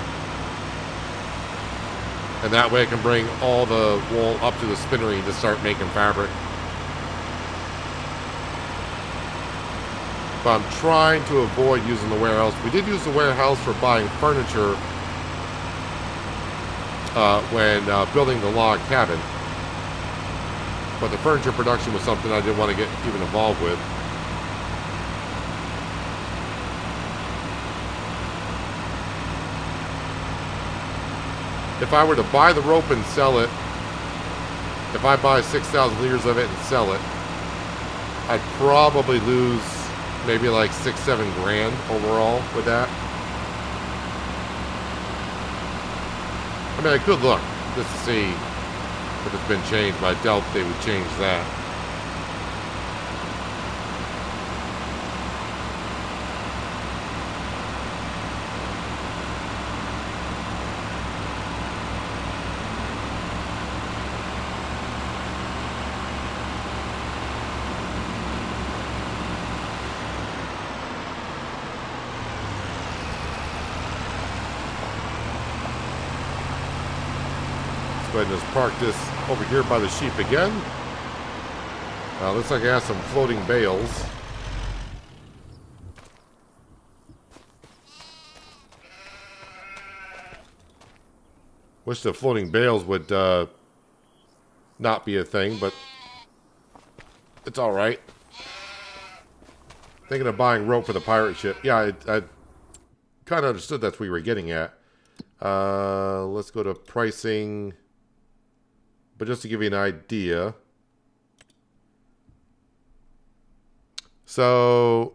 and that way I can bring all the wool up to the spinnery to start making fabric. But I'm trying to avoid using the warehouse. We did use the warehouse for buying furniture when building the log cabin. But the furniture production was something I didn't want to get even involved with. If I were to buy the rope and sell it, if I buy 6,000 liters of it and sell it, I'd probably lose maybe like 6-7 grand overall with that. I mean, I could look just to see if it's been changed, but I doubt they would change that. Go ahead and just park this over here by the sheep again. Looks like I have some floating bales. Wish the floating bales would not be a thing, but it's alright. Thinking of buying rope for the pirate ship. Yeah, I kind of understood that's what we were getting at. Let's go to pricing. But just to give you an idea. So,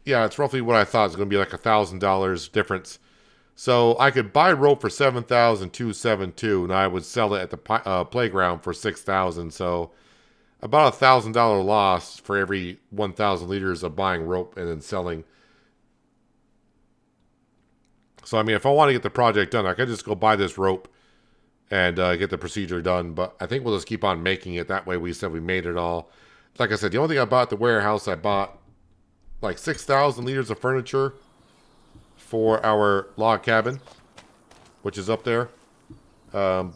yeah, it's roughly what I thought. It's going to be like $1,000 difference. So I could buy rope for $7,272, and I would sell it at the playground for $6,000. So about $1,000 loss for every 1,000 liters of buying rope and then selling. So I mean, if I want to get the project done, I could just go buy this rope and get the procedure done. But I think we'll just keep on making it. That way we said we made it all. Like I said, the only thing I bought at the warehouse, I bought like 6,000 liters of furniture for our log cabin, which is up there. But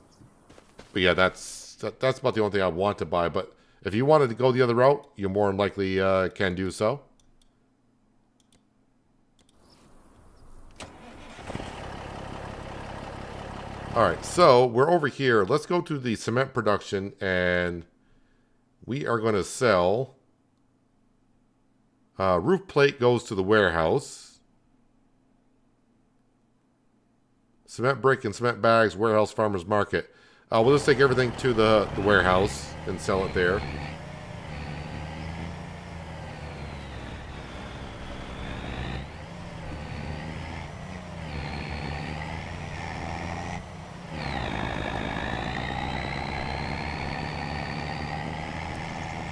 yeah, that's about the only thing I want to buy. But if you wanted to go the other route, you more than likely can do so. Alright, so we're over here. Let's go to the cement production, and we are going to sell. Roof plate goes to the warehouse. Cement brick and cement bags, warehouse, farmer's market. We'll just take everything to the warehouse and sell it there.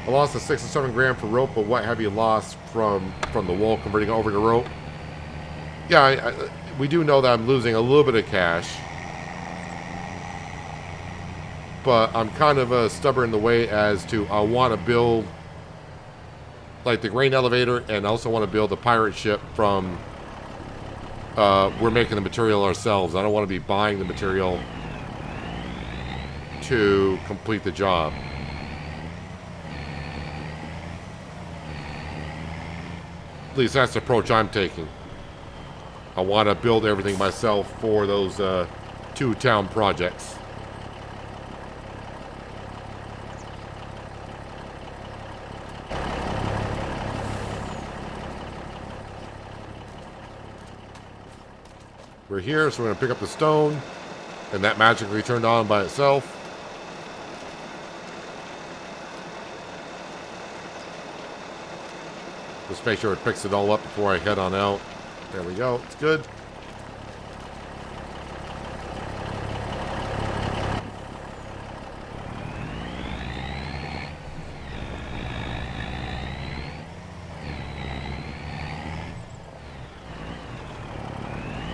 I lost a 6 or 7 grand for rope, but what have you lost from the wool converting over to rope? Yeah, we do know that I'm losing a little bit of cash. But I'm kind of stubborn in the way as to I want to build like the grain elevator, and I also want to build a pirate ship from we're making the material ourselves. I don't want to be buying the material to complete the job. At least that's the approach I'm taking. I want to build everything myself for those 2 town projects. We're here, so we're going to pick up the stone, and that magically turned on by itself. Just make sure it picks it all up before I head on out. There we go. It's good.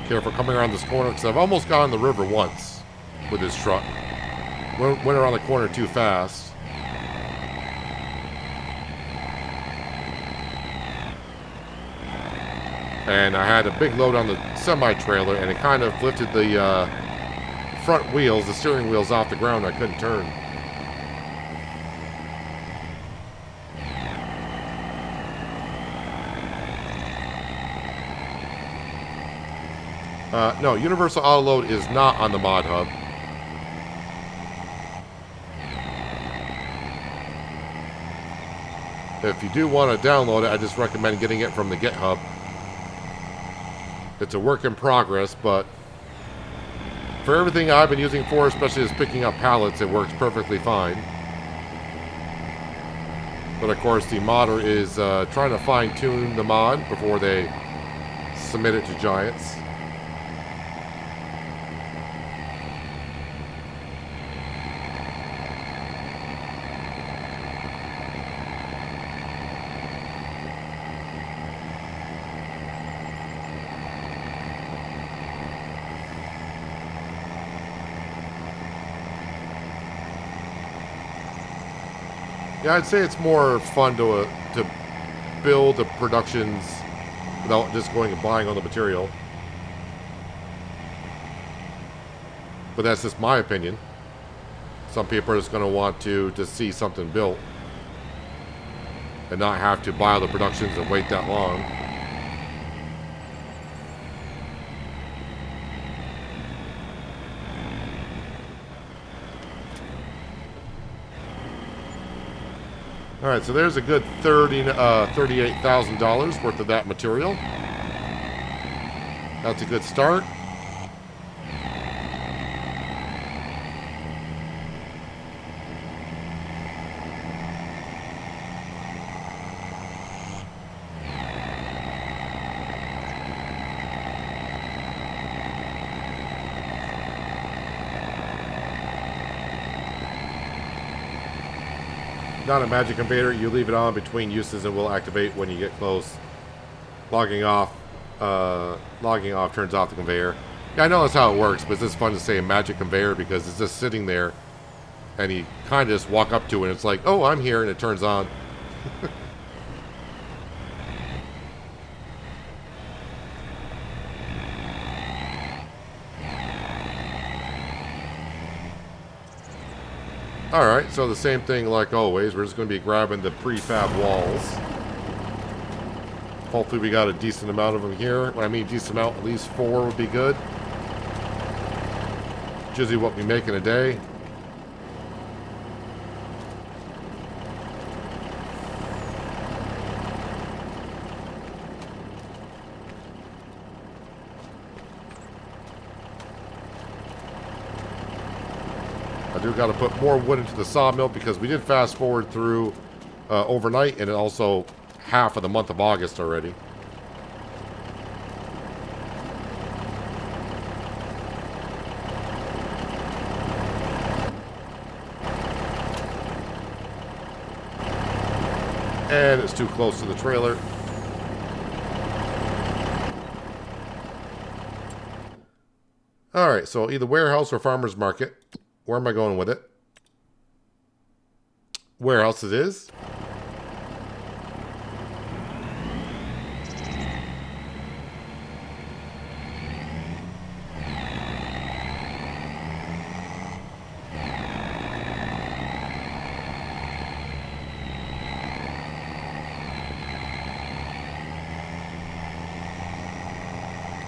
Careful coming around this corner, because I've almost gone the river once with this truck. Went around the corner too fast. And I had a big load on the semi-trailer, and it kind of lifted the front wheels, the steering wheels off the ground. I couldn't turn. No, Universal Auto Load is not on the mod hub. If you do want to download it, I just recommend getting it from the GitHub. It's a work in progress, but for everything I've been using for, especially as picking up pallets, it works perfectly fine. But of course, the modder is trying to fine-tune the mod before they submit it to Giants. Yeah, I'd say it's more fun to build the productions without just going and buying all the material. But that's just my opinion. Some people are just going to want to see something built and not have to buy all the productions and wait that long. Alright, so there's a good $38,000 worth of that material. That's a good start. Not a magic conveyor. You leave it on between uses and will activate when you get close. Logging off turns off the conveyor. Yeah, I know that's how it works, but it's just fun to say a magic conveyor because it's just sitting there and you kind of just walk up to it and it's like, oh, I'm here, and it turns on. Alright, so the same thing like always. We're just going to be grabbing the prefab walls. Hopefully we got a decent amount of them here. When I mean decent amount, at least 4 would be good. It's usually what we make in a day. I do got to put more wood into the sawmill because we did fast forward through overnight and also half of the month of August already. And it's too close to the trailer. Alright, so either warehouse or farmer's market. Where am I going with it? Warehouse it is.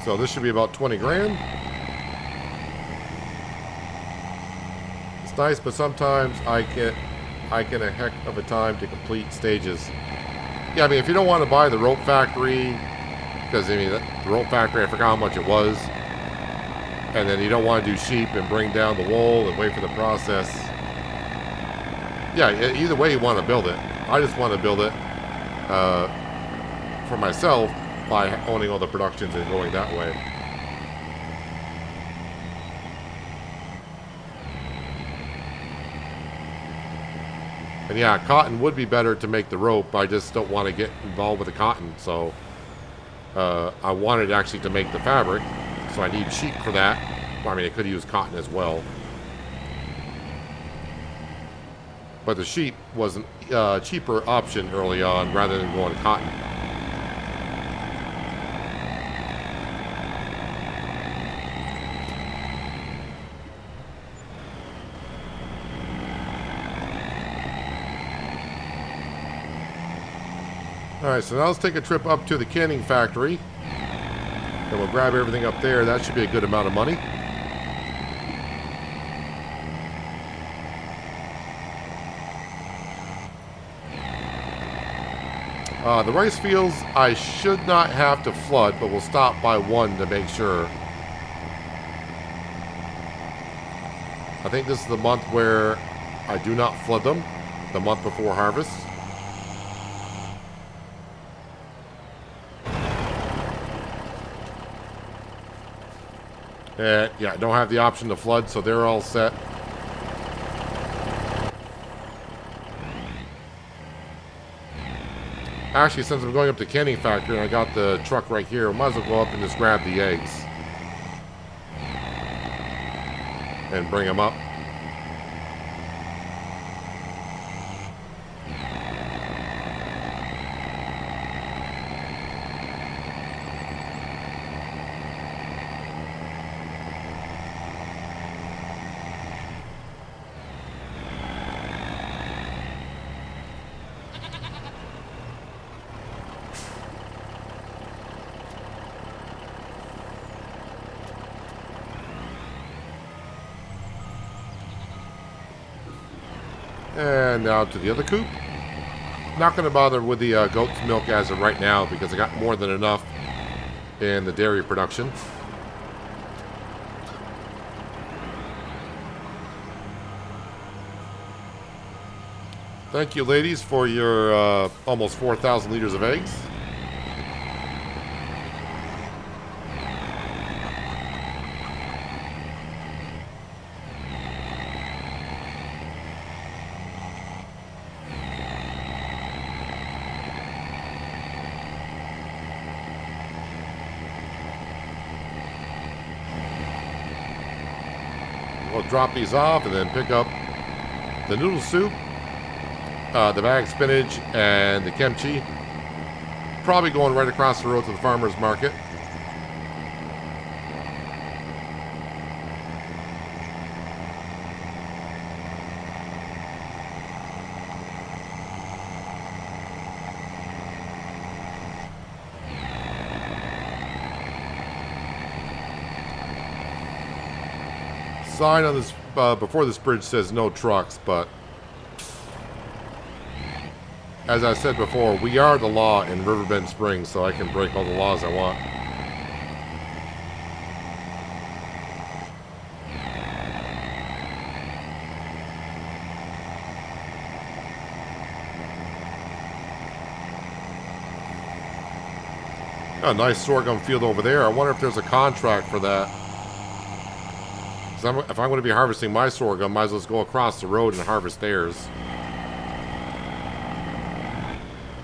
So this should be about 20 grand. It's nice, but sometimes I get a heck of a time to complete stages. Yeah, I mean, if you don't want to buy the rope factory, because I mean, the rope factory, I forgot how much it was. And then you don't want to do sheep and bring down the wool and wait for the process. Yeah, either way you want to build it. I just want to build it for myself by owning all the productions and going that way. And yeah, cotton would be better to make the rope. I just don't want to get involved with the cotton. So I wanted actually to make the fabric. So I need sheep for that. I mean, I could use cotton as well. But the sheep was a cheaper option early on rather than going cotton. Alright, so now let's take a trip up to the canning factory. Then we'll grab everything up there. That should be a good amount of money. The rice fields, I should not have to flood, but we'll stop by one to make sure. I think this is the month where I do not flood them, the month before harvest. And yeah, I don't have the option to flood, so they're all set. Actually, since I'm going up to canning factory and I got the truck right here, I might as well go up and just grab the eggs. And bring them up. And now to the other coop. Not going to bother with the goat's milk as of right now because I got more than enough in the dairy production. Thank you, ladies, for your almost 4,000 liters of eggs. We'll drop these off and then pick up the noodle soup, the bagged spinach, and the kimchi. Probably going right across the road to the farmer's market. sign on this before this bridge says no trucks, but as I said before, we are the law in Riverbend Springs, so I can break all the laws I want. Got a nice sorghum field over there. I wonder if there's a contract for that. If I'm going to be harvesting my sorghum, might as well just go across the road and harvest theirs.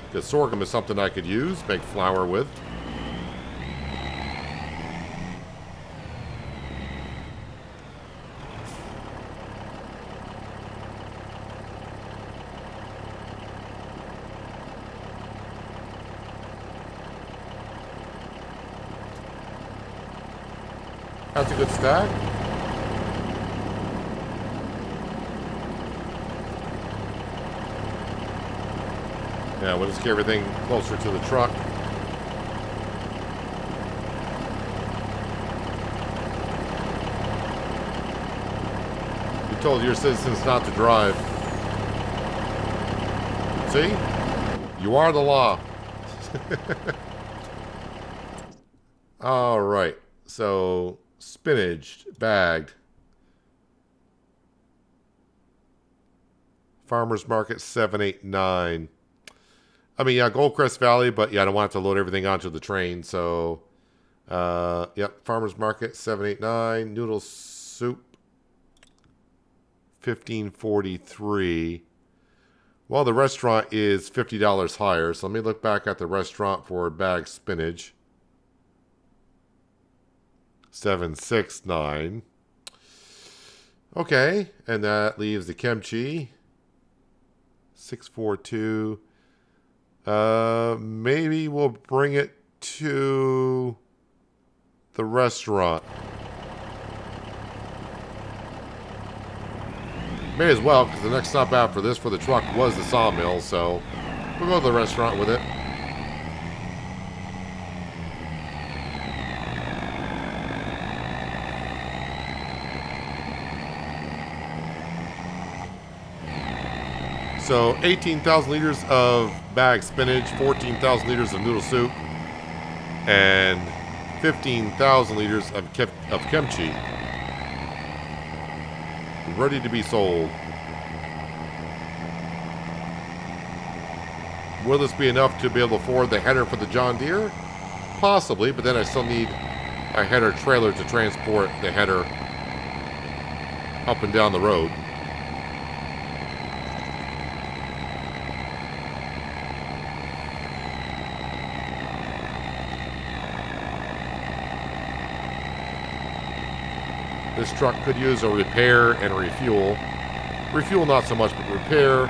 Because sorghum is something I could use, make flour with. That's a good stack. Yeah, we'll just get everything closer to the truck. You told your citizens not to drive. See? You are the law. All right. So, spinach, bagged. Farmer's Market 789. I mean, yeah, Goldcrest Valley, but yeah, I don't want to load everything onto the train. So, yep, Farmer's Market 789. Noodle soup 1543. Well, the restaurant is $50 higher. So let me look back at the restaurant for bagged spinach. 769. Okay, and that leaves the kimchi 642. Maybe we'll bring it to the restaurant. May as well, because the next stop after this for the truck was the sawmill, so we'll go to the restaurant with it. So 18,000 liters of bagged spinach, 14,000 liters of noodle soup, and 15,000 liters of kimchi. Ready to be sold. Will this be enough to be able to afford the header for the John Deere? Possibly, but then I still need a header trailer to transport the header up and down the road. This truck could use a repair and a refuel. Refuel not so much, but repair,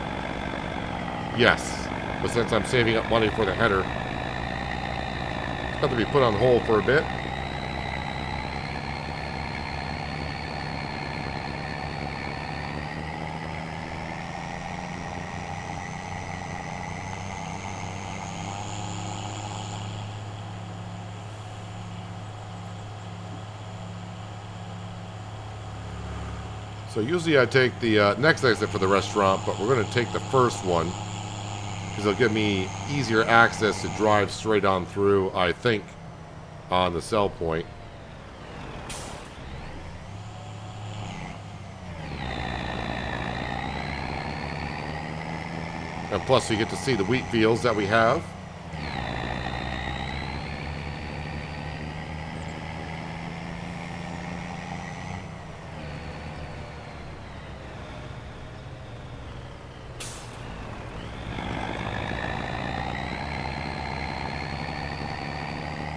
yes. But since I'm saving up money for the header, it's got to be put on hold for a bit. So usually I take the next exit for the restaurant, but we're going to take the first one because it'll give me easier access to drive straight on through, I think, on the sell point. And plus you get to see the wheat fields that we have.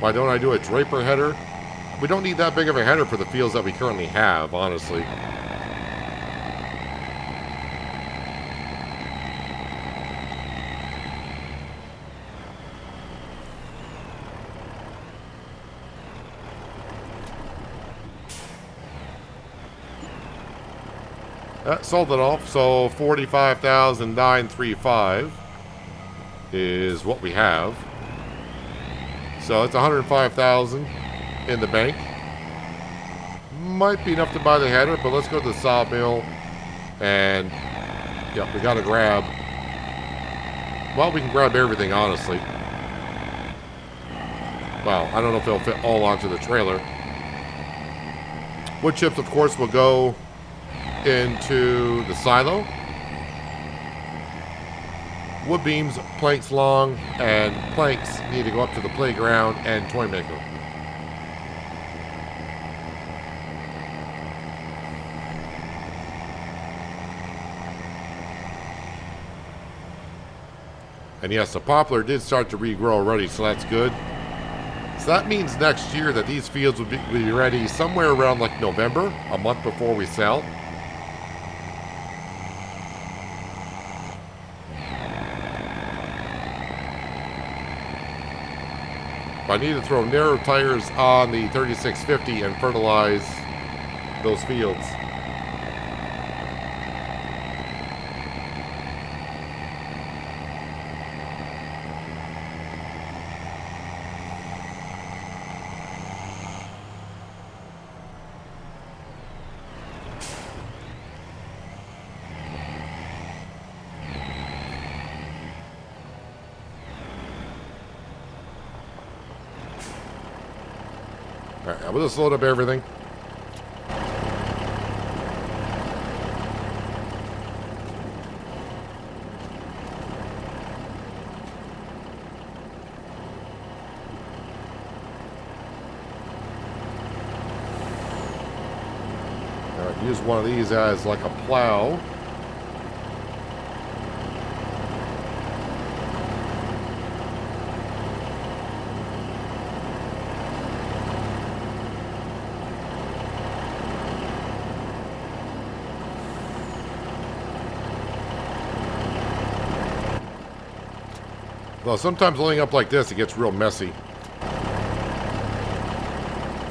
Why don't I do a Draper header? We don't need that big of a header for the fields that we currently have, honestly. That sold it off, so 45,935 is what we have. So it's 105,000 in the bank. might be enough to buy the header, but let's go to the sawmill. And, yeah, we got to grab... Well, we can grab everything, honestly. Well, I don't know if it'll fit all onto the trailer. Wood chips, of course, will go into the silo. Wood beams, planks long, and planks need to go up to the playground and toy maker. And yes, the poplar did start to regrow already, so that's good. So that means next year that these fields would be ready somewhere around like November, a month before we sell. I need to throw narrow tires on the 3650 and fertilize those fields. Alright, we'll just load up everything. Alright, use one of these as like a plow. Well, sometimes loading up like this, it gets real messy.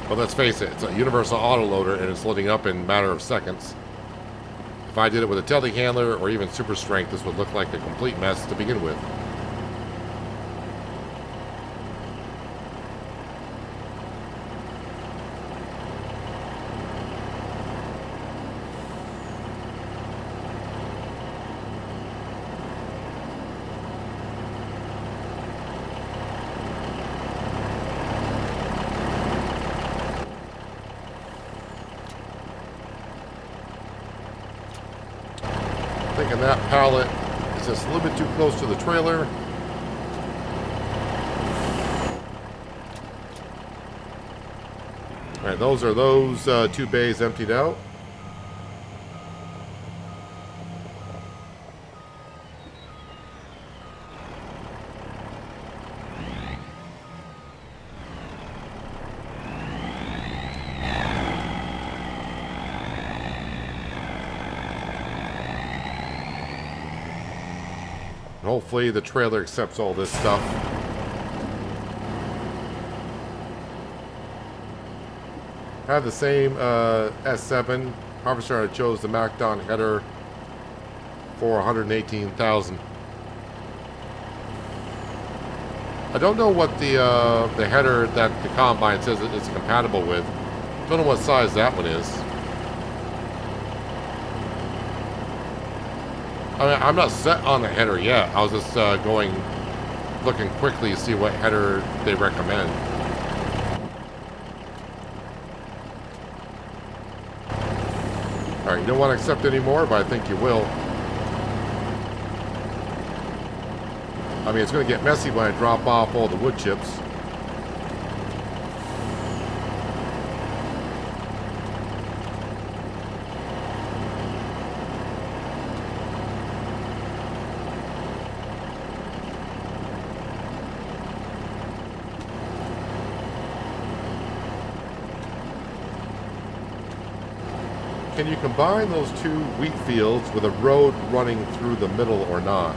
But let's face it, it's a universal autoloader and it's loading up in a matter of seconds. If I did it with a telehandler or even super strength, this would look like a complete mess to begin with. Thinking that pallet is just a little bit too close to the trailer. Alright, those are those two bays emptied out. Hopefully the trailer accepts all this stuff. I have the same S7 harvester. I chose the McDon header for $118,000. I don't know what the header that the combine says it's compatible with. Don't know what size that one is. I mean, I'm not set on the header yet. I was just looking quickly to see what header they recommend. Alright, you don't want to accept any more, but I think you will. I mean, it's going to get messy when I drop off all the wood chips. Can you combine those two wheat fields with a road running through the middle or not?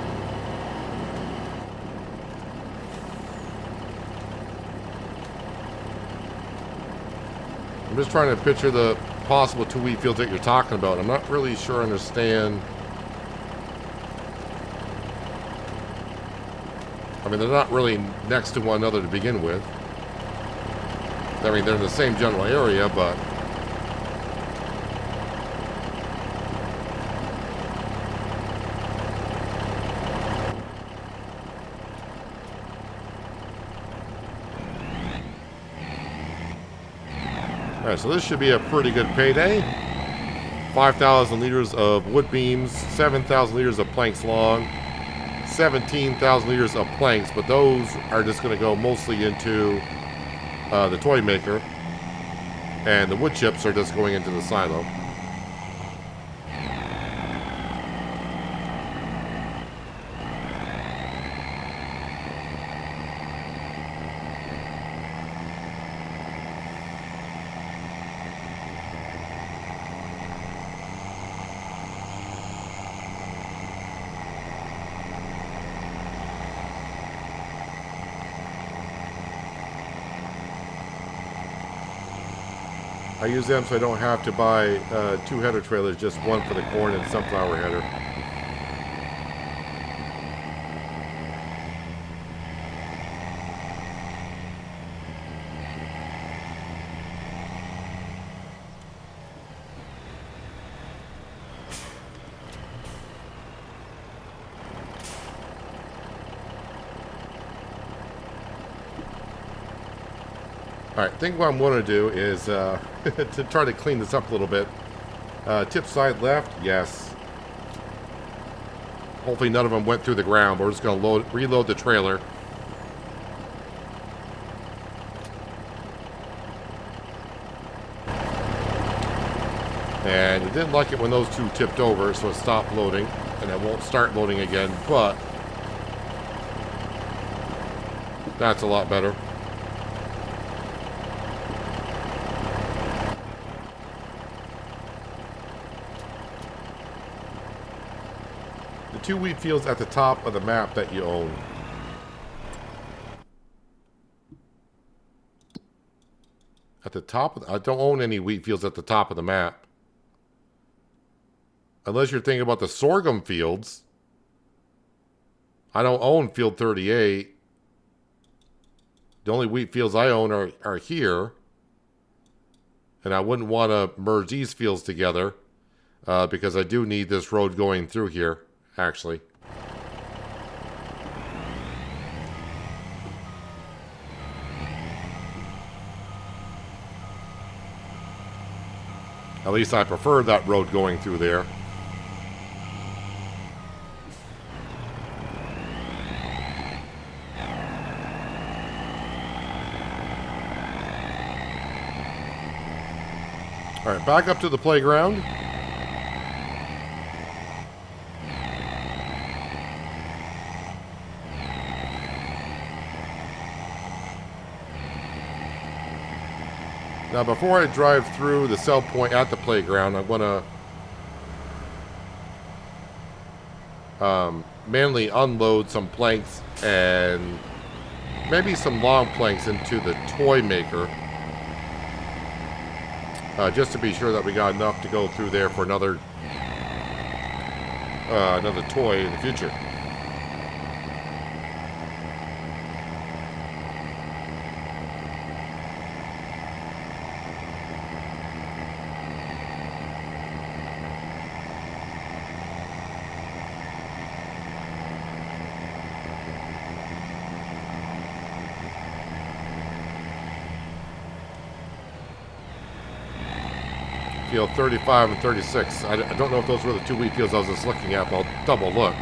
I'm just trying to picture the possible two wheat fields that you're talking about. I'm not really sure I understand. I mean, they're not really next to one another to begin with. I mean, they're in the same general area, but Alright, so this should be a pretty good payday. 5,000 liters of wood beams, 7,000 liters of planks long, 17,000 liters of planks, but those are just going to go mostly into the toy maker, and the wood chips are just going into the silo. I use them so I don't have to buy 2 header trailers, just one for the corn and sunflower header. Alright, I think what I'm going to do is to try to clean this up a little bit. Tip side left, yes. Hopefully none of them went through the ground, but we're just going to reload the trailer. And it didn't like it when those two tipped over, so it stopped loading, and it won't start loading again, but that's a lot better. The 2 wheat fields at the top of the map that you own. At the top, I don't own any wheat fields at the top of the map. Unless you're thinking about the sorghum fields. I don't own field 38. The only wheat fields I own are here. And I wouldn't want to merge these fields together. Because I do need this road going through here, actually. At least I prefer that road going through there. Alright, back up to the playground. Now, before I drive through the sell point at the playground, I want to manually unload some planks and maybe some long planks into the toy maker. Just to be sure that we got enough to go through there for another toy in the future. Field 35 and 36. I don't know if those were the 2 wheat fields I was just looking at, but I'll double look.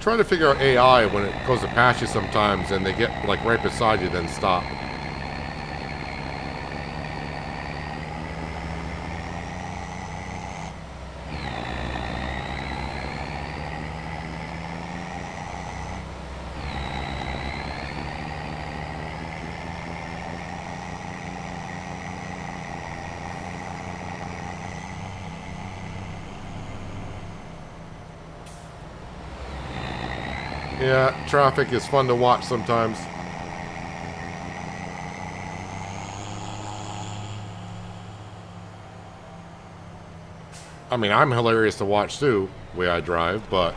Trying to figure out AI when it goes to pass you sometimes and they get like right beside you, then stop. Yeah, traffic is fun to watch sometimes. I mean, I'm hilarious to watch too, the way I drive, but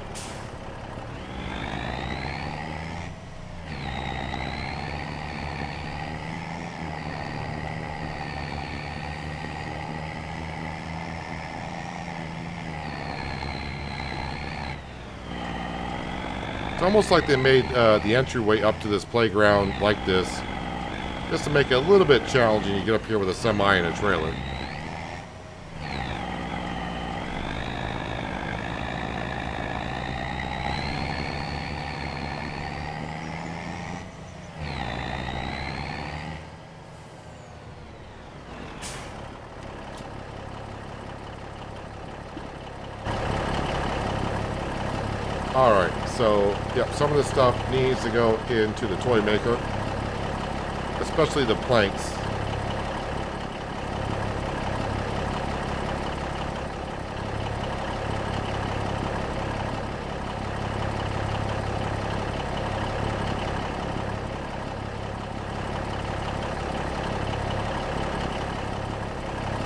It's almost like they made the entryway up to this playground like this, just to make it a little bit challenging. You get up here with a semi and a trailer. Alright, so, yep, some of this stuff needs to go into the toy maker. Especially the planks.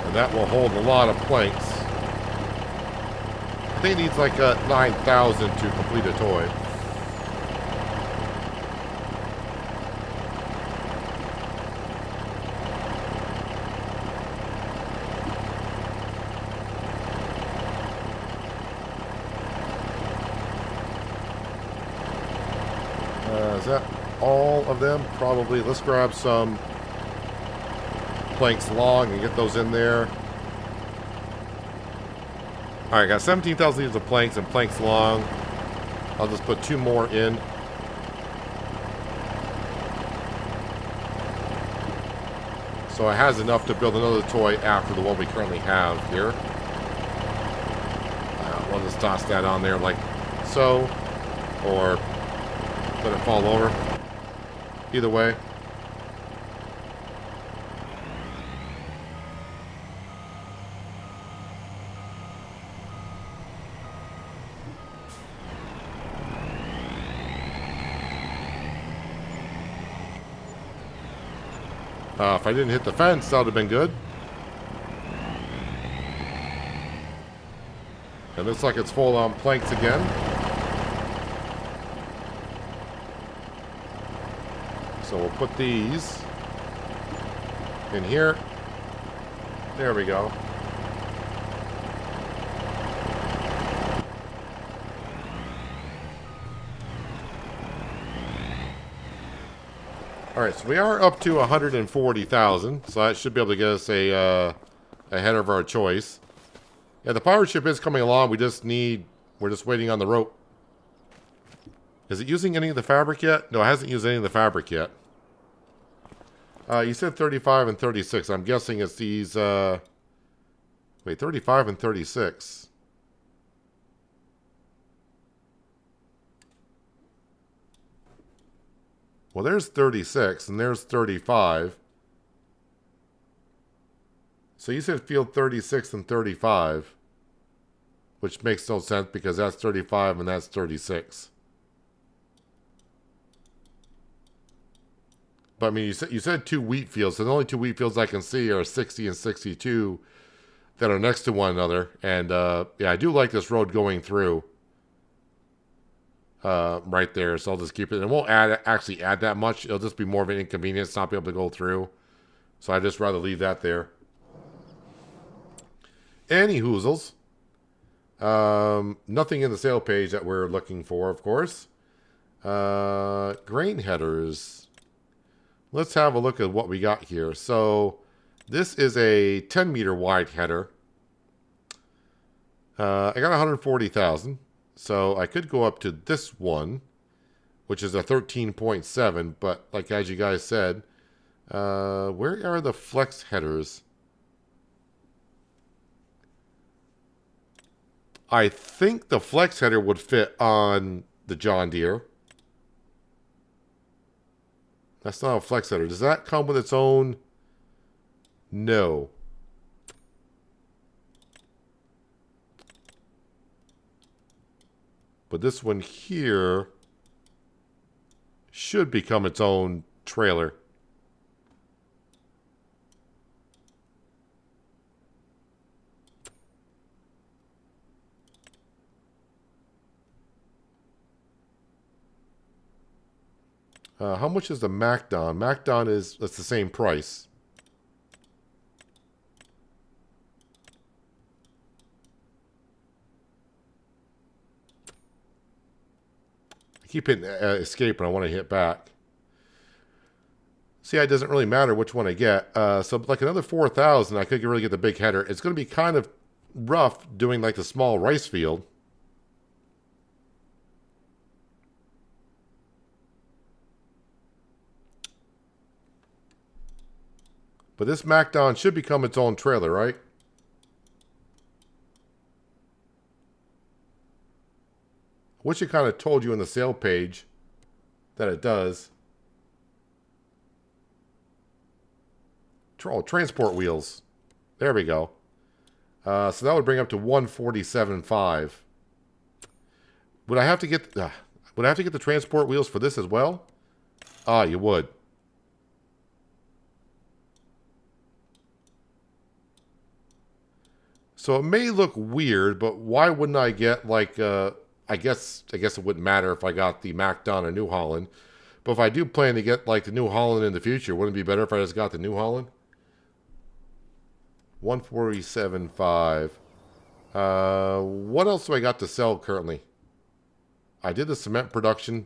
And that will hold a lot of planks. I think it needs like 9,000 to complete a toy. Is that all of them? Probably. Let's grab some planks long and get those in there. Alright, got 17,000 liters of planks and planks long. I'll just put 2 more in. So it has enough to build another toy after the one we currently have here. We'll just toss that on there like so. Or let it fall over. Either way. If I didn't hit the fence, that would have been good. It looks like it's full on planks again. So we'll put these in here. There we go. Alright, so we are up to 140,000, so that should be able to get us a header of our choice. Yeah, the pirate ship is coming along, we're just waiting on the rope. Is it using any of the fabric yet? No, it hasn't used any of the fabric yet. You said 35 and 36, I'm guessing it's these, wait, 35 and 36. Well, there's 36, and there's 35. So you said field 36 and 35. Which makes no sense, because that's 35 and that's 36. But, I mean, you said 2 wheat fields, so the only 2 wheat fields I can see are 60 and 62 that are next to one another. And, yeah, I do like this road going through. Right there, so I'll just keep it. And it won't actually add that much. It'll just be more of an inconvenience not be able to go through. So I'd just rather leave that there. Any hoozles. Nothing in the sale page that we're looking for, of course. Grain headers. Let's have a look at what we got here. So this is a 10 meter wide header. I got 140,000. So I could go up to this one, which is a 13.7, but like as you guys said, where are the flex headers? I think the flex header would fit on the John Deere. That's not a flex header. Does that come with its own? No. But this one here should become its own trailer. How much is the McDon? McDon that's the same price. I keep hitting escape and I want to hit back. See, it doesn't really matter which one I get. So like another 4,000, I could really get the big header. It's going to be kind of rough doing like the small rice field. But this McDon should become its own trailer, right? Wish it kind of told you in the sale page that it does. Oh, transport wheels. There we go. So that would bring up to 147.5. Would I have to get the transport wheels for this as well? Ah, you would. So it may look weird, but why wouldn't I get like I guess it wouldn't matter if I got the McDon or New Holland. But if I do plan to get like the New Holland in the future, wouldn't it be better if I just got the New Holland? 147.5. What else do I got to sell currently? I did the cement production.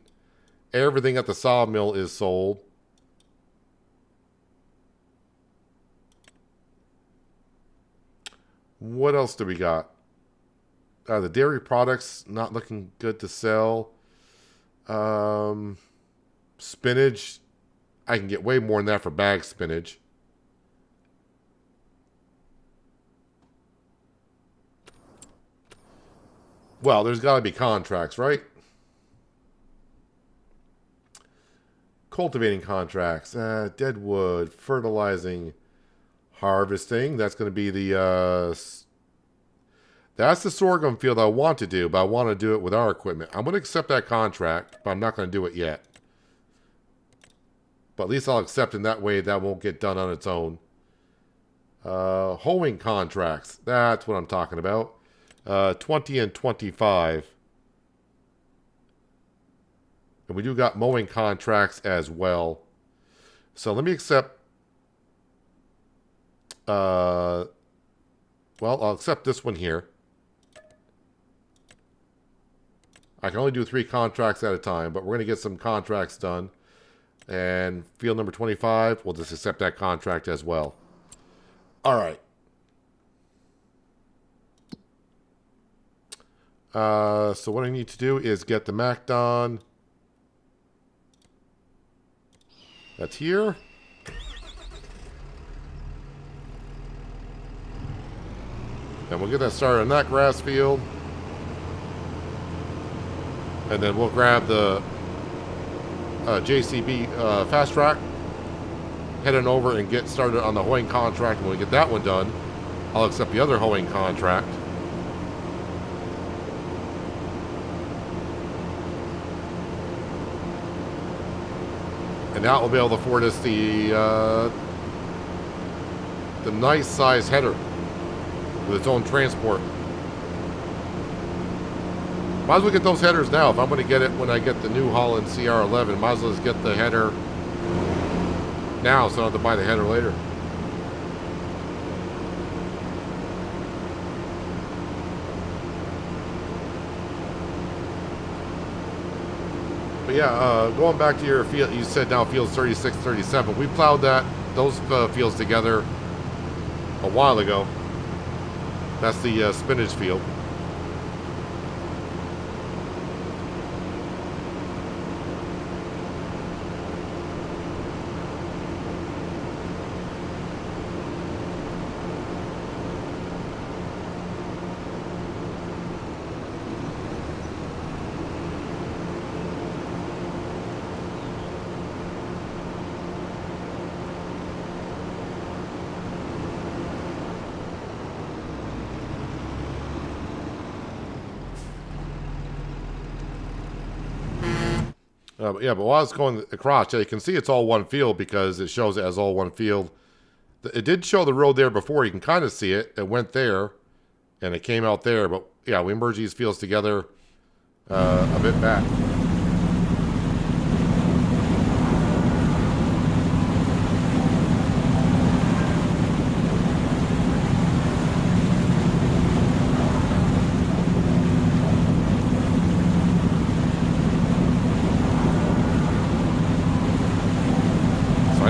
Everything at the sawmill is sold. What else do we got? The dairy products, not looking good to sell. Spinach, I can get way more than that for bag spinach. Well, there's got to be contracts, right? Cultivating contracts. Deadwood, fertilizing, harvesting. That's going to be the... that's the sorghum field I want to do, but I want to do it with our equipment. I'm going to accept that contract, but I'm not going to do it yet. But at least I'll accept in that way that won't get done on its own. Hoeing contracts. That's what I'm talking about. 20 and 25. And we do got mowing contracts as well. So let me accept... well, I'll accept this one here. I can only do 3 contracts at a time, but we're going to get some contracts done. And field number 25, we'll just accept that contract as well. All right. So what I need to do is get the McDon. That's here. And we'll get that started on that grass field. And then we'll grab the JCB fast track, head on over and get started on the hoeing contract. When we get that one done, I'll accept the other hoeing contract. And that will be able to afford us the nice size header with its own transport. Might as well get those headers now. If I'm going to get it when I get the New Holland CR11, might as well just get the header now so I don't have to buy the header later. But yeah, going back to your field, you said now fields 36, 37. We plowed those fields together a while ago. That's the spinach field. Yeah, but while I was going across, you can see it's all one field because it shows it as all one field. It did show the road there before. You can kind of see it. It went there, and it came out there. But yeah, we merged these fields together a bit back.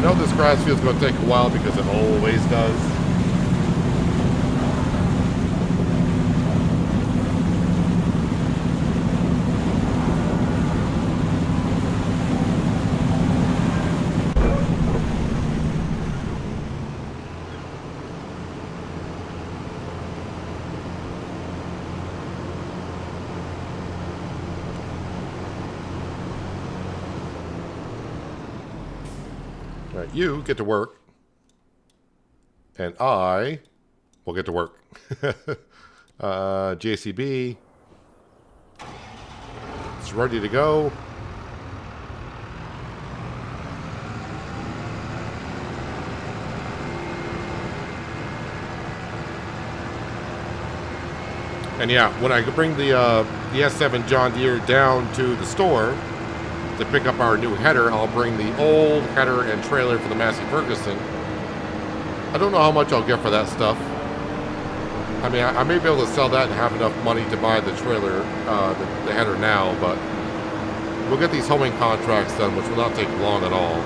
know this grass field's going to take a while because it always does. Alright, you get to work. And I will get to work. JCB. It's ready to go. And yeah, when I bring the S7 John Deere down to the store to pick up our new header, I'll bring the old header and trailer for the Massey Ferguson. I don't know how much I'll get for that stuff. I mean, I may be able to sell that and have enough money to buy the trailer, the header now, but we'll get these homing contracts done, which will not take long at all.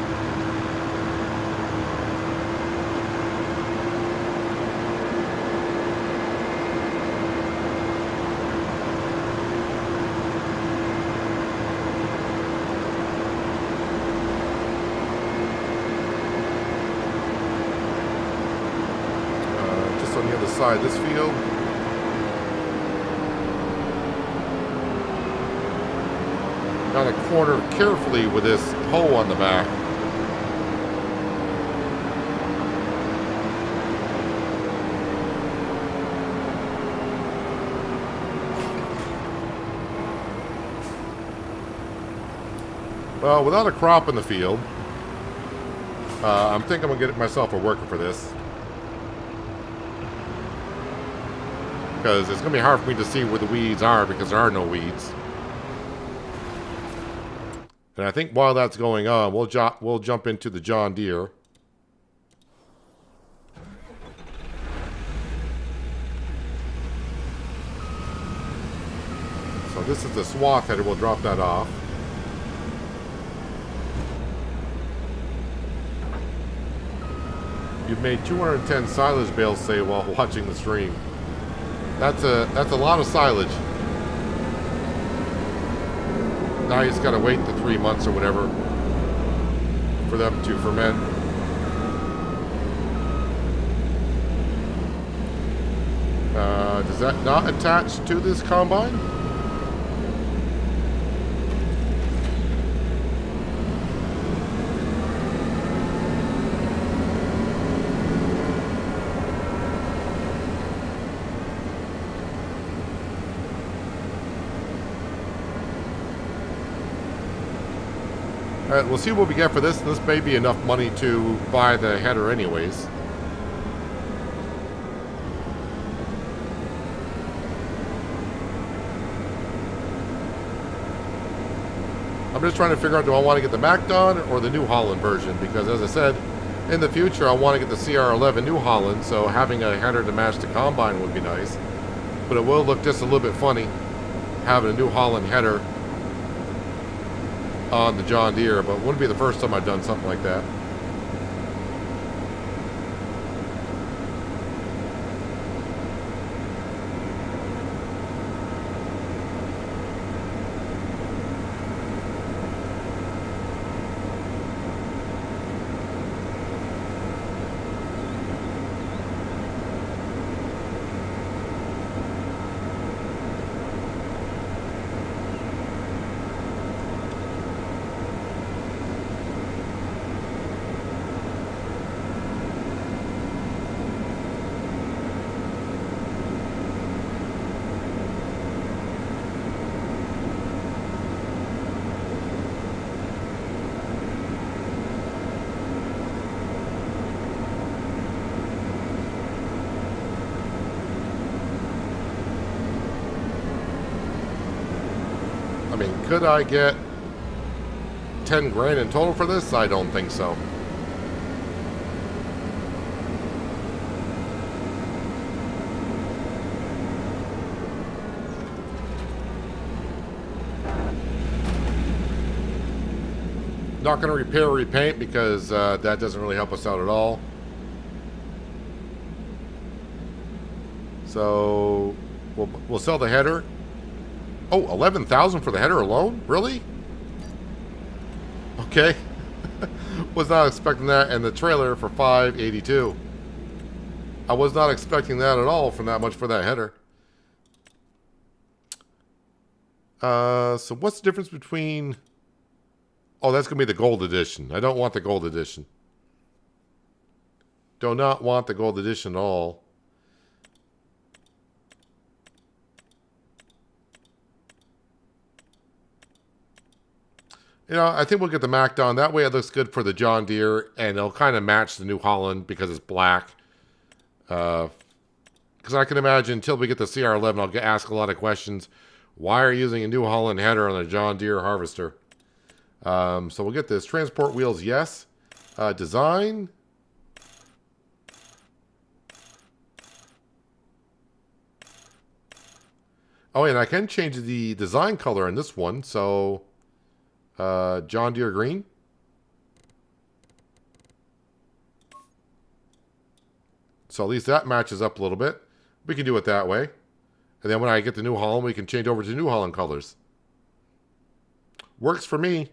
On the other side of this field. Got to corner carefully with this hoe on the back. Well, without a crop in the field, I'm thinking I'm going to get myself a worker for this. Because it's going to be hard for me to see where the weeds are because there are no weeds. And I think while that's going on, we'll jump into the John Deere. So this is the swath header. We'll drop that off. You've made 210 silage bales, say, while watching the stream. That's a lot of silage. Now you just gotta wait the 3 months or whatever for them to ferment. Does that not attach to this combine? Alright, we'll see what we get for this. This may be enough money to buy the header anyways. I'm just trying to figure out, do I want to get the McDon or the New Holland version? Because as I said, in the future I want to get the CR11 New Holland, so having a header to match the combine would be nice. But it will look just a little bit funny having a New Holland header on the John Deere, but it wouldn't be the first time I've done something like that. I mean, could I get 10 grand in total for this? I don't think so. Not going to repair or repaint because that doesn't really help us out at all. So we'll sell the header. Oh, 11,000 for the header alone? Really? Okay. Was not expecting that. And the trailer for 582. I was not expecting that at all from that much for that header. So what's the difference between... Oh, that's going to be the gold edition. I don't want the gold edition. Do not want the gold edition at all. You know, I think we'll get the McDon. That way it looks good for the John Deere, and it'll kind of match the New Holland because it's black. Because I can imagine until we get the CR11, I'll ask a lot of questions. Why are you using a New Holland header on a John Deere harvester? So we'll get this. Transport wheels, yes. Design. Oh, and I can change the design color on this one. So... John Deere green. So at least that matches up a little bit. We can do it that way. And then when I get the New Holland, we can change over to New Holland colors. Works for me.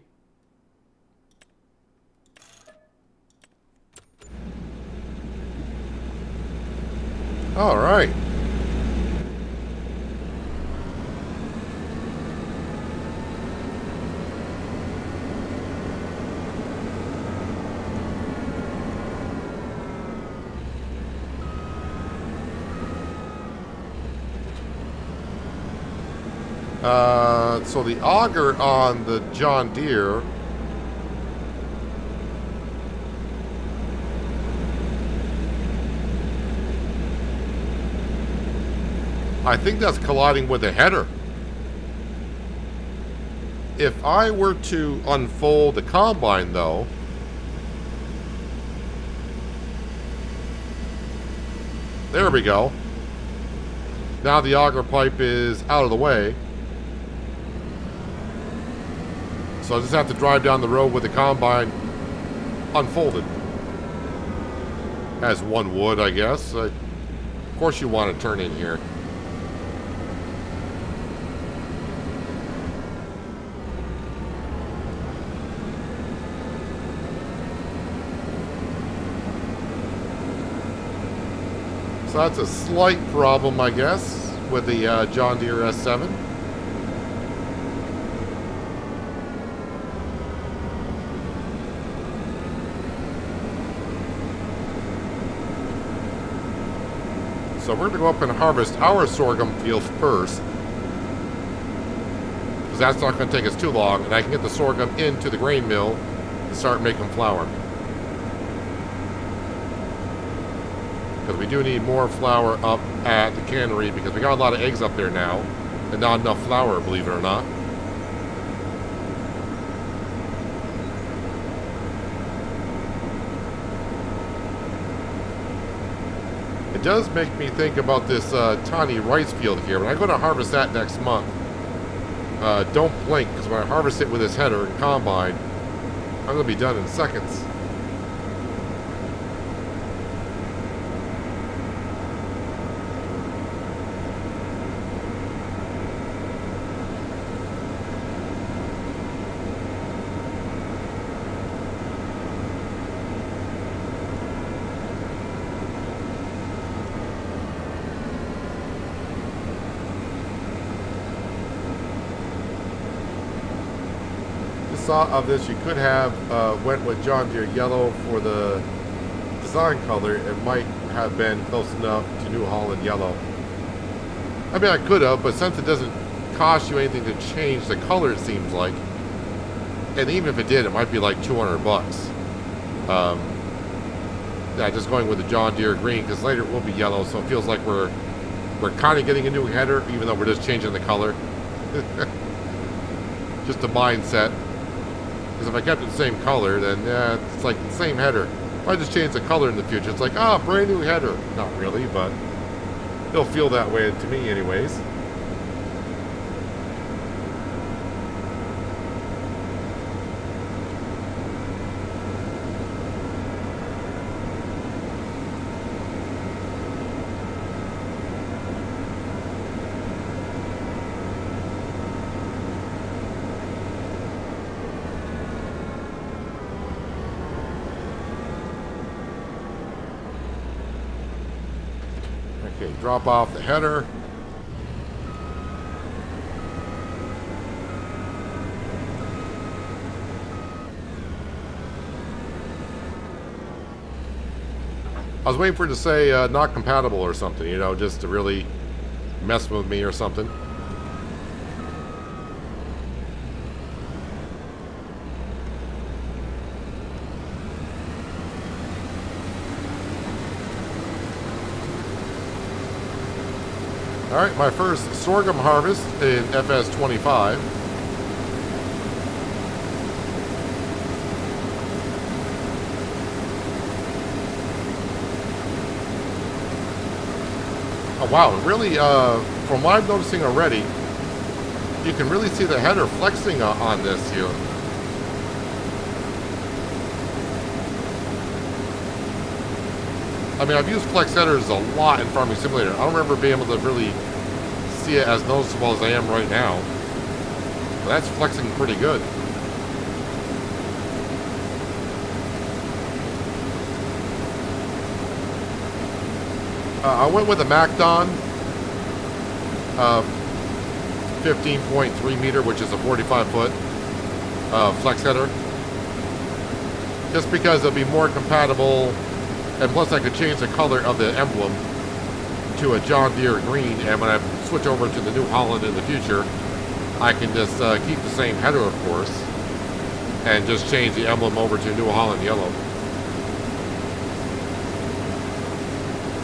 All right. So the auger on the John Deere, I think that's colliding with the header. If I were to unfold the combine though, there we go. Now the auger pipe is out of the way. So I just have to drive down the road with the combine unfolded. As one would, I guess. Of course you want to turn in here. So that's a slight problem, I guess, with the John Deere S7. So we're going to go up and harvest our sorghum field first. Because that's not going to take us too long. And I can get the sorghum into the grain mill to start making flour. Because we do need more flour up at the cannery. Because we got a lot of eggs up there now. And not enough flour, believe it or not. It does make me think about this tiny rice field here. When I go to harvest that next month, don't blink, because when I harvest it with this header and combine, I'm going to be done in seconds. Saw of this, you could have went with John Deere yellow for the design color. It might have been close enough to New Holland yellow. I mean, I could have, but since it doesn't cost you anything to change the color, it seems like, and even if it did, it might be like 200 bucks. Yeah, just going with the John Deere green, because later it will be yellow, so it feels like we're kind of getting a new header, even though we're just changing the color. Just a mindset. Because if I kept it the same color, then it's like the same header. If I just change the color in the future, it's like, brand new header. Not really, but it'll feel that way to me anyways. Okay, drop off the header. I was waiting for it to say not compatible or something, you know, just to really mess with me or something. Alright, my first sorghum harvest in FS25. Oh wow, really, from what I'm noticing already, you can really see the header flexing on this here. I mean, I've used flex headers a lot in Farming Simulator. I don't remember being able to really see it as noticeable as I am right now. But that's flexing pretty good. I went with a McDon 15.3 meter, which is a 45-foot flex header. Just because it'll be more compatible. And plus I could change the color of the emblem to a John Deere green, and when I switch over to the New Holland in the future, I can just keep the same header, of course, and just change the emblem over to New Holland yellow.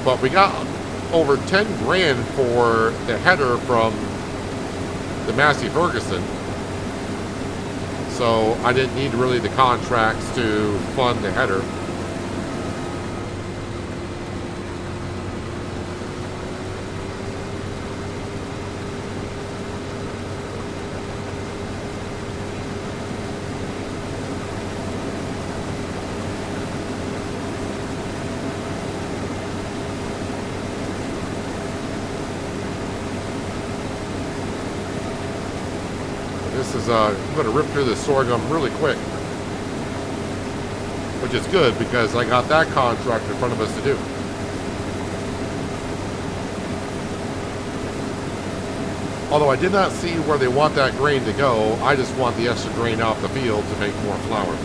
But we got over 10 grand for the header from the Massey Ferguson, so I didn't need really the contracts to fund the header. This is, I'm going to rip through the sorghum really quick, which is good because I got that contract in front of us to do. Although I did not see where they want that grain to go, I just want the extra grain off the field to make more flour.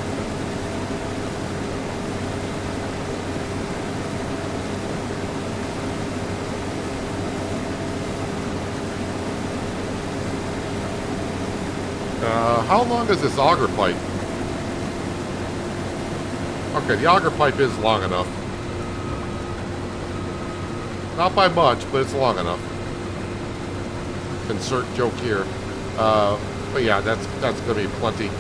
How long is this auger pipe? Okay, the auger pipe is long enough. Not by much, but it's long enough. Insert joke here. But yeah, that's going to be plenty.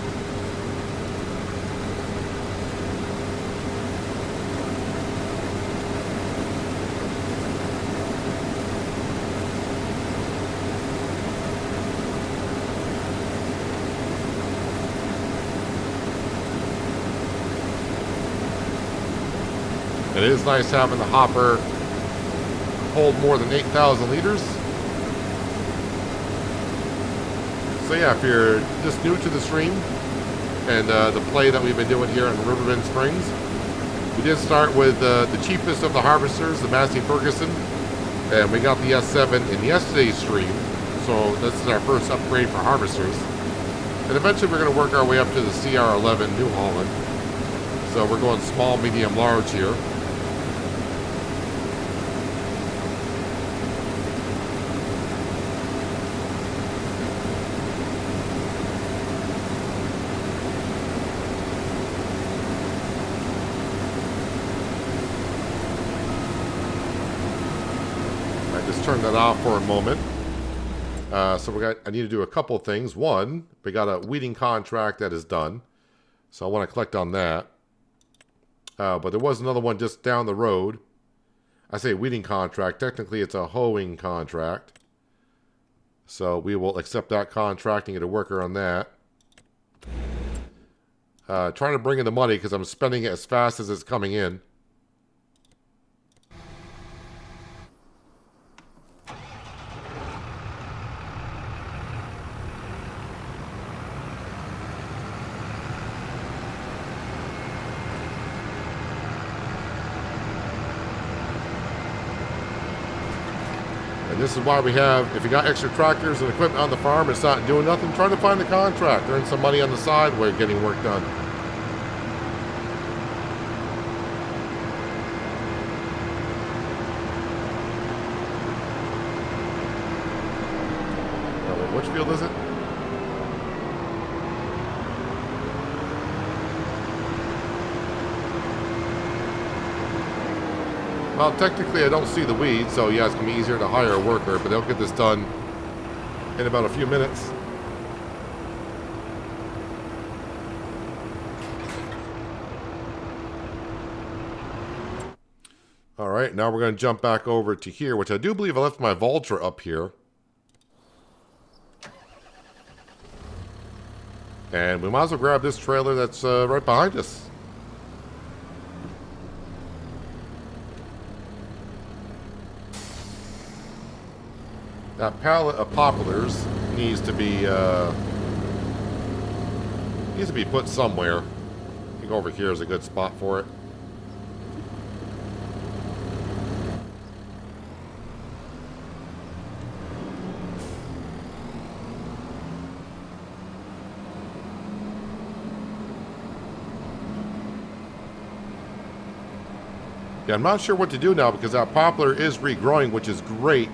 It is nice having the hopper hold more than 8,000 liters. So yeah, if you're just new to the stream and the play that we've been doing here in Riverbend Springs, we did start with the cheapest of the harvesters, the Massey Ferguson, and we got the S7 in yesterday's stream. So this is our first upgrade for harvesters. And eventually we're going to work our way up to the CR11 New Holland. So we're going small, medium, large here. Turn that off for a moment. So I need to do a couple things. One, we got a weeding contract that is done, so I want to collect on that. But there was another one just down the road. I say weeding contract. Technically, it's a hoeing contract. So we will accept that contract and get a worker on that. Trying to bring in the money because I'm spending it as fast as it's coming in. And this is why we have, if you got extra tractors and equipment on the farm, it's not doing nothing, try to find a contract, earn some money on the side while you're getting work done. Which field is it? Well, technically I don't see the weeds, so yeah, it's going to be easier to hire a worker, but they'll get this done in about a few minutes. Alright, now we're going to jump back over to here, which I do believe I left my Vulture up here. And we might as well grab this trailer that's right behind us. That pallet of poplars needs to be put somewhere. I think over here is a good spot for it. Yeah, I'm not sure what to do now because that poplar is regrowing, which is great.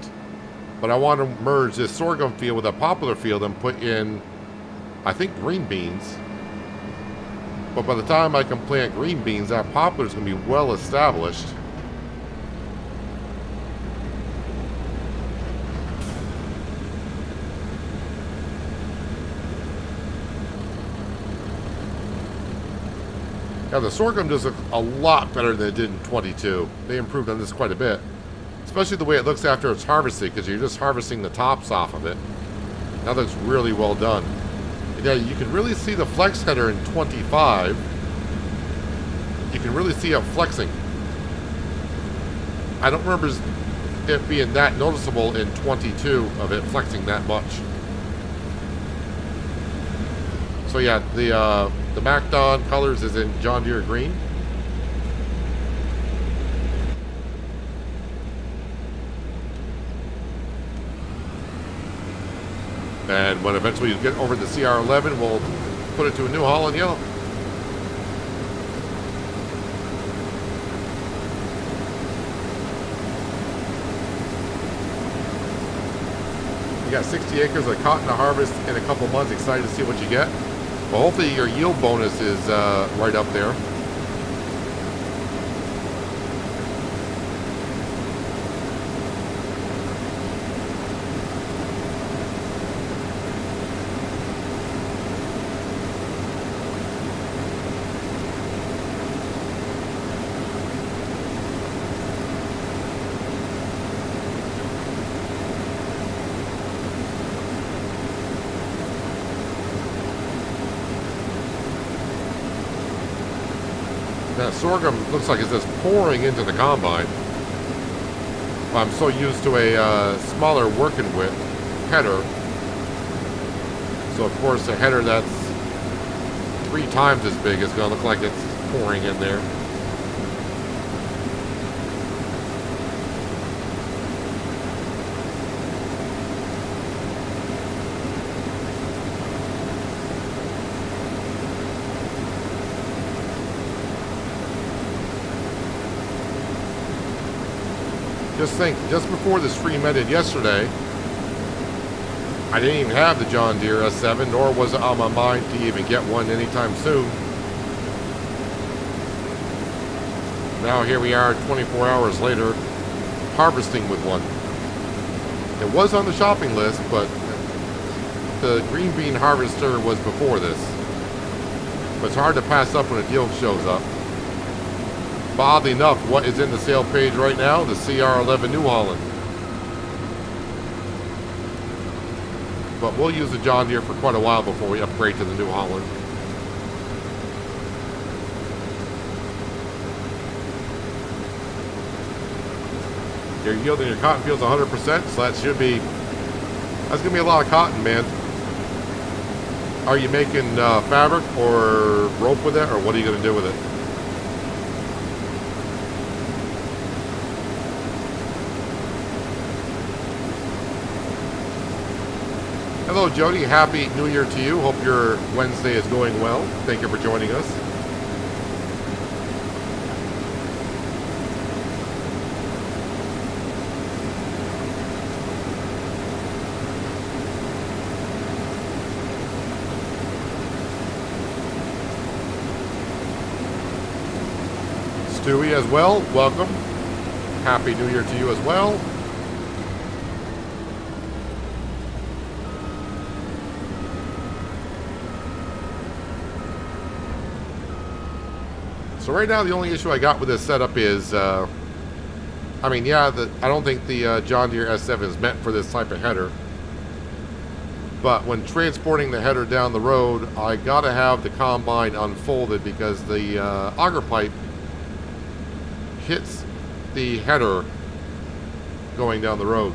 But I want to merge this sorghum field with a poplar field and put in, I think, green beans. But by the time I can plant green beans, that poplar is going to be well established. Yeah, the sorghum does look a lot better than it did in 22. They improved on this quite a bit. Especially the way it looks after it's harvested, because you're just harvesting the tops off of it. Now that's really well done. And yeah, you can really see the flex header in 25. You can really see it flexing. I don't remember it being that noticeable in 22 of it flexing that much. So yeah, the McDon colors is in John Deere green. And when eventually you get over the CR11, we'll put it to a New Holland yellow. You got 60 acres of cotton to harvest in a couple months. Excited to see what you get. Well, hopefully your yield bonus is right up there. That sorghum looks like it's just pouring into the combine. I'm so used to a smaller working width header. So of course a header that's 3 times as big is going to look like it's pouring in there. Just think, just before the stream ended yesterday, I didn't even have the John Deere S7, nor was it on my mind to even get one anytime soon. Now here we are 24 hours later, harvesting with one. It was on the shopping list, but the green bean harvester was before this. But it's hard to pass up when a deal shows up. But oddly enough, what is in the sale page right now? The CR11 New Holland. But we'll use the John Deere for quite a while before we upgrade to the New Holland. You're yielding your cotton fields 100%, so that's going to be a lot of cotton, man. Are you making fabric or rope with it, or what are you going to do with it? Hello, Jody. Happy New Year to you. Hope your Wednesday is going well. Thank you for joining us. Stewie as well. Welcome. Happy New Year to you as well. So right now, the only issue I got with this setup is, I mean, yeah, I don't think the John Deere S7 is meant for this type of header. But when transporting the header down the road, I gotta have the combine unfolded because the auger pipe hits the header going down the road.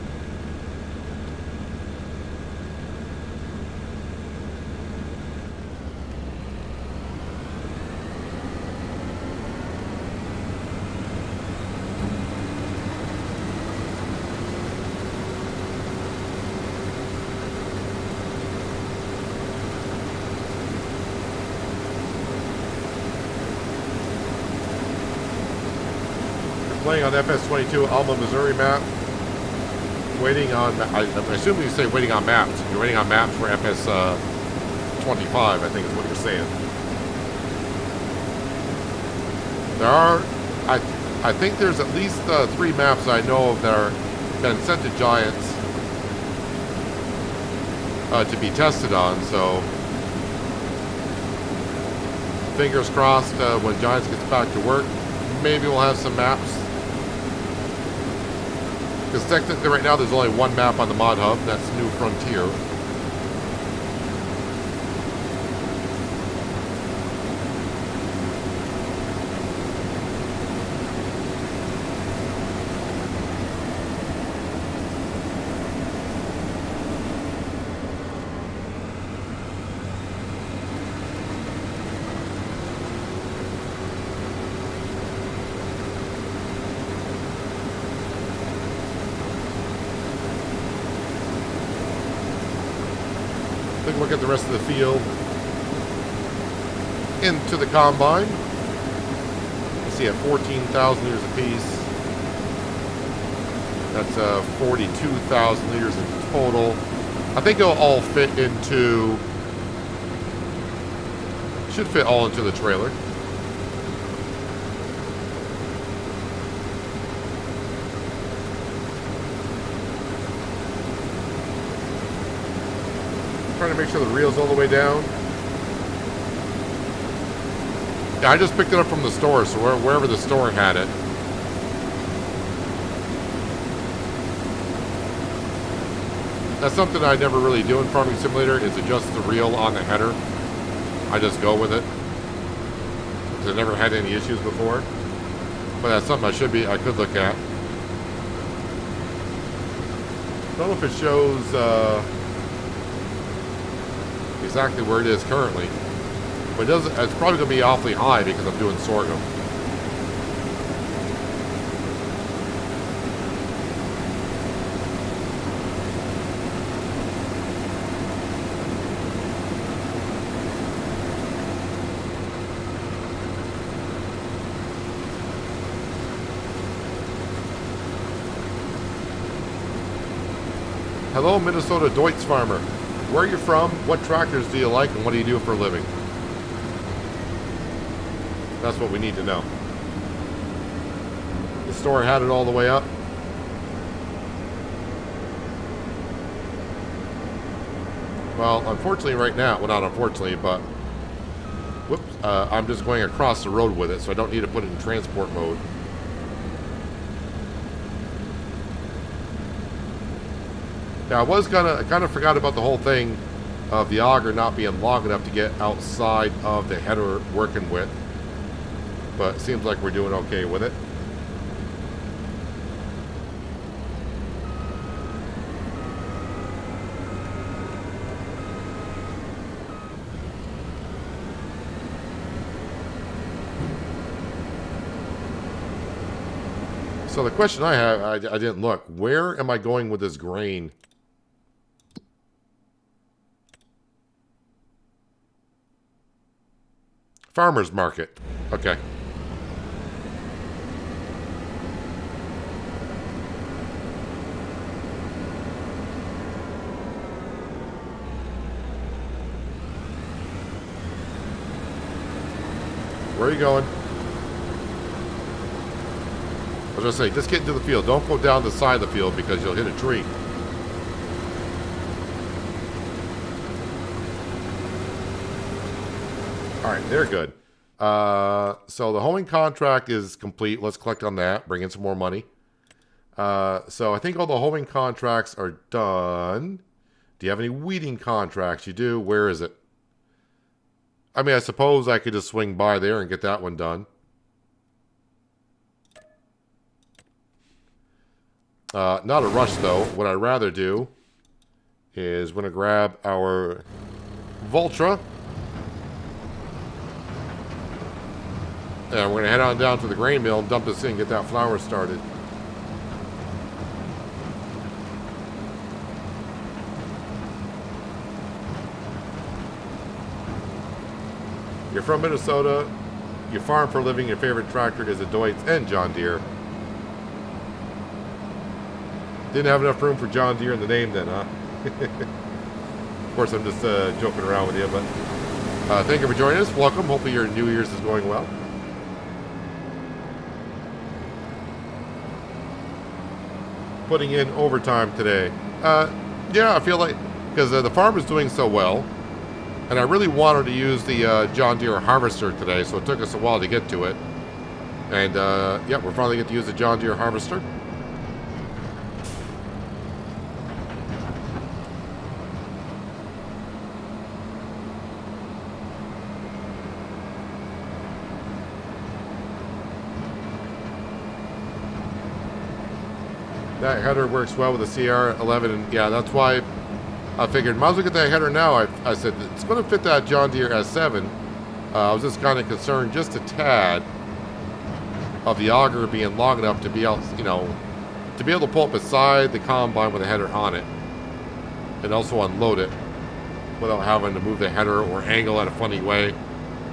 Playing on FS22 Alma, Missouri map. Waiting on, I assume you say waiting on maps. You're waiting on maps for FS25, I think is what you're saying. There are, I think there's at least 3 maps I know of that are been sent to Giants to be tested on, so fingers crossed when Giants gets back to work, maybe we'll have some maps. Because technically right now there's only one map on the mod hub, and that's New Frontier. Take a look at the rest of the field. Into the combine. You see at 14,000 liters apiece. That's 42,000 liters in total. I think it'll all fit into... should fit all into the trailer. Trying to make sure the reel's all the way down. Yeah, I just picked it up from the store, so wherever the store had it. That's something I never really do in Farming Simulator, is adjust the reel on the header. I just go with it. Because I never had any issues before. But that's something I could look at. I don't know if it shows exactly where it is currently, but it doesn't. It's probably going to be awfully high because I'm doing sorghum. Hello, Minnesota Deutz farmer. Where are you from? What tractors do you like, and what do you do for a living? That's what we need to know. The store had it all the way up. Well, unfortunately right now, well not unfortunately, but whoops, I'm just going across the road with it, so I don't need to put it in transport mode. Now, I kind of forgot about the whole thing of the auger not being long enough to get outside of the header working with. But it seems like we're doing okay with it. So the question I have, I didn't look. Where am I going with this grain? Farmer's market. Okay. Where are you going? I was going to say, just get into the field. Don't go down the side of the field because you'll hit a tree. Alright, they're good. So the hoeing contract is complete. Let's collect on that. Bring in some more money. So I think all the hoeing contracts are done. Do you have any weeding contracts? You do. Where is it? I mean, I suppose I could just swing by there and get that one done. Not a rush, though. What I'd rather do is we're going to grab our Voltra. And we're going to head on down to the grain mill and dump this in and get that flour started. You're from Minnesota. You farm for a living. Your favorite tractor is a Deutz and John Deere. Didn't have enough room for John Deere in the name then, huh? Of course, I'm just joking around with you, but thank you for joining us. Welcome. Hopefully your New Year's is going well. Putting in overtime today. Yeah, I feel like, because the farm is doing so well, and I really wanted to use the John Deere harvester today, so it took us a while to get to it. And yeah, we're finally getting to use the John Deere harvester. That header works well with the CR11, and yeah, that's why I figured might as well get that header now. I said it's going to fit that John Deere S7. I was just kind of concerned just a tad of the auger being long enough to be able, you know, to be able to pull up beside the combine with a header on it, and also unload it without having to move the header or angle in a funny way.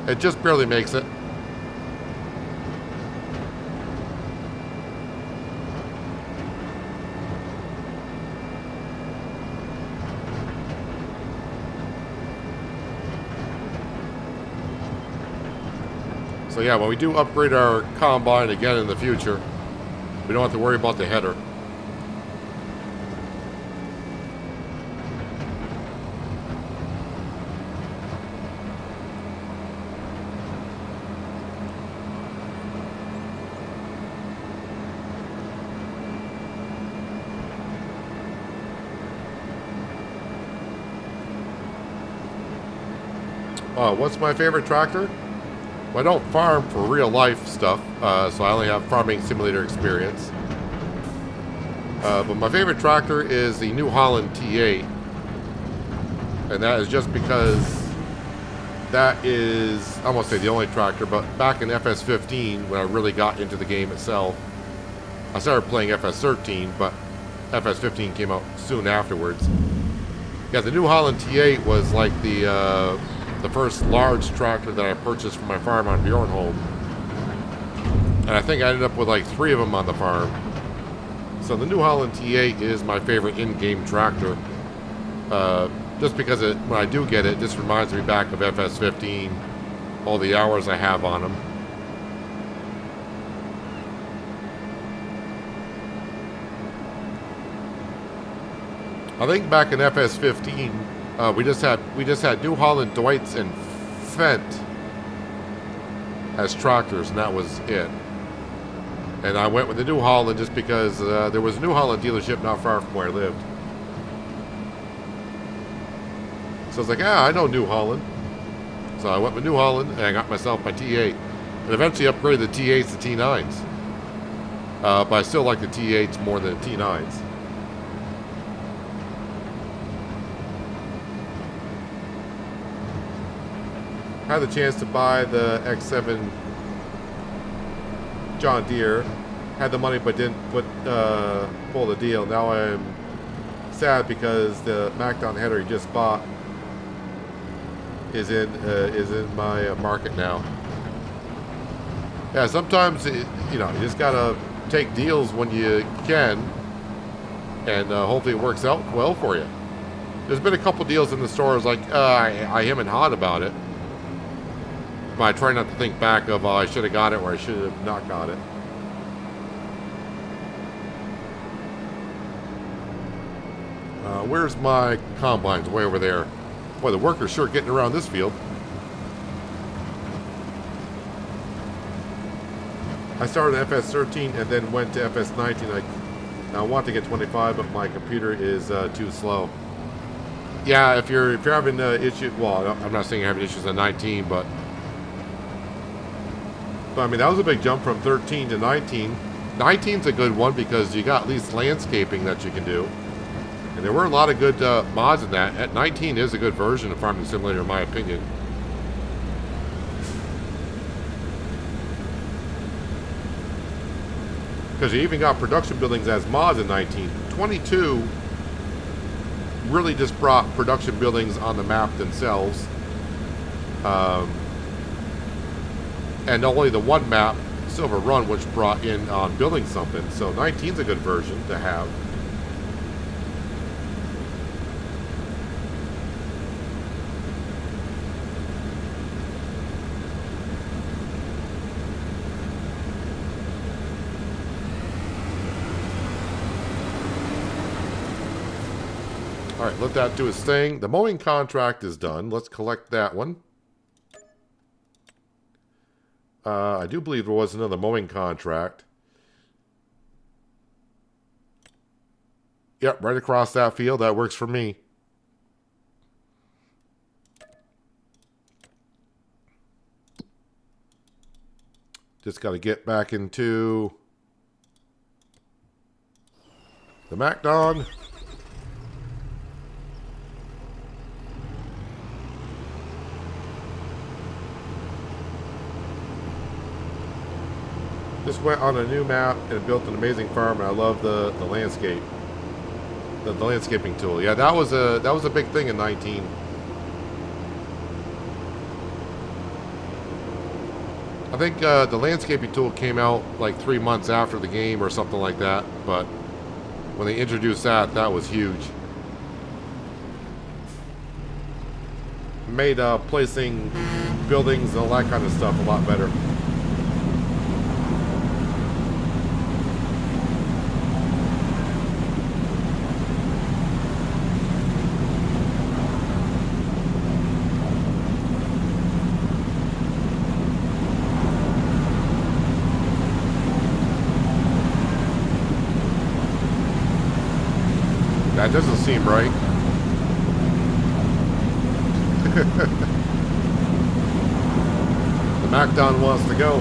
It just barely makes it. So yeah, when we do upgrade our combine again in the future, we don't have to worry about the header. What's my favorite tractor? Well, I don't farm for real life stuff, so I only have farming simulator experience. But my favorite tractor is the New Holland T8. And that is just because that is, I won't say the only tractor, but back in FS15, when I really got into the game itself, I started playing FS13, but FS15 came out soon afterwards. Yeah, the New Holland T8 was like the first large tractor that I purchased from my farm on Bjornholm. And I think I ended up with like 3 of them on the farm. So the New Holland T8 is my favorite in-game tractor. Just because when I do get it, this reminds me back of FS15, all the hours I have on them. I think back in FS15, we just had New Holland, Deutz, and Fendt as tractors, and that was it. And I went with the New Holland just because there was a New Holland dealership not far from where I lived. So I was like, I know New Holland. So I went with New Holland, and I got myself my T8. And eventually upgraded the T8s to T9s. But I still like the T8s more than the T9s. I had the chance to buy the X7 John Deere. Had the money but didn't pull the deal. Now I'm sad because the McDon header he just bought is in my market now. Yeah, sometimes you know, you just gotta take deals when you can, and hopefully it works out well for you. There's been a couple deals in the stores like I am and hot about it, but I try not to think back of I should have got it or I should have not got it. Where's my combines? Way over there. Boy, the workers sure getting around this field. I started at FS13 and then went to FS19. I want to get 25, but my computer is too slow. Yeah, if you're having issues, well, I'm not saying you're having issues on 19, but I mean that was a big jump from 13 to 19. 19's a good one because you got at least landscaping that you can do, and there were a lot of good mods in that. At 19 is a good version of Farming Simulator, in my opinion. Because you even got production buildings as mods in 19. 22 really just brought production buildings on the map themselves. And only the one map, Silver Run, which brought in on building something. So 19's a good version to have. All right, let that do its thing. The mowing contract is done. Let's collect that one. I do believe there was another mowing contract. Yep, right across that field. That works for me. Just got to get back into the McDon. Just went on a new map and built an amazing farm, and I love the landscape, the landscaping tool. Yeah, that was a big thing in 19. I think the landscaping tool came out like 3 months after the game or something like that. But when they introduced that, that was huge. Made placing buildings and all that kind of stuff a lot better. That doesn't seem right. The McDon wants to go.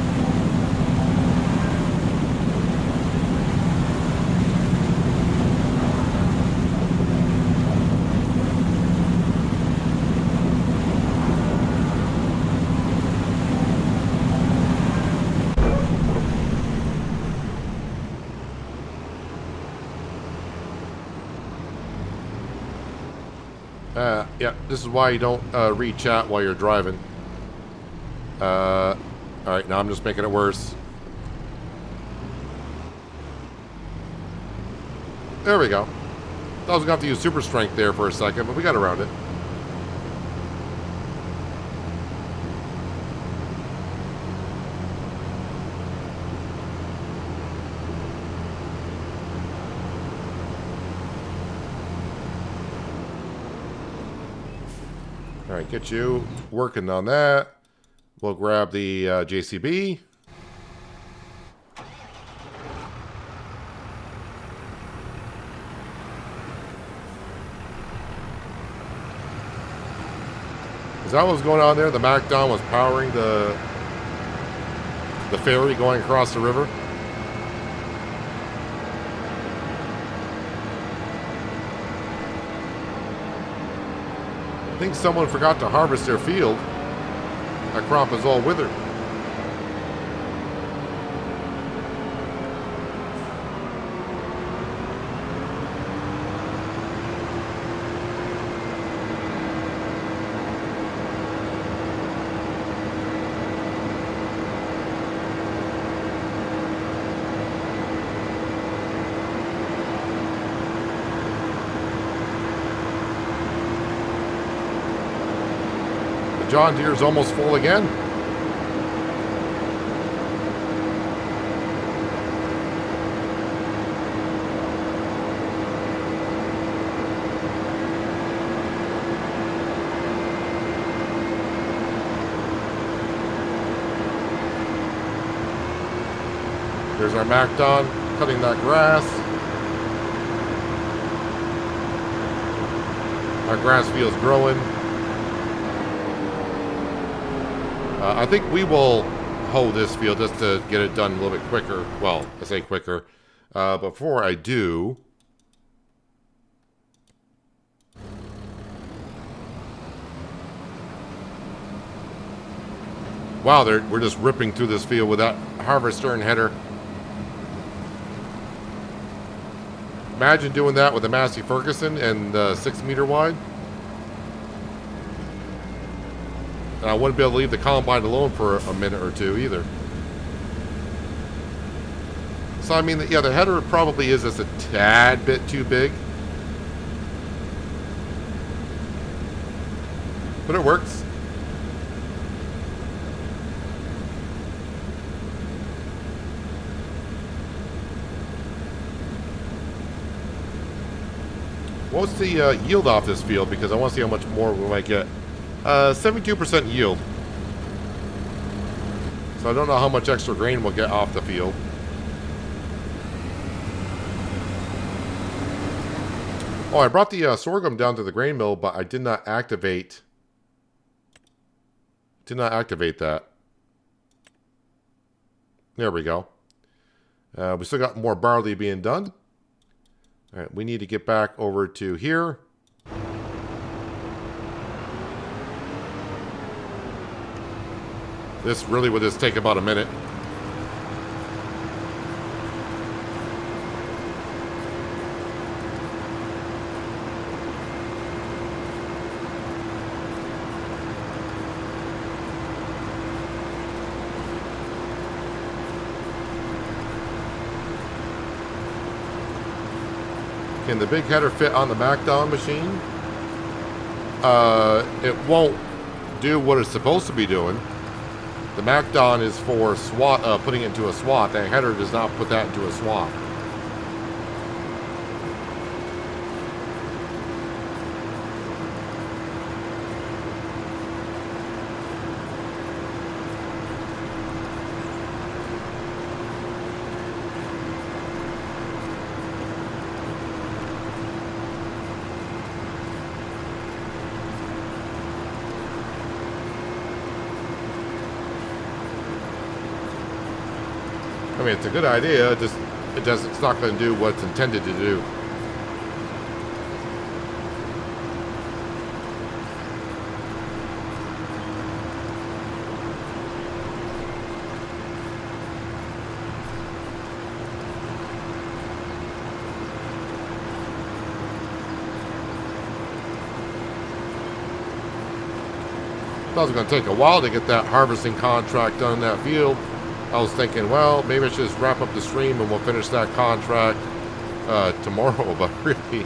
Yeah, this is why you don't read chat while you're driving. Alright, now I'm just making it worse. There we go. I was going to have to use super strength there for a second, but we got around it. All right, get you working on that. We'll grab the JCB. Is that what was going on there? The McDon was powering the ferry going across the river? I think someone forgot to harvest their field. That crop is all withered. John Deere's almost full again. There's our McDon cutting that grass. Our grass field's growing. I think we will hoe this field just to get it done a little bit quicker. Well, I say quicker. Before I do, wow, we're just ripping through this field with that harvester and header. Imagine doing that with a Massey Ferguson and 6 meter wide. And I wouldn't be able to leave the combine alone for a minute or two either. So I mean, yeah, the header probably is just a tad bit too big. But it works. What's the yield off this field? Because I want to see how much more we might get. 72% yield. So I don't know how much extra grain we'll get off the field. Oh, I brought the sorghum down to the grain mill, but I did not activate. Did not activate that. There we go. We still got more barley being done. All right, we need to get back over to here. This really would just take about a minute. Can the big header fit on the McDon machine? It won't do what it's supposed to be doing. The McDon is for putting it into a swath. The header does not put that into a swath. I mean, it's a good idea. It's not going to do what it's intended to do. It was going to take a while to get that harvesting contract done in that field. I was thinking, well, maybe I should just wrap up the stream and we'll finish that contract tomorrow. But really,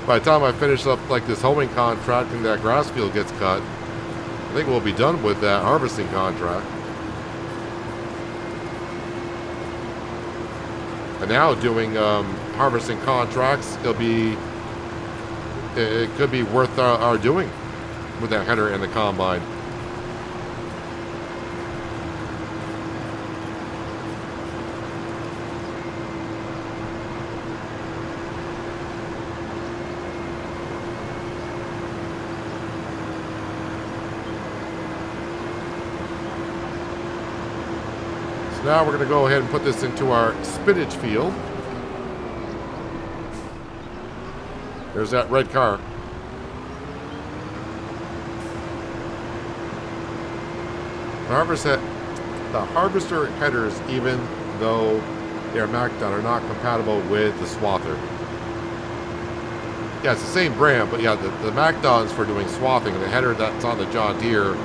by the time I finish up like this hoeing contract and that grass field gets cut, I think we'll be done with that harvesting contract. And now doing harvesting contracts, it could be worth our doing with that header and the combine. Now we're going to go ahead and put this into our spinach field. There's that red car. The harvester headers, even though they're McDon, are not compatible with the swather. Yeah, it's the same brand, but yeah, the McDon's for doing swathing. The header that's on the John Deere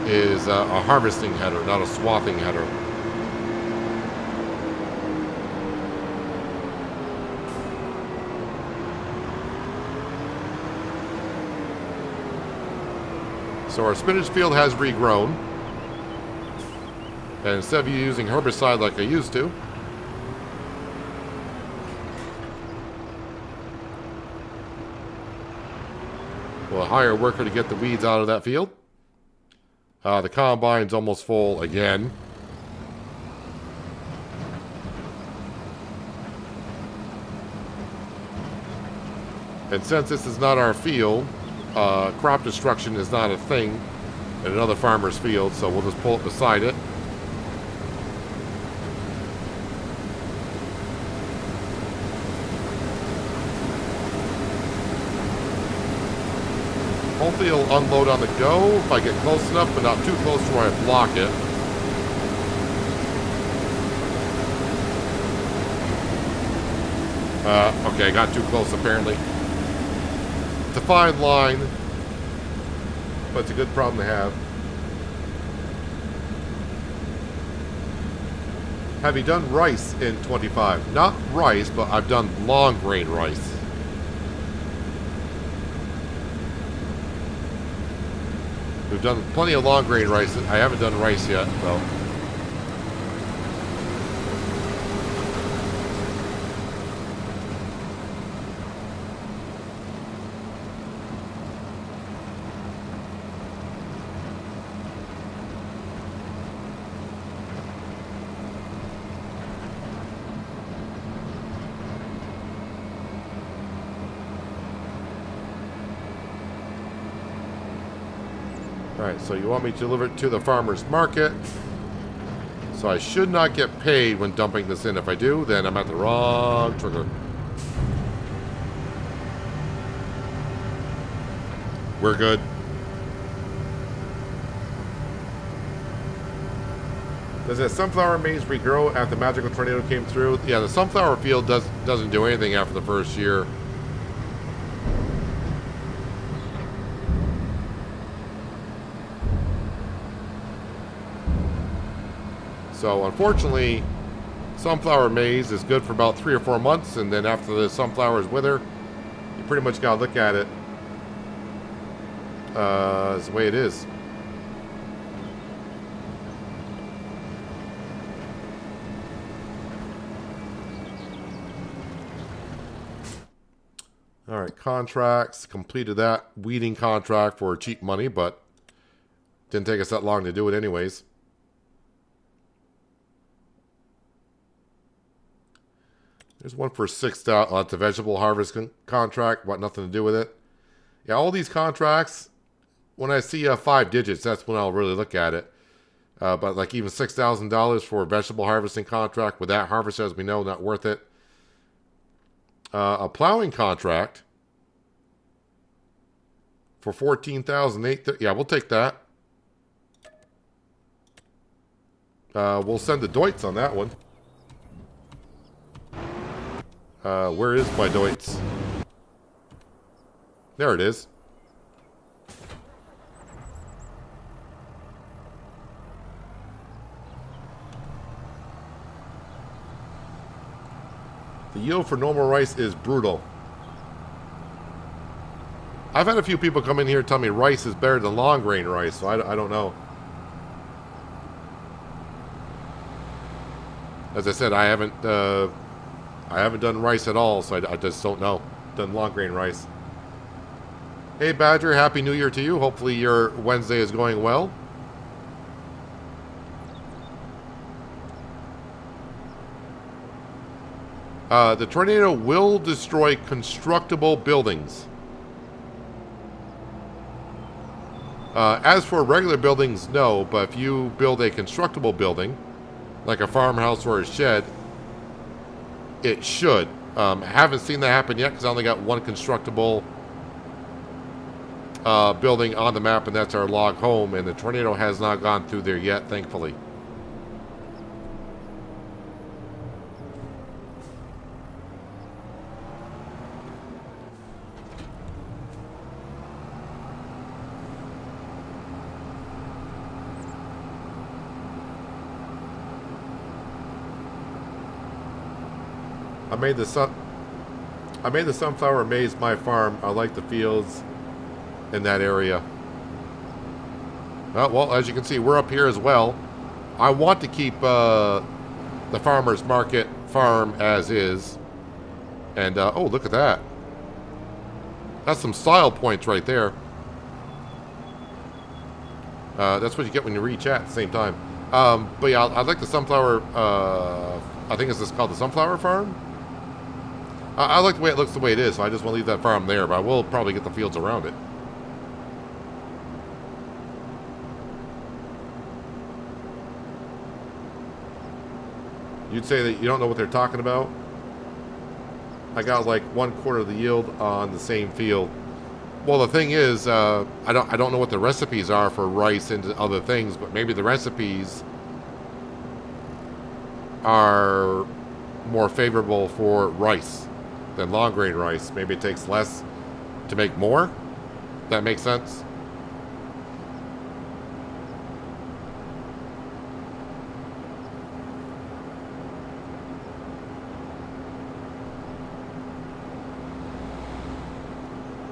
is a harvesting header, not a swathing header. So our spinach field has regrown. And instead of using herbicide like I used to, we'll hire a worker to get the weeds out of that field. The combine's almost full again. And since this is not our field, crop destruction is not a thing in another farmer's field, so we'll just pull it beside it. Hopefully it'll unload on the go if I get close enough, but not too close to where I block it. Okay, I got too close apparently. It's a fine line, but it's a good problem to have. Have you done rice in 25? Not rice, but I've done long grain rice. We've done plenty of long grain rice. I haven't done rice yet, though. Alright, so you want me to deliver it to the farmer's market. So I should not get paid when dumping this in. If I do, then I'm at the wrong trigger. We're good. Does that sunflower maize regrow after the magical tornado came through? Yeah, the sunflower field doesn't do anything after the first year. So unfortunately, sunflower maize is good for about 3 or 4 months, and then after the sunflowers wither, you pretty much gotta look at it as the way it is. Alright, contracts. Completed that weeding contract for cheap money, but didn't take us that long to do it anyways. There's one for 6,000. That's a vegetable harvest contract. What, nothing to do with it. Yeah, all these contracts, when I see 5 digits, that's when I'll really look at it. But like even $6,000 for a vegetable harvesting contract with that harvest, as we know, not worth it. A plowing contract for $14,830. Yeah, we'll take that. We'll send the Deutz on that one. Where is my Deutz? There it is. The yield for normal rice is brutal. I've had a few people come in here and tell me rice is better than long grain rice, so I don't know. As I said, I haven't done rice at all, so I just don't know. Done long grain rice. Hey Badger, Happy New Year to you. Hopefully your Wednesday is going well. The tornado will destroy constructible buildings. As for regular buildings, no. But if you build a constructible building, like a farmhouse or a shed, it should. Haven't seen that happen yet because I only got one constructible building on the map, and that's our log home. And the tornado has not gone through there yet, thankfully. I made the sunflower maize my farm. I like the fields in that area. Well, as you can see, we're up here as well. I want to keep the farmer's market farm as is. And, oh, look at that. That's some style points right there. That's what you get when you read chat at the same time. But yeah, I'd like the sunflower, I think it's just called the sunflower farm. I like the way it looks the way it is, so I just want to leave that farm there, but I will probably get the fields around it. You'd say that you don't know what they're talking about? I got like 1/4 of the yield on the same field. Well, the thing is, I don't know what the recipes are for rice and other things, but maybe the recipes are more favorable for rice than long grain rice. Maybe it takes less to make more. That makes sense.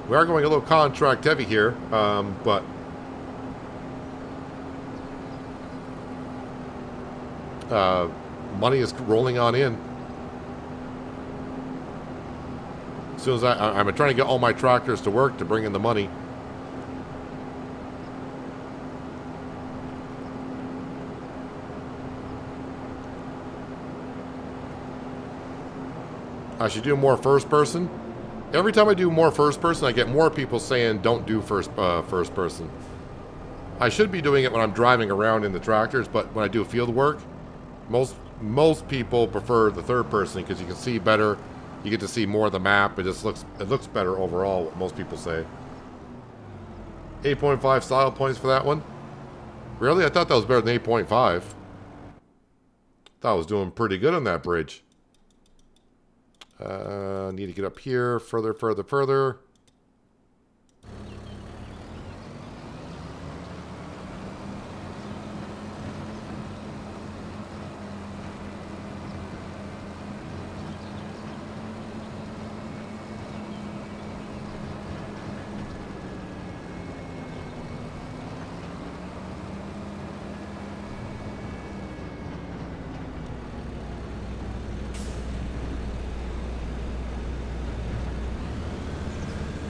We are going a little contract heavy here, but money is rolling on in. As soon as I'm trying to get all my tractors to work to bring in the money. I should do more first person. Every time I do more first person, I get more people saying don't do first person. I should be doing it when I'm driving around in the tractors, but when I do field work, most people prefer the third person because you can see better. You get to see more of the map. It looks better overall, what most people say. 8.5 style points for that one. Really? I thought that was better than 8.5. Thought I was doing pretty good on that bridge. Need to get up here further.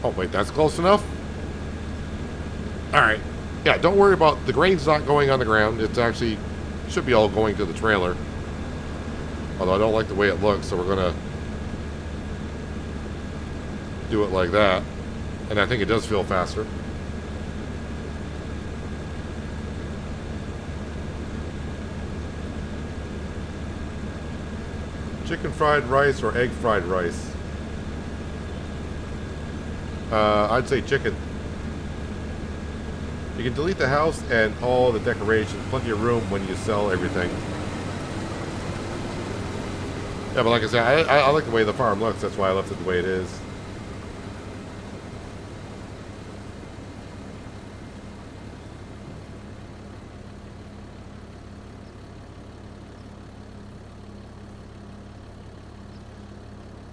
Oh, wait, that's close enough? Alright. Yeah, don't worry about... The grain's not going on the ground. It's actually... should be all going to the trailer. Although I don't like the way it looks, so we're going to... do it like that. And I think it does feel faster. Chicken fried rice or egg fried rice? I'd say chicken. You can delete the house and all the decorations. Plenty of room when you sell everything. Yeah, but like I said, I like the way the farm looks. That's why I left it the way it is.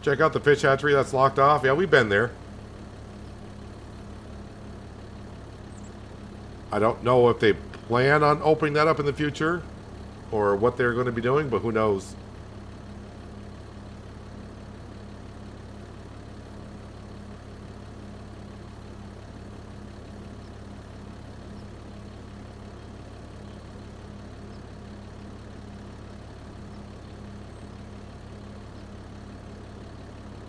Check out the fish hatchery that's locked off. Yeah, we've been there. I don't know if they plan on opening that up in the future or what they're going to be doing, but who knows.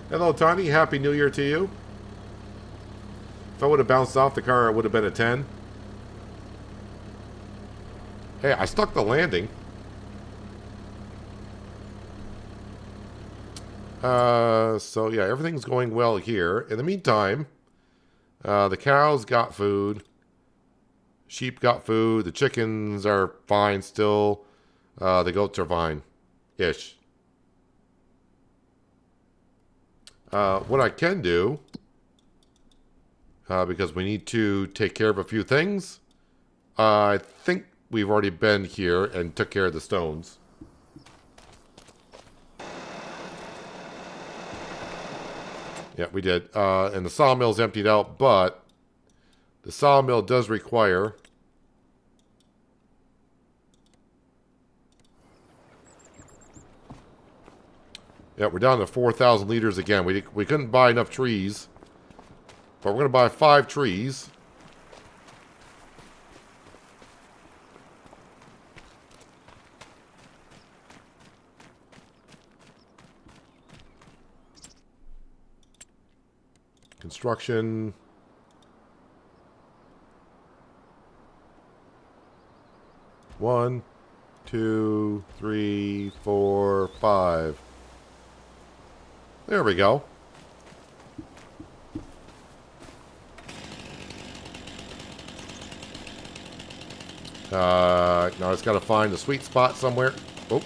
Hello, Tony. Happy New Year to you. If I would have bounced off the car, it would have been a 10. Hey, I stuck the landing. So yeah, everything's going well here. In the meantime, the cows got food. Sheep got food. The chickens are fine still. The goats are fine-ish. What I can do, because we need to take care of a few things, I think we've already been here and took care of the stones. Yeah, we did. And the sawmill's emptied out, but the sawmill does require Yeah, we're down to 4,000 liters again. We couldn't buy enough trees. But we're going to buy 5 trees. Construction. One, 2, 3, 4, 5. There we go. Now I just got to find a sweet spot somewhere. Oh.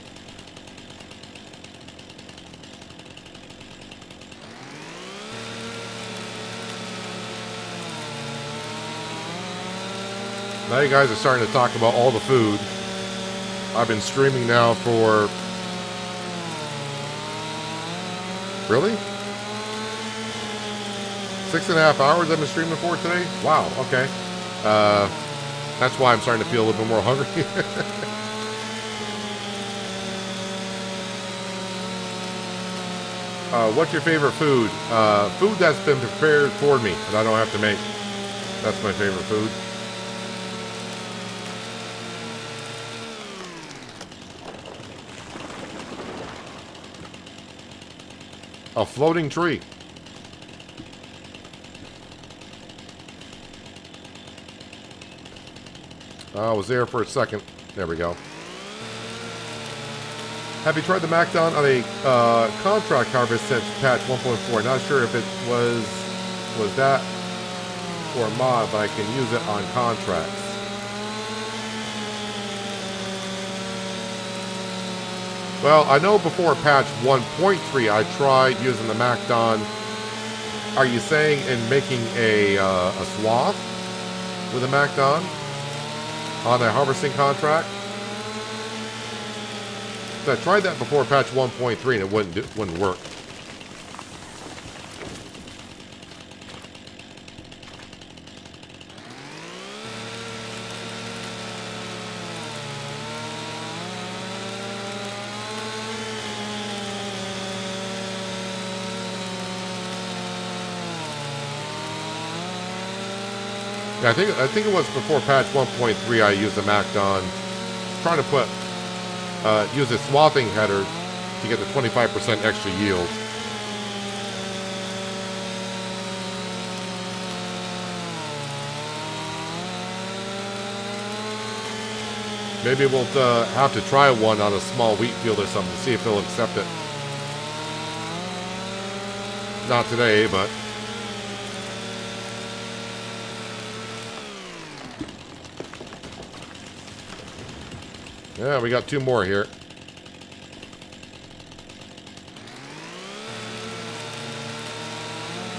Now you guys are starting to talk about all the food. I've been streaming now for... Really? 6.5 hours I've been streaming for today? Wow, okay. That's why I'm starting to feel a little bit more hungry. What's your favorite food? Food that's been prepared for me that I don't have to make. That's my favorite food. A floating tree. I was there for a second. There we go. Have you tried the McDon on a contract harvest since patch 1.4? Not sure if it was that or a mod, but I can use it on contracts. Well, I know before patch 1.3 I tried using the McDon. Are you saying in making a swath with a McDon on a harvesting contract? So I tried that before patch 1.3 and it wouldn't work. Yeah, I think it was before patch 1.3 I used the McDon, trying to use a swathing header to get the 25% extra yield. Maybe we'll have to try one on a small wheat field or something to see if they'll accept it. Not today, but... Yeah, we got 2 more here.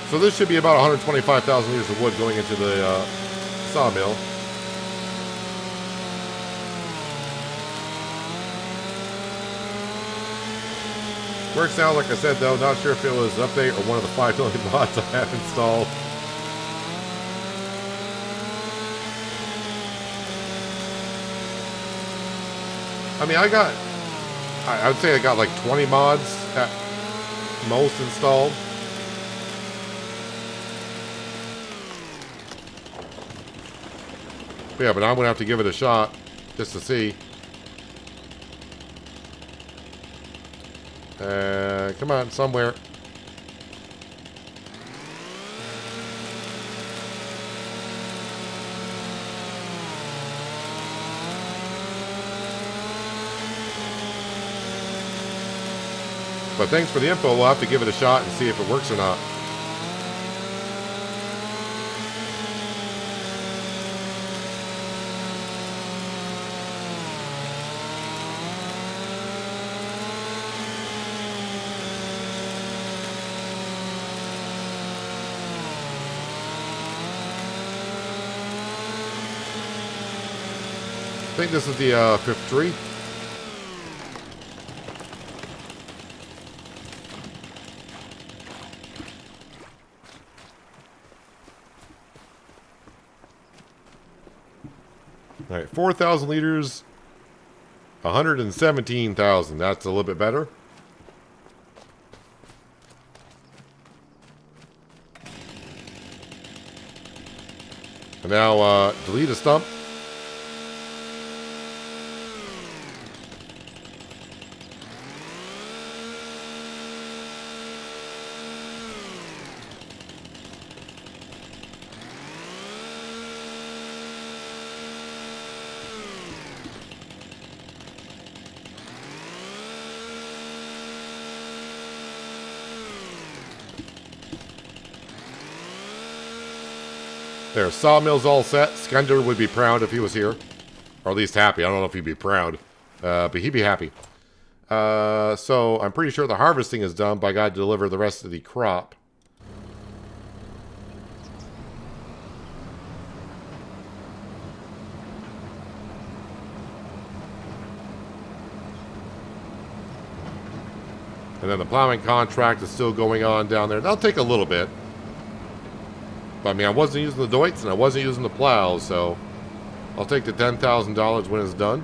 So this should be about 125,000 liters of wood going into the sawmill. Works out, like I said, though. Not sure if it was an update or one of the 5 million mods I have installed. I mean, I would say I got like 20 mods at most installed. Yeah, but I'm going to have to give it a shot just to see. Come on, somewhere. But thanks for the info. We'll have to give it a shot and see if it works or not. I think this is the 5th tree. All right, 4,000 liters, 117,000. That's a little bit better. And now delete a stump. There, sawmill's all set. Skender would be proud if he was here. Or at least happy. I don't know if he'd be proud. But he'd be happy. So I'm pretty sure the harvesting is done, but I got to deliver the rest of the crop. And then the plowing contract is still going on down there. That'll take a little bit. But I mean, I wasn't using the Deutz and I wasn't using the plows, so I'll take the $10,000 when it's done.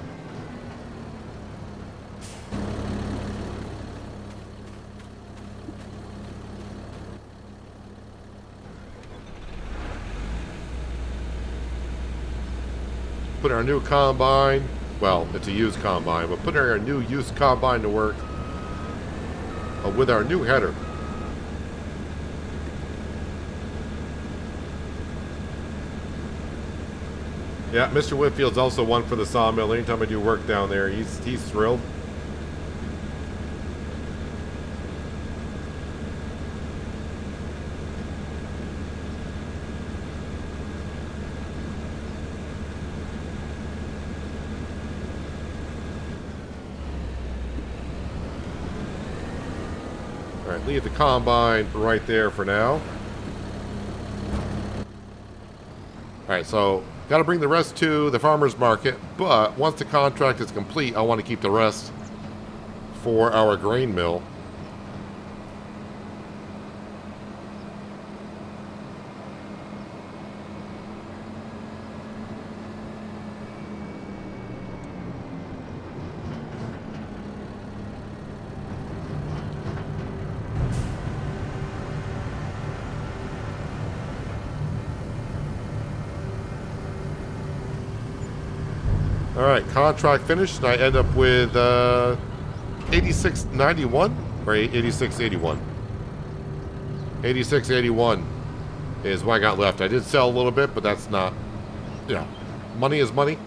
Put our new combine, well, it's a used combine, but put our new used combine to work with our new header. Yeah, Mr. Whitfield's also one for the sawmill. Anytime I do work down there, he's thrilled. All right, leave the combine right there for now. All right, so got to bring the rest to the farmer's market, but once the contract is complete, I want to keep the rest for our grain mill. All right, contract finished, and I end up with 86.91 or 86.81. 86.81 is what I got left. I did sell a little bit, but that's not, yeah, money is money.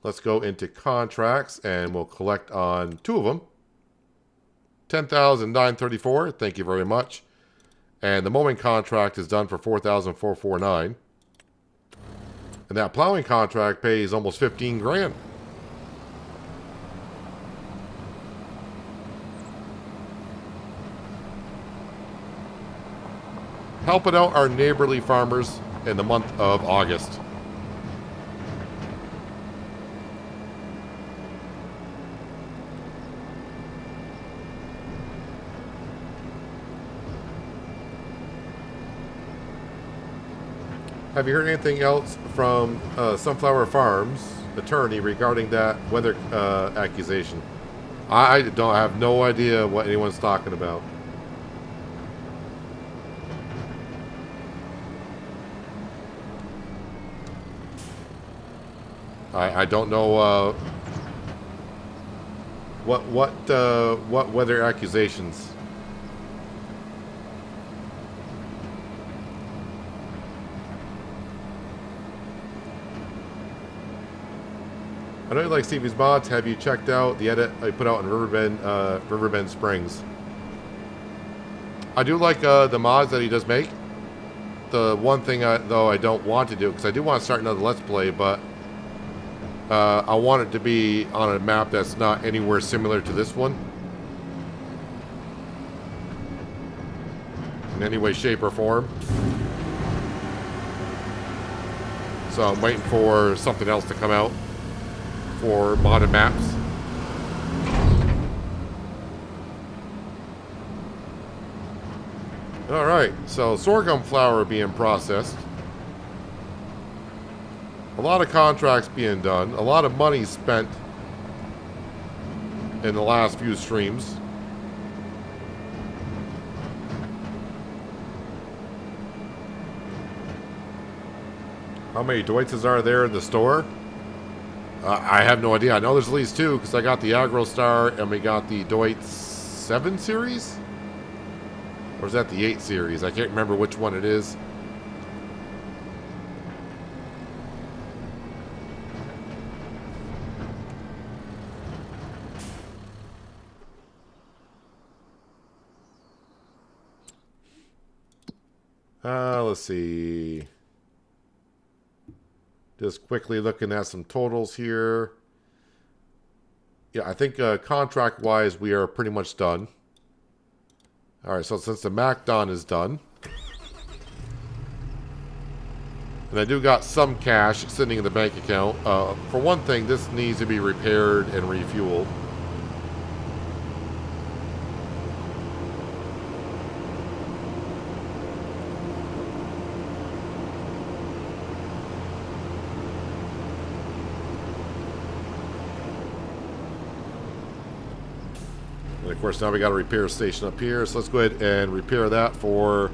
Let's go into contracts, and we'll collect on 2 of them. 10,934. Thank you very much. And the mowing contract is done for 4,449. And that plowing contract pays almost 15 grand. Helping out our neighborly farmers in the month of August. Have you heard anything else from Sunflower Farms attorney regarding that weather accusation? I have no idea what anyone's talking about. I don't know what weather accusations. I know you like Stevie's mods. Have you checked out the edit I put out in Riverbend Springs? I do like the mods that he does make. The one thing though I don't want to do, because I do want to start another Let's Play, but I want it to be on a map that's not anywhere similar to this one. In any way, shape, or form. So I'm waiting for something else to come out for modded maps. Alright, so sorghum flour being processed. A lot of contracts being done. A lot of money spent in the last few streams. How many Deutzes are there in the store? I have no idea. I know there's at least 2 because I got the Agro Star and we got the Deutz 7 series? Or is that the 8 series? I can't remember which one it is. Let's see. Just quickly looking at some totals here. Yeah, I think contract-wise, we are pretty much done. All right, so since the McDon is done. And I do got some cash sitting in the bank account. For one thing, this needs to be repaired and refueled. And of course, now we got a repair station up here. So let's go ahead and repair that for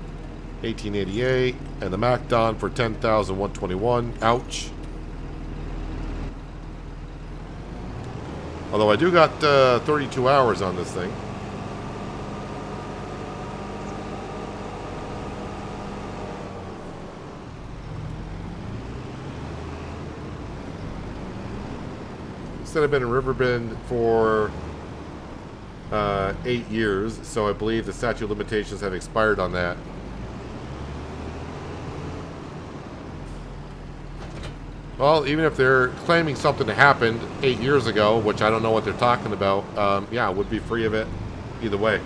1888, and the McDon for 10,121. Ouch. Although I do got 32 hours on this thing. Said I've been in Riverbend for 8 years, so I believe the statute of limitations have expired on that. Well, even if they're claiming something happened 8 years ago, which I don't know what they're talking about, yeah, would be free of it either way.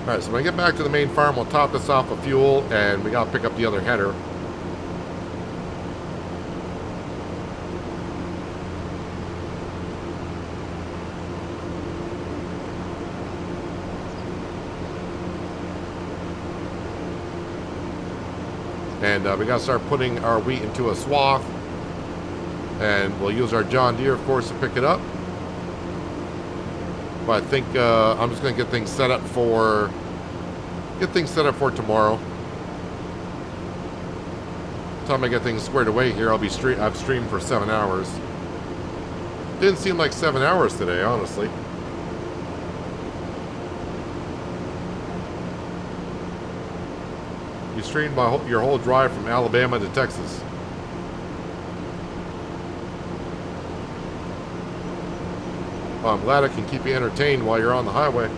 Alright, so when I get back to the main farm, we'll top this off with fuel, and we gotta pick up the other header. And we got to start putting our wheat into a swath. And we'll use our John Deere, of course, to pick it up. But I think I'm just going to get things set up for tomorrow. By the time I get things squared away here, I've streamed for 7 hours. Didn't seem like 7 hours today, honestly. You streamed your whole drive from Alabama to Texas. Well, I'm glad I can keep you entertained while you're on the highway.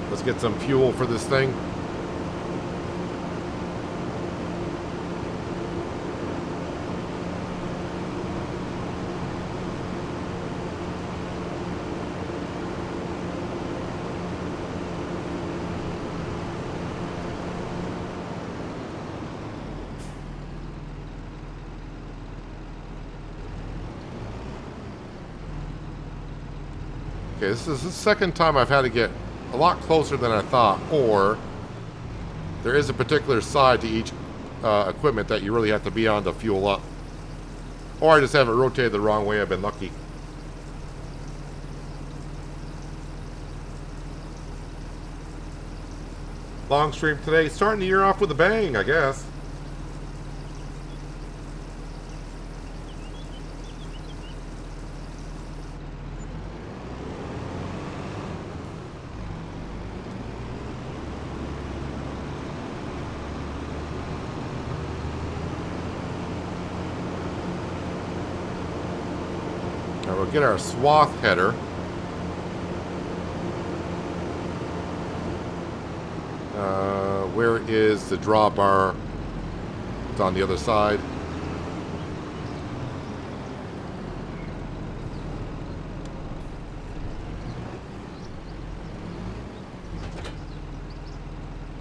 Let's get some fuel for this thing. Okay, this is the second time I've had to get a lot closer than I thought, or there is a particular side to each equipment that you really have to be on to fuel up. Or I just have it rotated the wrong way. I've been lucky. Long stream today, starting the year off with a bang, I guess. Now we'll get our swath header. Where is the drawbar? It's on the other side.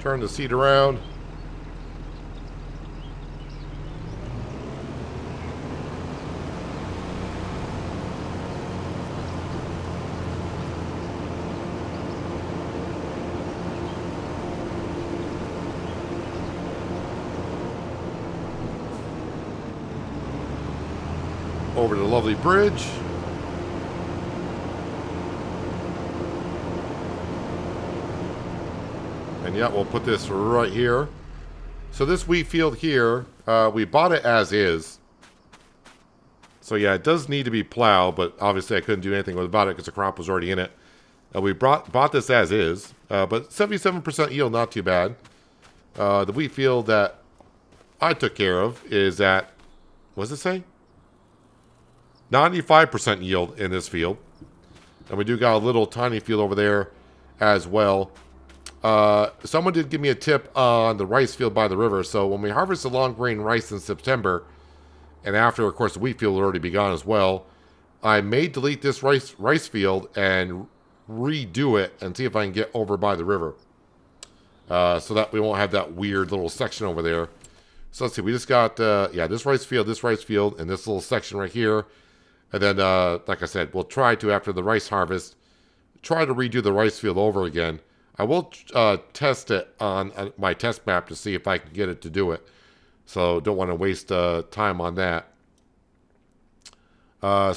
Turn the seat around. over the lovely bridge. And yeah, we'll put this right here. So this wheat field here, we bought it as is. So yeah, it does need to be plowed, but obviously I couldn't do anything about it because the crop was already in it. We bought this as is, but 77% yield, not too bad. The wheat field that I took care of is at, what does it say? 95% yield in this field. And we do got a little tiny field over there as well. Someone did give me a tip on the rice field by the river. So when we harvest the long grain rice in September, and after, of course, the wheat field will already be gone as well, I may delete this rice field and redo it and see if I can get over by the river. So that we won't have that weird little section over there. So let's see, we just got, yeah, this rice field, and this little section right here. And then, like I said, we'll try to, after the rice harvest, try to redo the rice field over again. I will test it on my test map to see if I can get it to do it. So don't want to waste time on that.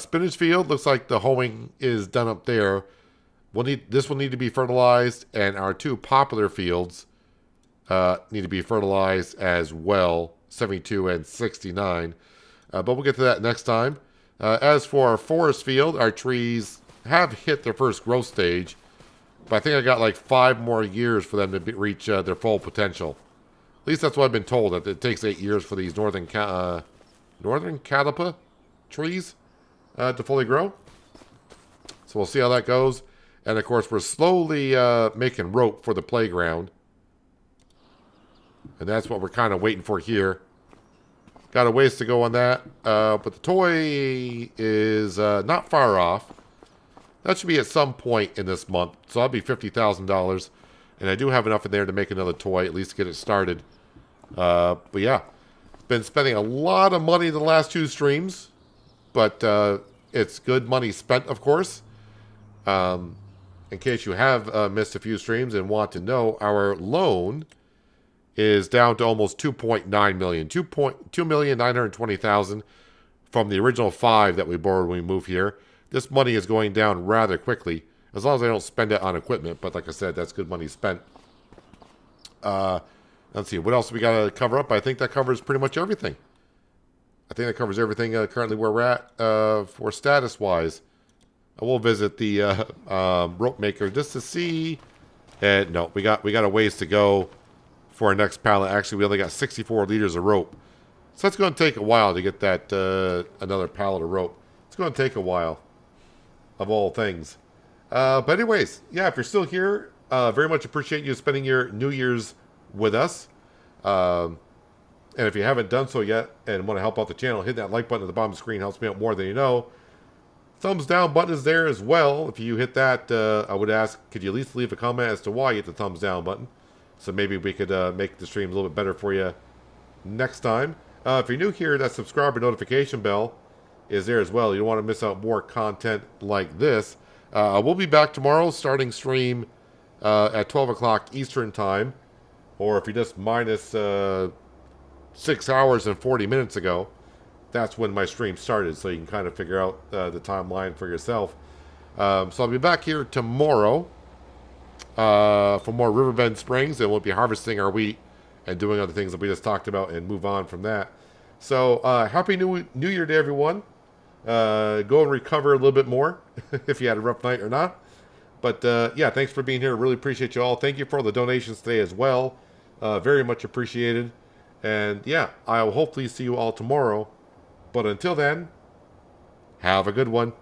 Spinach field, looks like the hoeing is done up there. This will need to be fertilized, and our two poplar fields need to be fertilized as well, 72 and 69. But we'll get to that next time. As for our forest field, our trees have hit their first growth stage, but I think I got like 5 more years for them to reach their full potential. At least that's what I've been told, that it takes 8 years for these northern catalpa trees to fully grow. So we'll see how that goes. And of course, we're slowly making rope for the playground. And that's what we're kind of waiting for here. Got a ways to go on that. But the toy is not far off. That should be at some point in this month. So that'll be $50,000. And I do have enough in there to make another toy, at least get it started. But yeah, been spending a lot of money the last 2 streams. But it's good money spent, of course. In case you have missed a few streams and want to know, our loan is down to almost 2.9 million. 2,920,000 from the original 5 that we borrowed when we moved here. This money is going down rather quickly, as long as I don't spend it on equipment. But like I said, that's good money spent. Let's see, what else we got to cover up? I think that covers pretty much everything. I think that covers everything currently where we're at for status-wise. I will visit the rope maker just to see. And no, we got a ways to go for our next pallet. Actually, we only got 64 liters of rope. So it's going to take a while to get that another pallet of rope. It's going to take a while, of all things. But anyways, yeah, if you're still here, very much appreciate you spending your New Year's with us. And if you haven't done so yet and want to help out the channel, hit that like button at the bottom of the screen. Helps me out more than you know. Thumbs down button is there as well. If you hit that, I would ask, could you at least leave a comment as to why you hit the thumbs down button? So maybe we could make the stream a little bit better for you next time. If you're new here, that subscriber notification bell is there as well. You don't want to miss out more content like this. We'll be back tomorrow, starting stream at 12 o'clock Eastern time. Or if you just minus 6 hours and 40 minutes ago, that's when my stream started, so you can kind of figure out the timeline for yourself. So I'll be back here tomorrow for more Riverbend Springs, and we'll be harvesting our wheat and doing other things that we just talked about and move on from that. So Happy New Year to everyone. Go and recover a little bit more if you had a rough night or not. But yeah, thanks for being here. Really appreciate you all. Thank you for the donations today as well. Very much appreciated. And yeah, I will hopefully see you all tomorrow. But until then, have a good one.